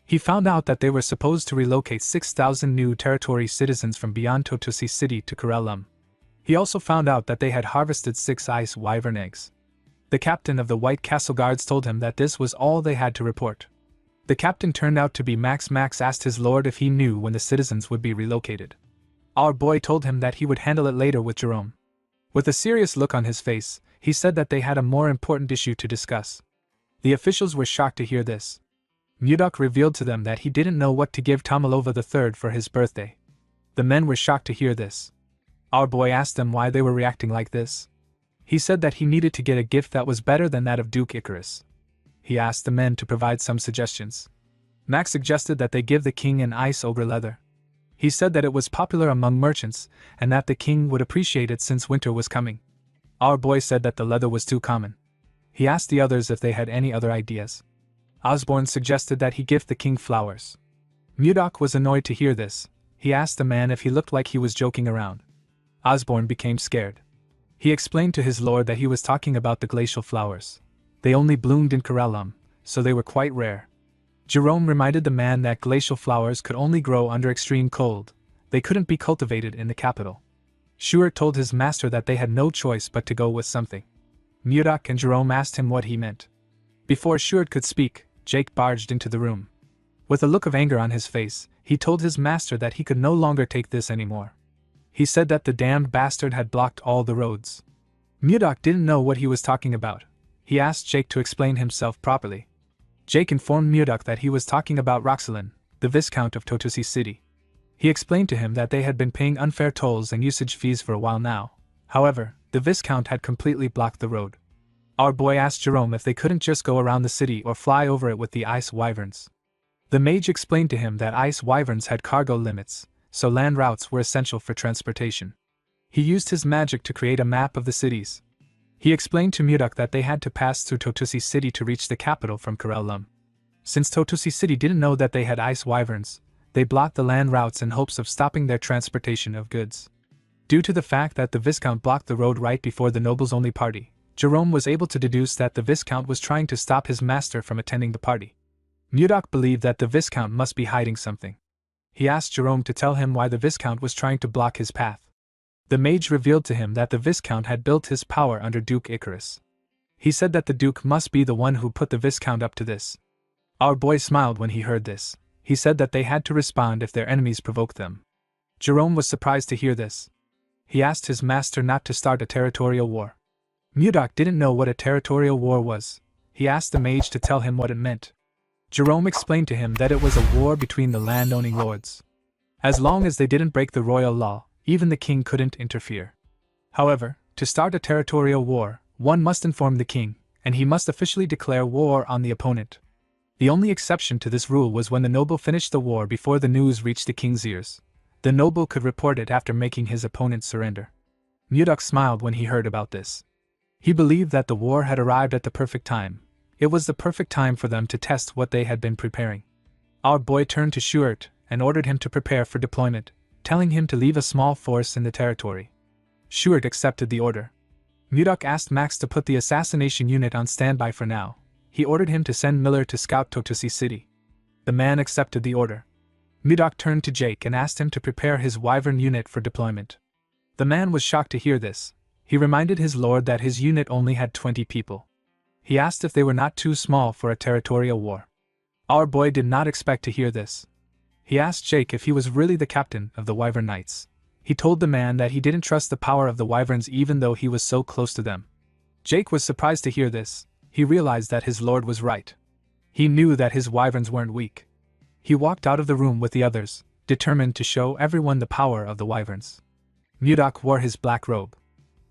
He found out that they were supposed to relocate 6,000 new territory citizens from beyond Totosi City to Corellum. He also found out that they had harvested 6 ice wyvern eggs. The captain of the White Castle Guards told him that this was all they had to report. The captain turned out to be Max. Max asked his lord if he knew when the citizens would be relocated. Our boy told him that he would handle it later with Jerome. With a serious look on his face, he said that they had a more important issue to discuss. The officials were shocked to hear this. Mudok revealed to them that he didn't know what to give Tomalova III for his birthday. The men were shocked to hear this. Our boy asked them why they were reacting like this. He said that he needed to get a gift that was better than that of Duke Icarus. He asked the men to provide some suggestions. Max suggested that they give the king an ice ogre leather. He said that it was popular among merchants, and that the king would appreciate it since winter was coming. Our boy said that the leather was too common. He asked the others if they had any other ideas. Osborne suggested that he gift the king flowers. Mudok was annoyed to hear this. He asked the man if he looked like he was joking around. Osborne became scared. He explained to his lord that he was talking about the glacial flowers. They only bloomed in Corellum, so they were quite rare. Jerome reminded the man that glacial flowers could only grow under extreme cold. They couldn't be cultivated in the capital. Schuart told his master that they had no choice but to go with something. Mudok and Jerome asked him what he meant. Before Schuart could speak, Jake barged into the room. With a look of anger on his face, he told his master that he could no longer take this anymore. He said that the damned bastard had blocked all the roads. Mudok didn't know what he was talking about. He asked Jake to explain himself properly. Jake informed Mudok that he was talking about Roxalyn, the Viscount of Totosi City. He explained to him that they had been paying unfair tolls and usage fees for a while now. However, the Viscount had completely blocked the road. Our boy asked Jerome if they couldn't just go around the city or fly over it with the ice wyverns. The mage explained to him that ice wyverns had cargo limits, so land routes were essential for transportation. He used his magic to create a map of the cities. He explained to Mudok that they had to pass through Totosi City to reach the capital from Corellum. Since Totosi City didn't know that they had ice wyverns, they blocked the land routes in hopes of stopping their transportation of goods. Due to the fact that the Viscount blocked the road right before the nobles-only party, Jerome was able to deduce that the Viscount was trying to stop his master from attending the party. Mudok believed that the Viscount must be hiding something. He asked Jerome to tell him why the Viscount was trying to block his path. The mage revealed to him that the Viscount had built his power under Duke Icarus. He said that the Duke must be the one who put the Viscount up to this. Our boy smiled when he heard this. He said that they had to respond if their enemies provoked them. Jerome was surprised to hear this. He asked his master not to start a territorial war. Mudok didn't know what a territorial war was. He asked the mage to tell him what it meant. Jerome explained to him that it was a war between the land-owning lords. As long as they didn't break the royal law, even the king couldn't interfere. However, to start a territorial war, one must inform the king, and he must officially declare war on the opponent. The only exception to this rule was when the noble finished the war before the news reached the king's ears. The noble could report it after making his opponent surrender. Mudok smiled when he heard about this. He believed that the war had arrived at the perfect time. It was the perfect time for them to test what they had been preparing. Our boy turned to Stuart and ordered him to prepare for deployment, telling him to leave a small force in the territory. Stuart accepted the order. Mudok asked Max to put the assassination unit on standby for now. He ordered him to send Miller to scout Totosi City. The man accepted the order. Mudok turned to Jake and asked him to prepare his Wyvern unit for deployment. The man was shocked to hear this. He reminded his lord that his unit only had 20 people. He asked if they were not too small for a territorial war. Our boy did not expect to hear this. He asked Jake if he was really the captain of the Wyvern Knights. He told the man that he didn't trust the power of the Wyverns even though he was so close to them. Jake was surprised to hear this. He realized that his lord was right. He knew that his Wyverns weren't weak. He walked out of the room with the others, determined to show everyone the power of the Wyverns. Mudok wore his black robe.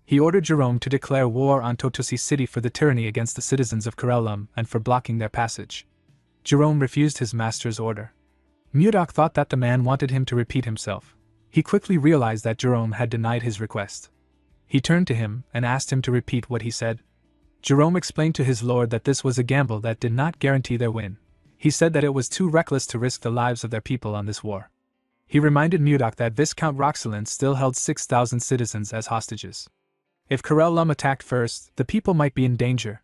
He ordered Jerome to declare war on Totosi City for the tyranny against the citizens of Corellum and for blocking their passage. Jerome refused his master's order. Mudok thought that the man wanted him to repeat himself. He quickly realized that Jerome had denied his request. He turned to him and asked him to repeat what he said. Jerome explained to his lord that this was a gamble that did not guarantee their win. He said that it was too reckless to risk the lives of their people on this war. He reminded Mudok that Viscount Roxelin still held 6,000 citizens as hostages. If Corellum attacked first, the people might be in danger.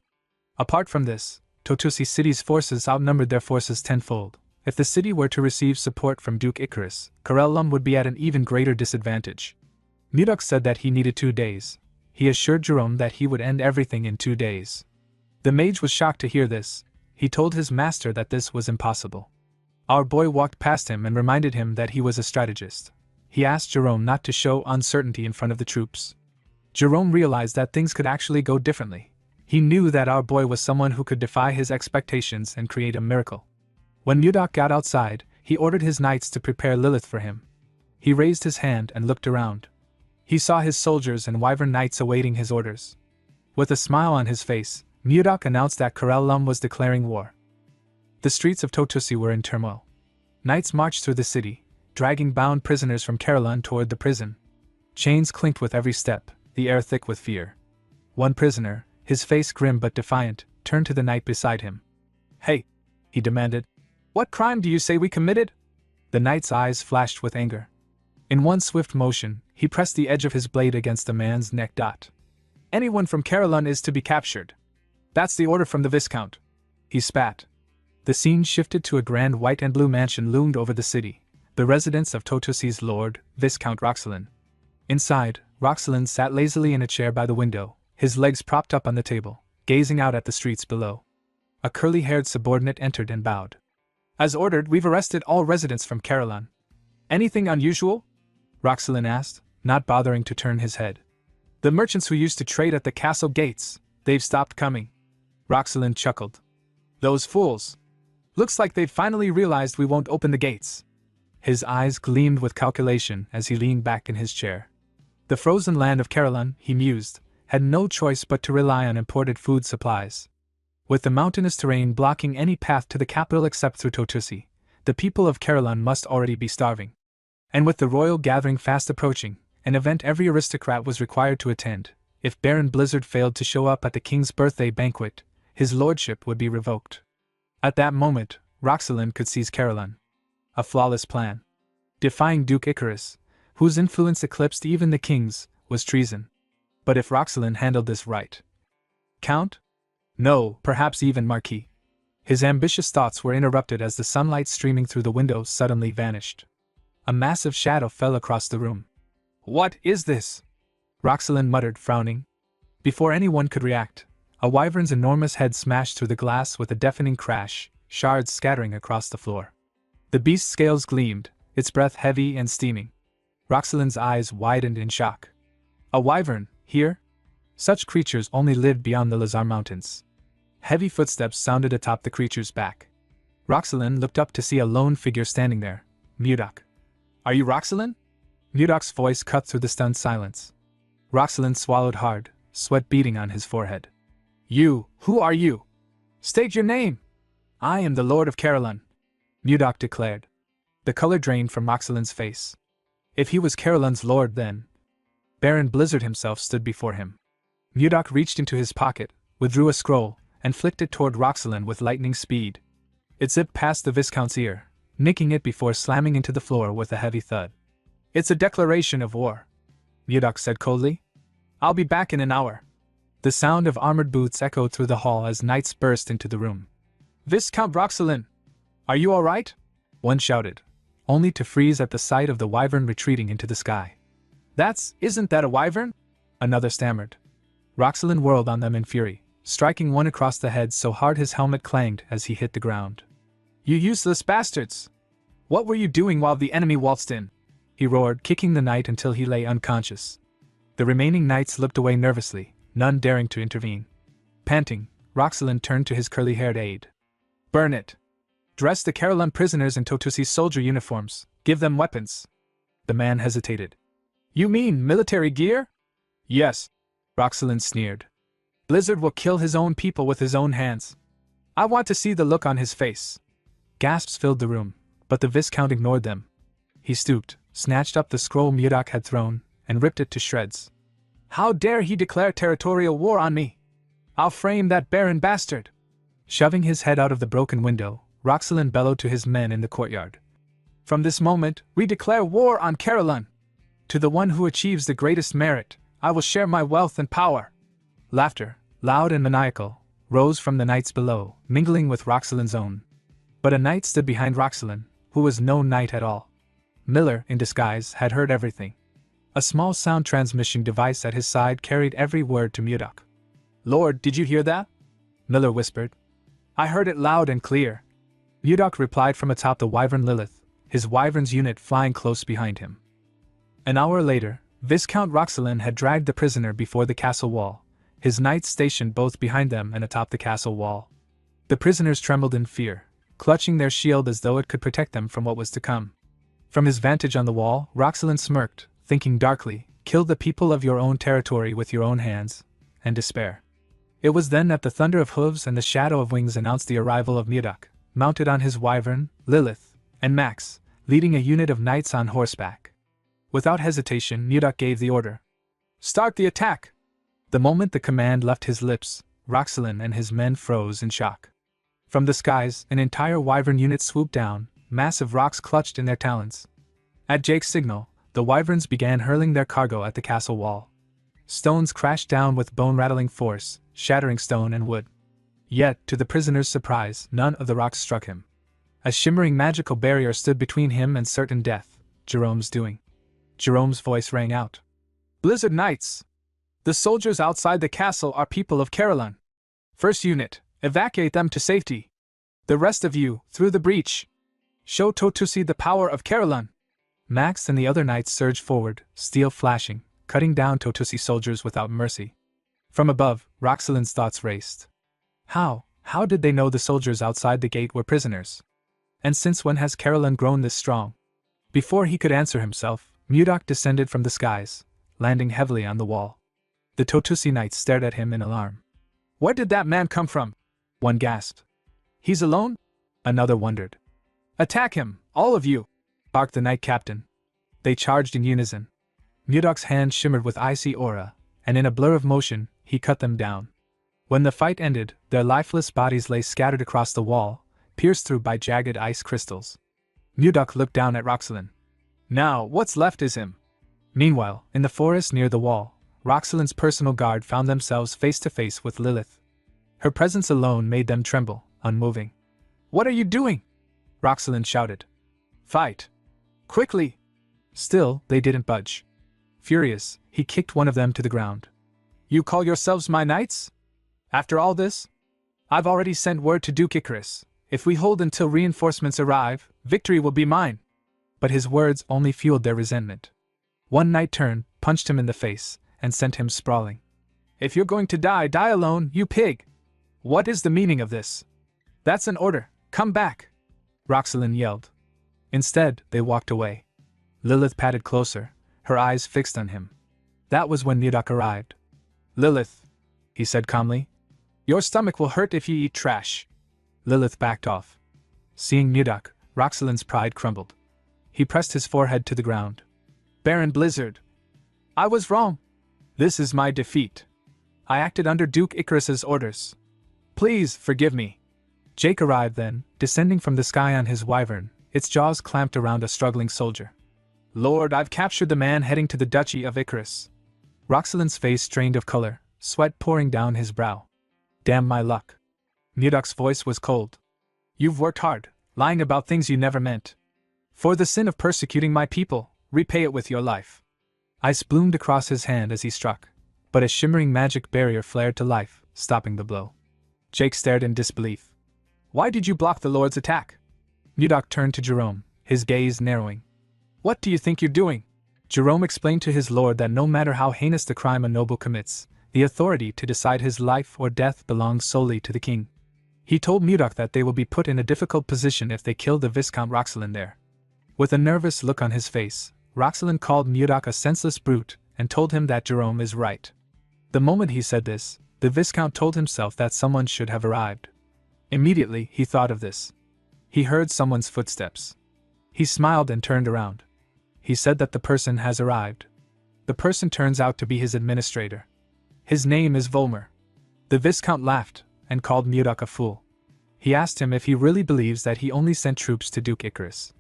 Apart from this, Totosi City's forces outnumbered their forces tenfold. If the city were to receive support from Duke Icarus, Corellum would be at an even greater disadvantage. Mudok said that he needed 2 days. He assured Jerome that he would end everything in 2 days. The mage was shocked to hear this. He told his master that this was impossible. Our boy walked past him and reminded him that he was a strategist. He asked Jerome not to show uncertainty in front of the troops. Jerome realized that things could actually go differently. He knew that our boy was someone who could defy his expectations and create a miracle. When Mudok got outside, he ordered his knights to prepare Lilith for him. He raised his hand and looked around. He saw his soldiers and Wyvern knights awaiting his orders. With a smile on his face, Mudok announced that Corellum was declaring war. The streets of Totosi were in turmoil. Knights marched through the city, dragging bound prisoners from Corellum toward the prison. Chains clinked with every step, the air thick with fear. One prisoner, his face grim but defiant, turned to the knight beside him. "Hey," he demanded. "What crime do you say we committed?" The knight's eyes flashed with anger. In one swift motion, he pressed the edge of his blade against the man's neck. "Anyone from Corellum is to be captured. That's the order from the Viscount." He spat. The scene shifted to a grand white and blue mansion loomed over the city, the residence of Totosi's lord, Viscount Roxelin. Inside, Roxelin sat lazily in a chair by the window, his legs propped up on the table, gazing out at the streets below. A curly-haired subordinate entered and bowed. "As ordered, we've arrested all residents from Corellum." "Anything unusual?" Roxelin asked, not bothering to turn his head. "The merchants who used to trade at the castle gates, they've stopped coming." Roxelin chuckled. "Those fools! Looks like they've finally realized we won't open the gates." His eyes gleamed with calculation as he leaned back in his chair. The frozen land of Corellum, he mused, had no choice but to rely on imported food supplies. With the mountainous terrain blocking any path to the capital except through Totosi, the people of Corellum must already be starving. And with the royal gathering fast approaching, an event every aristocrat was required to attend, if Baron Blizzard failed to show up at the king's birthday banquet, his lordship would be revoked. At that moment, Roxelin could seize Corellum. A flawless plan. Defying Duke Icarus, whose influence eclipsed even the king's, was treason. But if Roxelin handled this right. Count? No, perhaps even Marquis. His ambitious thoughts were interrupted as the sunlight streaming through the window suddenly vanished. A massive shadow fell across the room. "What is this?" Roxelin muttered, frowning. Before anyone could react, a wyvern's enormous head smashed through the glass with a deafening crash, shards scattering across the floor. The beast's scales gleamed, its breath heavy and steaming. Roxelin's eyes widened in shock. A wyvern, here? Such creatures only lived beyond the Lazar Mountains. Heavy footsteps sounded atop the creature's back. Roxelin looked up to see a lone figure standing there. Mudok. "Are you Roxelin?" Mudok's voice cut through the stunned silence. Roxelin swallowed hard, sweat beading on his forehead. Who are you? State your name!" "I am the Lord of Corellum," Mudok declared. The color drained from Roxelin's face. If he was Corellum's lord then... Baron Blizzard himself stood before him. Mudok reached into his pocket, withdrew a scroll, and flicked it toward Roxelyn with lightning speed. It zipped past the Viscount's ear, nicking it before slamming into the floor with a heavy thud. "It's a declaration of war," Murdoch said coldly. "I'll be back in an hour." The sound of armored boots echoed through the hall as knights burst into the room. "Viscount Roxelyn, are you all right?" one shouted, only to freeze at the sight of the wyvern retreating into the sky. Isn't that a wyvern?" another stammered. Roxelyn whirled on them in fury, striking one across the head so hard his helmet clanged as he hit the ground. "You useless bastards! What were you doing while the enemy waltzed in?" he roared, kicking the knight until he lay unconscious. The remaining knights looked away nervously, none daring to intervene. Panting, Roxelyn turned to his curly-haired aide. "Burn it! Dress the Caroline prisoners in Totusi's soldier uniforms, give them weapons." The man hesitated. "You mean military gear?" "Yes," Roxelyn sneered. "Blizzard will kill his own people with his own hands. I want to see the look on his face." Gasps filled the room, but the Viscount ignored them. He stooped, snatched up the scroll Murdoch had thrown, and ripped it to shreds. "How dare he declare territorial war on me? I'll frame that barren bastard!" Shoving his head out of the broken window, Roxelyn bellowed to his men in the courtyard. "From this moment, we declare war on Caroline! To the one who achieves the greatest merit, I will share my wealth and power." Laughter, loud and maniacal, rose from the knights below, mingling with Roxelyn's own. But a knight stood behind Roxelyn, who was no knight at all. Miller, in disguise, had heard everything. A small sound transmission device at his side carried every word to Murdoch. "Lord, did you hear that?" Miller whispered. "I heard it loud and clear." Murdoch replied from atop the wyvern Lilith, his wyvern's unit flying close behind him. An hour later, Viscount Roxelyn had dragged the prisoner before the castle wall, his knights stationed both behind them and atop the castle wall. The prisoners trembled in fear, clutching their shield as though it could protect them from what was to come. From his vantage on the wall, Roxelyn smirked, thinking darkly, "Kill the people of your own territory with your own hands," and despair. It was then that the thunder of hooves and the shadow of wings announced the arrival of Murdoch, mounted on his wyvern, Lilith, and Max, leading a unit of knights on horseback. Without hesitation, Murdoch gave the order. "Start the attack!" The moment the command left his lips, Roxelyn and his men froze in shock. From the skies, an entire wyvern unit swooped down, massive rocks clutched in their talons. At Jake's signal, the wyverns began hurling their cargo at the castle wall. Stones crashed down with bone-rattling force, shattering stone and wood. Yet, to the prisoner's surprise, none of the rocks struck him. A shimmering magical barrier stood between him and certain death, Jerome's doing. Jerome's voice rang out. "Blizzard Knights! The soldiers outside the castle are people of Caroline. First unit, evacuate them to safety. The rest of you, through the breach. Show Totusi the power of Caroline." Max and the other knights surged forward, steel flashing, cutting down Totusi soldiers without mercy. From above, Roxelyn's thoughts raced. How did they know the soldiers outside the gate were prisoners? And since when has Caroline grown this strong? Before he could answer himself, Murdoch descended from the skies, landing heavily on the wall. The Totusi knights stared at him in alarm. "Where did that man come from?" one gasped. "He's alone?" another wondered. "Attack him, all of you!" barked the knight captain. They charged in unison. Murdoch's hand shimmered with icy aura, and in a blur of motion, he cut them down. When the fight ended, their lifeless bodies lay scattered across the wall, pierced through by jagged ice crystals. Murdoch looked down at Roxelyn. "Now, what's left is him." Meanwhile, in the forest near the wall, Roxelyn's personal guard found themselves face to face with Lilith. Her presence alone made them tremble, unmoving. "What are you doing?" Roxelyn shouted. "Fight! Quickly!" Still, they didn't budge. Furious, he kicked one of them to the ground. "You call yourselves my knights? After all this? I've already sent word to Duke Icarus. If we hold until reinforcements arrive, victory will be mine." But his words only fueled their resentment. One knight turned, punched him in the face, and sent him sprawling. "If you're going to die, die alone, you pig! What is the meaning of this?" "That's an order, come back!" Roxelyn yelled. Instead, they walked away. Lilith padded closer, her eyes fixed on him. That was when Murdoch arrived. "Lilith," he said calmly, "your stomach will hurt if you eat trash." Lilith backed off. Seeing Murdoch, Roxelyn's pride crumbled. He pressed his forehead to the ground. "Baron Blizzard, I was wrong. This is my defeat. I acted under Duke Icarus's orders. Please, forgive me. Jake arrived then, descending from the sky on his wyvern, its jaws clamped around a struggling soldier. Lord, I've captured the man heading to the Duchy of Icarus. Roxalin's face strained of color, sweat pouring down his brow. Damn my luck. Mudok's voice was cold. You've worked hard, lying about things you never meant. For the sin of persecuting my people, repay it with your life. Ice bloomed across his hand as he struck, but a shimmering magic barrier flared to life, stopping the blow. Jake stared in disbelief. Why did you block the Lord's attack? Mudok turned to Jerome, his gaze narrowing. What do you think you're doing? Jerome explained to his lord that no matter how heinous the crime a noble commits, the authority to decide his life or death belongs solely to the king. He told Mudok that they will be put in a difficult position if they kill the Viscount Roxalin there. With a nervous look on his face, Roxalin called Mudok a senseless brute and told him that Jerome is right. The moment he said this, the Viscount told himself that someone should have arrived. Immediately, he thought of this. He heard someone's footsteps. He smiled and turned around. He said that the person has arrived. The person turns out to be his administrator. His name is Volmer. The Viscount laughed and called Mudok a fool. He asked him if he really believes that he only sent troops to Duke Icarus.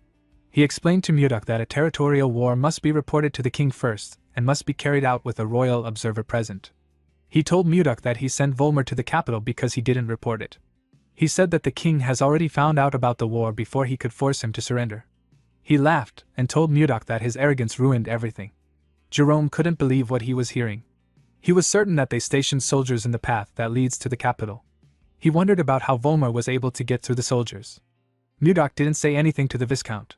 He explained to Mudok that a territorial war must be reported to the king first and must be carried out with a royal observer present. He told Mudok that he sent Volmer to the capital because he didn't report it. He said that the king has already found out about the war before he could force him to surrender. He laughed and told Mudok that his arrogance ruined everything. Jerome couldn't believe what he was hearing. He was certain that they stationed soldiers in the path that leads to the capital. He wondered about how Volmer was able to get through the soldiers. Mudok didn't say anything to the Viscount.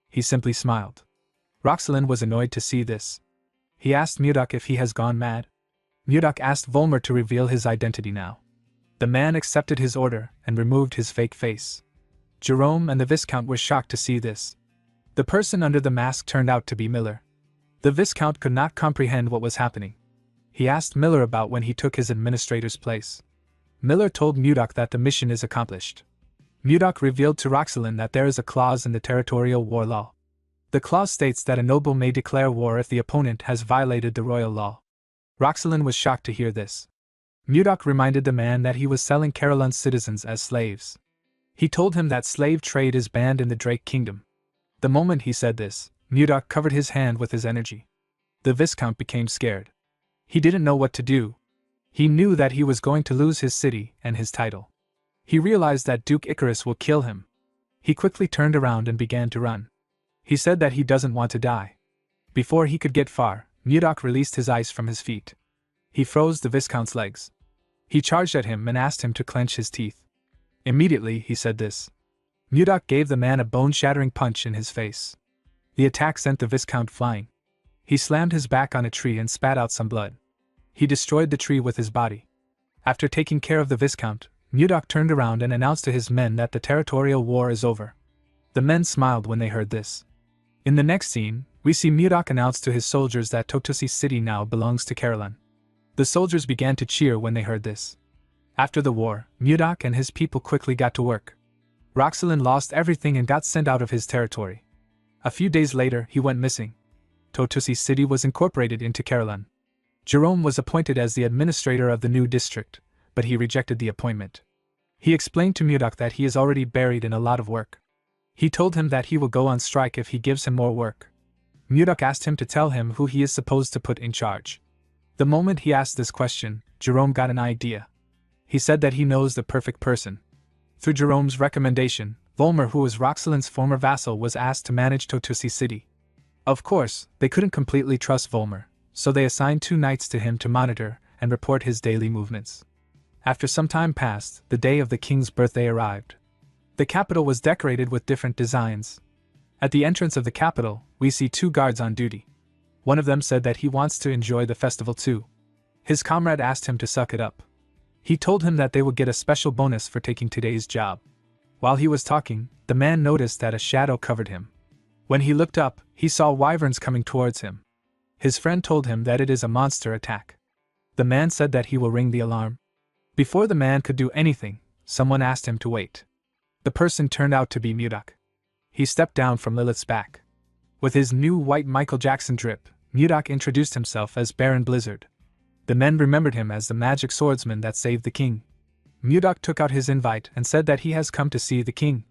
He simply smiled. Roxalin was annoyed to see this. He asked Mudok if he has gone mad. Mudok asked Volmer to reveal his identity now. The man accepted his order and removed his fake face. Jerome and the Viscount were shocked to see this. The person under the mask turned out to be Miller. The Viscount could not comprehend what was happening. He asked Miller about when he took his administrator's place. Miller told Mudok that the mission is accomplished. Mudok revealed to Roxalin that there is a clause in the territorial war law. The clause states that a noble may declare war if the opponent has violated the royal law. Roxalin was shocked to hear this. Mudok reminded the man that he was selling Carolyn's citizens as slaves. He told him that slave trade is banned in the Drake Kingdom. The moment he said this, Mudok covered his hand with his energy. The Viscount became scared. He didn't know what to do. He knew that he was going to lose his city and his title. He realized that Duke Icarus will kill him. He quickly turned around and began to run. He said that he doesn't want to die. Before he could get far, Mudok released his ice from his feet. He froze the Viscount's legs. He charged at him and asked him to clench his teeth. Immediately, he said this. Mudok gave the man a bone-shattering punch in his face. The attack sent the Viscount flying. He slammed his back on a tree and spat out some blood. He destroyed the tree with his body. After taking care of the Viscount, Mudok turned around and announced to his men that the territorial war is over. The men smiled when they heard this. In the next scene, we see Mudok announce to his soldiers that Totosi City now belongs to Carolyn. The soldiers began to cheer when they heard this. After the war, Mudok and his people quickly got to work. Roxalin lost everything and got sent out of his territory. A few days later, he went missing. Totosi City was incorporated into Carolyn. Jerome was appointed as the administrator of the new district, but he rejected the appointment. He explained to Mudok that he is already buried in a lot of work. He told him that he will go on strike if he gives him more work. Mudok asked him to tell him who he is supposed to put in charge. The moment he asked this question, Jerome got an idea. He said that he knows the perfect person. Through Jerome's recommendation, Volmer, who was Roxalin's former vassal, was asked to manage Totosi City. Of course, they couldn't completely trust Volmer, so they assigned 2 knights to him to monitor and report his daily movements. After some time passed, the day of the king's birthday arrived. The capital was decorated with different designs. At the entrance of the capital, we see 2 guards on duty. One of them said that he wants to enjoy the festival too. His comrade asked him to suck it up. He told him that they would get a special bonus for taking today's job. While he was talking, the man noticed that a shadow covered him. When he looked up, he saw wyverns coming towards him. His friend told him that it is a monster attack. The man said that he will ring the alarm. Before the man could do anything, someone asked him to wait. The person turned out to be Mudok. He stepped down from Lilith's back. With his new white Michael Jackson drip, Mudok introduced himself as Baron Blizzard. The men remembered him as the magic swordsman that saved the king. Mudok took out his invite and said that he has come to see the king.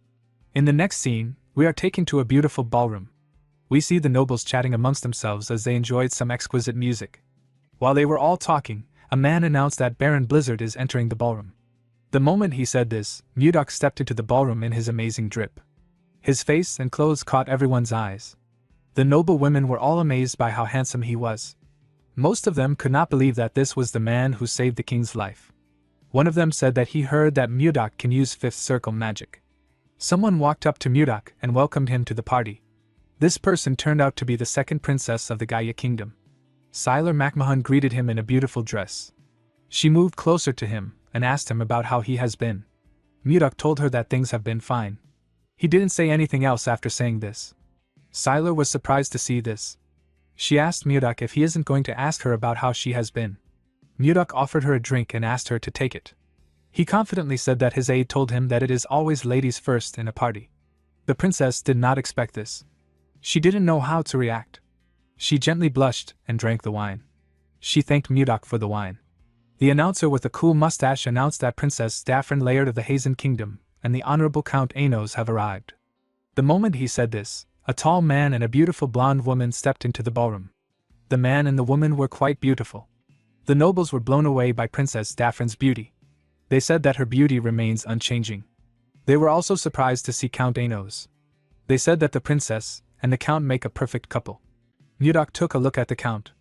In the next scene, we are taken to a beautiful ballroom. We see the nobles chatting amongst themselves as they enjoyed some exquisite music. While they were all talking, a man announced that Baron Blizzard is entering the ballroom. The moment he said this, Mudok stepped into the ballroom in his amazing drip. His face and clothes caught everyone's eyes. The noble women were all amazed by how handsome he was. Most of them could not believe that this was the man who saved the king's life. One of them said that he heard that Mudok can use fifth circle magic. Someone walked up to Mudok and welcomed him to the party. This person turned out to be the second princess of the Gaia kingdom. Sylar MacMahon greeted him in a beautiful dress. She moved closer to him and asked him about how he has been. Mudok told her that things have been fine. He didn't say anything else after saying this. Sylar was surprised to see this. She asked Mudok if he isn't going to ask her about how she has been. Mudok offered her a drink and asked her to take it. He confidently said that his aide told him that it is always ladies first in a party. The princess did not expect this. She didn't know how to react. She gently blushed and drank the wine. She thanked Mudok for the wine. The announcer with a cool mustache announced that Princess Daphne Laird of the Hazen Kingdom and the Honorable Count Anos have arrived. The moment he said this, a tall man and a beautiful blonde woman stepped into the ballroom. The man and the woman were quite beautiful. The nobles were blown away by Princess Daphne's beauty. They said that her beauty remains unchanging. They were also surprised to see Count Anos. They said that the princess and the count make a perfect couple. Mudok took a look at the count.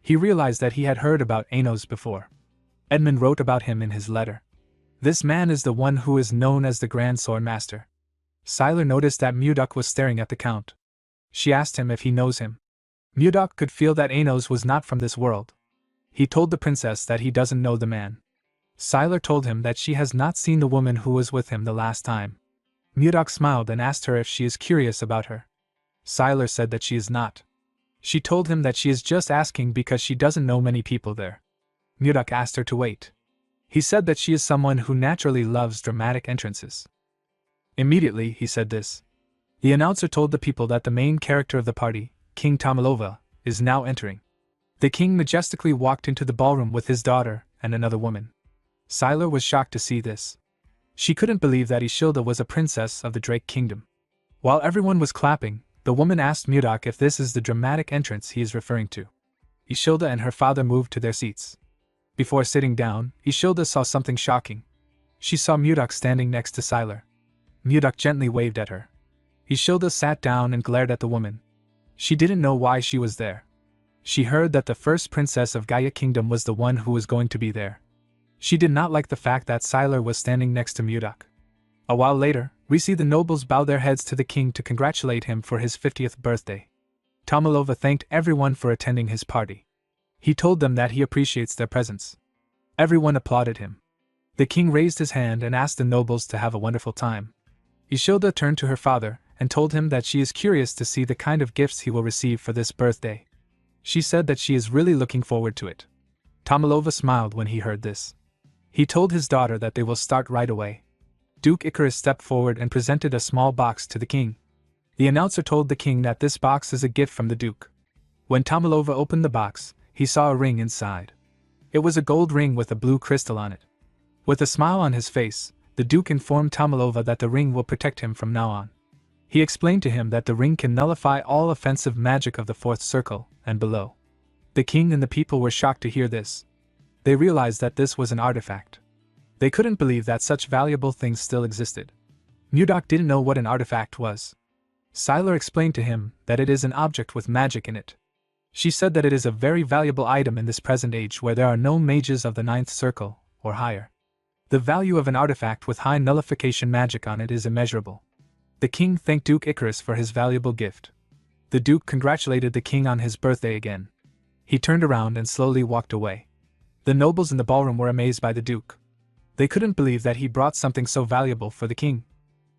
He realized that he had heard about Anos before. Edmund wrote about him in his letter. This man is the one who is known as the Grand Sword Master. Sylar noticed that Mudok was staring at the count. She asked him if he knows him. Mudok could feel that Anos was not from this world. He told the princess that he doesn't know the man. Sylar told him that she has not seen the woman who was with him the last time. Mudok smiled and asked her if she is curious about her. Sylar said that she is not. She told him that she is just asking because she doesn't know many people there. Mudok asked her to wait. He said that she is someone who naturally loves dramatic entrances. Immediately he said this. The announcer told the people that the main character of the party, King Tomalova, is now entering. The king majestically walked into the ballroom with his daughter and another woman. Sylar was shocked to see this. She couldn't believe that Ishilda was a princess of the Drake Kingdom. While everyone was clapping, the woman asked Mudok if this is the dramatic entrance he is referring to. Ishilda and her father moved to their seats. Before sitting down, Ishilda saw something shocking. She saw Mudok standing next to Sylar. Mudok gently waved at her. Ishilda sat down and glared at the woman. She didn't know why she was there. She heard that the first princess of Gaia Kingdom was the one who was going to be there. She did not like the fact that Sylar was standing next to Mudok. A while later, we see the nobles bow their heads to the king to congratulate him for his 50th birthday. Tomalova thanked everyone for attending his party. He told them that he appreciates their presence. Everyone applauded him. The king raised his hand and asked the nobles to have a wonderful time. Ishilda turned to her father and told him that she is curious to see the kind of gifts he will receive for this birthday. She said that she is really looking forward to it. Tomalova smiled when he heard this. He told his daughter that they will start right away. Duke Icarus stepped forward and presented a small box to the king. The announcer told the king that this box is a gift from the duke. When Tomalova opened the box, he saw a ring inside. It was a gold ring with a blue crystal on it. With a smile on his face, the duke informed Tomalova that the ring will protect him from now on. He explained to him that the ring can nullify all offensive magic of the fourth circle and below. The king and the people were shocked to hear this. They realized that this was an artifact. They couldn't believe that such valuable things still existed. Mudok didn't know what an artifact was. Sylar explained to him that it is an object with magic in it. She said that it is a very valuable item in this present age where there are no mages of the ninth circle, or higher. The value of an artifact with high nullification magic on it is immeasurable. The king thanked Duke Icarus for his valuable gift. The duke congratulated the king on his birthday again. He turned around and slowly walked away. The nobles in the ballroom were amazed by the duke. They couldn't believe that he brought something so valuable for the king.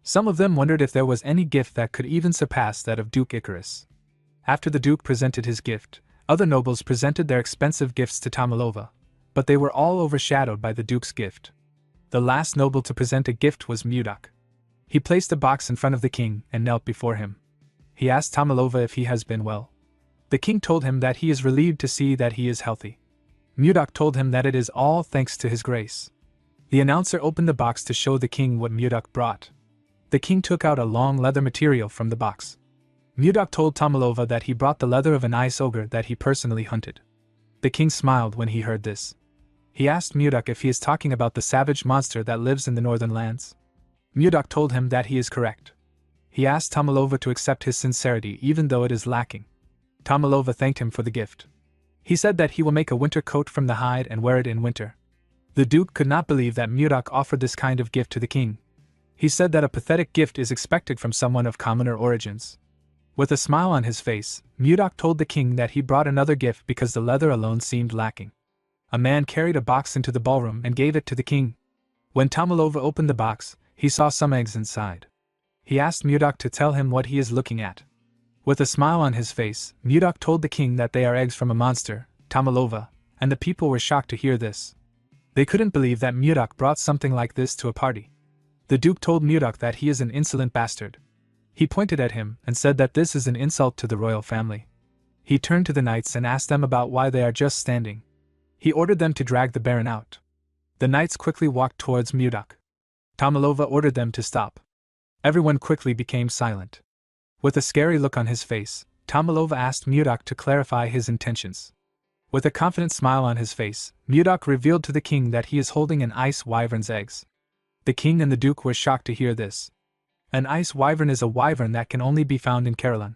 Some of them wondered if there was any gift that could even surpass that of Duke Icarus. After the duke presented his gift, other nobles presented their expensive gifts to Tomalova, but they were all overshadowed by the duke's gift. The last noble to present a gift was Mudok. He placed a box in front of the king and knelt before him. He asked Tomalova if he has been well. The king told him that he is relieved to see that he is healthy. Mudok told him that it is all thanks to his grace. The announcer opened the box to show the king what Mudok brought. The king took out a long leather material from the box. Mudok told Tomalova that he brought the leather of an ice ogre that he personally hunted. The king smiled when he heard this. He asked Mudok if he is talking about the savage monster that lives in the northern lands. Mudok told him that he is correct. He asked Tomalova to accept his sincerity even though it is lacking. Tomalova thanked him for the gift. He said that he will make a winter coat from the hide and wear it in winter. The duke could not believe that Mudok offered this kind of gift to the king. He said that a pathetic gift is expected from someone of commoner origins. With a smile on his face, Mudok told the king that he brought another gift because the leather alone seemed lacking. A man carried a box into the ballroom and gave it to the king. When Tomalova opened the box, he saw some eggs inside. He asked Mudok to tell him what he is looking at. With a smile on his face, Mudok told the king that they are eggs from a monster, Tomalova, and the people were shocked to hear this. They couldn't believe that Mudok brought something like this to a party. The duke told Mudok that he is an insolent bastard. He pointed at him and said that this is an insult to the royal family. He turned to the knights and asked them about why they are just standing. He ordered them to drag the baron out. The knights quickly walked towards Mudok. Tomalova ordered them to stop. Everyone quickly became silent. With a scary look on his face, Tomalova asked Mudok to clarify his intentions. With a confident smile on his face, Mudok revealed to the king that he is holding an ice wyvern's eggs. The king and the duke were shocked to hear this. An ice wyvern is a wyvern that can only be found in Caroline.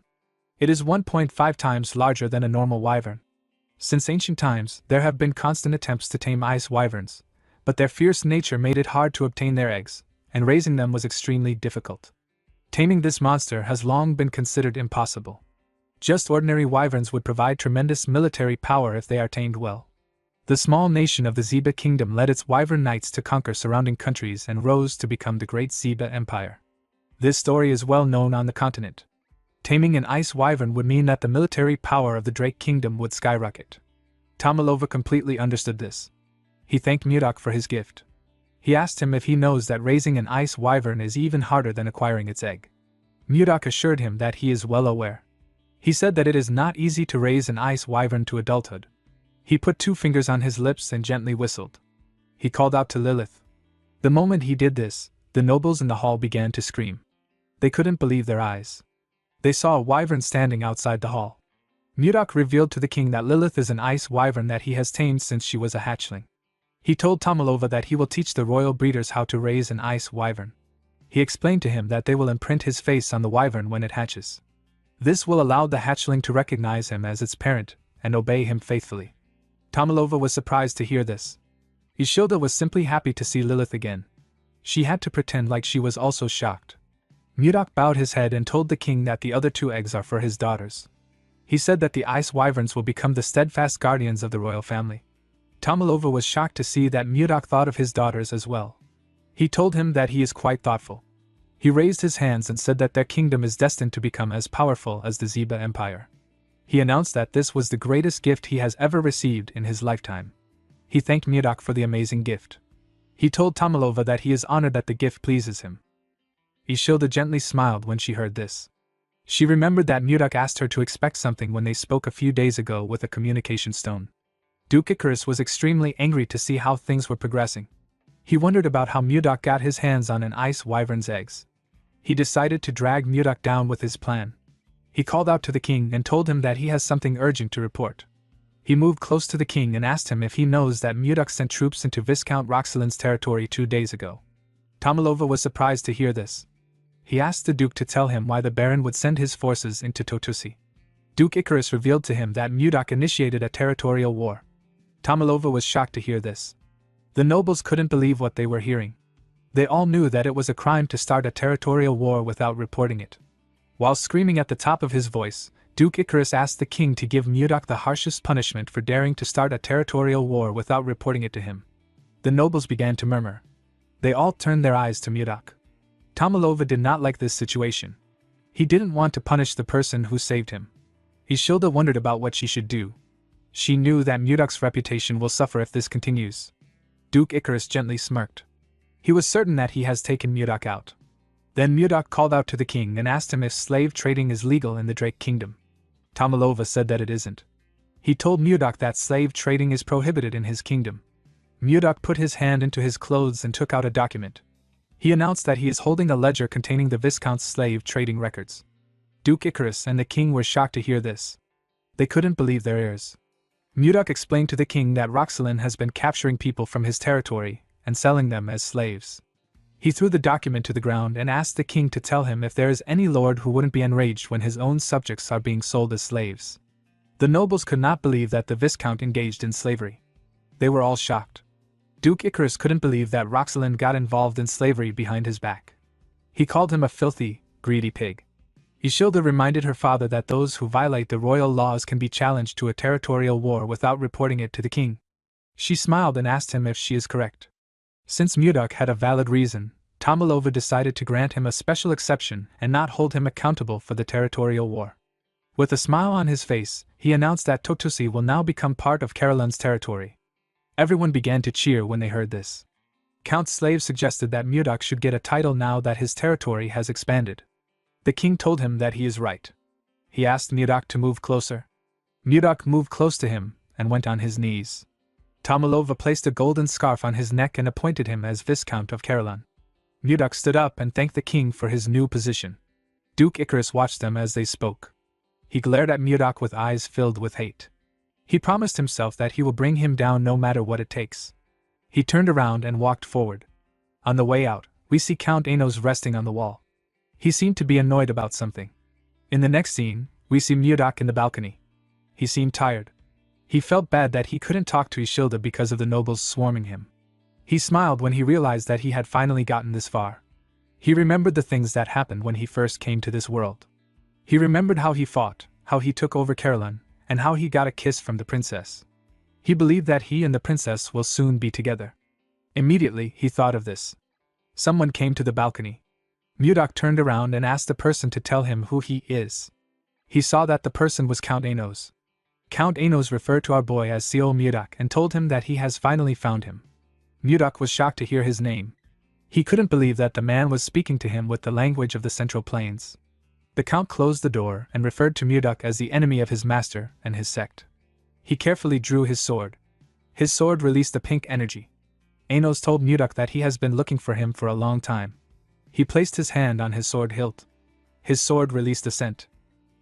It is 1.5 times larger than a normal wyvern. Since ancient times, there have been constant attempts to tame ice wyverns, but their fierce nature made it hard to obtain their eggs, and raising them was extremely difficult. Taming this monster has long been considered impossible. Just ordinary wyverns would provide tremendous military power if they are tamed well. The small nation of the Zeba Kingdom led its wyvern knights to conquer surrounding countries and rose to become the Great Zeba Empire. This story is well known on the continent. Taming an ice wyvern would mean that the military power of the Drake Kingdom would skyrocket. Tomalova completely understood this. He thanked Mudok for his gift. He asked him if he knows that raising an ice wyvern is even harder than acquiring its egg. Mudok assured him that he is well aware. He said that it is not easy to raise an ice wyvern to adulthood. He put 2 fingers on his lips and gently whistled. He called out to Lilith. The moment he did this, the nobles in the hall began to scream. They couldn't believe their eyes. They saw a wyvern standing outside the hall. Mudok revealed to the king that Lilith is an ice wyvern that he has tamed since she was a hatchling. He told Tomalova that he will teach the royal breeders how to raise an ice wyvern. He explained to him that they will imprint his face on the wyvern when it hatches. This will allow the hatchling to recognize him as its parent and obey him faithfully. Tomalova was surprised to hear this. Ishilda was simply happy to see Lilith again. She had to pretend like she was also shocked. Mudok bowed his head and told the king that the other 2 eggs are for his daughters. He said that the ice wyverns will become the steadfast guardians of the royal family. Tomalova was shocked to see that Mudok thought of his daughters as well. He told him that he is quite thoughtful. He raised his hands and said that their kingdom is destined to become as powerful as the Zeba Empire. He announced that this was the greatest gift he has ever received in his lifetime. He thanked Mudok for the amazing gift. He told Tomalova that he is honored that the gift pleases him. Ishilda gently smiled when she heard this. She remembered that Mudok asked her to expect something when they spoke a few days ago with a communication stone. Duke Icarus was extremely angry to see how things were progressing. He wondered about how Mudok got his hands on an ice wyvern's eggs. He decided to drag Mudok down with his plan. He called out to the king and told him that he has something urgent to report. He moved close to the king and asked him if he knows that Mudok sent troops into Viscount Roxalin's territory 2 days ago. Tomalova was surprised to hear this. He asked the duke to tell him why the baron would send his forces into Totusi. Duke Icarus revealed to him that Mudok initiated a territorial war. Tomalova was shocked to hear this. The nobles couldn't believe what they were hearing. They all knew that it was a crime to start a territorial war without reporting it. While screaming at the top of his voice, Duke Icarus asked the king to give Mudok the harshest punishment for daring to start a territorial war without reporting it to him. The nobles began to murmur. They all turned their eyes to Mudok. Tomalova did not like this situation. He didn't want to punish the person who saved him. Ishilda wondered about what she should do. She knew that Mudok's reputation will suffer if this continues. Duke Icarus gently smirked. He was certain that he has taken Mudok out. Then Mudok called out to the king and asked him if slave trading is legal in the Drake Kingdom. Tomalova said that it isn't. He told Mudok that slave trading is prohibited in his kingdom. Mudok put his hand into his clothes and took out a document. He announced that he is holding a ledger containing the Viscount's slave trading records. Duke Icarus and the king were shocked to hear this. They couldn't believe their ears. Mudok explained to the king that Roxelin has been capturing people from his territory and selling them as slaves. He threw the document to the ground and asked the king to tell him if there is any lord who wouldn't be enraged when his own subjects are being sold as slaves. The nobles could not believe that the Viscount engaged in slavery. They were all shocked. Duke Icarus couldn't believe that Roxelin got involved in slavery behind his back. He called him a filthy, greedy pig. Isilda reminded her father that those who violate the royal laws can be challenged to a territorial war without reporting it to the king. She smiled and asked him if she is correct. Since Mudok had a valid reason, Tomalova decided to grant him a special exception and not hold him accountable for the territorial war. With a smile on his face, he announced that Totusi will now become part of Carolyn's territory. Everyone began to cheer when they heard this. Count Slave suggested that Mudok should get a title now that his territory has expanded. The king told him that he is right. He asked Mudok to move closer. Mudok moved close to him and went on his knees. Tomalova placed a golden scarf on his neck and appointed him as Viscount of Carolyn. Mudok stood up and thanked the king for his new position. Duke Icarus watched them as they spoke. He glared at Mudok with eyes filled with hate. He promised himself that he will bring him down no matter what it takes. He turned around and walked forward. On the way out, we see Count Anos resting on the wall. He seemed to be annoyed about something. In the next scene, we see Mudok in the balcony. He seemed tired. He felt bad that he couldn't talk to Isilda because of the nobles swarming him. He smiled when he realized that he had finally gotten this far. He remembered the things that happened when he first came to this world. He remembered how he fought, how he took over Carolyn, and how he got a kiss from the princess. He believed that he and the princess will soon be together. Immediately, he thought of this. Someone came to the balcony. Mudok turned around and asked the person to tell him who he is. He saw that the person was Count Anos. Count Anos referred to our boy as Seo Mudok and told him that he has finally found him. Mudok was shocked to hear his name. He couldn't believe that the man was speaking to him with the language of the Central Plains. The Count closed the door and referred to Mudok as the enemy of his master and his sect. He carefully drew his sword. His sword released a pink energy. Anos told Mudok that he has been looking for him for a long time. He placed his hand on his sword hilt. His sword released a scent.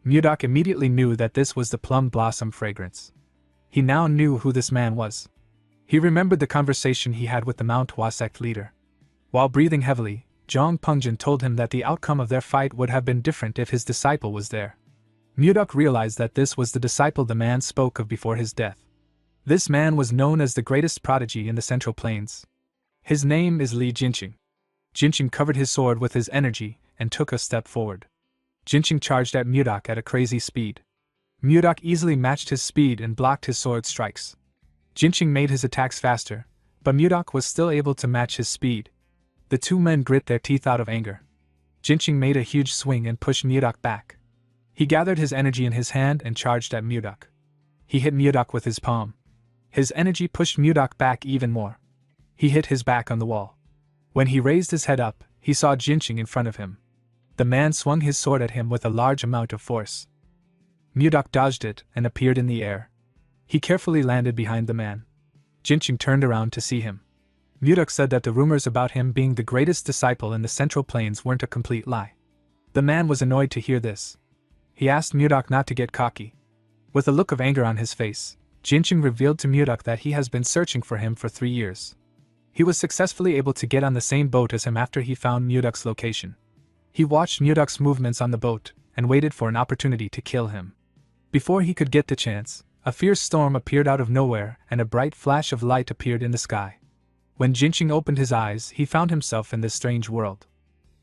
Mudok immediately knew that this was the plum blossom fragrance. He now knew who this man was. He remembered the conversation he had with the Manhwa sect leader. While breathing heavily, Zhang Pungjin told him that the outcome of their fight would have been different if his disciple was there. Mudok realized that this was the disciple the man spoke of before his death. This man was known as the greatest prodigy in the Central Plains. His name is Li Jinqing. Jinqing covered his sword with his energy and took a step forward. Jinqing charged at Mudok at a crazy speed. Mudok easily matched his speed and blocked his sword strikes. Jinqing made his attacks faster, but Mudok was still able to match his speed. The two men grit their teeth out of anger. Jinqing made a huge swing and pushed Mudok back. He gathered his energy in his hand and charged at Mudok. He hit Mudok with his palm. His energy pushed Mudok back even more. He hit his back on the wall. When he raised his head up, he saw Jinqing in front of him. The man swung his sword at him with a large amount of force. Mudok dodged it and appeared in the air. He carefully landed behind the man. Jinqing turned around to see him. Mudok said that the rumors about him being the greatest disciple in the Central Plains weren't a complete lie. The man was annoyed to hear this. He asked Mudok not to get cocky. With a look of anger on his face, Jinqing revealed to Mudok that he has been searching for him for 3 years. He was successfully able to get on the same boat as him after he found Mudok's location. He watched Mudok's movements on the boat and waited for an opportunity to kill him. Before he could get the chance, a fierce storm appeared out of nowhere and a bright flash of light appeared in the sky. When Jinqing opened his eyes, he found himself in this strange world.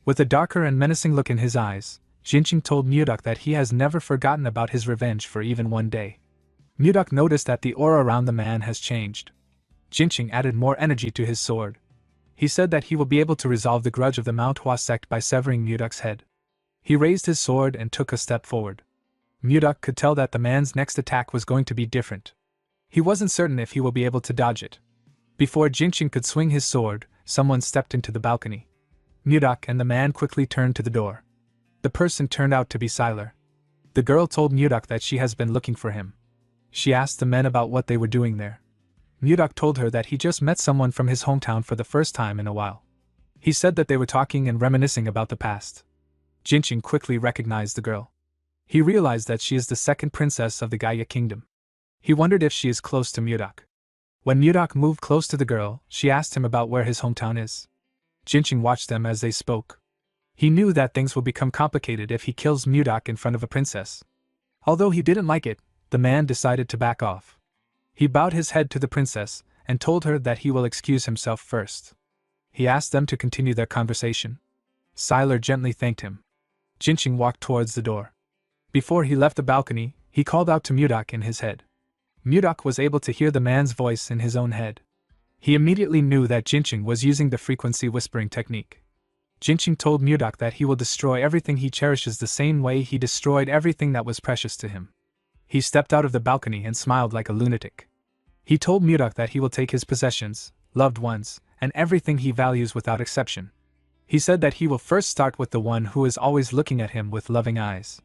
With a darker and menacing look in his eyes, Jinqing told Mudok that he has never forgotten about his revenge for even one day. Mudok noticed that the aura around the man has changed. Jinqing added more energy to his sword. He said that he will be able to resolve the grudge of the Manhwa sect by severing Mudok's head. He raised his sword and took a step forward. Mudok could tell that the man's next attack was going to be different. He wasn't certain if he will be able to dodge it. Before Jinqing could swing his sword, someone stepped into the balcony. Mudok and the man quickly turned to the door. The person turned out to be Sylar. The girl told Mudok that she has been looking for him. She asked the men about what they were doing there. Mudok told her that he just met someone from his hometown for the first time in a while. He said that they were talking and reminiscing about the past. Jinching quickly recognized the girl. He realized that she is the second princess of the Gaia kingdom. He wondered if she is close to Mudok. When Mudok moved close to the girl, she asked him about where his hometown is. Jinching watched them as they spoke. He knew that things will become complicated if he kills Mudok in front of a princess. Although he didn't like it, the man decided to back off. He bowed his head to the princess and told her that he will excuse himself first. He asked them to continue their conversation. Sylar gently thanked him. Jinching walked towards the door. Before he left the balcony, he called out to Mudok in his head. Mudok was able to hear the man's voice in his own head. He immediately knew that Jinching was using the frequency whispering technique. Jinching told Mudok that he will destroy everything he cherishes the same way he destroyed everything that was precious to him. He stepped out of the balcony and smiled like a lunatic. He told Mudok that he will take his possessions, loved ones, and everything he values without exception. He said that he will first start with the one who is always looking at him with loving eyes.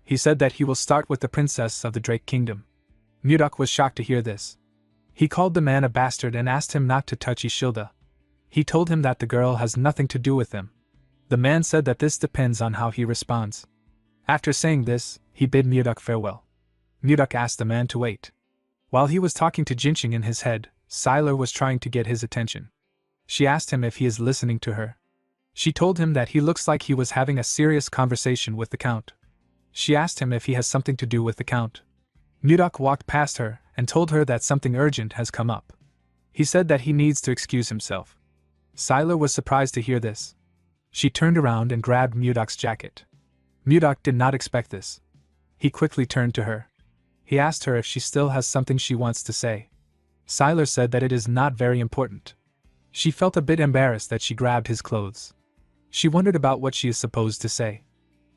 He said that he will start with the princess of the Drake Kingdom. Mudok was shocked to hear this. He called the man a bastard and asked him not to touch Ishilda. He told him that the girl has nothing to do with him. The man said that this depends on how he responds. After saying this, he bid Mudok farewell. Mudok asked the man to wait. While he was talking to Jinching in his head, Sylar was trying to get his attention. She asked him if he is listening to her. She told him that he looks like he was having a serious conversation with the Count. She asked him if he has something to do with the Count. Mudok walked past her and told her that something urgent has come up. He said that he needs to excuse himself. Sylar was surprised to hear this. She turned around and grabbed Mudok's jacket. Mudok did not expect this. He quickly turned to her. He asked her if she still has something she wants to say. Sylar said that it is not very important. She felt a bit embarrassed that she grabbed his clothes. She wondered about what she is supposed to say.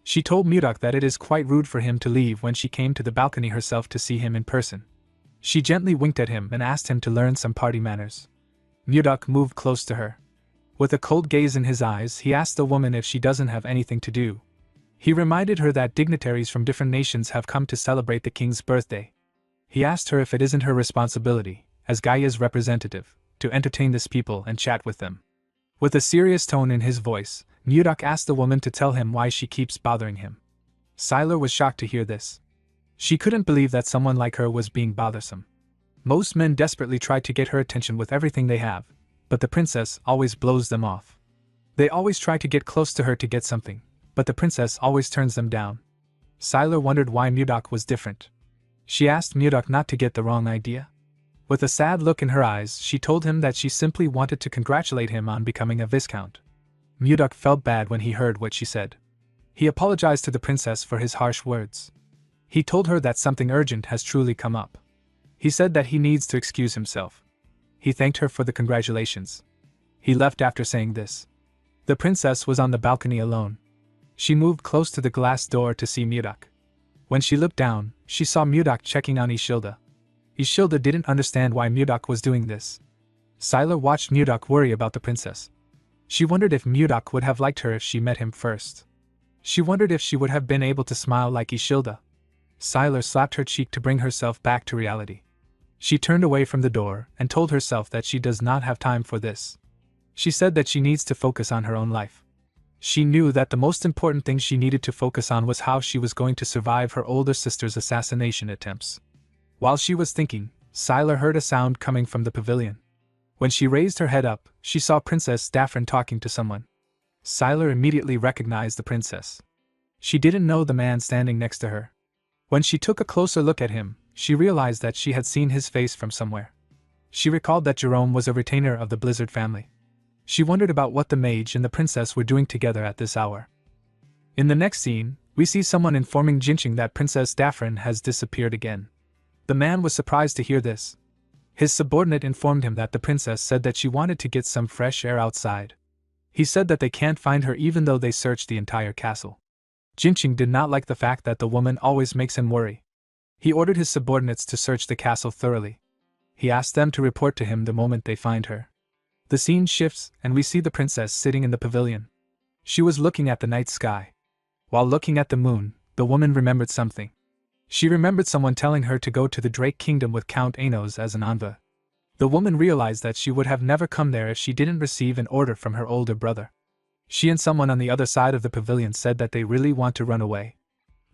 She told Mudok that it is quite rude for him to leave when she came to the balcony herself to see him in person. She gently winked at him and asked him to learn some party manners. Mudok moved close to her. With a cold gaze in his eyes, he asked the woman if she doesn't have anything to do. He reminded her that dignitaries from different nations have come to celebrate the king's birthday. He asked her if it isn't her responsibility, as Gaia's representative, to entertain these people and chat with them. With a serious tone in his voice, Mudok asked the woman to tell him why she keeps bothering him. Sylar was shocked to hear this. She couldn't believe that someone like her was being bothersome. Most men desperately try to get her attention with everything they have, but the princess always blows them off. They always try to get close to her to get something, but the princess always turns them down. Sylar wondered why Mudok was different. She asked Mudok not to get the wrong idea. With a sad look in her eyes, she told him that she simply wanted to congratulate him on becoming a viscount. Mudok felt bad when he heard what she said. He apologized to the princess for his harsh words. He told her that something urgent has truly come up. He said that he needs to excuse himself. He thanked her for the congratulations. He left after saying this. The princess was on the balcony alone. She moved close to the glass door to see Mudok. When she looked down, she saw Mudok checking on Ishilda. Ishilda didn't understand why Mudok was doing this. Sylar watched Mudok worry about the princess. She wondered if Mudok would have liked her if she met him first. She wondered if she would have been able to smile like Ishilda. Sylar slapped her cheek to bring herself back to reality. She turned away from the door and told herself that she does not have time for this. She said that she needs to focus on her own life. She knew that the most important thing she needed to focus on was how she was going to survive her older sister's assassination attempts. While she was thinking, Sylar heard a sound coming from the pavilion. When she raised her head up, she saw Princess Daphne talking to someone. Sylar immediately recognized the princess. She didn't know the man standing next to her. When she took a closer look at him, she realized that she had seen his face from somewhere. She recalled that Jerome was a retainer of the Blizzard family. She wondered about what the mage and the princess were doing together at this hour. In the next scene, we see someone informing Jinching that Princess Daphne has disappeared again. The man was surprised to hear this. His subordinate informed him that the princess said that she wanted to get some fresh air outside. He said that they can't find her even though they searched the entire castle. Jinching did not like the fact that the woman always makes him worry. He ordered his subordinates to search the castle thoroughly. He asked them to report to him the moment they find her. The scene shifts, and we see the princess sitting in the pavilion. She was looking at the night sky. While looking at the moon, the woman remembered something. She remembered someone telling her to go to the Drake Kingdom with Count Anos as an envoy. The woman realized that she would have never come there if she didn't receive an order from her older brother. She and someone on the other side of the pavilion said that they really want to run away.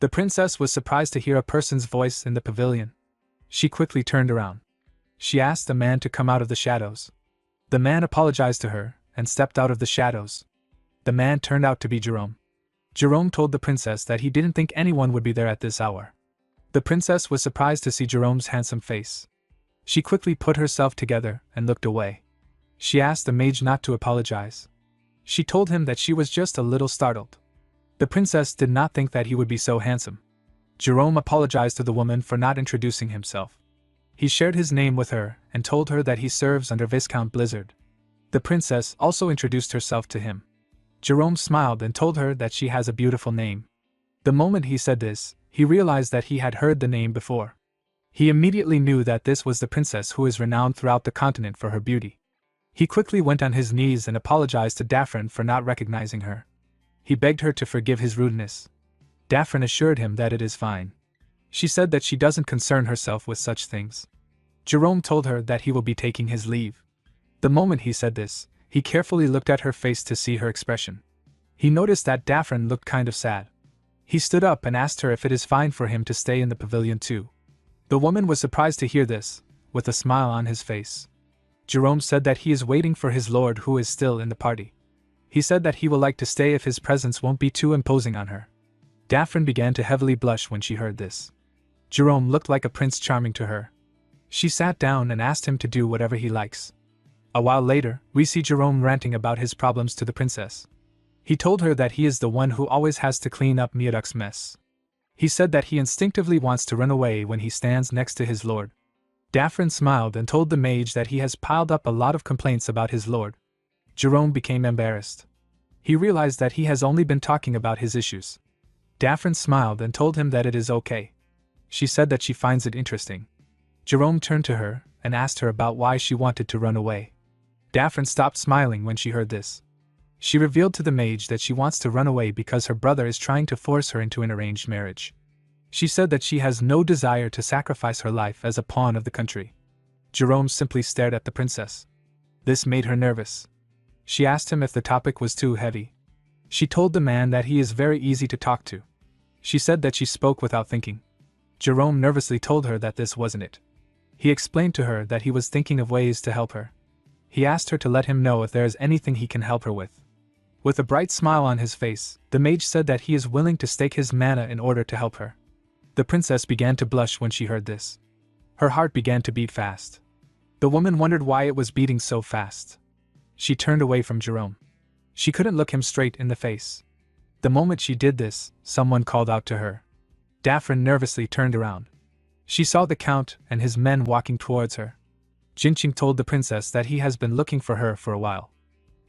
The princess was surprised to hear a person's voice in the pavilion. She quickly turned around. She asked the man to come out of the shadows. The man apologized to her and stepped out of the shadows. The man turned out to be Jerome. Jerome told the princess that he didn't think anyone would be there at this hour. The princess was surprised to see Jerome's handsome face. She quickly put herself together and looked away. She asked the mage not to apologize. She told him that she was just a little startled. The princess did not think that he would be so handsome. Jerome apologized to the woman for not introducing himself. He shared his name with her and told her that he serves under Viscount Blizzard. The princess also introduced herself to him. Jerome smiled and told her that she has a beautiful name. The moment he said this, he realized that he had heard the name before. He immediately knew that this was the princess who is renowned throughout the continent for her beauty. He quickly went on his knees and apologized to Daphne for not recognizing her. He begged her to forgive his rudeness. Daphne assured him that it is fine. She said that she doesn't concern herself with such things. Jerome told her that he will be taking his leave. The moment he said this, he carefully looked at her face to see her expression. He noticed that Daphne looked kind of sad. He stood up and asked her if it is fine for him to stay in the pavilion too. The woman was surprised to hear this, with a smile on his face. Jerome said that he is waiting for his lord who is still in the party. He said that he will like to stay if his presence won't be too imposing on her. Daphne began to heavily blush when she heard this. Jerome looked like a prince charming to her. She sat down and asked him to do whatever he likes. A while later, we see Jerome ranting about his problems to the princess. He told her that he is the one who always has to clean up Miyaduk's mess. He said that he instinctively wants to run away when he stands next to his lord. Daphne smiled and told the mage that he has piled up a lot of complaints about his lord. Jerome became embarrassed. He realized that he has only been talking about his issues. Daphne smiled and told him that it is okay. She said that she finds it interesting. Jerome turned to her and asked her about why she wanted to run away. Daphne stopped smiling when she heard this. She revealed to the mage that she wants to run away because her brother is trying to force her into an arranged marriage. She said that she has no desire to sacrifice her life as a pawn of the country. Jerome simply stared at the princess. This made her nervous. She asked him if the topic was too heavy. She told the man that he is very easy to talk to. She said that she spoke without thinking. Jerome nervously told her that this wasn't it. He explained to her that he was thinking of ways to help her. He asked her to let him know if there is anything he can help her with. With a bright smile on his face, the mage said that he is willing to stake his mana in order to help her. The princess began to blush when she heard this. Her heart began to beat fast. The woman wondered why it was beating so fast. She turned away from Jerome. She couldn't look him straight in the face. The moment she did this, someone called out to her. Daphne nervously turned around. She saw the count and his men walking towards her. Jinqing told the princess that he has been looking for her for a while.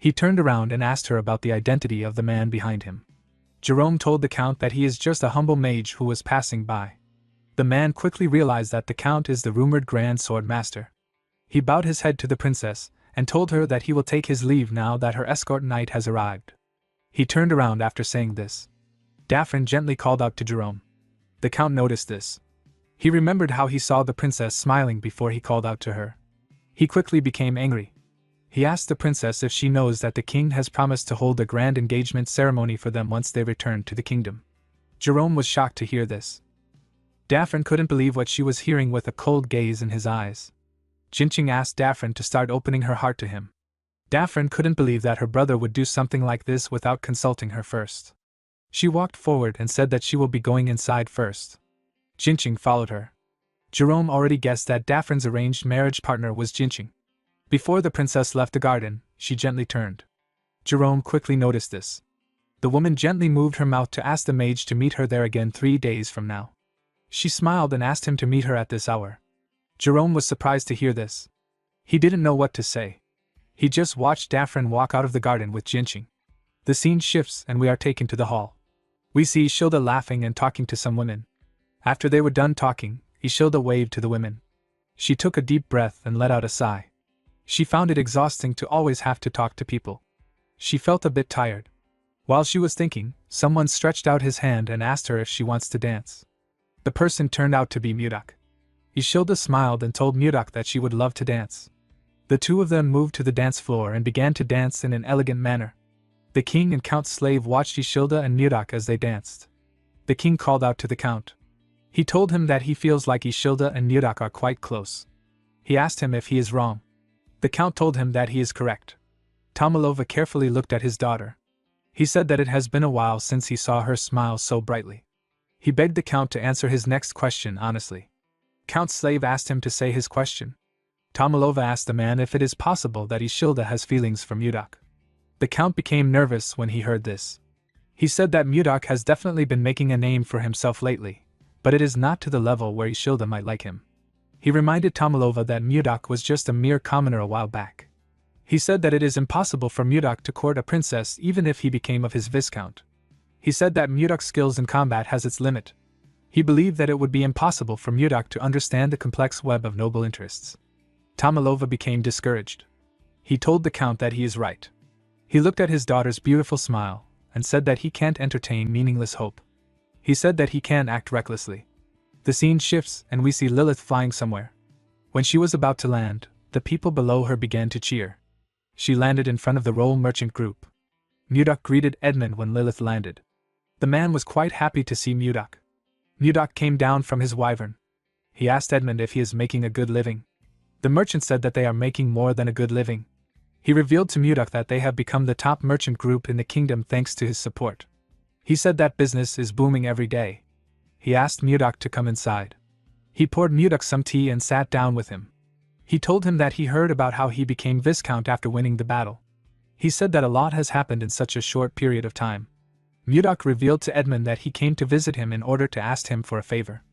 He turned around and asked her about the identity of the man behind him. Jerome told the count that he is just a humble mage who was passing by. The man quickly realized that the count is the rumored grand sword master. He bowed his head to the princess and told her that he will take his leave now that her escort knight has arrived. He turned around after saying this. Daphne gently called out to Jerome. The count noticed this. He remembered how he saw the princess smiling before he called out to her. He quickly became angry. He asked the princess if she knows that the king has promised to hold a grand engagement ceremony for them once they return to the kingdom. Jerome was shocked to hear this. Daphne couldn't believe what she was hearing with a cold gaze in his eyes. Jinqing asked Daphne to start opening her heart to him. Daphne couldn't believe that her brother would do something like this without consulting her first. She walked forward and said that she will be going inside first. Jinqing followed her. Jerome already guessed that Daphne's arranged marriage partner was Jinqing. Before the princess left the garden, she gently turned. Jerome quickly noticed this. The woman gently moved her mouth to ask the mage to meet her there again 3 days from now. She smiled and asked him to meet her at this hour. Jerome was surprised to hear this. He didn't know what to say. He just watched Daphne walk out of the garden with Jinqing. The scene shifts and we are taken to the hall. We see Ishilda laughing and talking to some women. After they were done talking, Ishilda waved to the women. She took a deep breath and let out a sigh. She found it exhausting to always have to talk to people. She felt a bit tired. While she was thinking, someone stretched out his hand and asked her if she wants to dance. The person turned out to be Miyudok. Ishilda smiled and told Miyudok that she would love to dance. The two of them moved to the dance floor and began to dance in an elegant manner. The king and count's slave watched Ishilda and Mudak as they danced. The king called out to the count. He told him that he feels like Ishilda and Mudak are quite close. He asked him if he is wrong. The count told him that he is correct. Tomalova carefully looked at his daughter. He said that it has been a while since he saw her smile so brightly. He begged the count to answer his next question honestly. Count's slave asked him to say his question. Tomalova asked the man if it is possible that Ishilda has feelings for Mudak. The count became nervous when he heard this. He said that Mudak has definitely been making a name for himself lately, but it is not to the level where Ishilda might like him. He reminded Tomalova that Mudak was just a mere commoner a while back. He said that it is impossible for Mudak to court a princess even if he became of his viscount. He said that Mudak's skills in combat has its limit. He believed that it would be impossible for Mudak to understand the complex web of noble interests. Tomalova became discouraged. He told the count that he is right. He looked at his daughter's beautiful smile and said that he can't entertain meaningless hope. He said that he can act recklessly. The scene shifts and we see Lilith flying somewhere. When she was about to land, the people below her began to cheer. She landed in front of the roll merchant group. Mudak greeted Edmund when Lilith landed. The man was quite happy to see Mudak. Mudak came down from his wyvern. He asked Edmund if he is making a good living. The merchant said that they are making more than a good living. He revealed to Mudak that they have become the top merchant group in the kingdom thanks to his support. He said that business is booming every day. He asked Mudak to come inside. He poured Mudak some tea and sat down with him. He told him that he heard about how he became viscount after winning the battle. He said that a lot has happened in such a short period of time. Mudak revealed to Edmund that he came to visit him in order to ask him for a favor.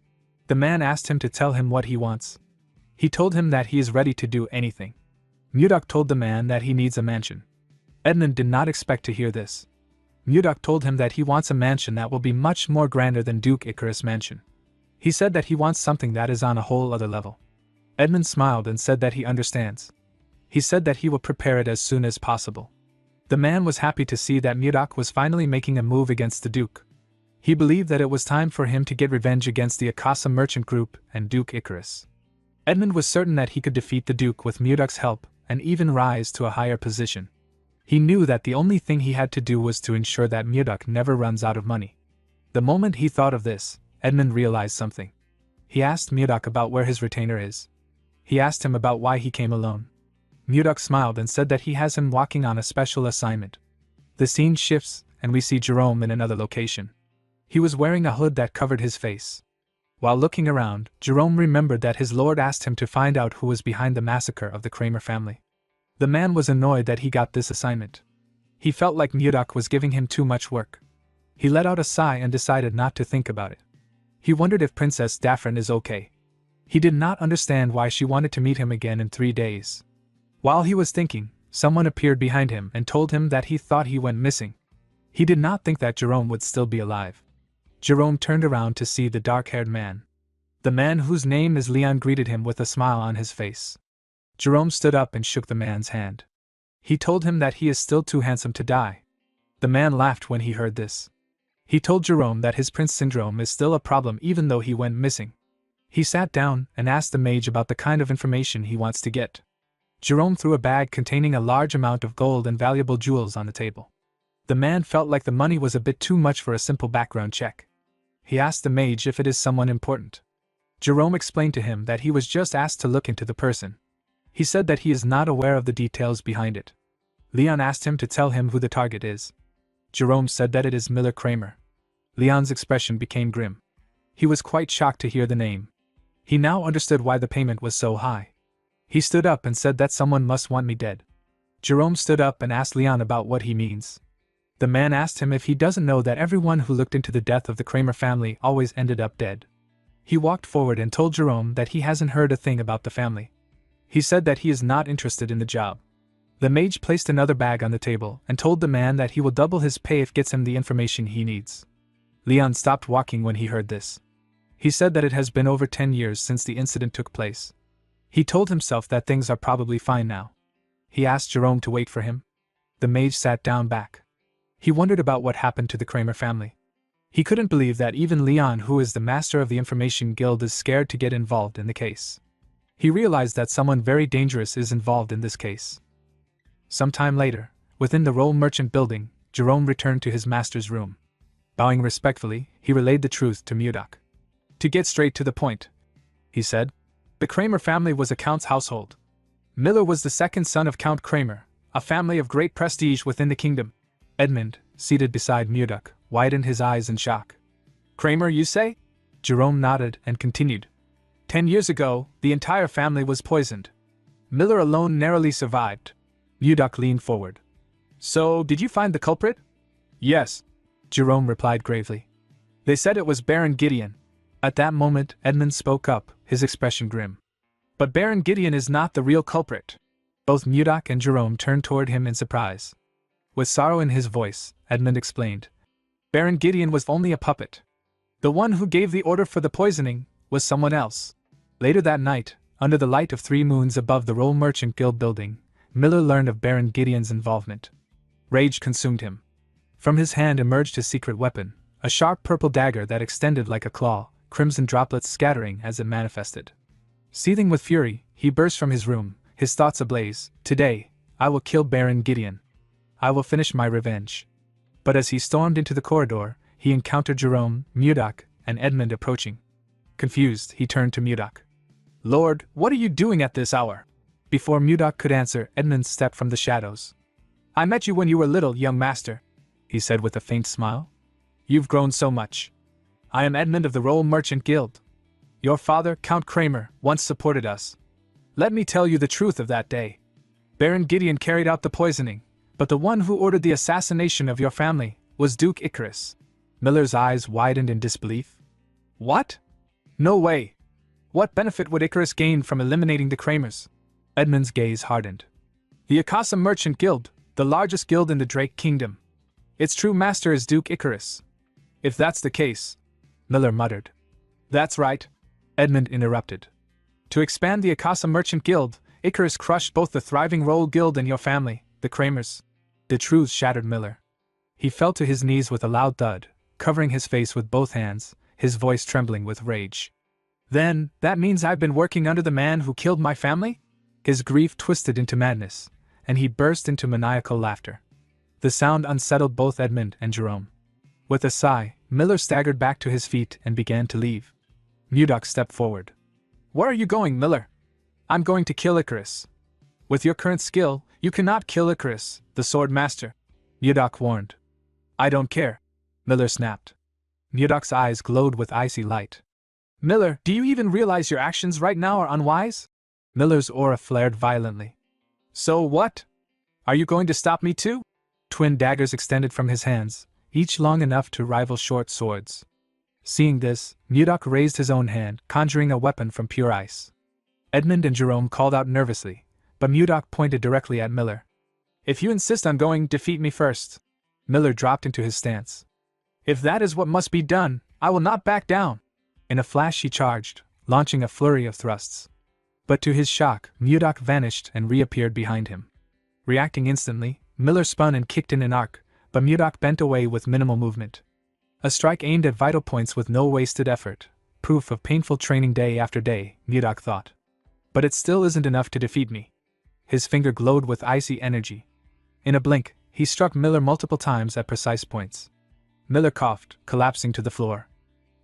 The man asked him to tell him what he wants. He told him that he is ready to do anything. Mudak told the man that he needs a mansion. Edmund did not expect to hear this. Mudak told him that he wants a mansion that will be much more grander than Duke Icarus' mansion. He said that he wants something that is on a whole other level. Edmund smiled and said that he understands. He said that he will prepare it as soon as possible. The man was happy to see that Mudak was finally making a move against the Duke. He believed that it was time for him to get revenge against the Akasa merchant group and Duke Icarus. Edmund was certain that he could defeat the Duke with Mudak's help and even rise to a higher position. He knew that the only thing he had to do was to ensure that Mudak never runs out of money. The moment he thought of this, Edmund realized something. He asked Mudak about where his retainer is. He asked him about why he came alone. Mudak smiled and said that he has him walking on a special assignment. The scene shifts, and we see Jerome in another location. He was wearing a hood that covered his face. While looking around, Jerome remembered that his lord asked him to find out who was behind the massacre of the Kramer family. The man was annoyed that he got this assignment. He felt like Mudak was giving him too much work. He let out a sigh and decided not to think about it. He wondered if Princess Daphne is okay. He did not understand why she wanted to meet him again in 3 days. While he was thinking, someone appeared behind him and told him that he thought he went missing. He did not think that Jerome would still be alive. Jerome turned around to see the dark-haired man. The man whose name is Leon greeted him with a smile on his face. Jerome stood up and shook the man's hand. He told him that he is still too handsome to die. The man laughed when he heard this. He told Jerome that his prince syndrome is still a problem even though he went missing. He sat down and asked the mage about the kind of information he wants to get. Jerome threw a bag containing a large amount of gold and valuable jewels on the table. The man felt like the money was a bit too much for a simple background check. He asked the mage if it is someone important. Jerome explained to him that he was just asked to look into the person. He said that he is not aware of the details behind it. Leon asked him to tell him who the target is. Jerome said that it is Miller Kramer. Leon's expression became grim. He was quite shocked to hear the name. He now understood why the payment was so high. He stood up and said that someone must want me dead. Jerome stood up and asked Leon about what he means. The man asked him if he doesn't know that everyone who looked into the death of the Kramer family always ended up dead. He walked forward and told Jerome that he hasn't heard a thing about the family. He said that he is not interested in the job. The mage placed another bag on the table and told the man that he will double his pay if gets him the information he needs. Leon stopped walking when he heard this. He said that it has been over 10 years since the incident took place. He told himself that things are probably fine now. He asked Jerome to wait for him. The mage sat down back. He wondered about what happened to the Kramer family. He couldn't believe that even Leon, who is the master of the Information Guild, is scared to get involved in the case. He realized that someone very dangerous is involved in this case. Some time later, within the roll merchant building, Jerome returned to his master's room. Bowing respectfully, he relayed the truth to Mudok. To get straight to the point, he said, the Kramer family was a count's household. Miller was the second son of Count Kramer, a family of great prestige within the kingdom. Edmund, seated beside Mudok, widened his eyes in shock. Kramer, you say? Jerome nodded and continued. 10 years ago, the entire family was poisoned. Miller alone narrowly survived. Mudok leaned forward. So, did you find the culprit? Yes, Jerome replied gravely. They said it was Baron Gideon. At that moment, Edmund spoke up, his expression grim. But Baron Gideon is not the real culprit. Both Mudok and Jerome turned toward him in surprise. With sorrow in his voice, Edmund explained. Baron Gideon was only a puppet. The one who gave the order for the poisoning was someone else. Later that night, under the light of 3 moons above the Roll Merchant Guild building, Miller learned of Baron Gideon's involvement. Rage consumed him. From his hand emerged his secret weapon, a sharp purple dagger that extended like a claw, crimson droplets scattering as it manifested. Seething with fury, he burst from his room, his thoughts ablaze. Today, I will kill Baron Gideon. I will finish my revenge. But as he stormed into the corridor, he encountered Jerome, Mudok, and Edmund approaching. Confused, he turned to Mudok. Lord, what are you doing at this hour? Before Mudok could answer, Edmund stepped from the shadows. I met you when you were little, young master, he said with a faint smile. You've grown so much. I am Edmund of the Roll Merchant Guild. Your father, Count Kramer, once supported us. Let me tell you the truth of that day. Baron Gideon carried out the poisoning, but the one who ordered the assassination of your family was Duke Icarus. Miller's eyes widened in disbelief. What? No way. What benefit would Icarus gain from eliminating the Kramers? Edmund's gaze hardened. The Akasa Merchant Guild, the largest guild in the Drake Kingdom. Its true master is Duke Icarus. If that's the case, Miller muttered. That's right, Edmund interrupted. To expand the Akasa Merchant Guild, Icarus crushed both the thriving Roll Guild and your family, the Kramers. The truth shattered Miller. He fell to his knees with a loud thud, covering his face with both hands, his voice trembling with rage. Then, that means I've been working under the man who killed my family? His grief twisted into madness, and he burst into maniacal laughter. The sound unsettled both Edmund and Jerome. With a sigh, Miller staggered back to his feet and began to leave. Mudok stepped forward. Where are you going, Miller? I'm going to kill Icarus. With your current skill, you cannot kill Icarus, the sword master, Mudok warned. I don't care, Miller snapped. Mudok's eyes glowed with icy light. Miller, do you even realize your actions right now are unwise? Miller's aura flared violently. So what? Are you going to stop me too? Twin daggers extended from his hands, each long enough to rival short swords. Seeing this, Mudok raised his own hand, conjuring a weapon from pure ice. Edmund and Jerome called out nervously, but Mudok pointed directly at Miller. If you insist on going, defeat me first. Miller dropped into his stance. If that is what must be done, I will not back down. In a flash he charged, launching a flurry of thrusts. But to his shock, Mudok vanished and reappeared behind him. Reacting instantly, Miller spun and kicked in an arc, but Mudok bent away with minimal movement. A strike aimed at vital points with no wasted effort, proof of painful training day after day, Mudok thought. But it still isn't enough to defeat me. His finger glowed with icy energy. In a blink, he struck Miller multiple times at precise points. Miller coughed, collapsing to the floor.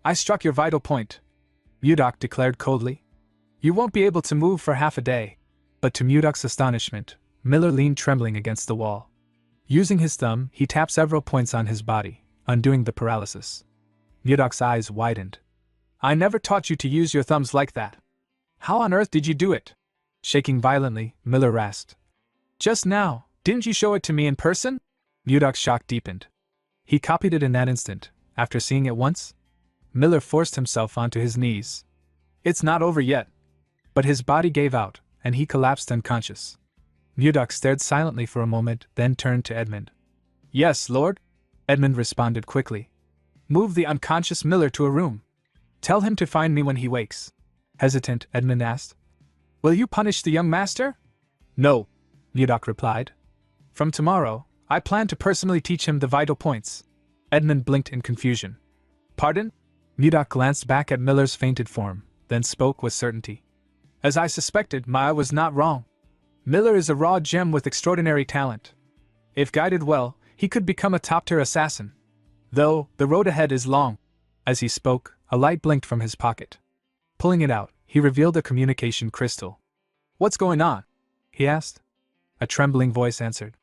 I struck your vital point, Mudok declared coldly. You won't be able to move for half a day. But to Mudok's astonishment, Miller leaned trembling against the wall. Using his thumb, he tapped several points on his body, undoing the paralysis. Mudok's eyes widened. I never taught you to use your thumbs like that. How on earth did you do it? Shaking violently, Miller rasped. Just now, didn't you show it to me in person? Mudok's shock deepened. He copied it in that instant, after seeing it once. Miller forced himself onto his knees. It's not over yet. But his body gave out, and he collapsed unconscious. Mudok stared silently for a moment, then turned to Edmund. Yes, Lord? Edmund responded quickly. Move the unconscious Miller to a room. Tell him to find me when he wakes. Hesitant, Edmund asked. Will you punish the young master? No, Mudok replied. From tomorrow, I plan to personally teach him the vital points. Edmund blinked in confusion. Pardon? Mudok glanced back at Miller's fainted form, then spoke with certainty. As I suspected, Maya was not wrong. Miller is a raw gem with extraordinary talent. If guided well, he could become a top-tier assassin. Though, the road ahead is long. As he spoke, a light blinked from his pocket. Pulling it out, he revealed a communication crystal. What's going on? He asked. A trembling voice answered.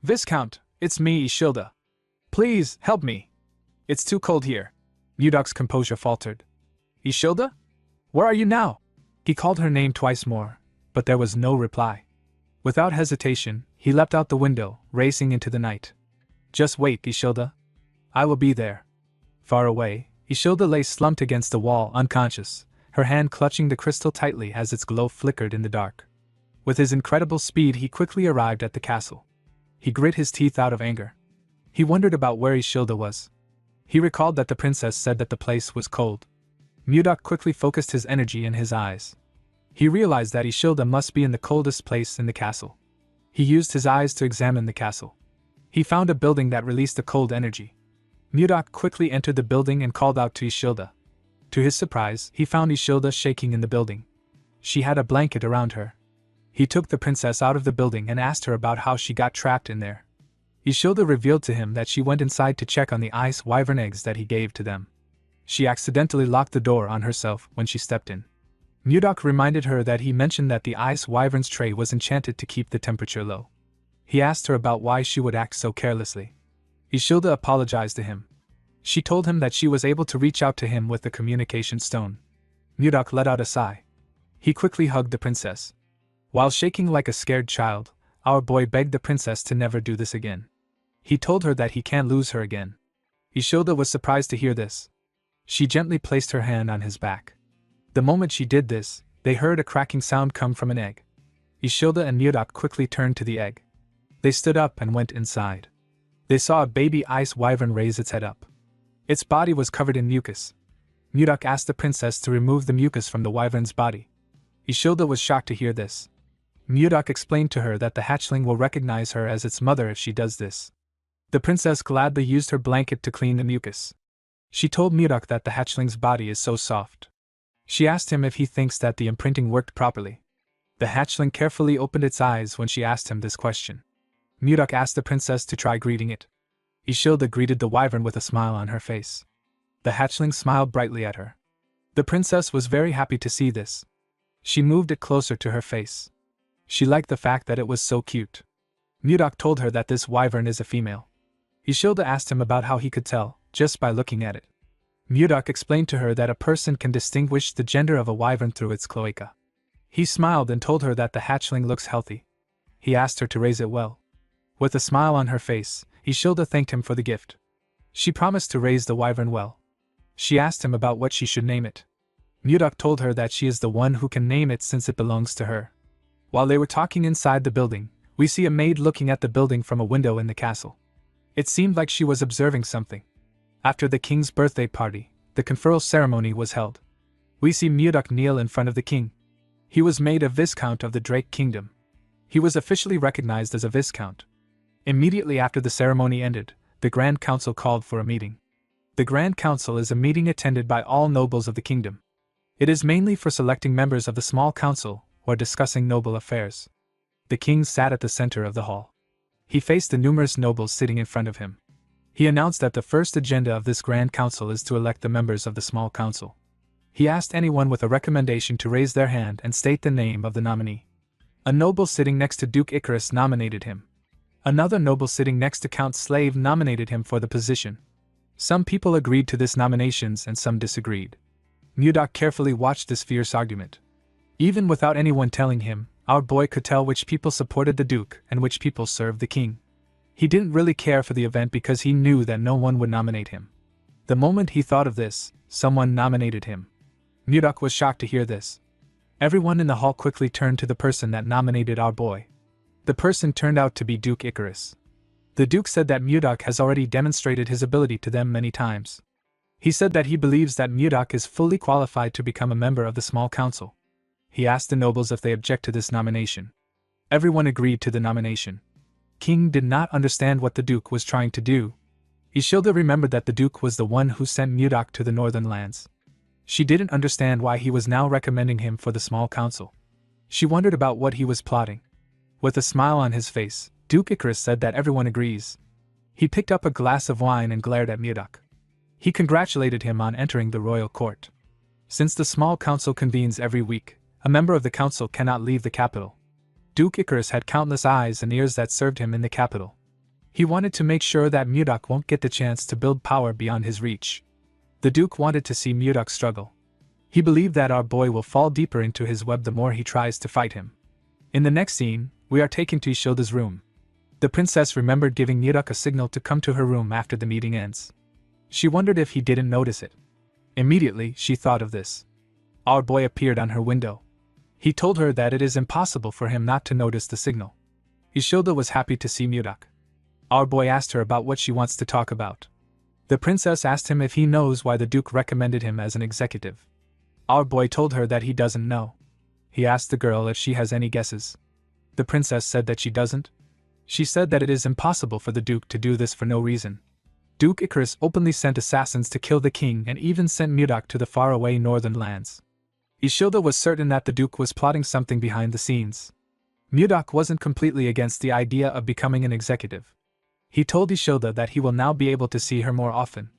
Viscount, it's me, Ishilda. Please, help me. It's too cold here. Mudok's composure faltered. Ishilda? Where are you now? He called her name twice more, but there was no reply. Without hesitation, he leapt out the window, racing into the night. Just wait, Ishilda. I will be there. Far away, Ishilda lay slumped against the wall, unconscious, her hand clutching the crystal tightly as its glow flickered in the dark. With his incredible speed, he quickly arrived at the castle. He grit his teeth out of anger. He wondered about where Ishilda was. He recalled that the princess said that the place was cold. Mudok quickly focused his energy in his eyes. He realized that Ishilda must be in the coldest place in the castle. He used his eyes to examine the castle. He found a building that released a cold energy. Mudok quickly entered the building and called out to Ishilda. To his surprise, he found Ishilda shaking in the building. She had a blanket around her. He took the princess out of the building and asked her about how she got trapped in there. Ishilda revealed to him that she went inside to check on the ice wyvern eggs that he gave to them. She accidentally locked the door on herself when she stepped in. Mudok reminded her that he mentioned that the ice wyvern's tray was enchanted to keep the temperature low. He asked her about why she would act so carelessly. Ishilda apologized to him. She told him that she was able to reach out to him with the communication stone. Mudok let out a sigh. He quickly hugged the princess. While shaking like a scared child, our boy begged the princess to never do this again. He told her that he can't lose her again. Ishilda was surprised to hear this. She gently placed her hand on his back. The moment she did this, they heard a cracking sound come from an egg. Ishilda and Mudok quickly turned to the egg. They stood up and went inside. They saw a baby ice wyvern raise its head up. Its body was covered in mucus. Mudok asked the princess to remove the mucus from the wyvern's body. Ishilda was shocked to hear this. Mudok explained to her that the hatchling will recognize her as its mother if she does this. The princess gladly used her blanket to clean the mucus. She told Mudok that the hatchling's body is so soft. She asked him if he thinks that the imprinting worked properly. The hatchling carefully opened its eyes when she asked him this question. Mudok asked the princess to try greeting it. Ishilda greeted the wyvern with a smile on her face. The hatchling smiled brightly at her. The princess was very happy to see this. She moved it closer to her face. She liked the fact that it was so cute. Mudok told her that this wyvern is a female. Ishilda asked him about how he could tell, just by looking at it. Mudok explained to her that a person can distinguish the gender of a wyvern through its cloaca. He smiled and told her that the hatchling looks healthy. He asked her to raise it well. With a smile on her face, Ishilda thanked him for the gift. She promised to raise the wyvern well. She asked him about what she should name it. Mudok told her that she is the one who can name it since it belongs to her. While they were talking inside the building, we see a maid looking at the building from a window in the castle. It seemed like she was observing something. After the king's birthday party, the conferral ceremony was held. We see Mudok kneel in front of the king. He was made a viscount of the Drake Kingdom. He was officially recognized as a viscount. Immediately after the ceremony ended, the Grand Council called for a meeting. The Grand Council is a meeting attended by all nobles of the kingdom. It is mainly for selecting members of the small council or discussing noble affairs. The king sat at the center of the hall. He faced the numerous nobles sitting in front of him. He announced that the first agenda of this Grand Council is to elect the members of the small council. He asked anyone with a recommendation to raise their hand and state the name of the nominee. A noble sitting next to Duke Icarus nominated him. Another noble sitting next to Count Slave nominated him for the position. Some people agreed to this nominations and some disagreed. Mudok carefully watched this fierce argument. Even without anyone telling him, our boy could tell which people supported the Duke and which people served the king. He didn't really care for the event because he knew that no one would nominate him. The moment he thought of this, someone nominated him. Mudok was shocked to hear this. Everyone in the hall quickly turned to the person that nominated our boy. The person turned out to be Duke Icarus. The Duke said that Mudok has already demonstrated his ability to them many times. He said that he believes that Mudok is fully qualified to become a member of the small council. He asked the nobles if they object to this nomination. Everyone agreed to the nomination. King did not understand what the Duke was trying to do. Ishilda remembered that the Duke was the one who sent Mudok to the northern lands. She didn't understand why he was now recommending him for the small council. She wondered about what he was plotting. With a smile on his face, Duke Icarus said that everyone agrees. He picked up a glass of wine and glared at Mudok. He congratulated him on entering the royal court. Since the small council convenes every week, a member of the council cannot leave the capital. Duke Icarus had countless eyes and ears that served him in the capital. He wanted to make sure that Mudok won't get the chance to build power beyond his reach. The Duke wanted to see Mudok struggle. He believed that our boy will fall deeper into his web the more he tries to fight him. In the next scene, we are taken to Ishilda's room. The princess remembered giving Mudok a signal to come to her room after the meeting ends. She wondered if he didn't notice it. Immediately, she thought of this. Our boy appeared on her window. He told her that it is impossible for him not to notice the signal. Ishilda was happy to see Mudok. Our boy asked her about what she wants to talk about. The princess asked him if he knows why the Duke recommended him as an executive. Our boy told her that he doesn't know. He asked the girl if she has any guesses. The princess said that she doesn't. She said that it is impossible for the Duke to do this for no reason. Duke Icarus openly sent assassins to kill the king and even sent Mudok to the faraway northern lands. Ishilda was certain that the Duke was plotting something behind the scenes. Mudok wasn't completely against the idea of becoming an executive. He told Ishilda that he will now be able to see her more often.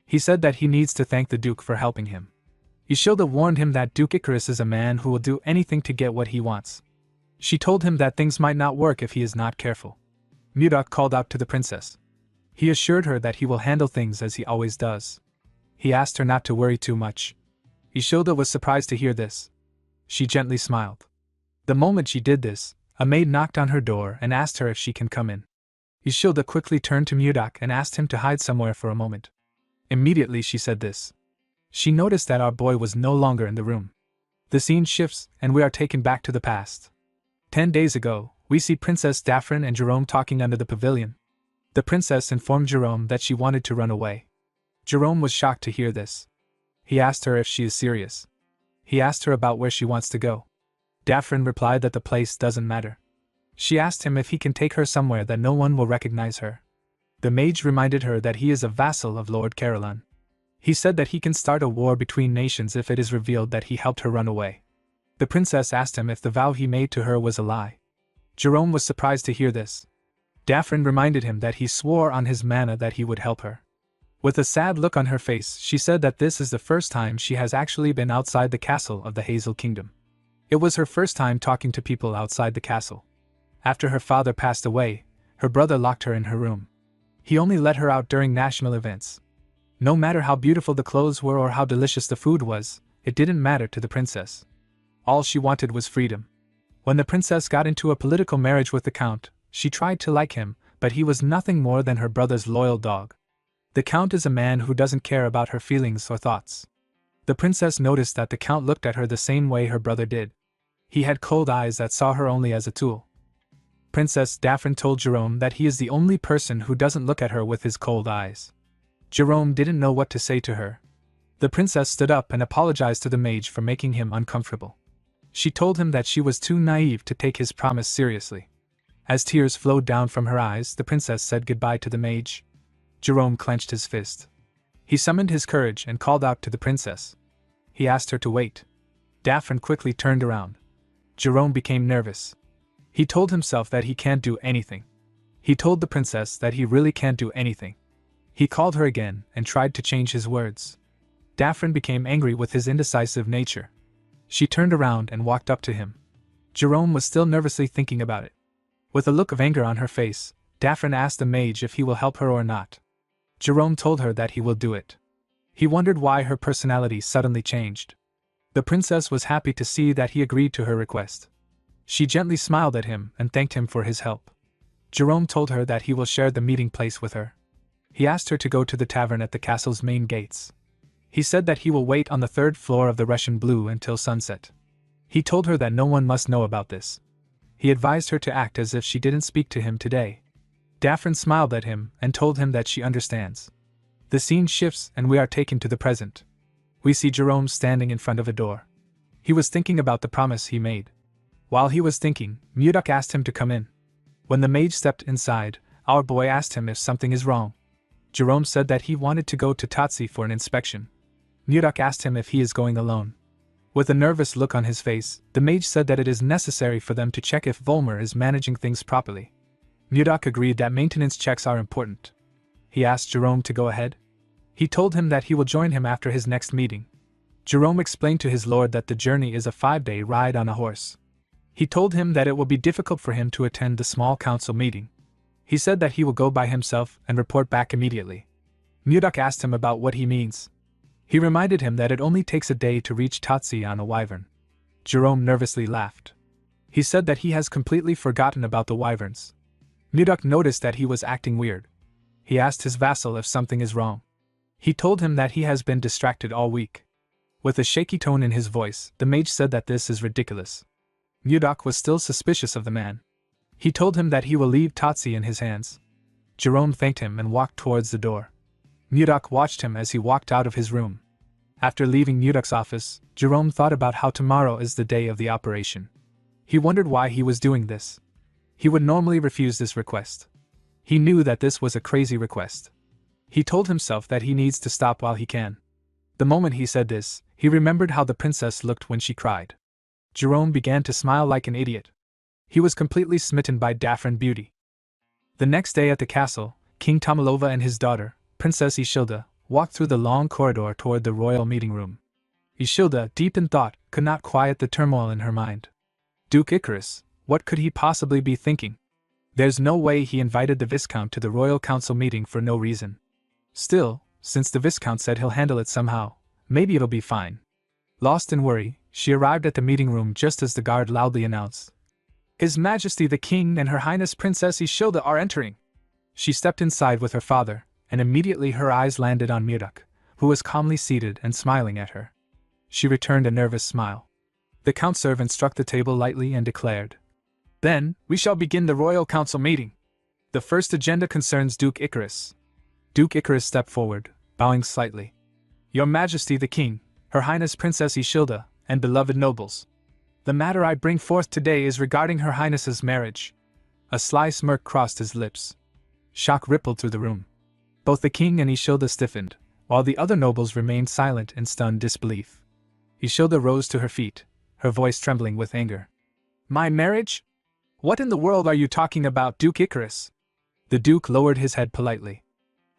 He said that he needs to thank the Duke for helping him. Ishilda warned him that Duke Icarus is a man who will do anything to get what he wants. She told him that things might not work if he is not careful. Mudok called out to the princess. He assured her that he will handle things as he always does. He asked her not to worry too much. Ishilda was surprised to hear this. She gently smiled. The moment she did this, a maid knocked on her door and asked her if she can come in. Ishilda quickly turned to Mudok and asked him to hide somewhere for a moment. Immediately she said this. She noticed that our boy was no longer in the room. The scene shifts, and we are taken back to the past. 10 days ago, we see Princess Daphne and Jerome talking under the pavilion. The princess informed Jerome that she wanted to run away. Jerome was shocked to hear this. He asked her if she is serious. He asked her about where she wants to go. Daphne replied that the place doesn't matter. She asked him if he can take her somewhere that no one will recognize her. The mage reminded her that he is a vassal of Lord Caroline. He said that he can start a war between nations if it is revealed that he helped her run away. The princess asked him if the vow he made to her was a lie. Jerome was surprised to hear this. Daphne reminded him that he swore on his mana that he would help her. With a sad look on her face, she said that this is the first time she has actually been outside the castle of the Hazel Kingdom. It was her first time talking to people outside the castle. After her father passed away, her brother locked her in her room. He only let her out during national events. No matter how beautiful the clothes were or how delicious the food was, it didn't matter to the princess. All she wanted was freedom. When the princess got into a political marriage with the count, she tried to like him, but he was nothing more than her brother's loyal dog. The count is a man who doesn't care about her feelings or thoughts. The princess noticed that the count looked at her the same way her brother did. He had cold eyes that saw her only as a tool. Princess Daphne told Jerome that he is the only person who doesn't look at her with his cold eyes. Jerome didn't know what to say to her. The princess stood up and apologized to the mage for making him uncomfortable. She told him that she was too naive to take his promise seriously. As tears flowed down from her eyes, the princess said goodbye to the mage. Jerome clenched his fist. He summoned his courage and called out to the princess. He asked her to wait. Daphne quickly turned around. Jerome became nervous. He told himself that he can't do anything. He told the princess that he really can't do anything. He called her again and tried to change his words. Daphne became angry with his indecisive nature. She turned around and walked up to him. Jerome was still nervously thinking about it. With a look of anger on her face, Daphne asked the mage if he will help her or not. Jerome told her that he will do it. He wondered why her personality suddenly changed. The princess was happy to see that he agreed to her request. She gently smiled at him and thanked him for his help. Jerome told her that he will share the meeting place with her. He asked her to go to the tavern at the castle's main gates. He said that he will wait on the 3rd floor of the Russian Blue until sunset. He told her that no one must know about this. He advised her to act as if she didn't speak to him today. Daphne smiled at him and told him that she understands. The scene shifts and we are taken to the present. We see Jerome standing in front of a door. He was thinking about the promise he made. While he was thinking, Mudok asked him to come in. When the mage stepped inside, our boy asked him if something is wrong. Jerome said that he wanted to go to Tatsi for an inspection. Mudok asked him if he is going alone. With a nervous look on his face, the mage said that it is necessary for them to check if Volmer is managing things properly. Murdoch agreed that maintenance checks are important. He asked Jerome to go ahead. He told him that he will join him after his next meeting. Jerome explained to his lord that the journey is a 5-day ride on a horse. He told him that it will be difficult for him to attend the small council meeting. He said that he will go by himself and report back immediately. Murdoch asked him about what he means. He reminded him that it only takes a day to reach Tatsi on a wyvern. Jerome nervously laughed. He said that he has completely forgotten about the wyverns. Murdoch noticed that he was acting weird. He asked his vassal if something is wrong. He told him that he has been distracted all week. With a shaky tone in his voice, the mage said that this is ridiculous. Murdoch was still suspicious of the man. He told him that he will leave Tatsi in his hands. Jerome thanked him and walked towards the door. Murdoch watched him as he walked out of his room. After leaving Murdoch's office, Jerome thought about how tomorrow is the day of the operation. He wondered why he was doing this. He would normally refuse this request. He knew that this was a crazy request. He told himself that he needs to stop while he can. The moment he said this, he remembered how the princess looked when she cried. Jerome began to smile like an idiot. He was completely smitten by Daphne beauty. The next day at the castle, King Tomalova and his daughter, Princess Ishilda, walked through the long corridor toward the royal meeting room. Ishilda, deep in thought, could not quiet the turmoil in her mind. Duke Icarus, what could he possibly be thinking? There's no way he invited the Viscount to the royal council meeting for no reason. Still, since the Viscount said he'll handle it somehow, maybe it'll be fine. Lost in worry, she arrived at the meeting room just as the guard loudly announced, "His Majesty the King and Her Highness Princess Ishilda are entering." She stepped inside with her father, and immediately her eyes landed on Murdoch, who was calmly seated and smiling at her. She returned a nervous smile. The count servant struck the table lightly and declared, "Then, we shall begin the royal council meeting. The first agenda concerns Duke Icarus." Duke Icarus stepped forward, bowing slightly. "Your Majesty the King, Her Highness Princess Ishilda, and beloved nobles. The matter I bring forth today is regarding Her Highness's marriage." A sly smirk crossed his lips. Shock rippled through the room. Both the king and Ishilda stiffened, while the other nobles remained silent in stunned disbelief. Ishilda rose to her feet, her voice trembling with anger. "My marriage? What in the world are you talking about, Duke Icarus?" The Duke lowered his head politely.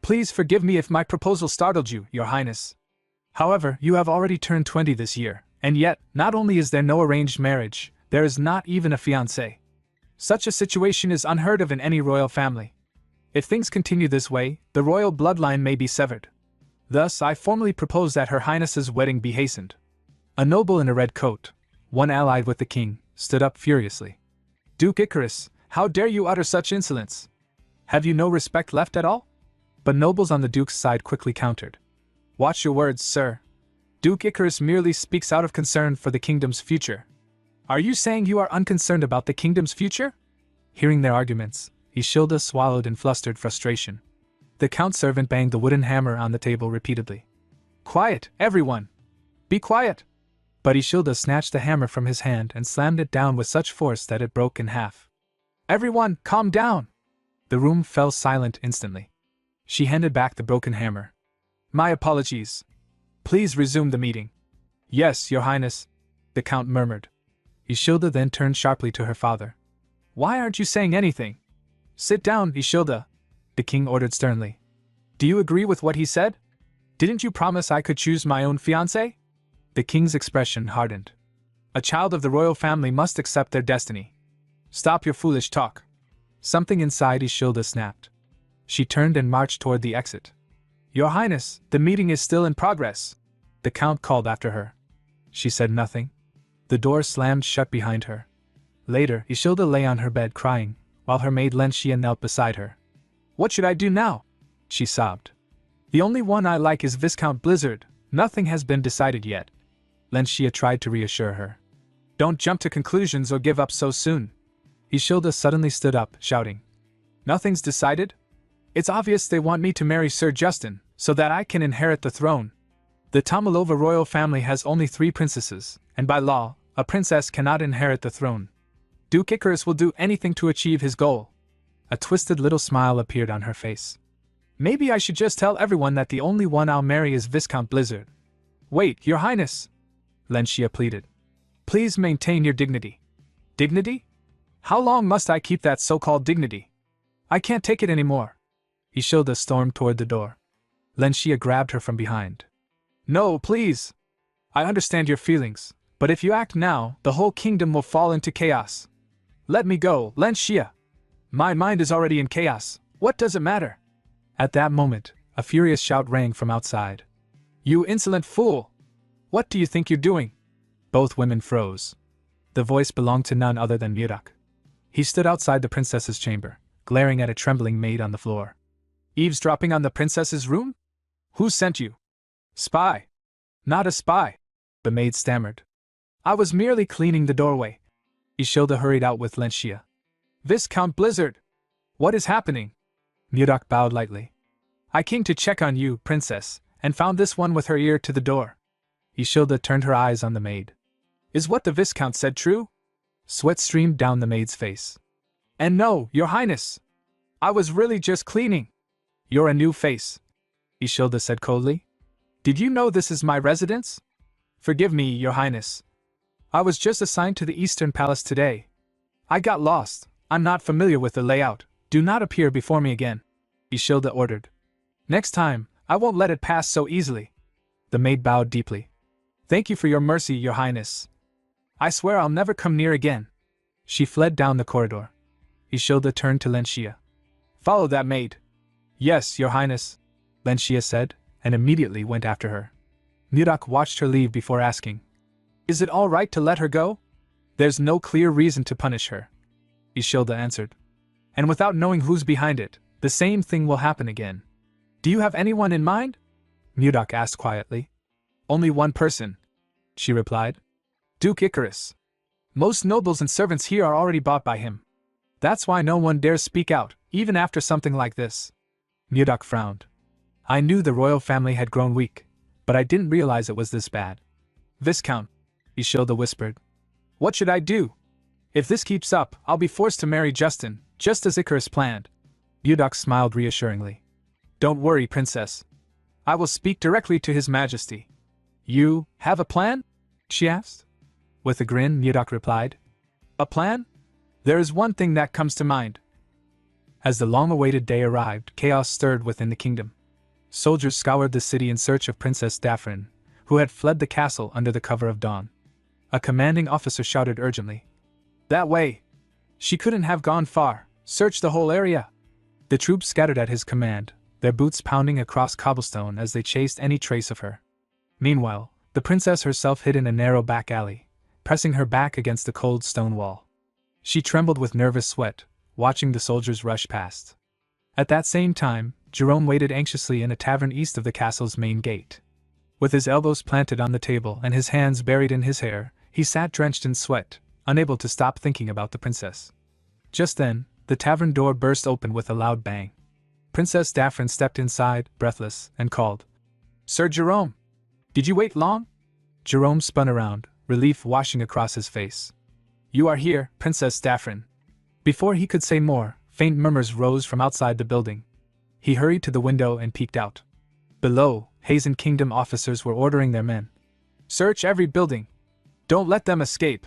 "Please forgive me if my proposal startled you, Your Highness. However, you have already turned 20 this year, and yet, not only is there no arranged marriage, there is not even a fiancé. Such a situation is unheard of in any royal family. If things continue this way, the royal bloodline may be severed. Thus, I formally propose that Her Highness's wedding be hastened." A noble in a red coat, one allied with the king, stood up furiously. "Duke Icarus, how dare you utter such insolence? Have you no respect left at all?" But nobles on the duke's side quickly countered. "Watch your words, sir. Duke Icarus merely speaks out of concern for the kingdom's future." "Are you saying you are unconcerned about the kingdom's future?" Hearing their arguments, Ishilda swallowed in flustered frustration. The count servant banged the wooden hammer on the table repeatedly. "Quiet, everyone! Be quiet!" But Ishilda snatched the hammer from his hand and slammed it down with such force that it broke in half. "Everyone, calm down!" The room fell silent instantly. She handed back the broken hammer. "My apologies. Please resume the meeting." "Yes, Your Highness," the count murmured. Ishilda then turned sharply to her father. "Why aren't you saying anything?" "Sit down, Ishilda," the king ordered sternly. "Do you agree with what he said? Didn't you promise I could choose my own fiancé?" The king's expression hardened. "A child of the royal family must accept their destiny. Stop your foolish talk." Something inside Ishilda snapped. She turned and marched toward the exit. "Your Highness, the meeting is still in progress," the count called after her. She said nothing. The door slammed shut behind her. Later, Ishilda lay on her bed crying, while her maid Lenshia knelt beside her. "What should I do now?" she sobbed. "The only one I like is Viscount Blizzard. Nothing has been decided yet." Lenshia tried to reassure her. "Don't jump to conclusions or give up so soon." Ishilda suddenly stood up, shouting. "Nothing's decided? It's obvious they want me to marry Sir Justin, so that I can inherit the throne. The Tomalova royal family has only 3 princesses, and by law, a princess cannot inherit the throne. Duke Icarus will do anything to achieve his goal." A twisted little smile appeared on her face. "Maybe I should just tell everyone that the only one I'll marry is Viscount Blizzard." "Wait, Your Highness!" Lenshia pleaded. Please maintain your dignity. Dignity? How long must I keep that so-called dignity? I can't take it anymore. Ishilda stormed toward the door. Lenshia grabbed her from behind. No, please. I understand your feelings, but if you act now, the whole kingdom will fall into chaos. Let me go, Lenshia. My mind is already in chaos. What does it matter? At that moment, a furious shout rang from outside. You insolent fool! What do you think you're doing? Both women froze. The voice belonged to none other than Murak. He stood outside the princess's chamber, glaring at a trembling maid on the floor. Eavesdropping on the princess's room? Who sent you? Spy. Not a spy, the maid stammered. I was merely cleaning the doorway. Ishilda hurried out with Lenshia. Viscount Blizzard! What is happening? Murak bowed lightly. I came to check on you, princess, and found this one with her ear to the door. Ishilda turned her eyes on the maid. Is what the Viscount said true? Sweat streamed down the maid's face. And no, your highness! I was really just cleaning. You're a new face, Ishilda said coldly. Did you know this is my residence? Forgive me, your highness. I was just assigned to the Eastern Palace today. I got lost. I'm not familiar with the layout. Do not appear before me again, Ishilda ordered. Next time, I won't let it pass so easily. The maid bowed deeply. Thank you for your mercy, your highness. I swear I'll never come near again. She fled down the corridor. Ishilda turned to Lenshia. Follow that maid. Yes, your highness, Lenshia said, and immediately went after her. Murak watched her leave before asking, Is it all right to let her go? There's no clear reason to punish her, Ishilda answered. And without knowing who's behind it, the same thing will happen again. Do you have anyone in mind? Murak asked quietly. Only one person, she replied. Duke Icarus. Most nobles and servants here are already bought by him. That's why no one dares speak out, even after something like this. Murak frowned. I knew the royal family had grown weak, but I didn't realize it was this bad. Viscount, Ishilda whispered. What should I do? If this keeps up, I'll be forced to marry Justin, just as Icarus planned. Murak smiled reassuringly. Don't worry, princess. I will speak directly to His Majesty. You have a plan? She asked. With a grin, Murak replied. A plan? There is one thing that comes to mind. As the long-awaited day arrived, chaos stirred within the kingdom. Soldiers scoured the city in search of Princess Daphrin, who had fled the castle under the cover of dawn. A commanding officer shouted urgently. That way! She couldn't have gone far. Search the whole area! The troops scattered at his command, their boots pounding across cobblestone as they chased any trace of her. Meanwhile, the princess herself hid in a narrow back alley, pressing her back against the cold stone wall. She trembled with nervous sweat, watching the soldiers rush past. At that same time, Jerome waited anxiously in a tavern east of the castle's main gate. With his elbows planted on the table and his hands buried in his hair, he sat drenched in sweat, unable to stop thinking about the princess. Just then, the tavern door burst open with a loud bang. Princess Daphrin stepped inside, breathless, and called, Sir Jerome! Did you wait long? Jerome spun around, relief washing across his face. You are here, Princess Daphrin. Before he could say more, faint murmurs rose from outside the building. He hurried to the window and peeked out. Below, Hazen Kingdom officers were ordering their men. Search every building. Don't let them escape.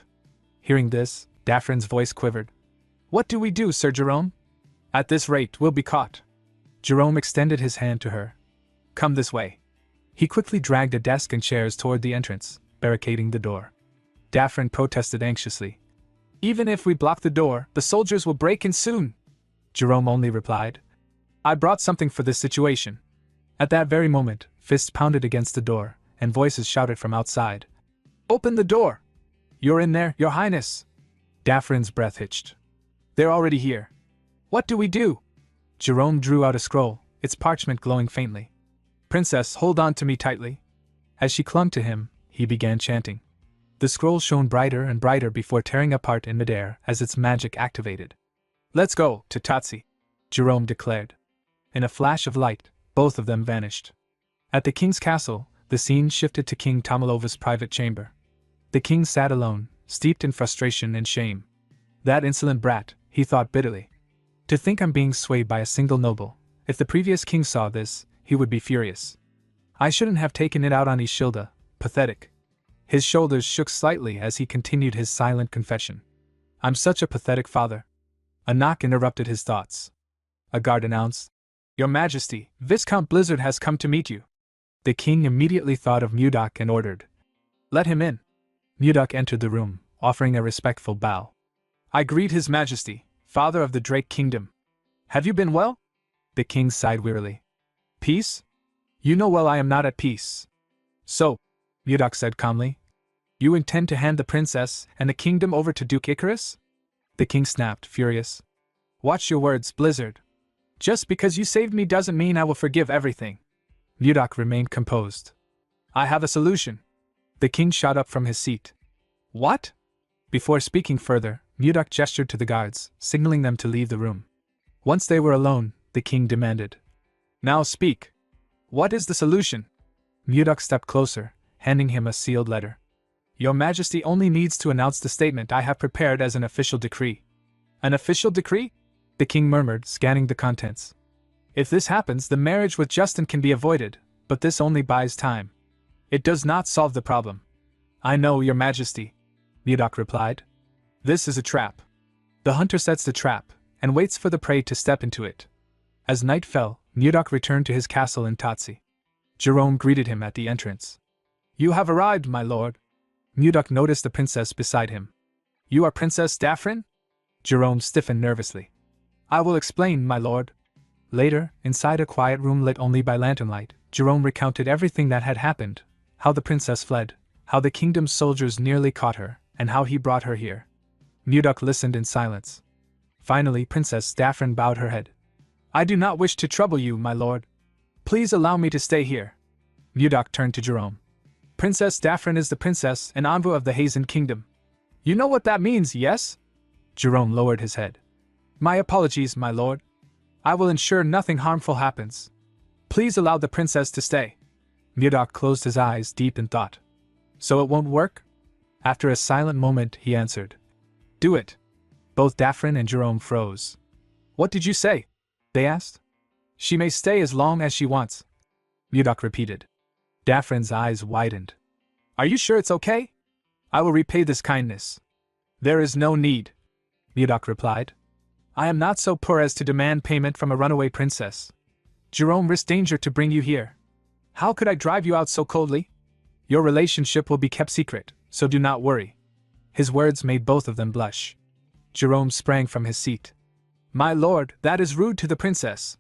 Hearing this, Daphrin's voice quivered. What do we do, Sir Jerome? At this rate, we'll be caught. Jerome extended his hand to her. Come this way. He quickly dragged a desk and chairs toward the entrance, barricading the door. Daphrin protested anxiously. Even if we block the door, the soldiers will break in soon. Jerome only replied, I brought something for this situation. At that very moment, fists pounded against the door, and voices shouted from outside. Open the door! You're in there, your highness! Daphrin's breath hitched. They're already here. What do we do? Jerome drew out a scroll, its parchment glowing faintly. Princess, hold on to me tightly. As she clung to him, he began chanting. The scroll shone brighter and brighter before tearing apart in midair as its magic activated. Let's go, to Tatsi, Jerome declared. In a flash of light, both of them vanished. At the king's castle, the scene shifted to King Tamilova's private chamber. The king sat alone, steeped in frustration and shame. That insolent brat, he thought bitterly. To think I'm being swayed by a single noble. If the previous king saw this, he would be furious. I shouldn't have taken it out on Ishilda, pathetic. His shoulders shook slightly as he continued his silent confession. I'm such a pathetic father. A knock interrupted his thoughts. A guard announced, Your Majesty, Viscount Blizzard has come to meet you. The king immediately thought of Mudok and ordered, Let him in. Mudok entered the room, offering a respectful bow. I greet His Majesty, Father of the Drake Kingdom. Have you been well? The king sighed wearily. Peace? You know well I am not at peace. So, Mudok said calmly, you intend to hand the princess and the kingdom over to Duke Icarus? The king snapped, furious. Watch your words, Blizzard. Just because you saved me doesn't mean I will forgive everything. Mudok remained composed. I have a solution. The king shot up from his seat. What? Before speaking further, Mudok gestured to the guards, signaling them to leave the room. Once they were alone, the king demanded. Now speak. What is the solution? Mudok stepped closer, handing him a sealed letter. Your Majesty only needs to announce the statement I have prepared as an official decree. An official decree? The king murmured, scanning the contents. If this happens, the marriage with Justin can be avoided, but this only buys time. It does not solve the problem. I know, Your Majesty, Mudok replied. This is a trap. The hunter sets the trap, and waits for the prey to step into it. As night fell, Mudok returned to his castle in Tatsi. Jerome greeted him at the entrance. You have arrived, my lord. Mudok noticed the princess beside him. You are Princess Daphrin? Jerome stiffened nervously. I will explain, my lord. Later, inside a quiet room lit only by lantern light, Jerome recounted everything that had happened, how the princess fled, how the kingdom's soldiers nearly caught her, and how he brought her here. Mudok listened in silence. Finally, Princess Daphrin bowed her head. I do not wish to trouble you, my lord. Please allow me to stay here. Mudok turned to Jerome. Princess Daphrin is the princess and envoy of the Hazen Kingdom. You know what that means, yes? Jerome lowered his head. My apologies, my lord. I will ensure nothing harmful happens. Please allow the princess to stay. Mudok closed his eyes deep in thought. So it won't work? After a silent moment, he answered. Do it. Both Daphrin and Jerome froze. What did you say? They asked. She may stay as long as she wants. Mudok repeated. Daphrin's eyes widened. Are you sure it's okay? I will repay this kindness. There is no need, Mudok replied. I am not so poor as to demand payment from a runaway princess. Jerome risked danger to bring you here. How could I drive you out so coldly? Your relationship will be kept secret, so do not worry. His words made both of them blush. Jerome sprang from his seat. My lord, that is rude to the princess.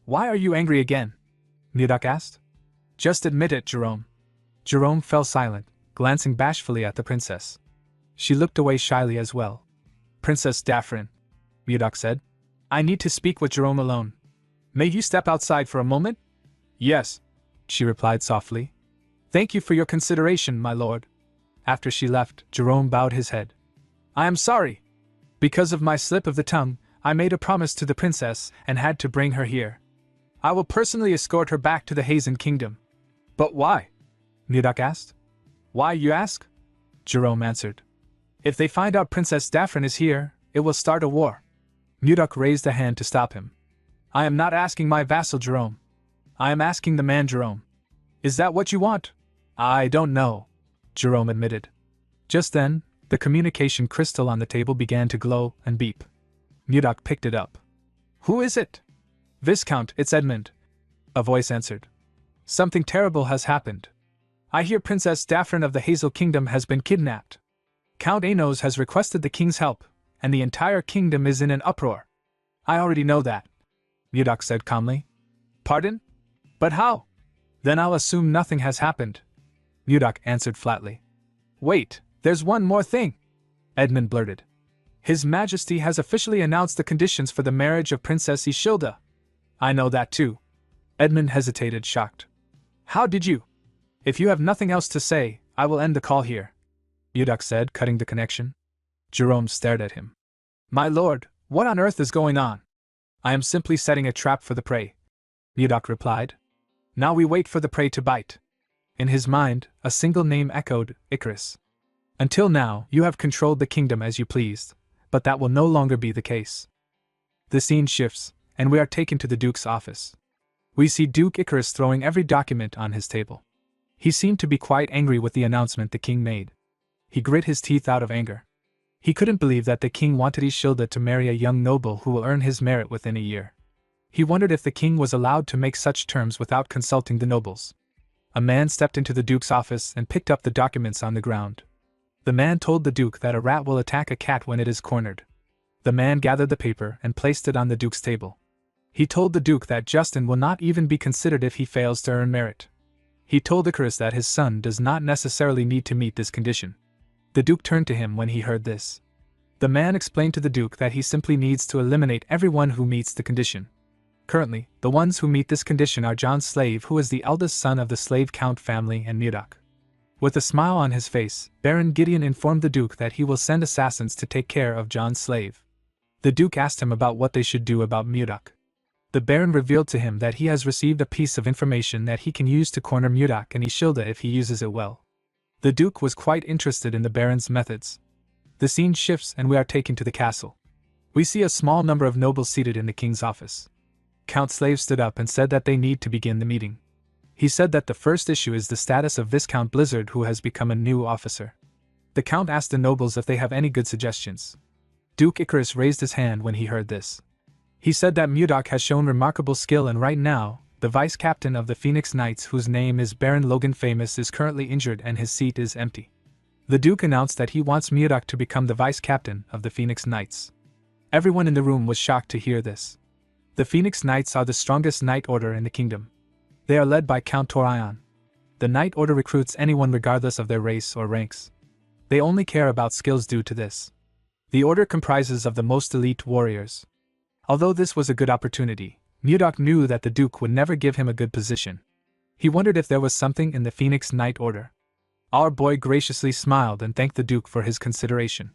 Why are you angry again? Mudok asked. Just admit it, Jerome. Jerome fell silent, glancing bashfully at the princess. She looked away shyly as well. Princess Daphrin, Mudok said. I need to speak with Jerome alone. May you step outside for a moment? Yes, she replied softly. Thank you for your consideration, my lord. After she left, Jerome bowed his head. I am sorry. Because of my slip of the tongue, I made a promise to the princess and had to bring her here. I will personally escort her back to the Hazen Kingdom. But why? Mudok asked. Why, you ask? Jerome answered. If they find out Princess Daphrin is here, it will start a war. Mudok raised a hand to stop him. I am not asking my vassal Jerome. I am asking the man Jerome. Is that what you want? I don't know, Jerome admitted. Just then, the communication crystal on the table began to glow and beep. Mudok picked it up. Who is it? Viscount, it's Edmund. A voice answered. Something terrible has happened. I hear Princess Daphrin of the Hazel Kingdom has been kidnapped. Count Anos has requested the king's help, and the entire kingdom is in an uproar. I already know that, Mudok said calmly. Pardon? But how? Then I'll assume nothing has happened, Mudok answered flatly. Wait, there's one more thing, Edmund blurted. His Majesty has officially announced the conditions for the marriage of Princess Ishilda. I know that too. Edmund hesitated, shocked. How did you? If you have nothing else to say, I will end the call here, Mudok said, cutting the connection. Jerome stared at him. My lord, what on earth is going on? I am simply setting a trap for the prey, Mudok replied. Now we wait for the prey to bite. In his mind, a single name echoed, Icarus. Until now, you have controlled the kingdom as you pleased, but that will no longer be the case. The scene shifts, and we are taken to the Duke's office. We see Duke Icarus throwing every document on his table. He seemed to be quite angry with the announcement the king made. He grit his teeth out of anger. He couldn't believe that the king wanted Isilda to marry a young noble who will earn his merit within a year. He wondered if the king was allowed to make such terms without consulting the nobles. A man stepped into the duke's office and picked up the documents on the ground. The man told the duke that a rat will attack a cat when it is cornered. The man gathered the paper and placed it on the duke's table. He told the duke that Justin will not even be considered if he fails to earn merit. He told Icarus that his son does not necessarily need to meet this condition. The duke turned to him when he heard this. The man explained to the duke that he simply needs to eliminate everyone who meets the condition. Currently, the ones who meet this condition are John's slave, who is the eldest son of the slave count family, and Murdoch. With a smile on his face, Baron Gideon informed the duke that he will send assassins to take care of John's slave. The duke asked him about what they should do about Murdoch. The Baron revealed to him that he has received a piece of information that he can use to corner Murdoch and Isilda if he uses it well. The Duke was quite interested in the Baron's methods. The scene shifts and we are taken to the castle. We see a small number of nobles seated in the king's office. Count Slave stood up and said that they need to begin the meeting. He said that the first issue is the status of Viscount Blizzard, who has become a new officer. The Count asked the nobles if they have any good suggestions. Duke Icarus raised his hand when he heard this. He said that Murdoch has shown remarkable skill, and right now, the vice captain of the Phoenix Knights, whose name is Baron Logan Famous, is currently injured and his seat is empty. The Duke announced that he wants Murdoch to become the vice captain of the Phoenix Knights. Everyone in the room was shocked to hear this. The Phoenix Knights are the strongest knight order in the kingdom. They are led by Count Torion. The knight order recruits anyone regardless of their race or ranks. They only care about skills due to this. The order comprises of the most elite warriors. Although this was a good opportunity, Murdoch knew that the Duke would never give him a good position. He wondered if there was something in the Phoenix Knight Order. Our boy graciously smiled and thanked the Duke for his consideration.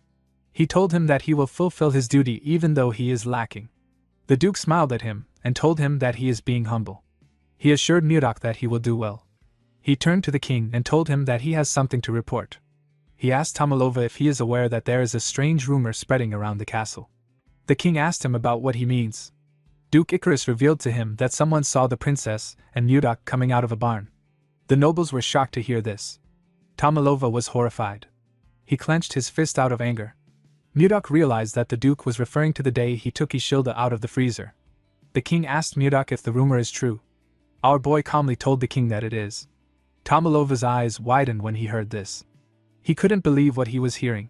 He told him that he will fulfill his duty even though he is lacking. The Duke smiled at him and told him that he is being humble. He assured Murdoch that he will do well. He turned to the king and told him that he has something to report. He asked Tomalova if he is aware that there is a strange rumor spreading around the castle. The king asked him about what he means. Duke Icarus revealed to him that someone saw the princess and Murdoch coming out of a barn. The nobles were shocked to hear this. Tomalova was horrified. He clenched his fist out of anger. Murdoch realized that the Duke was referring to the day he took Isilda out of the freezer. The king asked Murdoch if the rumor is true. Our boy calmly told the king that it is. Tomalova's eyes widened when he heard this. He couldn't believe what he was hearing.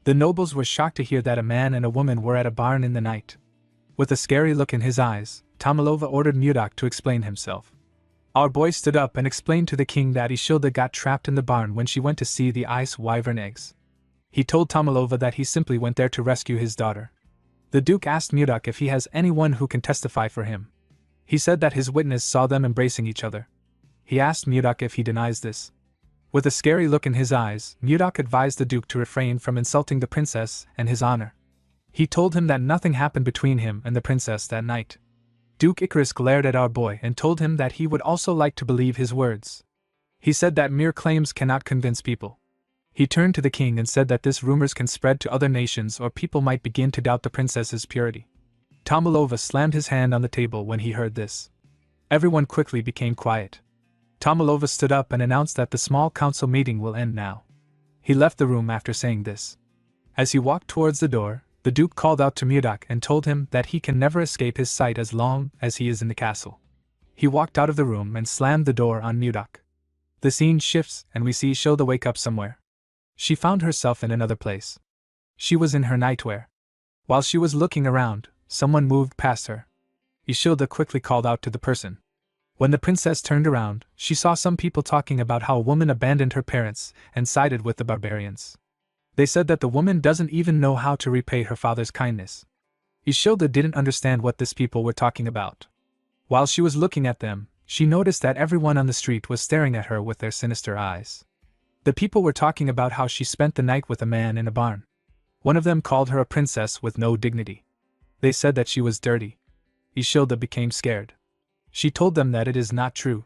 The nobles were shocked to hear that a man and a woman were at a barn in the night. With a scary look in his eyes, Tomalova ordered Murdoch to explain himself. Our boy stood up and explained to the king that Isilda got trapped in the barn when she went to see the ice wyvern eggs. He told Tomalova that he simply went there to rescue his daughter. The Duke asked Murdoch if he has anyone who can testify for him. He said that his witness saw them embracing each other. He asked Murdoch if he denies this. With a scary look in his eyes, Murdoch advised the Duke to refrain from insulting the princess and his honor. He told him that nothing happened between him and the princess that night. Duke Icarus glared at our boy and told him that he would also like to believe his words. He said that mere claims cannot convince people. He turned to the king and said that this rumors can spread to other nations or people might begin to doubt the princess's purity. Tomalova slammed his hand on the table when he heard this. Everyone quickly became quiet. Tomalova stood up and announced that the small council meeting will end now. He left the room after saying this. As he walked towards the door, the Duke called out to Murdoch and told him that he can never escape his sight as long as he is in the castle. He walked out of the room and slammed the door on Murdoch. The scene shifts and we see Isilda wake up somewhere. She found herself in another place. She was in her nightwear. While she was looking around, someone moved past her. Isilda quickly called out to the person. When the princess turned around, she saw some people talking about how a woman abandoned her parents and sided with the barbarians. They said that the woman doesn't even know how to repay her father's kindness. Isilda didn't understand what these people were talking about. While she was looking at them, she noticed that everyone on the street was staring at her with their sinister eyes. The people were talking about how she spent the night with a man in a barn. One of them called her a princess with no dignity. They said that she was dirty. Isilda became scared. She told them that it is not true.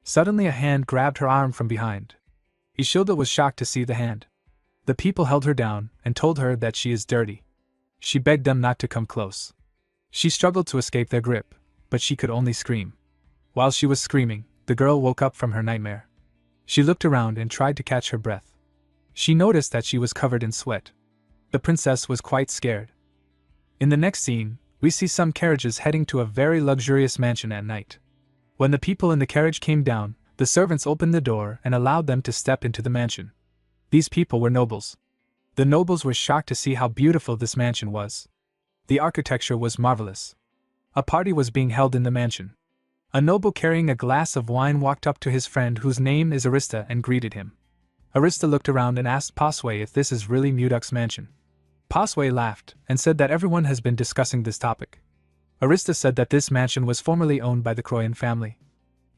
Suddenly a hand grabbed her arm from behind. Isilda was shocked to see the hand. The people held her down and told her that she is dirty. She begged them not to come close. She struggled to escape their grip, but she could only scream. While she was screaming, the girl woke up from her nightmare. She looked around and tried to catch her breath. She noticed that she was covered in sweat. The princess was quite scared. In the next scene, we see some carriages heading to a very luxurious mansion at night. When the people in the carriage came down, the servants opened the door and allowed them to step into the mansion. These people were nobles. The nobles were shocked to see how beautiful this mansion was. The architecture was marvelous. A party was being held in the mansion. A noble carrying a glass of wine walked up to his friend whose name is Arista and greeted him. Arista looked around and asked Pasway if this is really Mudok's mansion. Pasway laughed and said that everyone has been discussing this topic. Arista said that this mansion was formerly owned by the Croyan family.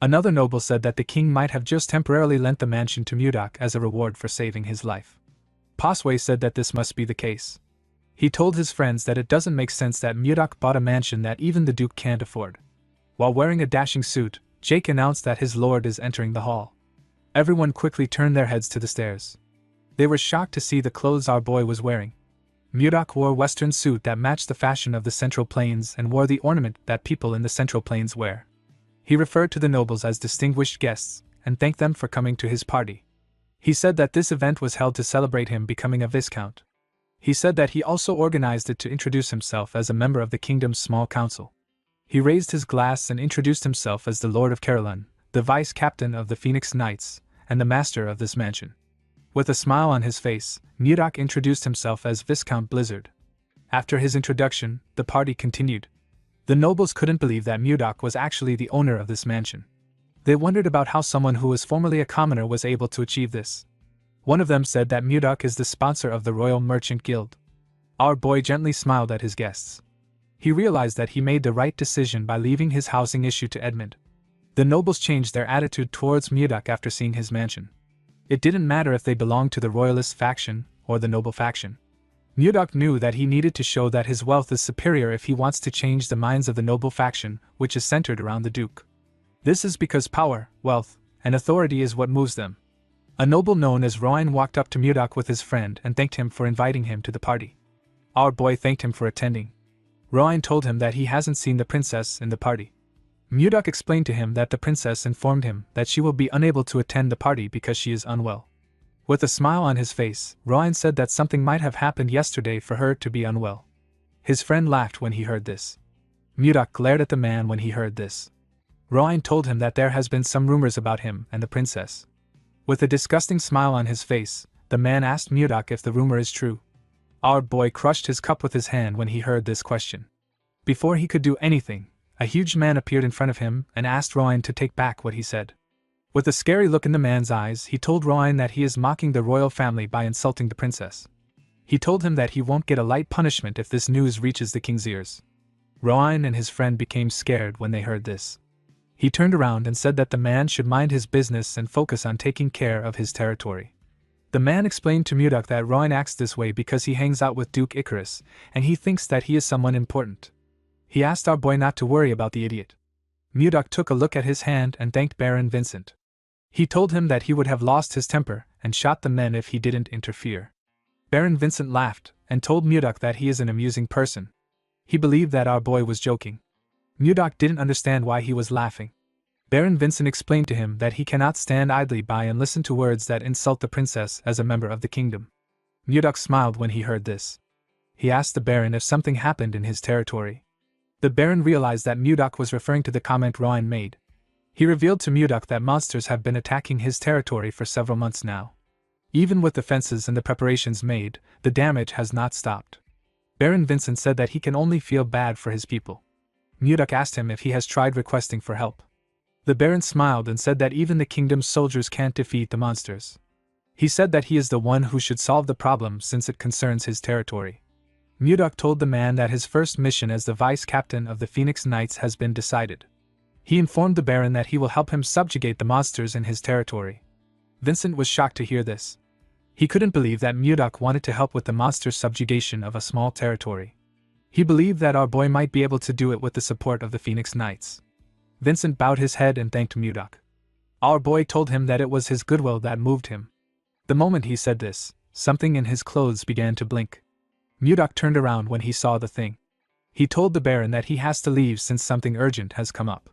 Another noble said that the king might have just temporarily lent the mansion to Mudok as a reward for saving his life. Pasway said that this must be the case. He told his friends that it doesn't make sense that Mudok bought a mansion that even the duke can't afford. While wearing a dashing suit, Jake announced that his lord is entering the hall. Everyone quickly turned their heads to the stairs. They were shocked to see the clothes our boy was wearing. Mudok wore a western suit that matched the fashion of the Central Plains and wore the ornament that people in the Central Plains wear. He referred to the nobles as distinguished guests and thanked them for coming to his party. He said that this event was held to celebrate him becoming a viscount. He said that he also organized it to introduce himself as a member of the kingdom's small council. He raised his glass and introduced himself as the Lord of Caroline, the vice captain of the Phoenix Knights, and the master of this mansion. With a smile on his face, Mudok introduced himself as Viscount Blizzard. After his introduction, the party continued. The nobles couldn't believe that Mudok was actually the owner of this mansion. They wondered about how someone who was formerly a commoner was able to achieve this. One of them said that Mudok is the sponsor of the Royal Merchant Guild. Our boy gently smiled at his guests. He realized that he made the right decision by leaving his housing issue to Edmund. The nobles changed their attitude towards Mudok after seeing his mansion. It didn't matter if they belonged to the royalist faction or the noble faction. Mudok knew that he needed to show that his wealth is superior if he wants to change the minds of the noble faction, which is centered around the duke. This is because power, wealth, and authority is what moves them. A noble known as Royan walked up to Mudok with his friend and thanked him for inviting him to the party. Our boy thanked him for attending. Royan told him that he hasn't seen the princess in the party. Mudok explained to him that the princess informed him that she will be unable to attend the party because she is unwell. With a smile on his face, Royan said that something might have happened yesterday for her to be unwell. His friend laughed when he heard this. Mudok glared at the man when he heard this. Royan told him that there has been some rumors about him and the princess. With a disgusting smile on his face, the man asked Mudok if the rumor is true. Our boy crushed his cup with his hand when he heard this question. Before he could do anything, a huge man appeared in front of him and asked Royan to take back what he said. With a scary look in the man's eyes, he told Royan that he is mocking the royal family by insulting the princess. He told him that he won't get a light punishment if this news reaches the king's ears. Royan and his friend became scared when they heard this. He turned around and said that the man should mind his business and focus on taking care of his territory. The man explained to Mudok that Royan acts this way because he hangs out with Duke Icarus, and he thinks that he is someone important. He asked our boy not to worry about the idiot. Mudok took a look at his hand and thanked Baron Vincent. He told him that he would have lost his temper and shot the men if he didn't interfere. Baron Vincent laughed and told Mudok that he is an amusing person. He believed that our boy was joking. Mudok didn't understand why he was laughing. Baron Vincent explained to him that he cannot stand idly by and listen to words that insult the princess as a member of the kingdom. Mudok smiled when he heard this. He asked the Baron if something happened in his territory. The Baron realized that Mudok was referring to the comment Royan made. He revealed to Mudok that monsters have been attacking his territory for several months now. Even with the fences and the preparations made, the damage has not stopped. Baron Vincent said that he can only feel bad for his people. Mudok asked him if he has tried requesting for help. The Baron smiled and said that even the kingdom's soldiers can't defeat the monsters. He said that he is the one who should solve the problem since it concerns his territory. Mudok told the man that his first mission as the vice captain of the Phoenix Knights has been decided. He informed the Baron that he will help him subjugate the monsters in his territory. Vincent was shocked to hear this. He couldn't believe that Mudok wanted to help with the monster subjugation of a small territory. He believed that our boy might be able to do it with the support of the Phoenix Knights. Vincent bowed his head and thanked Mudok. Our boy told him that it was his goodwill that moved him. The moment he said this, something in his clothes began to blink. Mudok turned around when he saw the thing. He told the Baron that he has to leave since something urgent has come up.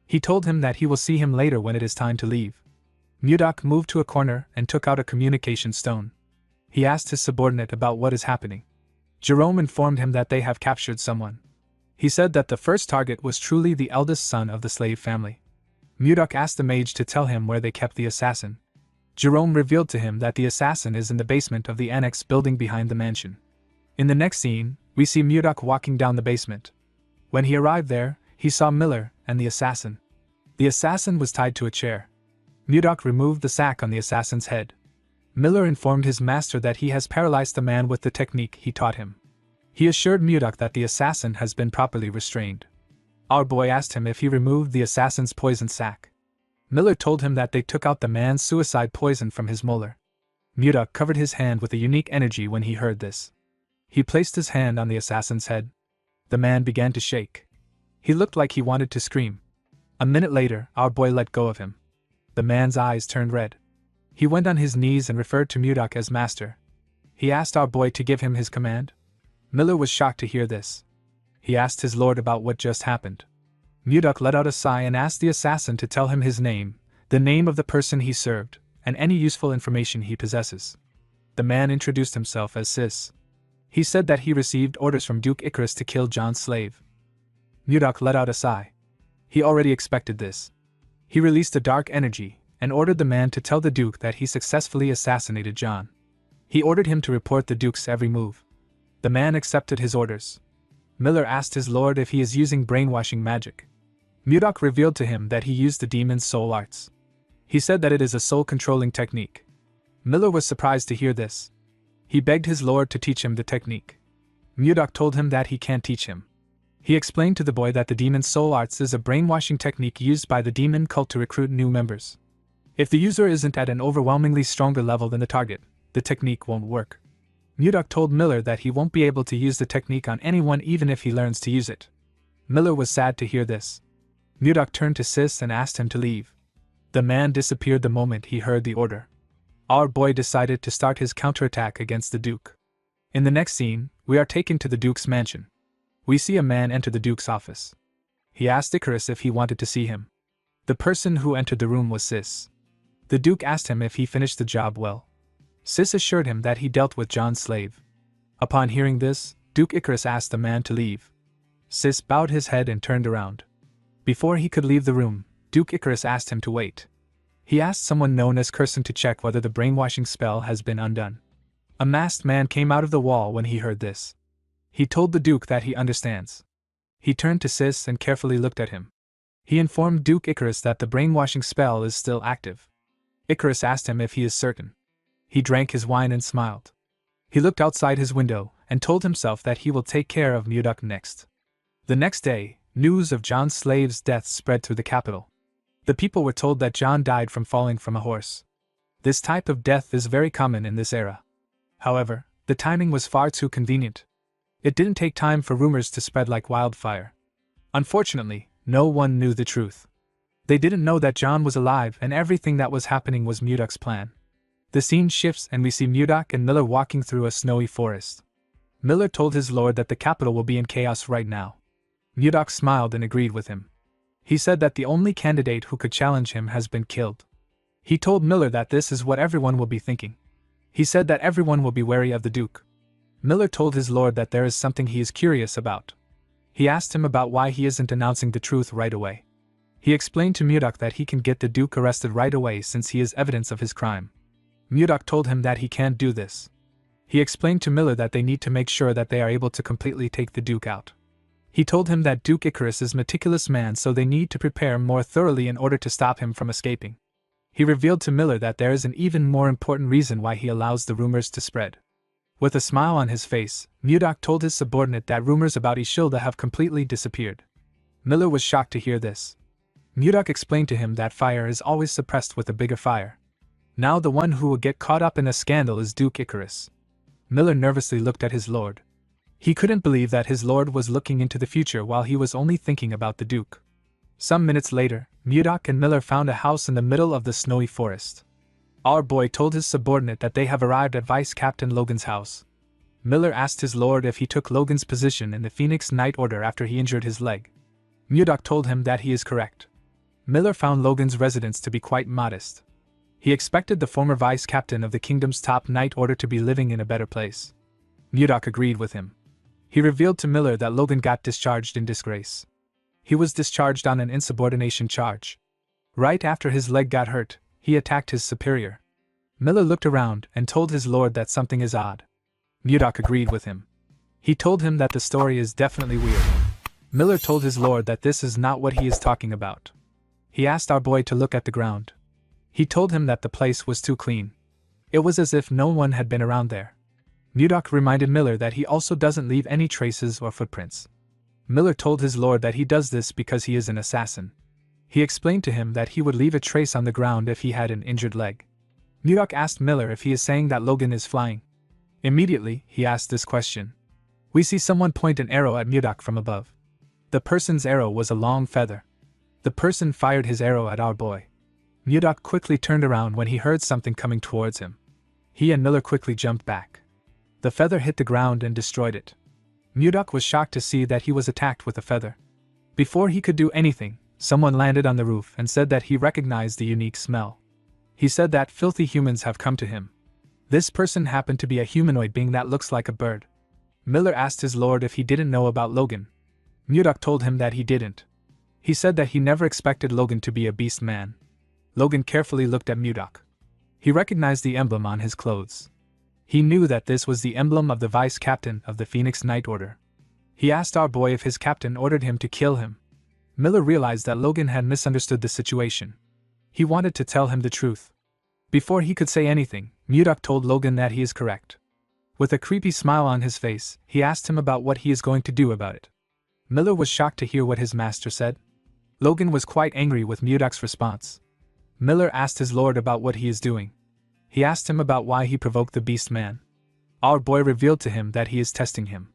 He told him that he will see him later when it is time to leave. Mudok moved to a corner and took out a communication stone. He asked his subordinate about what is happening. Jerome informed him that they have captured someone. He said that the first target was truly the eldest son of the slave family. Mudok asked the mage to tell him where they kept the assassin. Jerome revealed to him that the assassin is in the basement of the annex building behind the mansion. In the next scene, we see Mudok walking down the basement. When he arrived there, he saw Miller and the assassin. The assassin was tied to a chair. Mudok removed the sack on the assassin's head. Miller informed his master that he has paralyzed the man with the technique he taught him. He assured Mudok that the assassin has been properly restrained. Our boy asked him if he removed the assassin's poison sac. Miller told him that they took out the man's suicide poison from his molar. Mudok covered his hand with a unique energy when he heard this. He placed his hand on the assassin's head. The man began to shake. He looked like he wanted to scream. A minute later, our boy let go of him. The man's eyes turned red. He went on his knees and referred to Mudok as master. He asked our boy to give him his command. Miller was shocked to hear this. He asked his lord about what just happened. Mudok let out a sigh and asked the assassin to tell him his name, the name of the person he served, and any useful information he possesses. The man introduced himself as Sis. He said that he received orders from Duke Icarus to kill John's slave. Mudok let out a sigh. He already expected this. He released a dark energy and ordered the man to tell the Duke that he successfully assassinated John. He ordered him to report the Duke's every move. The man accepted his orders. Miller asked his lord if he is using brainwashing magic. Mudok revealed to him that he used the demon's soul arts. He said that it is a soul-controlling technique. Miller was surprised to hear this. He begged his lord to teach him the technique. Mudok told him that he can't teach him. He explained to the boy that the demon's soul arts is a brainwashing technique used by the demon cult to recruit new members. If the user isn't at an overwhelmingly stronger level than the target, the technique won't work. Mudok told Miller that he won't be able to use the technique on anyone even if he learns to use it. Miller was sad to hear this. Mudok turned to Sis and asked him to leave. The man disappeared the moment he heard the order. Our boy decided to start his counterattack against the Duke. In the next scene, we are taken to the Duke's mansion. We see a man enter the Duke's office. He asked Icarus if he wanted to see him. The person who entered the room was Sis. The Duke asked him if he finished the job well. Sis assured him that he dealt with John's slave. Upon hearing this, Duke Icarus asked the man to leave. Sis bowed his head and turned around. Before he could leave the room, Duke Icarus asked him to wait. He asked someone known as Curson to check whether the brainwashing spell has been undone. A masked man came out of the wall when he heard this. He told the Duke that he understands. He turned to Sis and carefully looked at him. He informed Duke Icarus that the brainwashing spell is still active. Icarus asked him if he is certain. He drank his wine and smiled. He looked outside his window and told himself that he will take care of Mudok next. The next day, news of John's slave's death spread through the capital. The people were told that John died from falling from a horse. This type of death is very common in this era. However, the timing was far too convenient. It didn't take time for rumors to spread like wildfire. Unfortunately, no one knew the truth. They didn't know that John was alive and everything that was happening was Mudok's plan. The scene shifts and we see Mudok and Miller walking through a snowy forest. Miller told his lord that the capital will be in chaos right now. Mudok smiled and agreed with him. He said that the only candidate who could challenge him has been killed. He told Miller that this is what everyone will be thinking. He said that everyone will be wary of the Duke. Miller told his lord that there is something he is curious about. He asked him about why he isn't announcing the truth right away. He explained to Mudok that he can get the Duke arrested right away since he is evidence of his crime. Mudok told him that he can't do this. He explained to Miller that they need to make sure that they are able to completely take the Duke out. He told him that Duke Icarus is a meticulous man, so they need to prepare more thoroughly in order to stop him from escaping. He revealed to Miller that there is an even more important reason why he allows the rumors to spread. With a smile on his face, Mudok told his subordinate that rumors about Ishilda have completely disappeared. Miller was shocked to hear this. Mudok explained to him that fire is always suppressed with a bigger fire. Now the one who will get caught up in a scandal is Duke Icarus. Miller nervously looked at his lord. He couldn't believe that his lord was looking into the future while he was only thinking about the Duke. Some minutes later, Mudok and Miller found a house in the middle of the snowy forest. Our boy told his subordinate that they have arrived at Vice Captain Logan's house. Miller asked his lord if he took Logan's position in the Phoenix Night Order after he injured his leg. Mudok told him that he is correct. Miller found Logan's residence to be quite modest. He expected the former vice captain of the kingdom's top knight order to be living in a better place. Mudok agreed with him. He revealed to Miller that Logan got discharged in disgrace. He was discharged on an insubordination charge. Right after his leg got hurt, he attacked his superior. Miller looked around and told his lord that something is odd. Mudok agreed with him. He told him that the story is definitely weird. Miller told his lord that this is not what he is talking about. He asked our boy to look at the ground. He told him that the place was too clean. It was as if no one had been around there. Mudok reminded Miller that he also doesn't leave any traces or footprints. Miller told his lord that he does this because he is an assassin. He explained to him that he would leave a trace on the ground if he had an injured leg. Mudok asked Miller if he is saying that Logan is flying. Immediately, he asked this question. We see someone point an arrow at Mudok from above. The person's arrow was a long feather. The person fired his arrow at our boy. Mudok quickly turned around when he heard something coming towards him. He and Miller quickly jumped back. The feather hit the ground and destroyed it. Mudok was shocked to see that he was attacked with a feather. Before he could do anything, someone landed on the roof and said that he recognized the unique smell. He said that filthy humans have come to him. This person happened to be a humanoid being that looks like a bird. Miller asked his lord if he didn't know about Logan. Mudok told him that he didn't. He said that he never expected Logan to be a beast man. Logan carefully looked at Mudok. He recognized the emblem on his clothes. He knew that this was the emblem of the vice captain of the Phoenix Knight Order. He asked our boy if his captain ordered him to kill him. Miller realized that Logan had misunderstood the situation. He wanted to tell him the truth. Before he could say anything, Mudok told Logan that he is correct. With a creepy smile on his face, he asked him about what he is going to do about it. Miller was shocked to hear what his master said. Logan was quite angry with Mudok's response. Miller asked his lord about what he is doing. He asked him about why he provoked the beast man. Our boy revealed to him that he is testing him.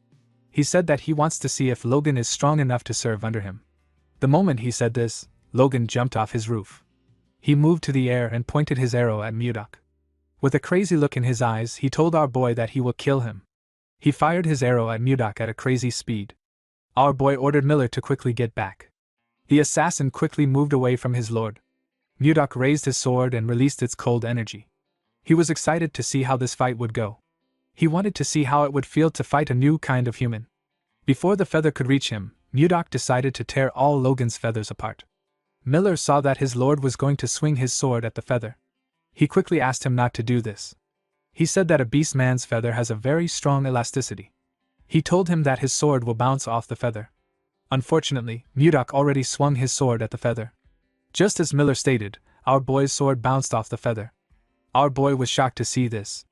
He said that he wants to see if Logan is strong enough to serve under him. The moment he said this, Logan jumped off his roof. He moved to the air and pointed his arrow at Mudok. With a crazy look in his eyes, he told our boy that he will kill him. He fired his arrow at Mudok at a crazy speed. Our boy ordered Miller to quickly get back. The assassin quickly moved away from his lord. Mudok raised his sword and released its cold energy. He was excited to see how this fight would go. He wanted to see how it would feel to fight a new kind of human. Before the feather could reach him, Mudok decided to tear all Logan's feathers apart. Miller saw that his lord was going to swing his sword at the feather. He quickly asked him not to do this. He said that a beast man's feather has a very strong elasticity. He told him that his sword will bounce off the feather. Unfortunately, Mudok already swung his sword at the feather. Just as Miller stated, our boy's sword bounced off the feather. Our boy was shocked to see this.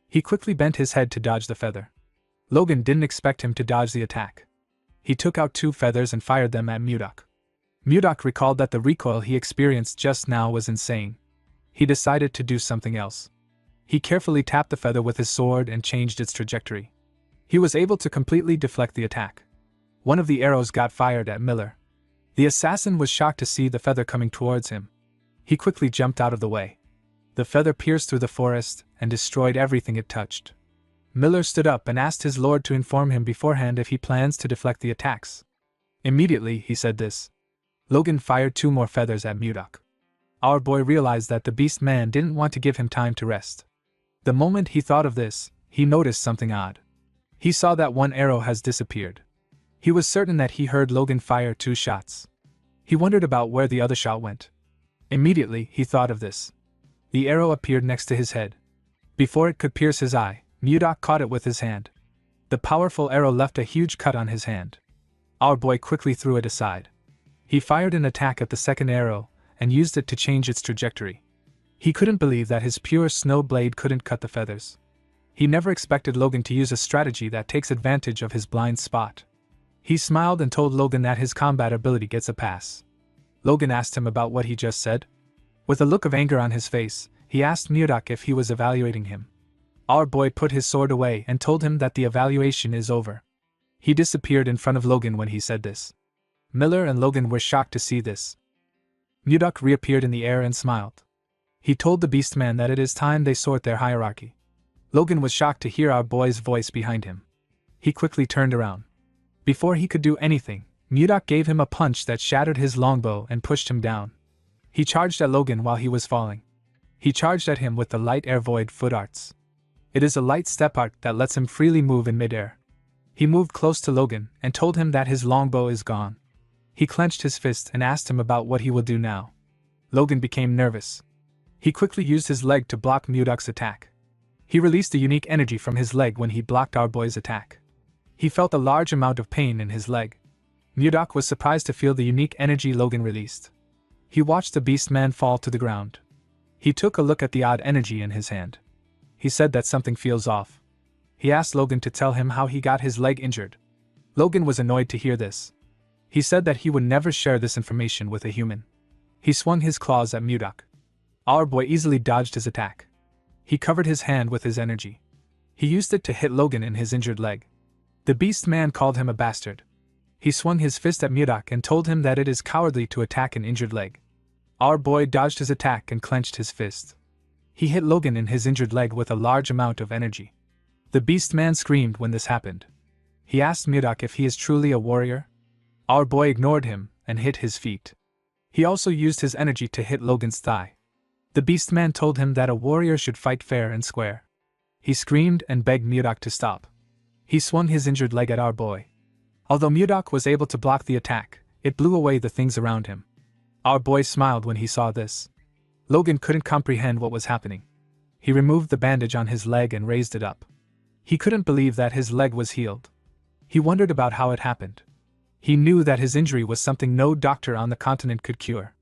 He quickly bent his head to dodge the feather. Logan didn't expect him to dodge the attack. He took out 2 feathers and fired them at Mudok. Mudok recalled that the recoil he experienced just now was insane. He decided to do something else. He carefully tapped the feather with his sword and changed its trajectory. He was able to completely deflect the attack. One of the arrows got fired at Miller. The assassin was shocked to see the feather coming towards him. He quickly jumped out of the way. The feather pierced through the forest and destroyed everything it touched. Miller stood up and asked his lord to inform him beforehand if he plans to deflect the attacks. Immediately, he said this. Logan fired 2 more feathers at Mudok. Our boy realized that the beast man didn't want to give him time to rest. The moment he thought of this, he noticed something odd. He saw that one arrow has disappeared. He was certain that he heard Logan fire 2 shots. He wondered about where the other shot went. Immediately, he thought of this. The arrow appeared next to his head. Before it could pierce his eye, Mudok caught it with his hand. The powerful arrow left a huge cut on his hand. Our boy quickly threw it aside. He fired an attack at the second arrow and used it to change its trajectory. He couldn't believe that his pure snow blade couldn't cut the feathers. He never expected Logan to use a strategy that takes advantage of his blind spot. He smiled and told Logan that his combat ability gets a pass. Logan asked him about what he just said. With a look of anger on his face, he asked Mudok if he was evaluating him. Our boy put his sword away and told him that the evaluation is over. He disappeared in front of Logan when he said this. Miller and Logan were shocked to see this. Mudok reappeared in the air and smiled. He told the Beastman that it is time they sort their hierarchy. Logan was shocked to hear our boy's voice behind him. He quickly turned around. Before he could do anything, Mudok gave him a punch that shattered his longbow and pushed him down. He charged at Logan while he was falling. He charged at him with the light air void foot arts. It is a light step art that lets him freely move in midair. He moved close to Logan and told him that his longbow is gone. He clenched his fist and asked him about what he will do now. Logan became nervous. He quickly used his leg to block Mudok's attack. He released a unique energy from his leg when he blocked our boy's attack. He felt a large amount of pain in his leg. Mudok was surprised to feel the unique energy Logan released. He watched the beast man fall to the ground. He took a look at the odd energy in his hand. He said that something feels off. He asked Logan to tell him how he got his leg injured. Logan was annoyed to hear this. He said that he would never share this information with a human. He swung his claws at Mudok. Our boy easily dodged his attack. He covered his hand with his energy. He used it to hit Logan in his injured leg. The beast man called him a bastard. He swung his fist at Mudok and told him that it is cowardly to attack an injured leg. Our boy dodged his attack and clenched his fist. He hit Logan in his injured leg with a large amount of energy. The beast man screamed when this happened. He asked Mudok if he is truly a warrior. Our boy ignored him and hit his feet. He also used his energy to hit Logan's thigh. The beast man told him that a warrior should fight fair and square. He screamed and begged Mudok to stop. He swung his injured leg at our boy. Although Mudok was able to block the attack, it blew away the things around him. Our boy smiled when he saw this. Logan couldn't comprehend what was happening. He removed the bandage on his leg and raised it up. He couldn't believe that his leg was healed. He wondered about how it happened. He knew that his injury was something no doctor on the continent could cure.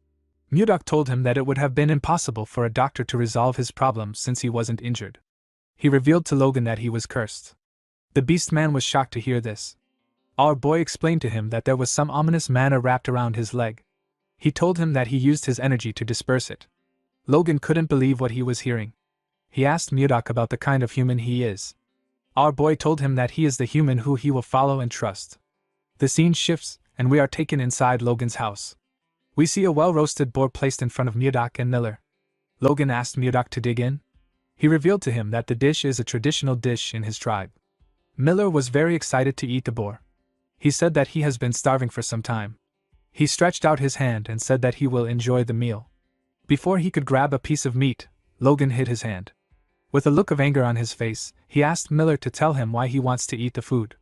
Mudok told him that it would have been impossible for a doctor to resolve his problem since he wasn't injured. He revealed to Logan that he was cursed. The beast man was shocked to hear this. Our boy explained to him that there was some ominous mana wrapped around his leg. He told him that he used his energy to disperse it. Logan couldn't believe what he was hearing. He asked Mudok about the kind of human he is. Our boy told him that he is the human who he will follow and trust. The scene shifts, and we are taken inside Logan's house. We see a well-roasted boar placed in front of Mudok and Miller. Logan asked Mudok to dig in. He revealed to him that the dish is a traditional dish in his tribe. Miller was very excited to eat the boar. He said that he has been starving for some time. He stretched out his hand and said that he will enjoy the meal. Before he could grab a piece of meat, Logan hit his hand. With a look of anger on his face, he asked Miller to tell him why he wants to eat the food.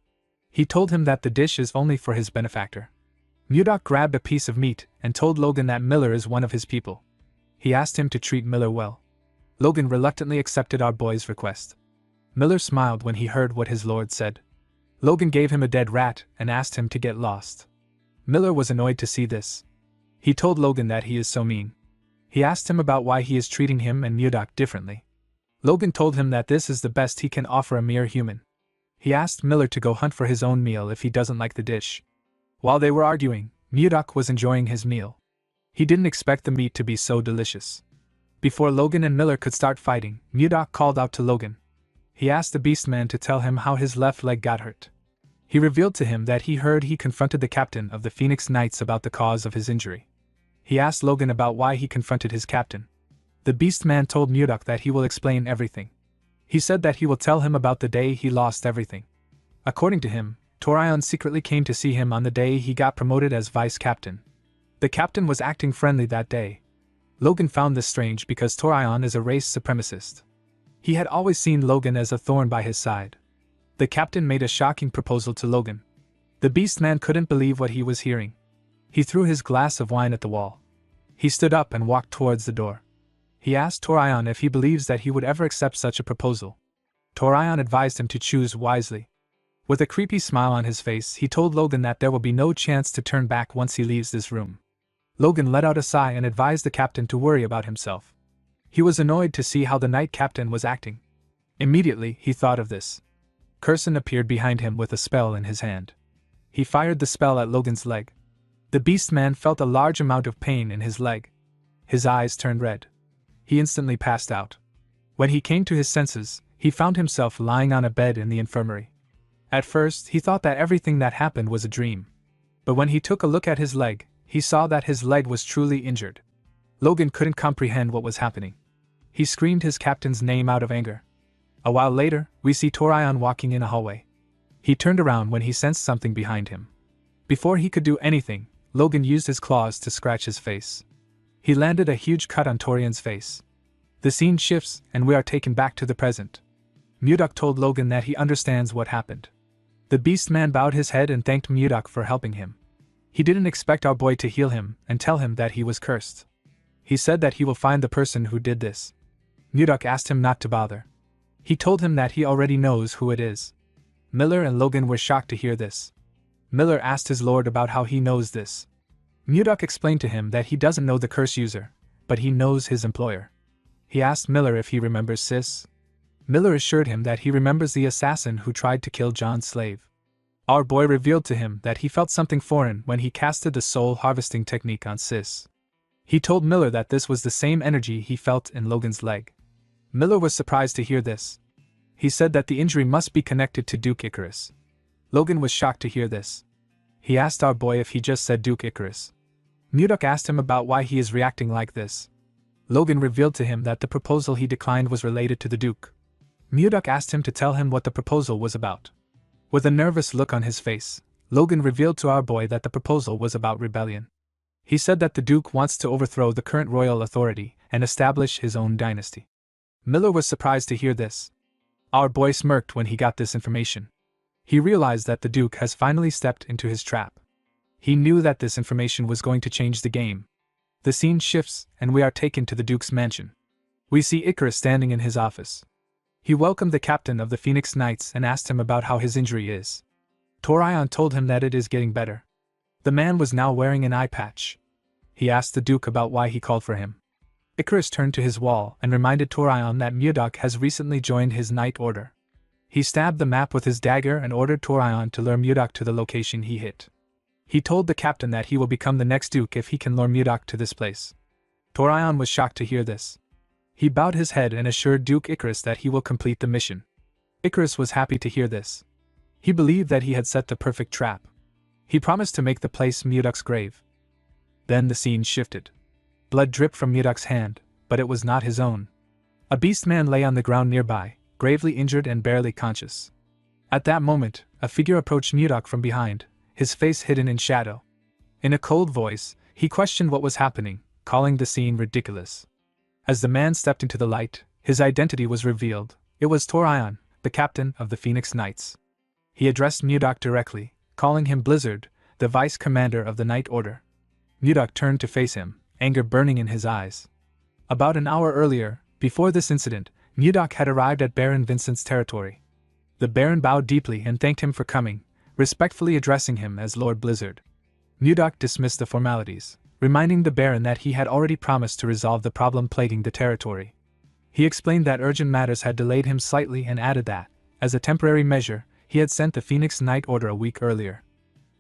He told him that the dish is only for his benefactor. Mudok grabbed a piece of meat and told Logan that Miller is one of his people. He asked him to treat Miller well. Logan reluctantly accepted our boy's request. Miller smiled when he heard what his lord said. Logan gave him a dead rat and asked him to get lost. Miller was annoyed to see this. He told Logan that he is so mean. He asked him about why he is treating him and Mudok differently. Logan told him that this is the best he can offer a mere human. He asked Miller to go hunt for his own meal if he doesn't like the dish. While they were arguing, Mudok was enjoying his meal. He didn't expect the meat to be so delicious. Before Logan and Miller could start fighting, Mudok called out to Logan. He asked the beastman to tell him how his left leg got hurt. He revealed to him that he heard he confronted the captain of the Phoenix Knights about the cause of his injury. He asked Logan about why he confronted his captain. The beastman told Mudok that he will explain everything. He said that he will tell him about the day he lost everything. According to him, Torion secretly came to see him on the day he got promoted as vice captain. The captain was acting friendly that day. Logan found this strange because Torion is a race supremacist. He had always seen Logan as a thorn by his side. The captain made a shocking proposal to Logan. The beastman couldn't believe what he was hearing. He threw his glass of wine at the wall. He stood up and walked towards the door. He asked Torion if he believes that he would ever accept such a proposal. Torion advised him to choose wisely. With a creepy smile on his face, he told Logan that there will be no chance to turn back once he leaves this room. Logan let out a sigh and advised the captain to worry about himself. He was annoyed to see how the knight captain was acting. Immediately, he thought of this. Curson appeared behind him with a spell in his hand. He fired the spell at Logan's leg. The beastman felt a large amount of pain in his leg. His eyes turned red. He instantly passed out. When he came to his senses, he found himself lying on a bed in the infirmary. At first, he thought that everything that happened was a dream. But when he took a look at his leg, he saw that his leg was truly injured. Logan couldn't comprehend what was happening. He screamed his captain's name out of anger. A while later, we see Torion walking in a hallway. He turned around when he sensed something behind him. Before he could do anything, Logan used his claws to scratch his face. He landed a huge cut on Torion's face. The scene shifts, and we are taken back to the present. Mudok told Logan that he understands what happened. The beast man bowed his head and thanked Mudok for helping him. He didn't expect our boy to heal him and tell him that he was cursed. He said that he will find the person who did this. Mudok asked him not to bother. He told him that he already knows who it is. Miller and Logan were shocked to hear this. Miller asked his lord about how he knows this. Mudok explained to him that he doesn't know the curse user, but he knows his employer. He asked Miller if he remembers Sis. Miller assured him that he remembers the assassin who tried to kill John's slave. Our boy revealed to him that he felt something foreign when he casted the soul harvesting technique on Sis. He told Miller that this was the same energy he felt in Logan's leg. Miller was surprised to hear this. He said that the injury must be connected to Duke Icarus. Logan was shocked to hear this. He asked our boy if he just said Duke Icarus. Mudok asked him about why he is reacting like this. Logan revealed to him that the proposal he declined was related to the Duke. Mudok asked him to tell him what the proposal was about. With a nervous look on his face, Logan revealed to our boy that the proposal was about rebellion. He said that the Duke wants to overthrow the current royal authority and establish his own dynasty. Miller was surprised to hear this. Our boy smirked when he got this information. He realized that the Duke has finally stepped into his trap. He knew that this information was going to change the game. The scene shifts, and we are taken to the Duke's mansion. We see Icarus standing in his office. He welcomed the captain of the Phoenix Knights and asked him about how his injury is. Torion told him that it is getting better. The man was now wearing an eye patch. He asked the Duke about why he called for him. Icarus turned to his wall and reminded Torion that Mudok has recently joined his Knight Order. He stabbed the map with his dagger and ordered Torion to lure Mudok to the location he hit. He told the captain that he will become the next Duke if he can lure Mudok to this place. Torion was shocked to hear this. He bowed his head and assured Duke Icarus that he will complete the mission. Icarus was happy to hear this. He believed that he had set the perfect trap. He promised to make the place Mudok's grave. Then the scene shifted. Blood dripped from Mudok's hand, but it was not his own. A beast man lay on the ground nearby, gravely injured and barely conscious. At that moment, a figure approached Mudok from behind, his face hidden in shadow. In a cold voice, he questioned what was happening, calling the scene ridiculous. As the man stepped into the light, his identity was revealed. It was Torion, the captain of the Phoenix Knights. He addressed Mudok directly, calling him Blizzard, the vice commander of the Knight Order. Mudok turned to face him, anger burning in his eyes. About an hour earlier, before this incident, Mudok had arrived at Baron Vincent's territory. The Baron bowed deeply and thanked him for coming, respectfully addressing him as Lord Blizzard. Mudok dismissed the formalities, reminding the Baron that he had already promised to resolve the problem plaguing the territory. He explained that urgent matters had delayed him slightly and added that, as a temporary measure, he had sent the Phoenix Knight Order a week earlier.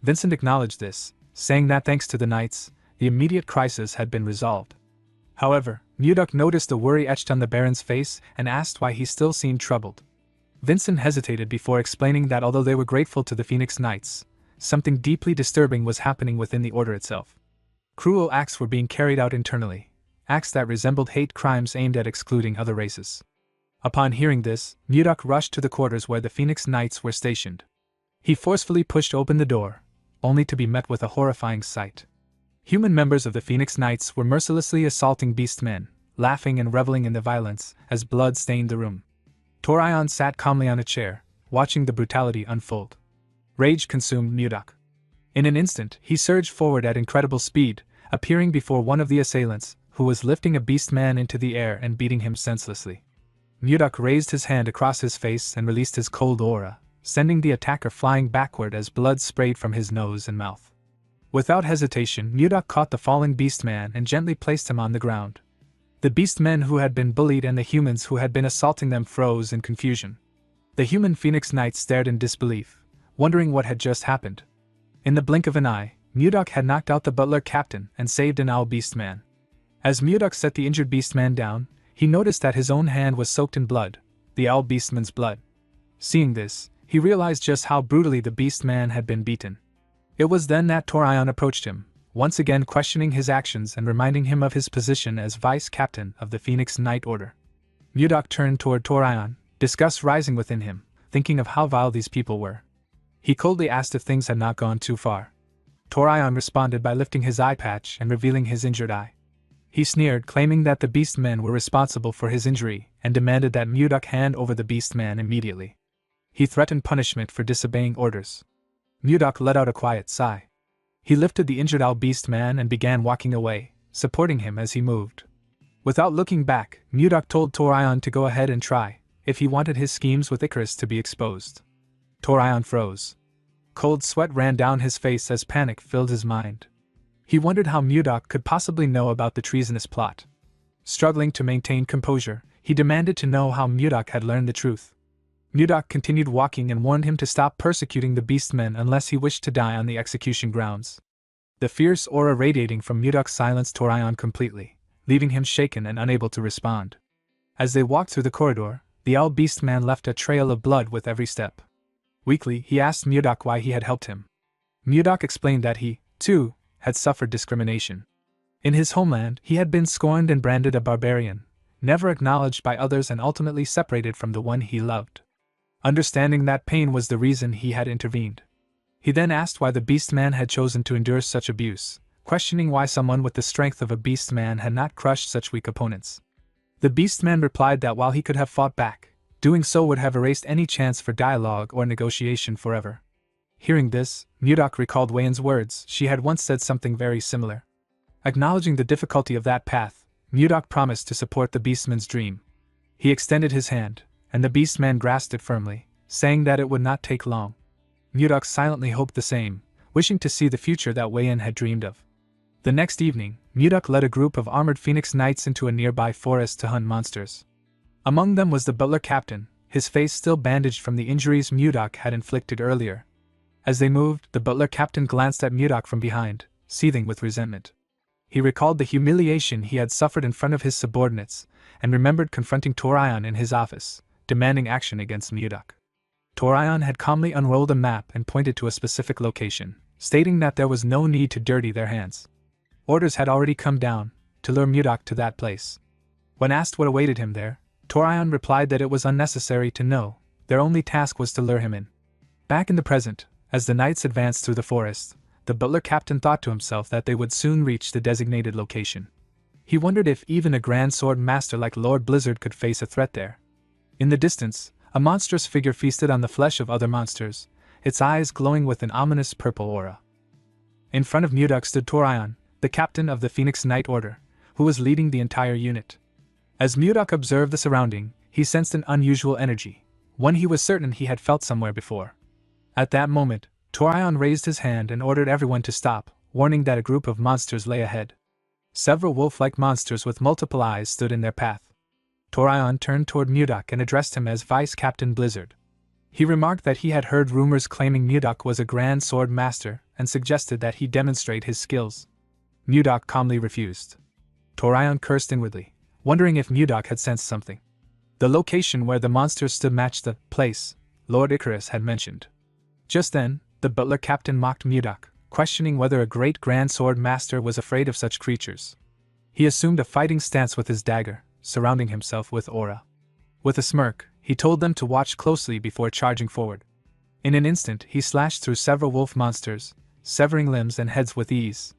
Vincent acknowledged this, saying that thanks to the Knights, the immediate crisis had been resolved. However, Mudok noticed the worry etched on the Baron's face and asked why he still seemed troubled. Vincent hesitated before explaining that although they were grateful to the Phoenix Knights, something deeply disturbing was happening within the Order itself. Cruel acts were being carried out internally, acts that resembled hate crimes aimed at excluding other races. Upon hearing this, Mudok rushed to the quarters where the Phoenix Knights were stationed. He forcefully pushed open the door, only to be met with a horrifying sight. Human members of the Phoenix Knights were mercilessly assaulting beast men, laughing and reveling in the violence as blood stained the room. Torion sat calmly on a chair, watching the brutality unfold. Rage consumed Mudok. In an instant, he surged forward at incredible speed, appearing before one of the assailants, who was lifting a beast man into the air and beating him senselessly. Mudok raised his hand across his face and released his cold aura, sending the attacker flying backward as blood sprayed from his nose and mouth. Without hesitation, Mudok caught the falling beast man and gently placed him on the ground. The beast men who had been bullied and the humans who had been assaulting them froze in confusion. The human Phoenix Knights stared in disbelief, wondering what had just happened. In the blink of an eye, Mudok had knocked out the butler captain and saved an owl beast man. As Mudok set the injured beast man down, he noticed that his own hand was soaked in blood, the owl beastman's blood. Seeing this, he realized just how brutally the beast man had been beaten. It was then that Torion approached him, once again questioning his actions and reminding him of his position as vice-captain of the Phoenix Knight Order. Mudok turned toward Torion, disgust rising within him, thinking of how vile these people were. He coldly asked if things had not gone too far. Torion responded by lifting his eye patch and revealing his injured eye. He sneered, claiming that the beastmen were responsible for his injury, and demanded that Mudok hand over the beastman immediately. He threatened punishment for disobeying orders. Mudok let out a quiet sigh. He lifted the injured beastman and began walking away, supporting him as he moved. Without looking back, Mudok told Torion to go ahead and try, if he wanted his schemes with Icarus to be exposed. Torion froze. Cold sweat ran down his face as panic filled his mind. He wondered how Mudok could possibly know about the treasonous plot. Struggling to maintain composure, he demanded to know how Mudok had learned the truth. Mudok continued walking and warned him to stop persecuting the beastmen unless he wished to die on the execution grounds. The fierce aura radiating from Mudok silenced Torion completely, leaving him shaken and unable to respond. As they walked through the corridor, the owl beastman left a trail of blood with every step. Weakly, he asked Mudok why he had helped him. Mudok explained that he, too, had suffered discrimination. In his homeland, he had been scorned and branded a barbarian, never acknowledged by others and ultimately separated from the one he loved. Understanding that pain was the reason he had intervened. He then asked why the beastman had chosen to endure such abuse, questioning why someone with the strength of a beastman had not crushed such weak opponents. The beastman replied that while he could have fought back, doing so would have erased any chance for dialogue or negotiation forever. Hearing this, Mudok recalled Wayan's words. She had once said something very similar. Acknowledging the difficulty of that path, Mudok promised to support the beastman's dream. He extended his hand, and the beastman grasped it firmly, saying that it would not take long. Mudok silently hoped the same, wishing to see the future that Wayan had dreamed of. The next evening, Mudok led a group of armored phoenix knights into a nearby forest to hunt monsters. Among them was the butler captain, his face still bandaged from the injuries Mudok had inflicted earlier. As they moved, the butler captain glanced at Mudok from behind, seething with resentment. He recalled the humiliation he had suffered in front of his subordinates, and remembered confronting Torion in his office, demanding action against Mudok. Torion had calmly unrolled a map and pointed to a specific location, stating that there was no need to dirty their hands. Orders had already come down to lure Mudok to that place. When asked what awaited him there, Torion replied that it was unnecessary to know, their only task was to lure him in. Back in the present, as the knights advanced through the forest, the butler captain thought to himself that they would soon reach the designated location. He wondered if even a grand sword master like Lord Blizzard could face a threat there. In the distance, a monstrous figure feasted on the flesh of other monsters, its eyes glowing with an ominous purple aura. In front of Mudok stood Torion, the captain of the Phoenix Knight Order, who was leading the entire unit. As Mudok observed the surrounding, he sensed an unusual energy, one he was certain he had felt somewhere before. At that moment, Torion raised his hand and ordered everyone to stop, warning that a group of monsters lay ahead. Several wolf-like monsters with multiple eyes stood in their path. Torion turned toward Mudok and addressed him as Vice Captain Blizzard. He remarked that he had heard rumors claiming Mudok was a grand sword master and suggested that he demonstrate his skills. Mudok calmly refused. Torion cursed inwardly, wondering if Mudok had sensed something. The location where the monsters stood matched the place Lord Icarus had mentioned. Just then, the butler captain mocked Mudok, questioning whether a great grand sword master was afraid of such creatures. He assumed a fighting stance with his dagger, surrounding himself with aura. With a smirk, he told them to watch closely before charging forward. In an instant, he slashed through several wolf monsters, severing limbs and heads with ease.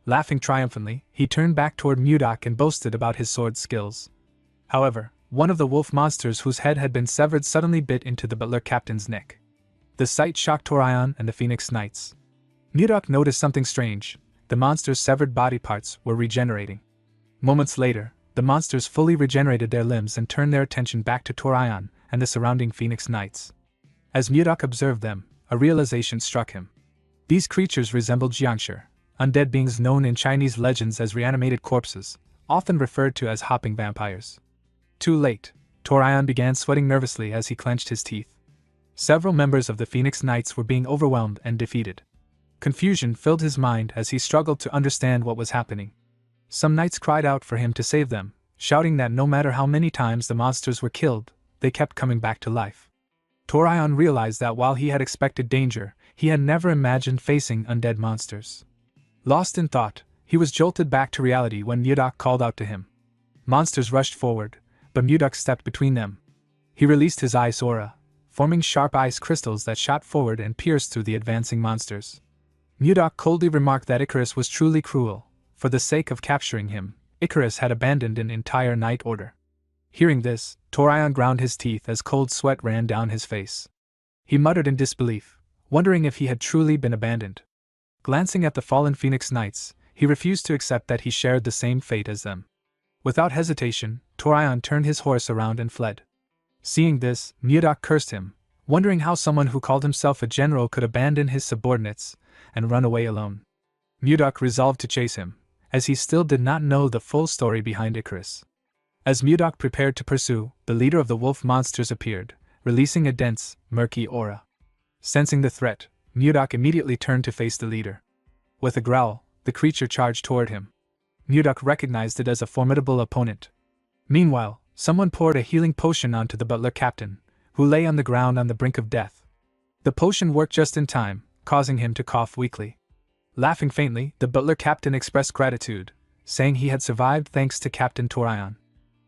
Laughing triumphantly, he turned back toward Mudok and boasted about his sword skills. However, one of the wolf monsters whose head had been severed suddenly bit into the butler captain's neck. The sight shocked Torion and the Phoenix Knights. Mudok noticed something strange. The monster's severed body parts were regenerating. Moments later, the monsters fully regenerated their limbs and turned their attention back to Torion and the surrounding Phoenix Knights. As Mudok observed them, a realization struck him. These creatures resembled jiangshi, undead beings known in Chinese legends as reanimated corpses, often referred to as hopping vampires. Too late, Torion began sweating nervously as he clenched his teeth. Several members of the Phoenix Knights were being overwhelmed and defeated. Confusion filled his mind as he struggled to understand what was happening. Some knights cried out for him to save them, shouting that no matter how many times the monsters were killed, they kept coming back to life. Torion realized that while he had expected danger, he had never imagined facing undead monsters. Lost in thought, he was jolted back to reality when Mudok called out to him. Monsters rushed forward, but Mudok stepped between them. He released his ice aura, forming sharp ice crystals that shot forward and pierced through the advancing monsters. Mudok coldly remarked that Icarus was truly cruel. For the sake of capturing him, Icarus had abandoned an entire Knight Order. Hearing this, Torion ground his teeth as cold sweat ran down his face. He muttered in disbelief, wondering if he had truly been abandoned. Glancing at the fallen Phoenix Knights, he refused to accept that he shared the same fate as them. Without hesitation, Torion turned his horse around and fled. Seeing this, Mudok cursed him, wondering how someone who called himself a general could abandon his subordinates and run away alone. Mudok resolved to chase him, as he still did not know the full story behind Icarus. As Mudok prepared to pursue, the leader of the wolf monsters appeared, releasing a dense, murky aura. Sensing the threat, Mudok immediately turned to face the leader. With a growl, the creature charged toward him. Mudok recognized it as a formidable opponent. Meanwhile, someone poured a healing potion onto the butler captain, who lay on the ground on the brink of death. The potion worked just in time, causing him to cough weakly. Laughing faintly, the butler captain expressed gratitude, saying he had survived thanks to Captain Torion.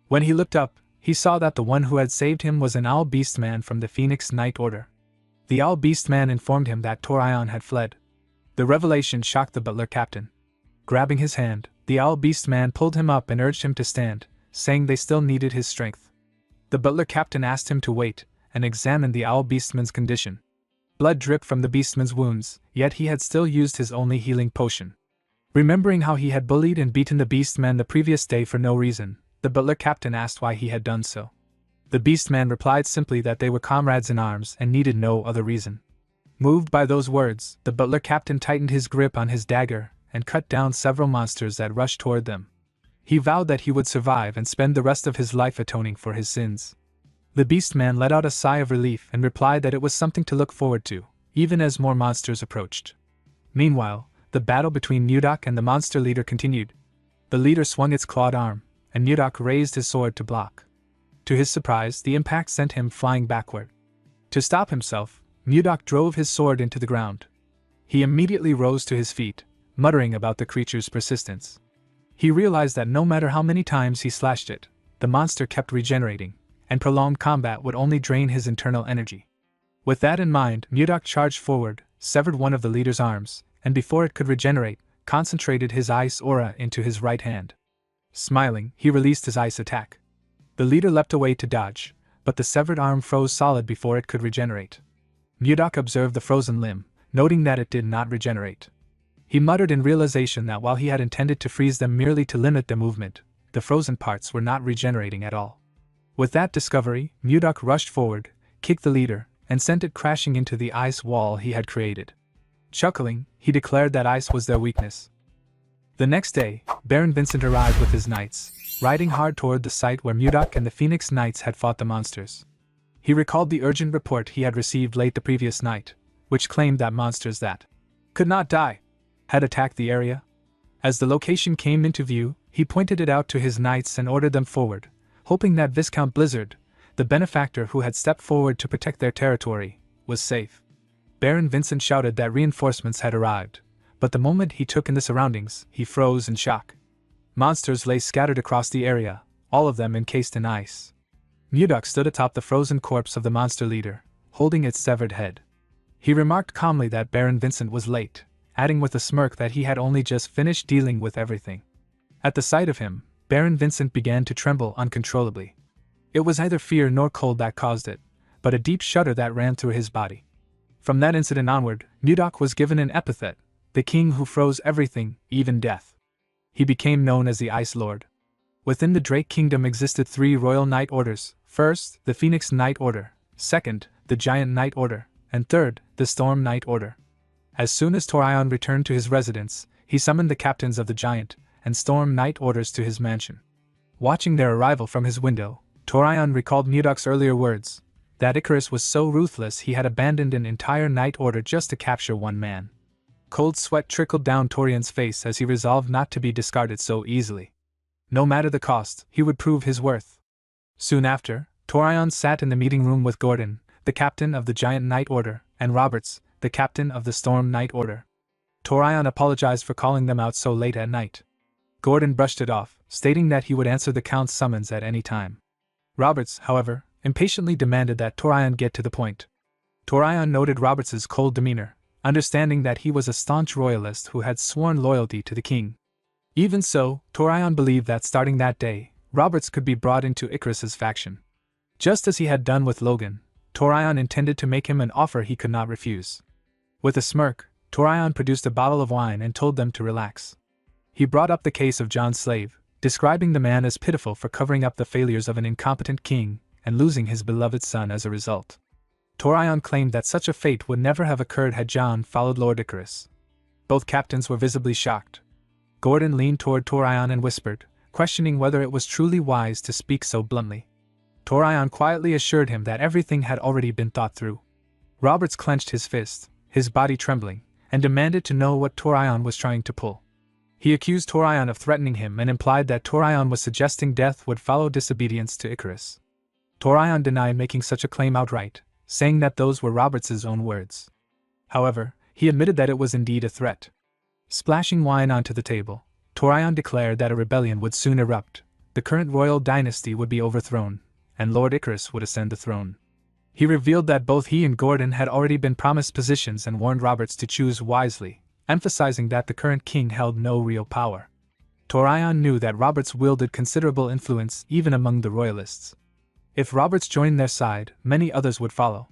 When he looked up, he saw that the one who had saved him was an Owl Beast Man from the Phoenix Knight Order. The Owl Beast Man informed him that Torion had fled. The revelation shocked the butler captain. Grabbing his hand, the Owl Beast Man pulled him up and urged him to stand, saying they still needed his strength. The butler captain asked him to wait and examine the Owl Beastman's condition. Blood dripped from the Beastman's wounds, yet he had still used his only healing potion. Remembering how he had bullied and beaten the Beastman the previous day for no reason, the butler captain asked why he had done so. The Beastman replied simply that they were comrades in arms and needed no other reason. Moved by those words, the butler captain tightened his grip on his dagger and cut down several monsters that rushed toward them. He vowed that he would survive and spend the rest of his life atoning for his sins. The Beastman let out a sigh of relief and replied that it was something to look forward to, even as more monsters approached. Meanwhile, the battle between Mudok and the monster leader continued. The leader swung its clawed arm, and Mudok raised his sword to block. To his surprise, the impact sent him flying backward. To stop himself, Mudok drove his sword into the ground. He immediately rose to his feet, muttering about the creature's persistence. He realized that no matter how many times he slashed it, the monster kept regenerating, and prolonged combat would only drain his internal energy. With that in mind, Mudok charged forward, severed one of the leader's arms, and before it could regenerate, concentrated his ice aura into his right hand. Smiling, he released his ice attack. The leader leapt away to dodge, but the severed arm froze solid before it could regenerate. Mudok observed the frozen limb, noting that it did not regenerate. He muttered in realization that while he had intended to freeze them merely to limit their movement, the frozen parts were not regenerating at all. With that discovery, Mudok rushed forward, kicked the leader, and sent it crashing into the ice wall he had created. Chuckling, he declared that ice was their weakness. The next day, Baron Vincent arrived with his knights, riding hard toward the site where Mudok and the Phoenix Knights had fought the monsters. He recalled the urgent report he had received late the previous night, which claimed that monsters that could not die had attacked the area. As the location came into view, he pointed it out to his knights and ordered them forward, hoping that Viscount Blizzard, the benefactor who had stepped forward to protect their territory, was safe. Baron Vincent shouted that reinforcements had arrived, but the moment he took in the surroundings, he froze in shock. Monsters lay scattered across the area, all of them encased in ice. Mudok stood atop the frozen corpse of the monster leader, holding its severed head. He remarked calmly that Baron Vincent was late, adding with a smirk that he had only just finished dealing with everything. At the sight of him, Baron Vincent began to tremble uncontrollably. It was neither fear nor cold that caused it, but a deep shudder that ran through his body. From that incident onward, Mudok was given an epithet, the king who froze everything, even death. He became known as the Ice Lord. Within the Drake Kingdom existed 3 royal knight orders: first, the Phoenix Knight Order; second, the Giant Knight Order; and third, the Storm Knight Order. As soon as Torion returned to his residence, he summoned the captains of the Giant and Storm Knight Orders to his mansion. Watching their arrival from his window, Torion recalled Mudok's earlier words, that Icarus was so ruthless he had abandoned an entire Knight Order just to capture one man. Cold sweat trickled down Torion's face as he resolved not to be discarded so easily. No matter the cost, he would prove his worth. Soon after, Torion sat in the meeting room with Gordon, the captain of the Giant Knight Order, and Roberts, the captain of the Storm Knight Order. Torion apologized for calling them out so late at night. Gordon brushed it off, stating that he would answer the Count's summons at any time. Roberts, however, impatiently demanded that Torion get to the point. Torion noted Roberts's cold demeanor, understanding that he was a staunch royalist who had sworn loyalty to the king. Even so, Torion believed that starting that day, Roberts could be brought into Icarus's faction. Just as he had done with Logan, Torion intended to make him an offer he could not refuse. With a smirk, Torion produced a bottle of wine and told them to relax. He brought up the case of John's slave, describing the man as pitiful for covering up the failures of an incompetent king and losing his beloved son as a result. Torion claimed that such a fate would never have occurred had John followed Lord Icarus. Both captains were visibly shocked. Gordon leaned toward Torion and whispered, questioning whether it was truly wise to speak so bluntly. Torion quietly assured him that everything had already been thought through. Roberts clenched his fist, his body trembling, and demanded to know what Torion was trying to pull. He accused Torion of threatening him and implied that Torion was suggesting death would follow disobedience to Icarus. Torion denied making such a claim outright, saying that those were Roberts's own words. However, he admitted that it was indeed a threat. Splashing wine onto the table, Torion declared that a rebellion would soon erupt, the current royal dynasty would be overthrown, and Lord Icarus would ascend the throne. He revealed that both he and Gordon had already been promised positions and warned Roberts to choose wisely, emphasizing that the current king held no real power. Torion knew that Roberts wielded considerable influence even among the royalists. If Roberts joined their side, many others would follow.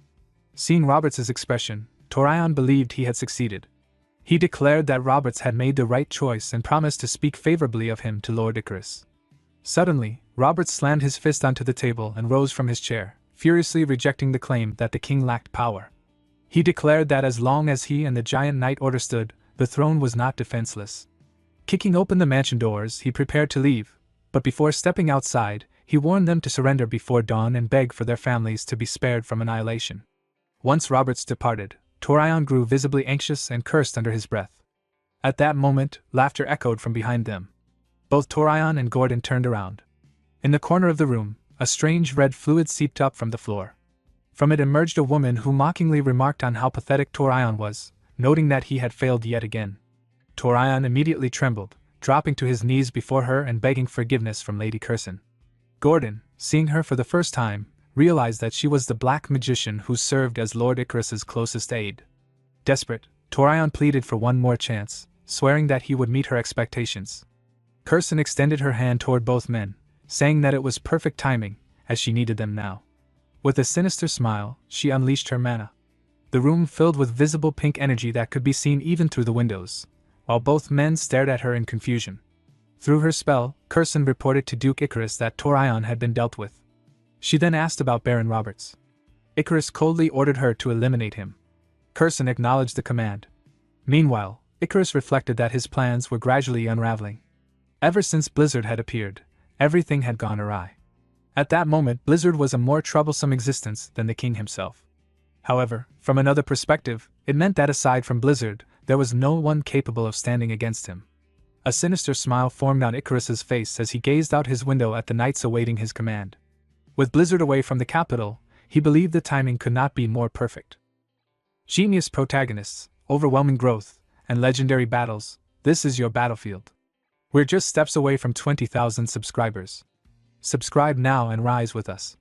Seeing Roberts's expression, Torion believed he had succeeded. He declared that Roberts had made the right choice and promised to speak favorably of him to Lord Icarus. Suddenly, Roberts slammed his fist onto the table and rose from his chair, furiously rejecting the claim that the king lacked power. He declared that as long as he and the giant knight order stood, the throne was not defenseless. Kicking open the mansion doors, he prepared to leave, but before stepping outside, he warned them to surrender before dawn and beg for their families to be spared from annihilation. Once Roberts departed, Torion grew visibly anxious and cursed under his breath. At that moment, laughter echoed from behind them. Both Torion and Gordon turned around. In the corner of the room, a strange red fluid seeped up from the floor. From it emerged a woman who mockingly remarked on how pathetic Torion was, noting that he had failed yet again. Torion immediately trembled, dropping to his knees before her and begging forgiveness from Lady Curson. Gordon, seeing her for the first time, realized that she was the black magician who served as Lord Icarus's closest aide. Desperate, Torion pleaded for one more chance, swearing that he would meet her expectations. Curson extended her hand toward both men, saying that it was perfect timing, as she needed them now. With a sinister smile, she unleashed her mana. The room filled with visible pink energy that could be seen even through the windows, while both men stared at her in confusion. Through her spell, Curson reported to Duke Icarus that Torion had been dealt with. She then asked about Baron Roberts. Icarus coldly ordered her to eliminate him. Curson acknowledged the command. Meanwhile, Icarus reflected that his plans were gradually unraveling. Ever since Blizzard had appeared, everything had gone awry. At that moment, Blizzard was a more troublesome existence than the king himself. However, from another perspective, it meant that aside from Blizzard, there was no one capable of standing against him. A sinister smile formed on Icarus's face as he gazed out his window at the knights awaiting his command. With Blizzard away from the capital, he believed the timing could not be more perfect. Genius protagonists, overwhelming growth, and legendary battles, this is your battlefield. We're just steps away from 20,000 subscribers. Subscribe now and rise with us.